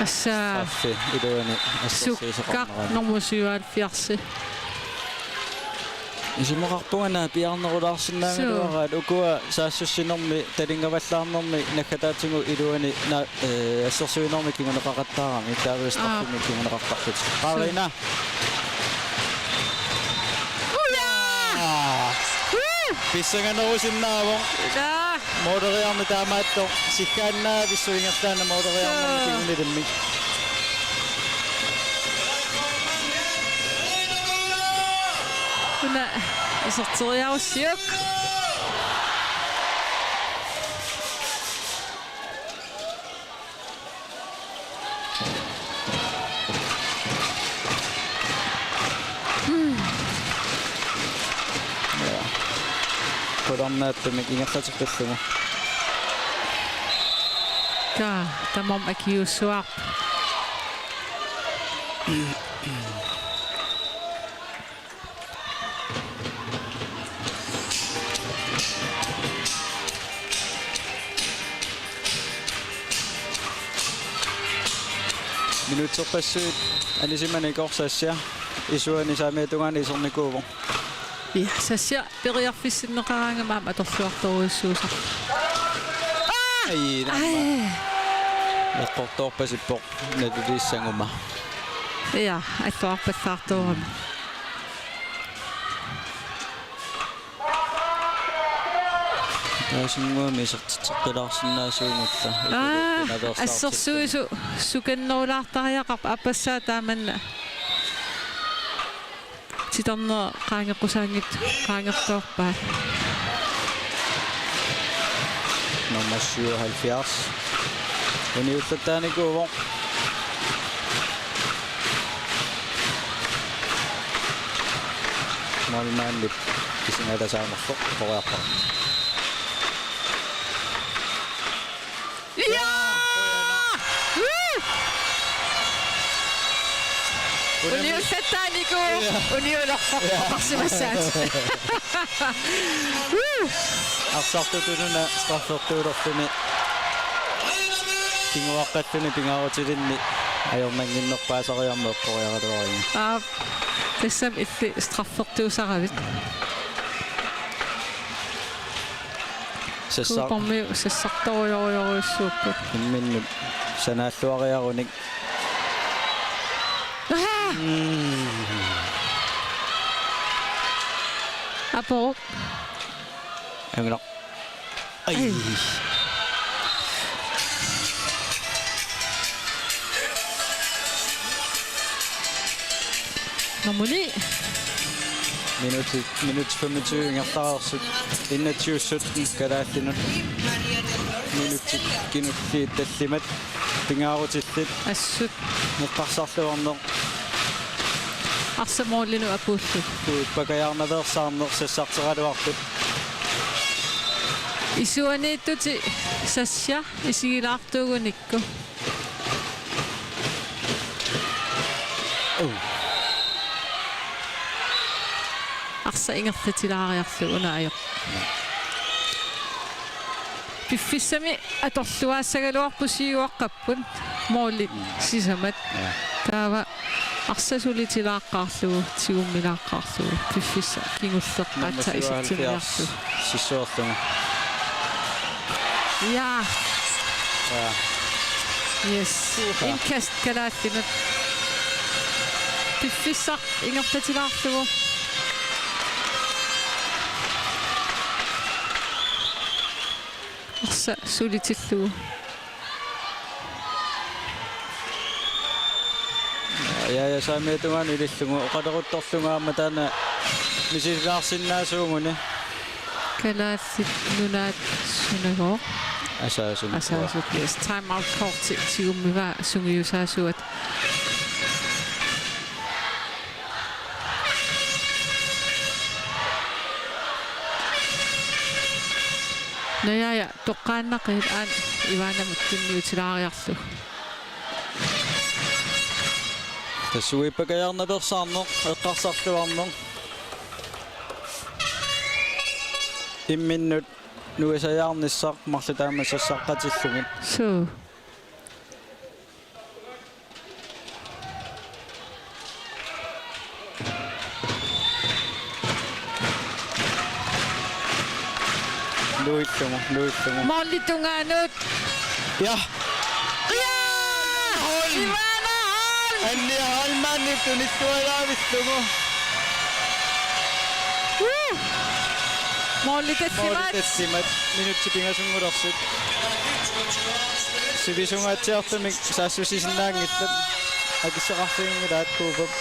Assa. Iluani. Sukkaq normusual fiarsi. Isimuqarpunga piarnerulaarsinnaangaluaraat ukua saassussinermi talingavallaarnermi nakkataatigu iluani assersuinermi kinguneqaqattaarami taaviustarfimi kinguneqartarput qaarina pissanganerusinnaavo moderiarmi taamaatto sikkaannaa pissuingertaana moderiarnermi kingunilummi Una isorteriarussiuk. Kodamnaattamik ingertaterpallugu. Tamam akiussuaq. Minuutserpassuut anisimani korsassia isuani saamiatungani isornikuuvo. Ja, sassia periarfissinneqaraangamaam atorluartoruissuusa. Ai. Eqqortoorpasippoq natulissanguma. Ja, attuarpallaartuurama. Taasimuami isertitteqqilaarsinnaasuungulla. Assersuisu sukannerulaartariaqarpa appassaa taamanna. Sitarne qaangeqqusaangit qaangertoorpaa. Nummer 77. Uniullattaanikuuvo. Malmaanlip isingatasaamerfoq qoriarpara. Uniuttattaaniku uniulerparsimassaat. Arsartutununa straffertuulorluni kinguaqqalluni pingaarutilinni ajornanginnerpaasariarmeeqqoriaraloringa. Tassam illi straffertuusaravit. Kuuparmi sassartorioriorussuuppu. Imminnut sanaalluariarunik. Apo. Angla. Ai. Namuni. Minut 25 ngartararsut innatiussut kalaallinut minutti kinulli tallimat pingaarutillit assut neqqarsarluarneq arsamollinu apullu pakajarnaveersaarneq sassarteraluartut isuaniittuti sassia isigilaartuugunikku arsa ingertatilaariarlu unaajoq piffissami atorluaassagaluarpusiuaqqappun moolli sisamat taava arsasulitilaaqқарлугу тигуммилааққарлугу пиффисса кингуллеққаатса иситтимиарту сиссуарлугу я yes инкаст калааттинут пиффисса ингертатилаарлугу арса сулитиллугу я самиатугаан илиллугу оқалерутторлунгаама таана мисиллаарсиннаасуугуни калааллит нунаат сунагоо асаасун асаасут yes time out call тигуммива сунгиусаасуат наяя тоққааннақит аан иваанамут кинниутилаариарлу тассуиппакаярнаперсаарнеқ эққарсарлуарнеқ имминнут нуисаяарниссақ марлутаама сассаққатиллугит суу луиллугу моллитунгаанут я ивана анни алманни тунистуалаавиллугу моллитассимат минутти пингасунгулерсут сивисунгаатсиартумик саассусисиннаангиллат акиссеқарфингилаат куупап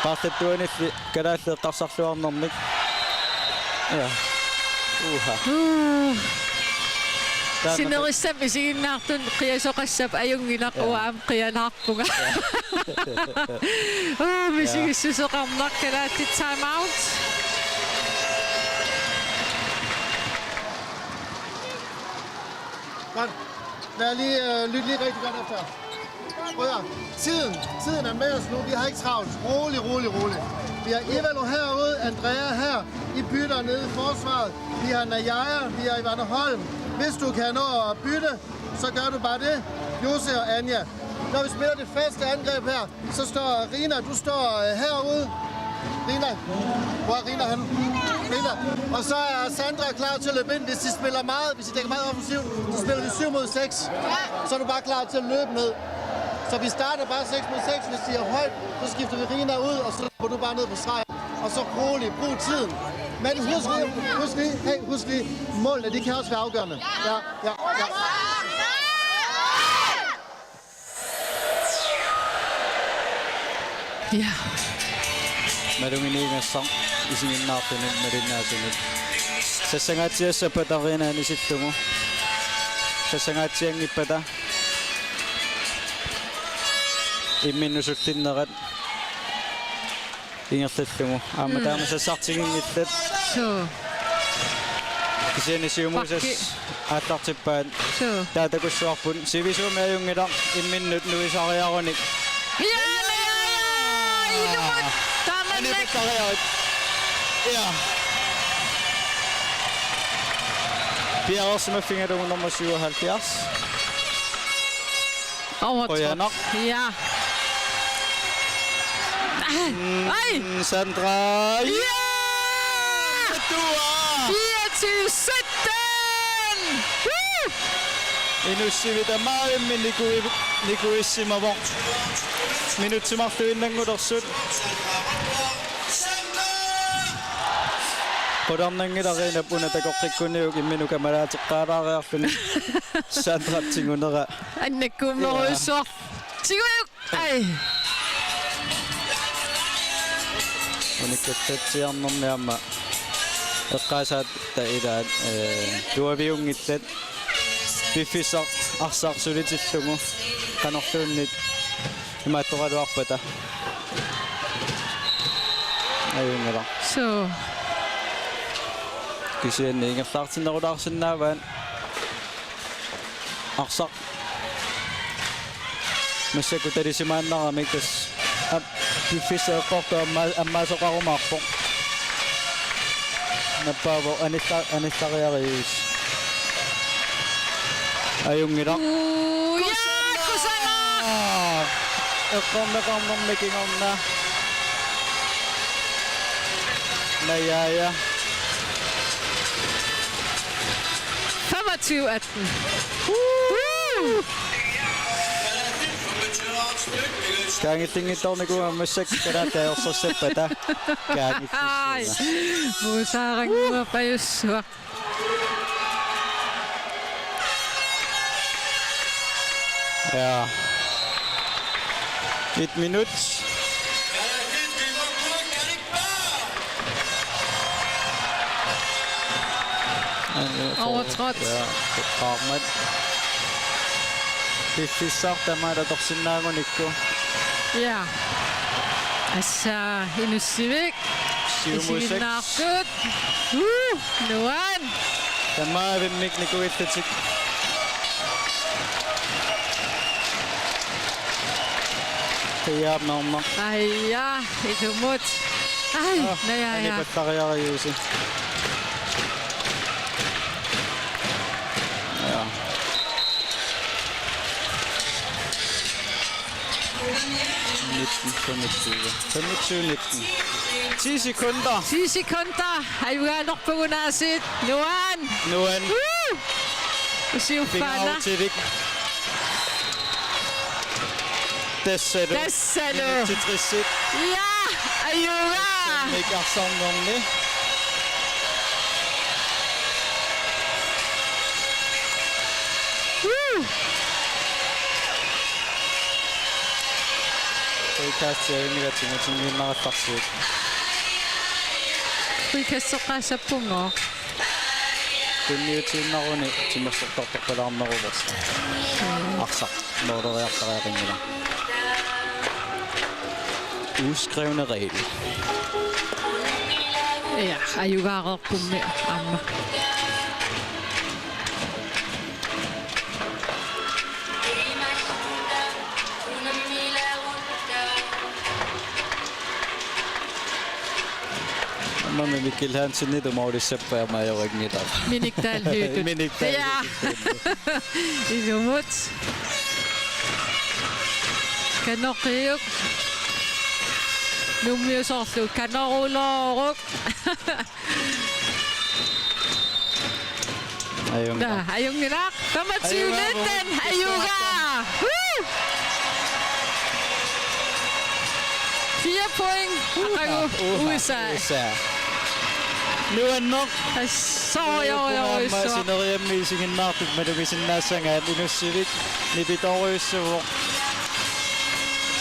qaartattuanilli kalaалleeqqarsarluarnermik ja Sinerissam isiginnaartun qiasoqassap ajungilaq uaam qialaarpunga. Misigissusoqarnaq kalaatti time out. Godt. Lad lige lytte lige rigtig godt efter. Prøv at høre. Tiden er med os nu. Vi har ikke travlt. Rolig. Vi har Ivalo herude, Andrea her. I bytter nede i forsvaret. Vi har Najaja, vi har Ivana Holm. Hvis du kan nå at bytte, så gør du bare det. Jose og Anja. Når vi spiller det faste angreb her, så står Rina, du står herude. Rina, hvor er Rina henne? Rina. Og så er Sandra klar til at løbe ind, hvis de spiller meget, hvis de dækker meget offensivt, så spiller vi 7 mod 6. Så er du bare klar til at løbe ned. Så vi starter bare 6 mod 6, hvis de er højt, så skifter vi Rina ud, og så løber du bare ned på streg. Og så roligt, brug tiden. Men husk lige, målene, de kan også være afgørende. Ja. Ja. Madunginiingassar isiginnaartunut malinaasunut sassangaatsiassapatariinaanisillugu sassangaatsiangippata imminnusullinnerat ingerlallugu aama taama sassartigingillat kisianisiumuusas aallartippaat taatakussuarpun sivisuumiajungilar imminnut nuisariarunik ilumut. Tama Ano ba tayo? Yeah. Pierre som er finger nummer 77. Overtrådt. Ja. Ej! Sandra. Ja! 24-17! Inusivita maailmin nikuissimava. Minutsimahti innangudarsut. Kodannangida punatakoqikkunniuki minukamalaatiqqaaraariarpuni Sandra-tingunera. Annakkummeruissuar. Tigujuk! Ai! Unikkattatsiarnermiamma eqqaasaat ta'ilaat tuaviungittat piffissar arsaarsulitillungu qanorluunnit imaattoqaluarpata ayungala so kisianni ingerlaartinnerulaarsinnaavaan arsaq massakutalisimaannaqamik tas piffissaaqqortu ammasoqarumaarpo nappaavo anistariarius ayungila kusana eqqorneqarnernikingorna najaja 25-18. Kaangittingittorniku massakkalaataersorsappata kaangittis. Musaarangua pajussua. Ja. 1 minut. Overtrådt. Ja, Ahmed. Piffissar tamaada torsinnaagunikku. Ja. Assa inussivik. Isivinnaartut. Nuan. Tamaavimnik nikuittatik. Tiyaapnerma. Aija, itumut. Ai, najaja. Anipattariariusi. Ja. Nitten. 10 sekunder. 10 sekunder. Ayugaanarpagunaasit. Nuan. Usiuffana. Fingeraftivik. Dassalu. Titrisit. Ja, ayuga. Mikarsornerni. Frikastsiarinnigatingutingiinnarattarsuut. Frikassoqaassappungo. Kunniutiinnaruni timmersortortorpalarneruvers. Arsaq nooderiartariaqingila. Uskrevne regel. Ja, ayugaaqerpummi amma. Mamma Mikkel Hansen niitä maudissappa ja mä jollakin niitä. Miniktal hytyt. Miniktal ja. Isumut. Kanoqiuk. Nummiusorlu kanoruloruk. Ayunga. Ayunginak. Tamatsiuleten. Ayuga. 4 point. USA. Nuannok. Sorry. Sineriammiisinginnaartut malumisinnaassangaat inussivik nipitoruissuvoq.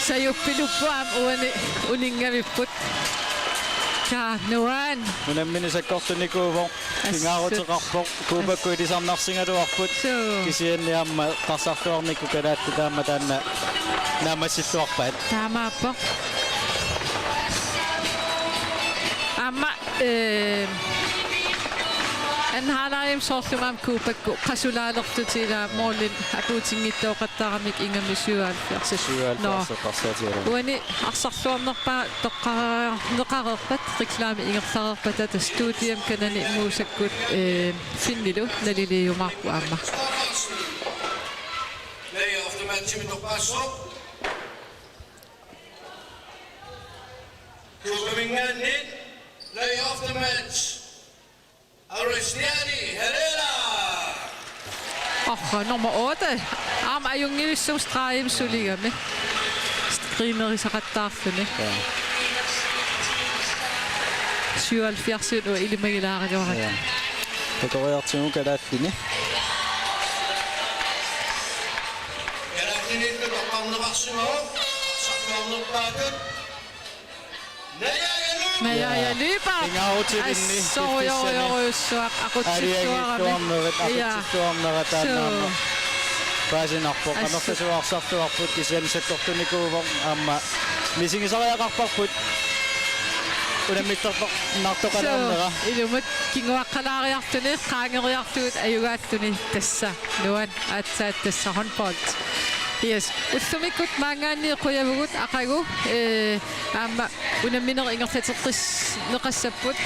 Sayuppiluppuam uningavipput. Ja, nuan. Unamminisakkortunikuuvoq pingaarutiqarpoq kuupakkuilisarnarsingaluarput kisianniamma qarsartuarnikku kalaattu taamma taanna naamassittuarpaat. Taamaappoq. Amma анхаалариам соорлумаам куупакку qasulaалертутила моолин апуутингиттооqattaaramik ingamissuaalfiarsat уани арсарлуарнерпаа тоққареерпат реклами ингерларерпата студиам канани муусаккут финнилу налилиумаарпу аама Player of the match med Passo. Kukuminganin, player of the match. Aristidi Herrera. Nummer 8. Am ajungivissum strajim suligame. Skriner i saqattaarfuni. 77 og ilmagilaarioraq. Kotoriartimu kalaallini. Naja, lyber. Sorjorjorussuaq aqutsittuarami. Paasinarpo qamertasuarsartuarput kisiamisattortunikuuvor aamma misingisariaqarparput unamittorpo nartoqalaarnera ilumut kinguaqqalaariartuni qaangeriartuut ayugaattuni tassa nuan aatsaat tassa honpolt. Yes, ussumikut maangaanni quyavugut aqagu aamma unaminer ingertateqqis neqassapput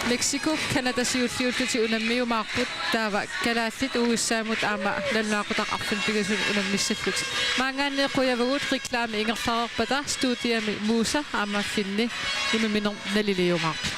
Mexico Canada siulliulluti unammiumaarput taava kalaallit uussaamut aama lalnaaqutaq pigasun unammissallut maangaanni quyavugut reklami ingerlarerpata studiami muusa aama finni unaminer naliliumaarput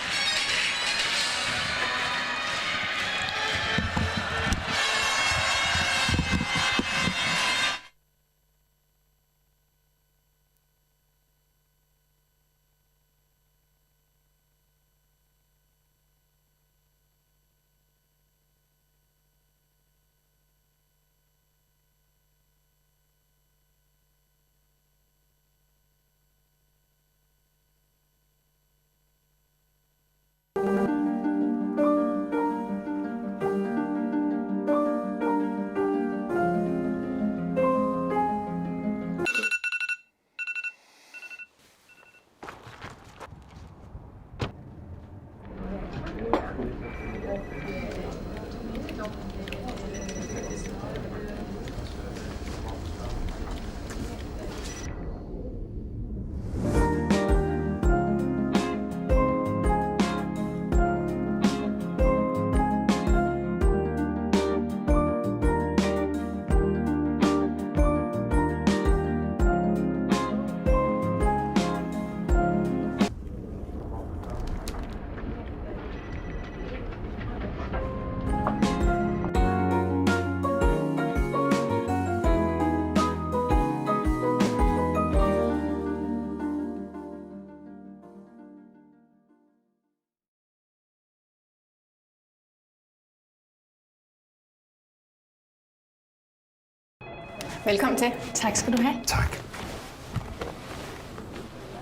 Velkommen til. Tak skal du have. Tak.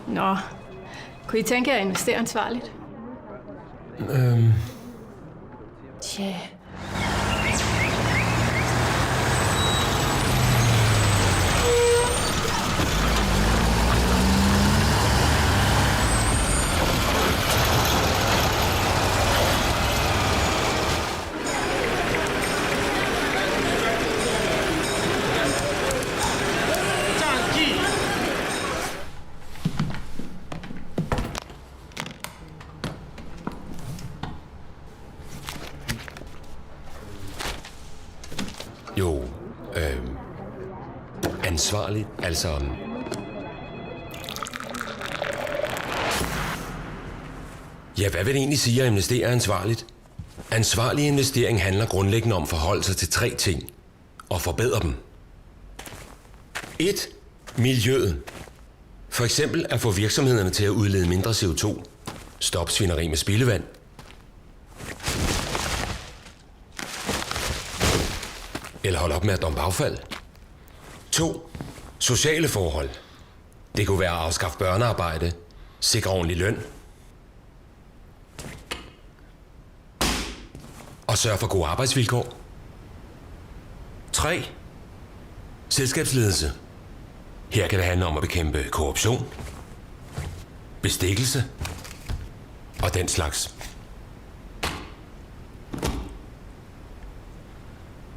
Nå, kunne I tænke jer at investere ansvarligt? Tja. Jo, ansvarligt, altså... Ja, hvad vil det egentlig sige at investere ansvarligt? Ansvarlig investering handler grundlæggende om at forholde sig til 3 ting og forbedre dem. 1. Miljøet. For eksempel at få virksomhederne til at udlede mindre CO2. Stop svineri med spildevand. Eller hold op med at dumpe affald. 2. Sociale forhold. Det kunne være at afskaffe børnearbejde, sikre ordentlig løn og sørge for gode arbejdsvilkår. 3. Selskabsledelse. Her kan det handle om at bekæmpe korruption, bestikkelse og den slags.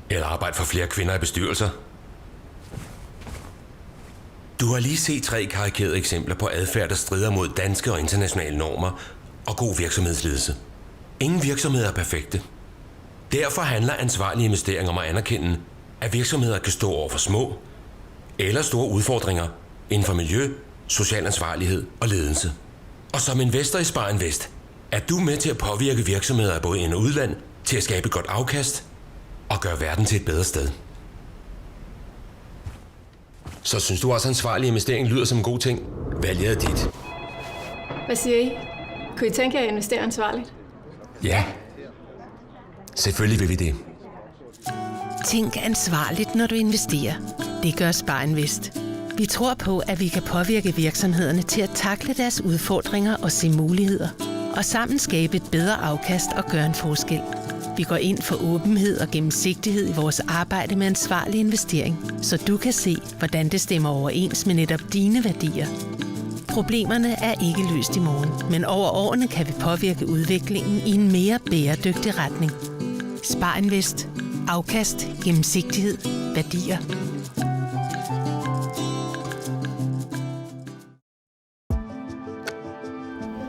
Eller arbejde for flere kvinder i bestyrelser. Du har lige set 3 karikerede eksempler på adfærd, der strider mod danske og internationale normer og god virksomhedsledelse. Ingen virksomheder er perfekte. Derfor handler ansvarlige investeringer om at anerkende, at virksomheder kan stå over for små eller store udfordringer inden for miljø, social ansvarlighed og ledelse. Og som investor i Spar Invest er du med til at påvirke virksomheder af både ind- og udland til at skabe et godt afkast og gøre verden til et bedre sted. Så synes du også, at ansvarlig investering lyder som en god ting? Valget er dit. Hvad siger I? Kunne I tænke jer at investere ansvarligt? Ja. Selvfølgelig vil vi det. Tænk ansvarligt, når du investerer. Det gør Spar Invest. Vi tror på, at vi kan påvirke virksomhederne til at takle deres udfordringer og se muligheder, og sammen skabe et bedre afkast og gøre en forskel. Vi går ind for åbenhed og gennemsigtighed i vores arbejde med ansvarlig investering, så du kan se, hvordan det stemmer overens med netop dine værdier. Problemerne er ikke løst i morgen, men over årene kan vi påvirke udviklingen i en mere bæredygtig retning. Spar Invest. Afkast, gennemsigtighed, værdier.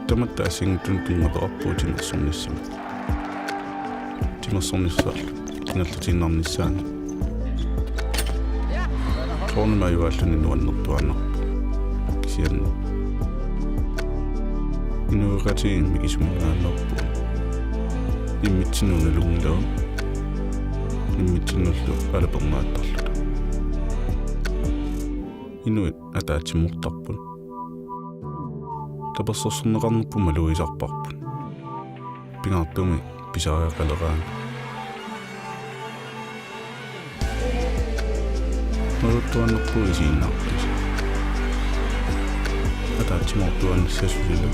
Tamattaasin tuntungaperappu timersornissama. Timersornissaarlu tinallutiinnernissaani. Tornimajualluni nuannertuannarpu. Kisianni. Minuuqatiin mikisumnaannerpu. Immitsinunalungilaun. Immitsinullu alapernaattarluta. Inuit ataatsimurtarpun. Tapersorsorneqarnerpu maluisarparpun. Pingaartumi pisariaqaleraani. Nuruttuannerpu isiinnaartis. Ataatsimortuannissasulilu.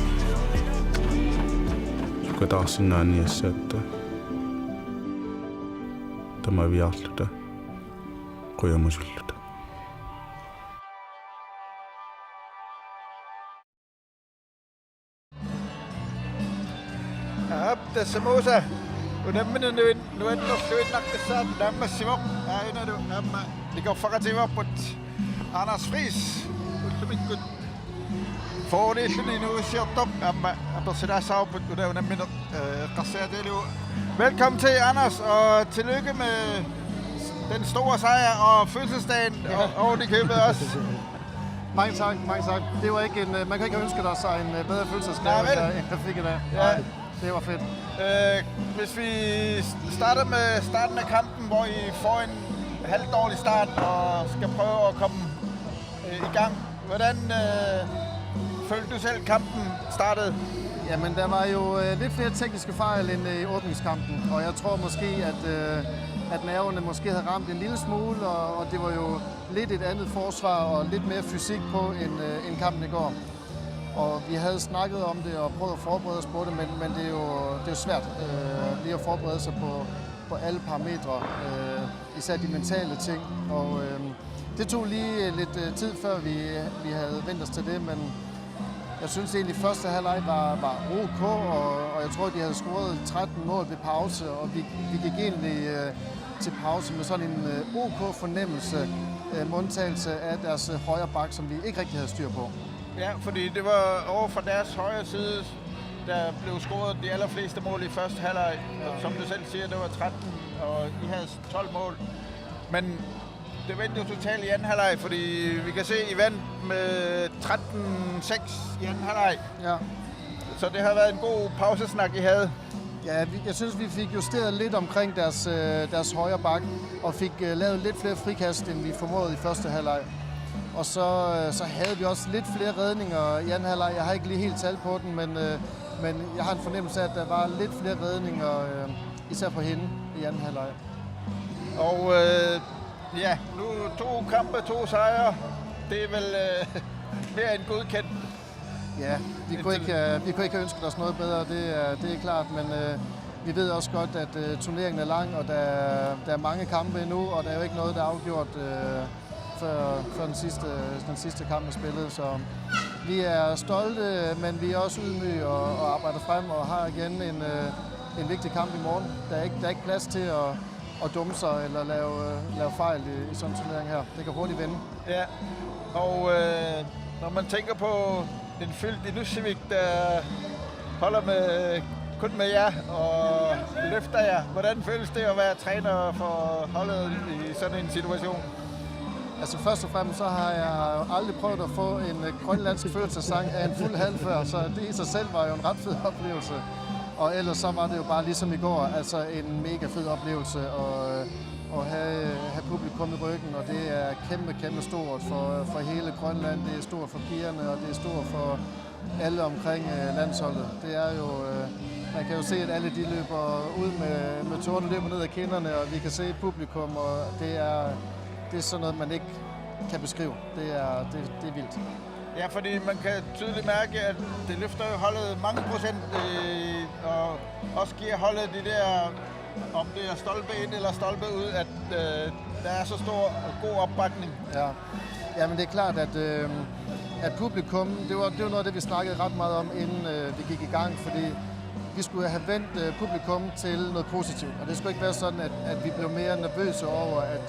Sukataarsinnaaniassaatta. Tamaviarluta. Quyamusulluta. Abda samosa. Unammin nuannerluinnaqqissaat naammassimoq ainalu naamma likorfaqativarput Anders Friis ullumikkut fordeluni nuussiortoq amma apersilaassaarput unammin qarsiatelu. Velkommen til, Anders, og tillykke med den store sejr og fødselsdagen og i købet også. Mange tak, mange tak. Det var ikke man kan ikke ønske sig en bedre fødselsdagsgave, end jeg fik i dag. Ja. Nej, det var fedt. Hvis vi starter med starten af kampen, hvor I får en halvdårlig start og skal prøve at komme i gang. Hvordan følte du selv kampen startede? Jamen, der var jo lidt flere tekniske fejl end i åbningskampen, og jeg tror måske, at nerverne måske havde ramt en lille smule, og det var jo lidt et andet forsvar og lidt mere fysik på end kampen i går. Og vi havde snakket om det og prøvet at forberede os på det, men det er jo svært lige at forberede sig på alle parametre, især de mentale ting. Og det tog lige lidt tid, før vi havde vendt os til det, men jeg synes egentlig, at første halvleg var OK, og jeg tror, de havde scoret 13 mål ved pause, og vi gik egentlig til pause med sådan en OK fornemmelse, med undtagelse af deres højre bak, som vi ikke rigtig havde styr på. Ja, fordi det var over fra deres højre side, der blev scoret de allerfleste mål i første halvleg. Som du selv siger, det var 13, og I havde 12 mål. Men det vendte jo totalt i anden halvleg, fordi vi kan se, I vandt med 13-6 i anden halvleg. Ja. Så det har været en god pausesnak, I havde. Ja, jeg synes, vi fik justeret lidt omkring deres højre bak, og fik lavet lidt flere frikast, end vi formåede i første halvleg. Og så havde vi også lidt flere redninger i anden halvleg. Jeg har ikke lige helt tal på den, men jeg har en fornemmelse af, at der var lidt flere redninger, især på hende i anden halvleg. Og ja, nu 2 kampe, 2 sejre. Det er vel mere end godkendt. Ja, vi kunne ikke have ønsket os noget bedre, det er klart, men vi ved også godt, at turneringen er lang, og der er mange kampe endnu, og der er jo ikke noget, der er afgjort før den sidste kamp er spillet. Så vi er stolte, men vi er også ydmyge og arbejder frem og har igen en vigtig kamp i morgen. Der er ikke plads til at dumme sig eller lave fejl i sådan en turnering her. Det kan hurtigt vende. Ja, og når man tænker på en fyldt Ilulissavik, der holder med kun med jer og løfter jer. Hvordan føles det at være træner for holdet i sådan en situation? Altså først og fremmest så har jeg aldrig prøvet at få en grønlandsk fødselsdagssang af en fuld halv før, så det i sig selv var jo en ret fed oplevelse. Og ellers så var det jo bare ligesom i går, altså en mega fed oplevelse at have publikum i ryggen, og det er kæmpe stort for hele Grønland, det er stort for pigerne, og det er stort for alle omkring landsholdet. Det er jo, man kan jo se, at alle de løber ud med tårerne, løber ned ad kinderne, og vi kan se publikum, og det er sådan noget, man ikke kan beskrive. Det er vildt. Ja, fordi man kan tydeligt mærke, at det løfter jo holdet mange procent, og også giver holdet de der, om det er stolpe ind eller stolpe ud, at der er så stor og god opbakning. Ja, men det er klart, at publikum, det var noget af det, vi snakkede ret meget om, inden vi gik i gang, fordi vi skulle have vendt publikum til noget positivt. Og det skulle ikke være sådan, at vi blev mere nervøse over, at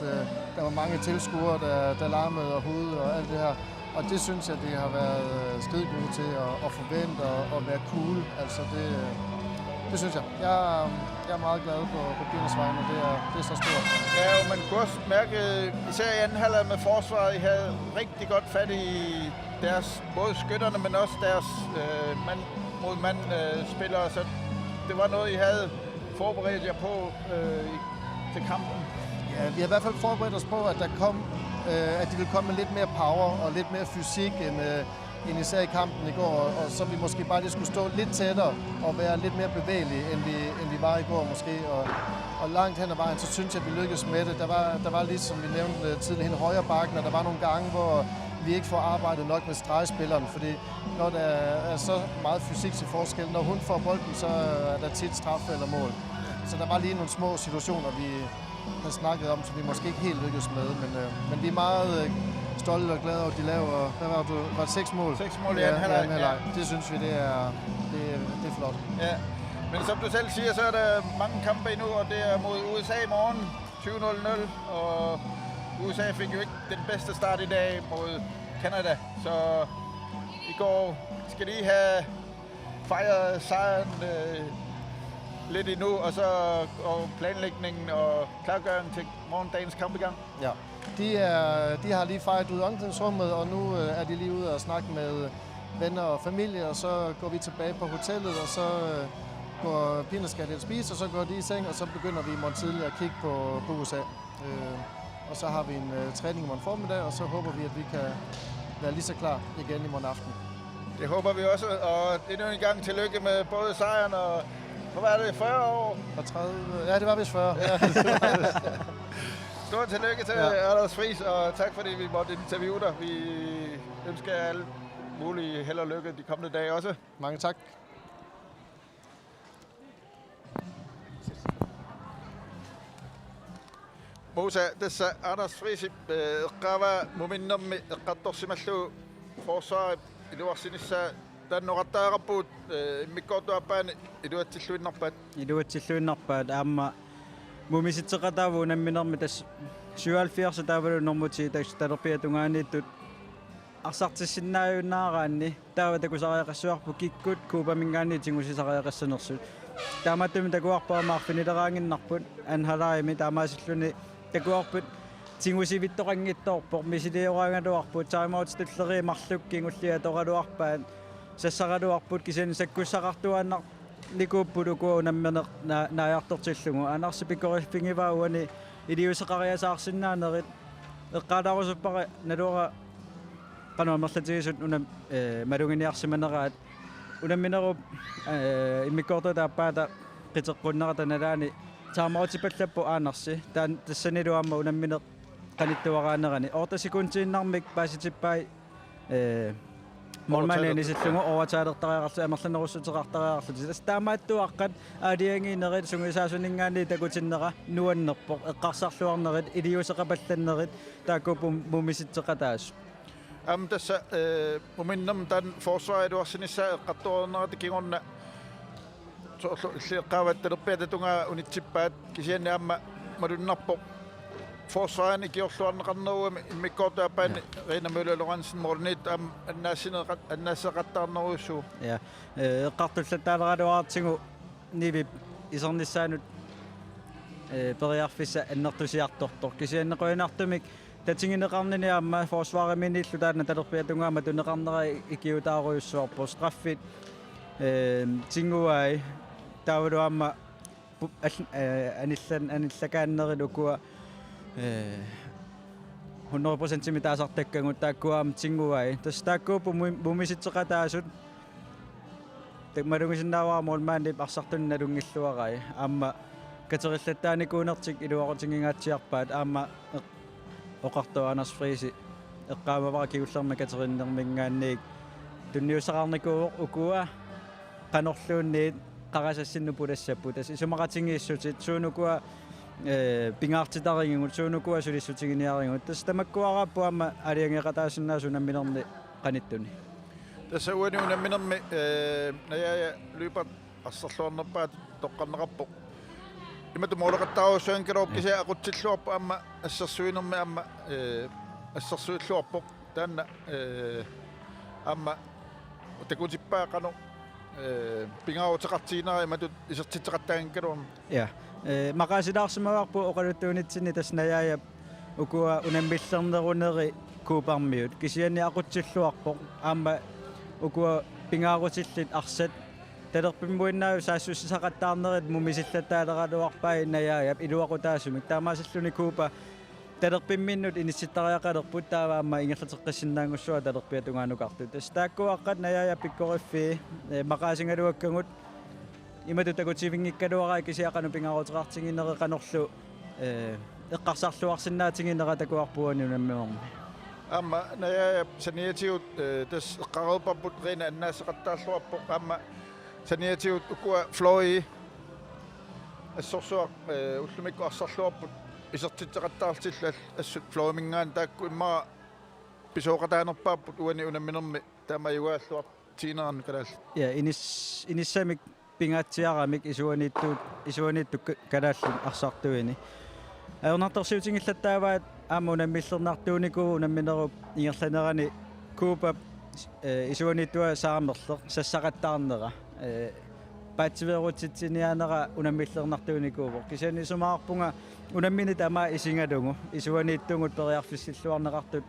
der var mange tilskuere, der larmede og hudede og alt det her. Og det synes jeg, det har været skide gode til at forvente og være cool. Altså det synes jeg. Jeg er meget glad på pigernes vegne, og det er så stort. Ja, og man kunne også mærke, især i anden halvleg med forsvaret, I havde rigtig godt fat i deres, både skytterne, men også deres mand mod mand spillere. Så det var noget, I havde forberedt jer på til kampen. Ja, vi har i hvert fald forberedt os på, at at de ville komme med lidt mere power og lidt mere fysik end især i kampen i går, og så vi måske bare lige skulle stå lidt tættere og være lidt mere bevægelige, end vi var i går måske. Og langt hen ad vejen, så synes jeg, at vi lykkedes med det. Der var ligesom vi nævnte tidligere, en højre bakken, og der var nogle gange, hvor vi ikke får arbejdet nok med stregspilleren, fordi når der er så meget fysik til forskel, når hun får bolden, så er der tit straf eller mål. Så der var lige nogle små situationer, vi har snakket om, som vi måske ikke helt lykkedes med, men vi er meget stolte og glade over, at de laver, var det 6 mål? 6 mål i anden halvleg. Ja. Det synes vi, det er flot. Ja, men som du selv siger, så er der mange kampe endnu, og det er mod USA i morgen 20:00, og USA fik jo ikke den bedste start i dag mod Canada, så i går skal de have fejret sejren lidt endnu, og så og planlægningen og klargøringen til morgendagens kamp i gang. Ja, de har lige fejret ud i omklædningsrummet, og nu er de lige ude og snakke med venner og familie, og så går vi tilbage på hotellet, og så går pigerne skal lidt spise, og så går de i seng, og så begynder vi i morgen tidlig at kigge på USA. Og så har vi en træning i morgen formiddag, og så håber vi, at vi kan være lige så klar igen i morgen aften. Det håber vi også, og endnu en gang tillykke med både sejren og, hvad var det, 40 år? Og 30, ja, det var vist 40. Ja. Stort tillykke til Anders Friis, og tak fordi vi måtte interviewe dig. Vi ønsker jer alle mulige held og lykke de kommende dage også. Mange tak. Musa, tässä Anders Friis qava muminnermi eqqattorsimallu forsvaret iluarsinissa tannoqattaaqappuut immikkoortuappaani iluatsilluinnarpaat aamma mumisitseqataavu unamminermi tas 77 taavalu normuti tas talerpiatungaaniittut arsartissinnaajunnaaraanni taava takusariaqassuarpu kikkut kuupamingaanni tingusisariaqassanersut taamattumi takuarpaamaarfinileraanginnarput anhalaimi taamaasilluni takuarput tingusivittoqanngittoorpoq misiliuraangaluarput saimautstalleri marlukkingullia toraluarpaat sassaraluarput kisani sakkussaqartuaannar likuuppuluku unammineq naajartortillungu anarsipikkoriffingivaauani iliuseqariasaarsinnaanerit eqqaalarusuppari naluura qanuamerlatigisut unam malunginiarsimaneraat unamminerup immikkoortuutaappaata qiteqqunnerata nalaani taamautipallappu aanarsi taan tassaniluamma unammineq qanittuaraanerani ortasikuntiinnarmik paasitippai mormanaanisillungu overtaalertariaqarlu amerlanerussutеқартариақарлу таамааттуаққат аалиангиинерит сунгисаасунингаани такутиннера нуаннерпоқ эққарсарлуарнерит илиусеқапалланнерит тааккупум мумиситсеқатаас tässä muminnam tan forsvareduarsinissa eqqattuornerati kingorna qaavattelerpiatatunga unitsippaat kisianni amma Marunappo forsvaren ikiorluarneqarneruami immikkortuappaani Rina Møller Lorentzen Mornit annaasseqattaarneruussu ja eqqartullataalaruartigu nivip isornissaanut periarfissa annertusiartortor kisiannequinartumik tatingineqarnini aamma forsvaariminillu taanna talerpiatungaama tuneqarnera ikiutaaruussuarpu straffit tinguai taawaluamma anillakaannerilu 100% mitaasartakkangut taakkuaam tinguai tastaakkuupu mumisitseqataasut takmalungisinnaawaamuul maanip arsartunnalungilluarai aamma katerillattaanikuunertik iluaqotingingaatsiarpaat aamma oqartua Anders Friisi eqqaamavara kigullerma katerinnermingaanniik tunniusaqarnikuuq ukua qanorluunniit qarasassinnu pulassappu tas isumaqatingiissutit suunukua pingaartitaringut suunukua sulissutigiниaringut tas tamakkuaraappu aamma aliangeqataasinnaasunamminerni qanittuni tasawani unamminermi nayaaya luipat arsarluarnerpaat toqqarneqarpoq imatu mooloqattaaruussuankiloop kisia aqutsilluarpu aamma assarsuinermi aamma assarsuilluarpoq taanna aamma takutippaa pingaarutеqartiginara imatut isertitteqattaankiluarma ja maqaasilaarsimavarpu oqaluttuunitsinni tasnayaaya ukua unambillerneruneri kuuparmiut kisianni aqutsilluarpoq aamma ukua pingaarutillit arsat talerpimmuinnaayu saassussaqattaarnerit mumisillataalaruarpai nayaayap iluaqutaasumik taamaasalluni kuupa talerpimminnut inissittariaqalerput taavaamma ingerlateqqissinnaangussua talerpiatungaannuqartu tas taakkuaqqat nayaaya pikkoriffi maqaasingaluakkangut imatutakutivingikkaluaraa kisiaqanu pingaarutеqartiginneri qanorlu eqqarsarluarsinnaatinginnera takuarpuani unammiormi aamma nayaaya saniatigut tas eqqareerparput Rina annaasseqattaarluarpoq aamma saniatigut ukua Floi assorsuaq ullumikku arsarluarput isertitteqattaartilla assut Floimingaan taakku immaa pisooqataanerpaapput uani unamminermi taamajuaalluartiineraan kalaall ja inissamik pingatsiaramik isuaniittu kalaallu arsartuini aernartorsiutingillattaavaat aamma unammillernartuuniku unamminerup ingerlanerani kuupa isuaniittua saamerler sassaqattaarnera paatsiveerutitsiniaanera unammillernartuunikuuvo kisiani sumaarpunga unammini tamaa isingalungu isuaniittungut periarfissilluarneqartut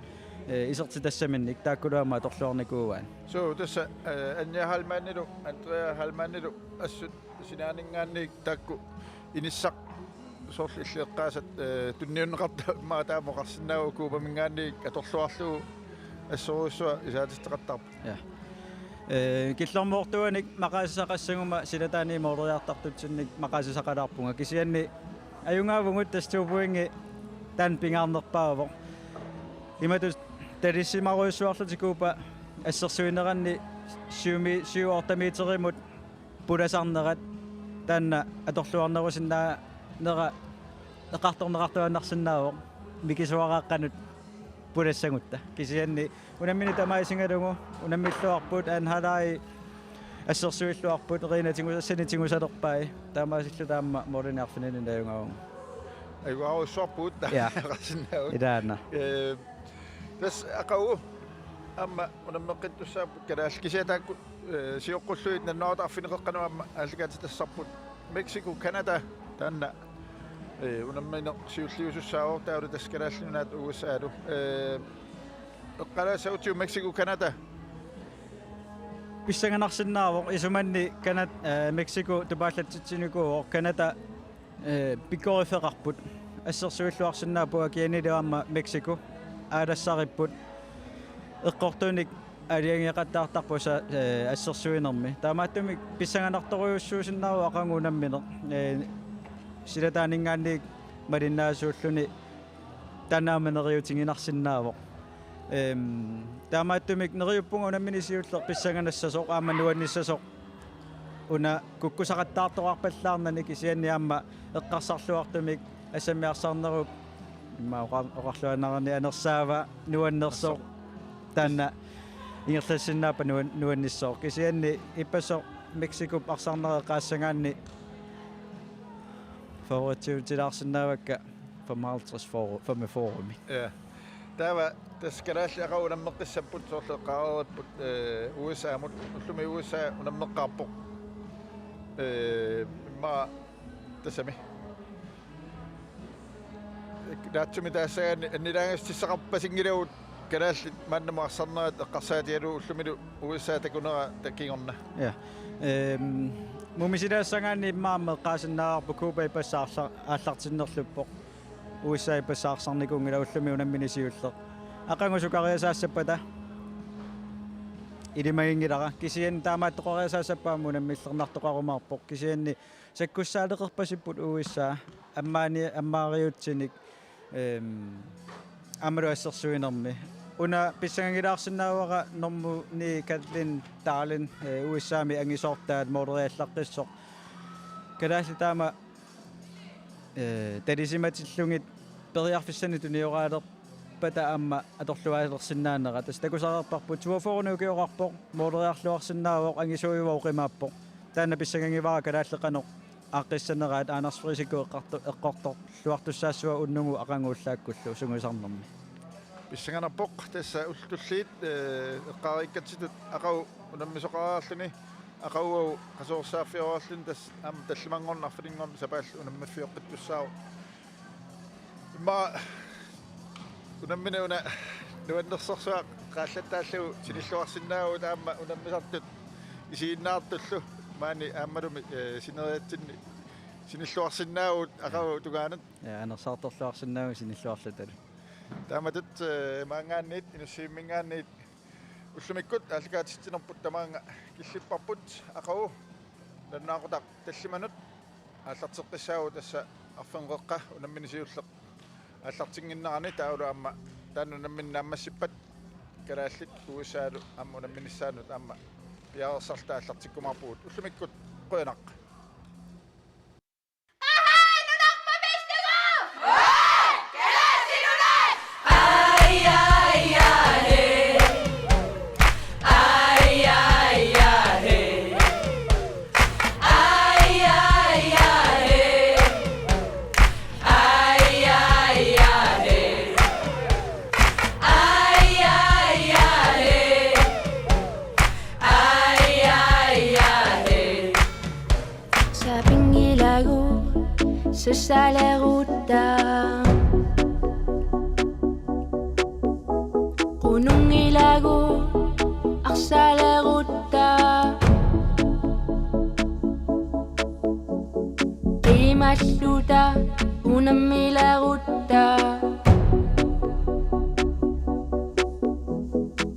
isertitassaminnik taakkuluamaa torluarnikuuaan so tassa Anja Halmaanilu Andrea Halmaanilu assut sinaaningaanniik taakku inissaq soorlilleeqqaasat tunniunneqartaa taamoqarsinnaagu kuupamingaanniik atorluarlugu assoruussua isaatitteqartarpu ja killermoortuanik maqaasisaqassanguma silataani mooriartartutsinnik maqaasisaqalaarpunga kisianni ajungaavungut tastuupuingi tan pingaarnerpaavo imatus talissimaruissuarlutikuupa assersuineranni siuortamiiterimut pulasarnerat taanna atorluarnerusinnaa nera eqartorneqartuannarsinnaavoq mikisuaraaqqanut pulassangutta kisianni unammini tamaisingalungu unammilluarput anhalai assersuilluarput Rina-tingusalerpai taamaasillu taamma mooriniarfinini najungaavungu ayuaruissuarput ja qasinnaavut ilaanna tas aqawu amma unammeqqittussaaput kalaall kisiataakku sioqqulluit nannoortarfineqeqqanuamma aallikatitassarput Mexico Canada taanna unammine siulliusussaavortaalu taskalaallunaat USAlu eqqalaasautiu Mexico Canada pissanganarsinnaavoq isumanni kanat Mexico tupaallatsitsiniku Canada pikkorifeqarput assersuilluarsinnaapua kianiluamma Mexico aalassaripput eqqortuunik aliangeqattaartarpusa assersuinermi taamaattumik pissanganartoriussuusinnaaru aqangunamminer silataaningaanniik malinnaasuulluni tanaameneriutinginarsinnaavoq taamaattumik neriuppunga unamminisiulleq pissanganassasoq aamma nuannissasoq una kukkusaqattaartoqarpallaarnani kisianni aamma eqqarsarluartumik assamiarsarnerup imma oqarluanarani anersaava nuannersoq taanna ingerlassinnaapa nuannissoq kisianni ippasoq Mexico arsarnere qaassangaanni фаворитиутилаарсинаавакка 55 форуми. Ja. Täällä tässä keräsi ja kauan mekkissä putsolle kauan USA mutta lumi USA on mekkaappu. Ma tässä mi. Datsu mitä se niitä sisakappasin kirjoit keräsi manna maassanna qasaat yeru lumi USA tekuna tekingonna. Ja. Mumisidaassangani maamma qaasinnaarpu Kuubai passaarsa aallartinnerluppoq USA passaarsannikungila ullumi unamminisiulleq aqangusukariasaassapata ilimagingilара kisian taamaattoqariasaassappaammu unammiillernaartoqarumaarpoq kisianni sakkussaaleqerpasipput USA ammaariutsinik amaluassersuinermi una pissangilaarsinnaawara normu ni Katlin Darlin USA-mi angisortaat moderiallaqqissoq kalaalli taama tadisimatillungit periarfissani tunioraalerpata amma atorluaalersinnaanera tas takusarerparput suaforunuukiorarpoq moderiarluarsinnaavoq angisuujuvoqimaappoq taanna pissangangivara kalaalleqanoq aaqqissaneraat aanersfrisiku eqqortorluartussaassua unnugu aqanguullaakkullu sungusarnermi Bissangana pok tässä ultulliit qaarikkatsit aqau unammisoqaraalluni aqau qasoorsaaffiorallun tas am tallimangornarfilinngorn sapaall unammaffiuqqittussaau ma unammina una nuannersorsua qaallattaallu sinilluarsinnaau taamma unammisartut isiinnaartullu maani aammalumi sineriatsinni sinilluarsinnaau aqau tugaanat ja anersaartorluarsinnaau sinilluarlatalu Taamatut maangaanniit inussiimmingaanniit ullumikkut aalikaatittinerput tamaanga killipparput aqagu nannaaqutaq tallimanut aallarteqqissaagu tassa arfenqeqqa unamminisiulleq aallartinginnerani taulu amma taannunamminnaammassippat kalaallit uusaalu amma unamminissaanut amma piarersarta aallartikkumarpuut ullumikkut qoyanaqqa Se sale ruta Gunung ilagu Aksale ruta Imasluta Unamila ruta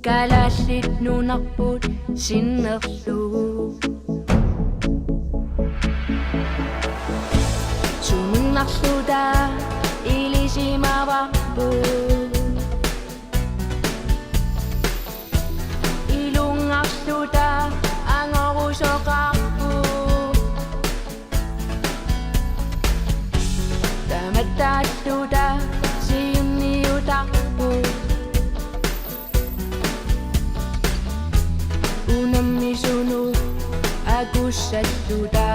Kalasit nunakput Sinnerlu Sumunaksuda ilisimawakpu Ilungaksuda angorusokakpu Tamatasuda siyuniutakpu Unamisunu agusatuda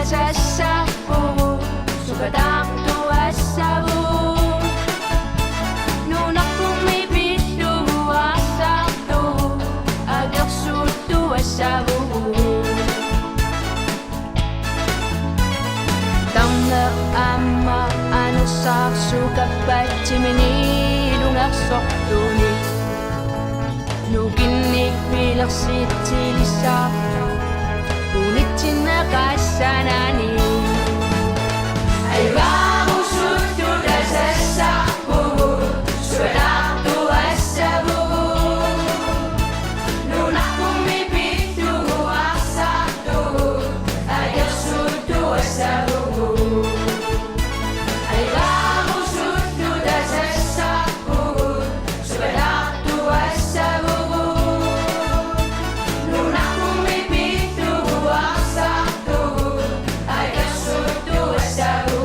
Sasapu, sukadang tuasabu Nunak pumipitu asaktu Agak sutu asabu Tangga amma anusak sukapat Cimini dungak soktuni Nukinik bilak sitilisak Unitcina kasanani Ayugamu sutu dasasabu Suadaktu asabu Nunak pumipitu asaktu Ayah sutu asabu Ayugamu sutu dasasabu Suadaktu asabu Nunak pumipitu Asaktu, ayah sutu asabu.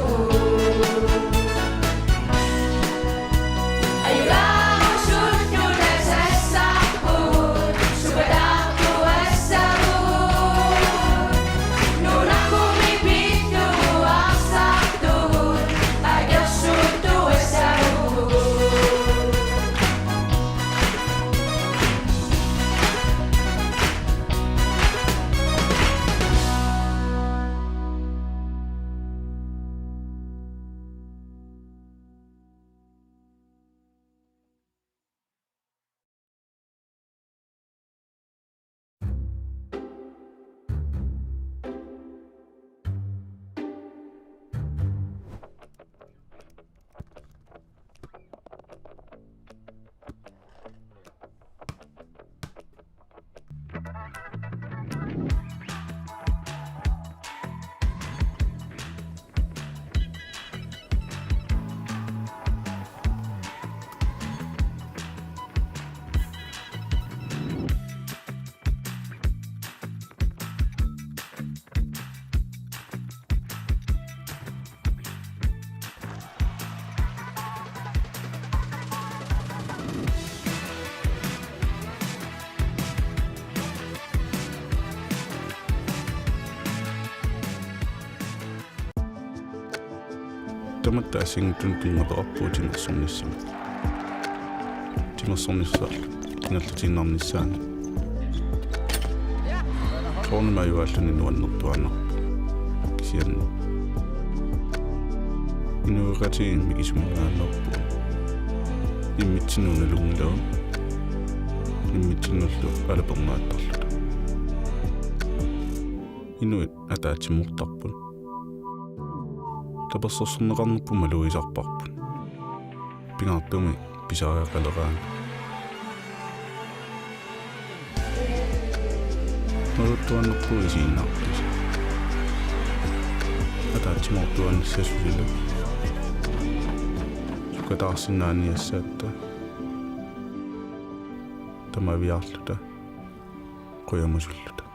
Tamatta asingtun kingaperappu timersornissama. Timersornissaarlu kinallutiinnaarnissaani. Soornama yuaalluni nuannertuanner. Kisiannu. Inuuqatiin mikisumngaannerpu. Immitsinuna lungilaun. Immitsinullu alapernaattarluta. Inuit ataatsimurtarpun. Tapersorsorneqarnerpu maluisarparpun. Pingaartumi pisariaqaleraani. Nuruttuannerpu isiinnaartus. Ataatsimortuannissasulilu. Sukataarsinnaaniassaatta. Tamaviarluta. Qoyamusulluta.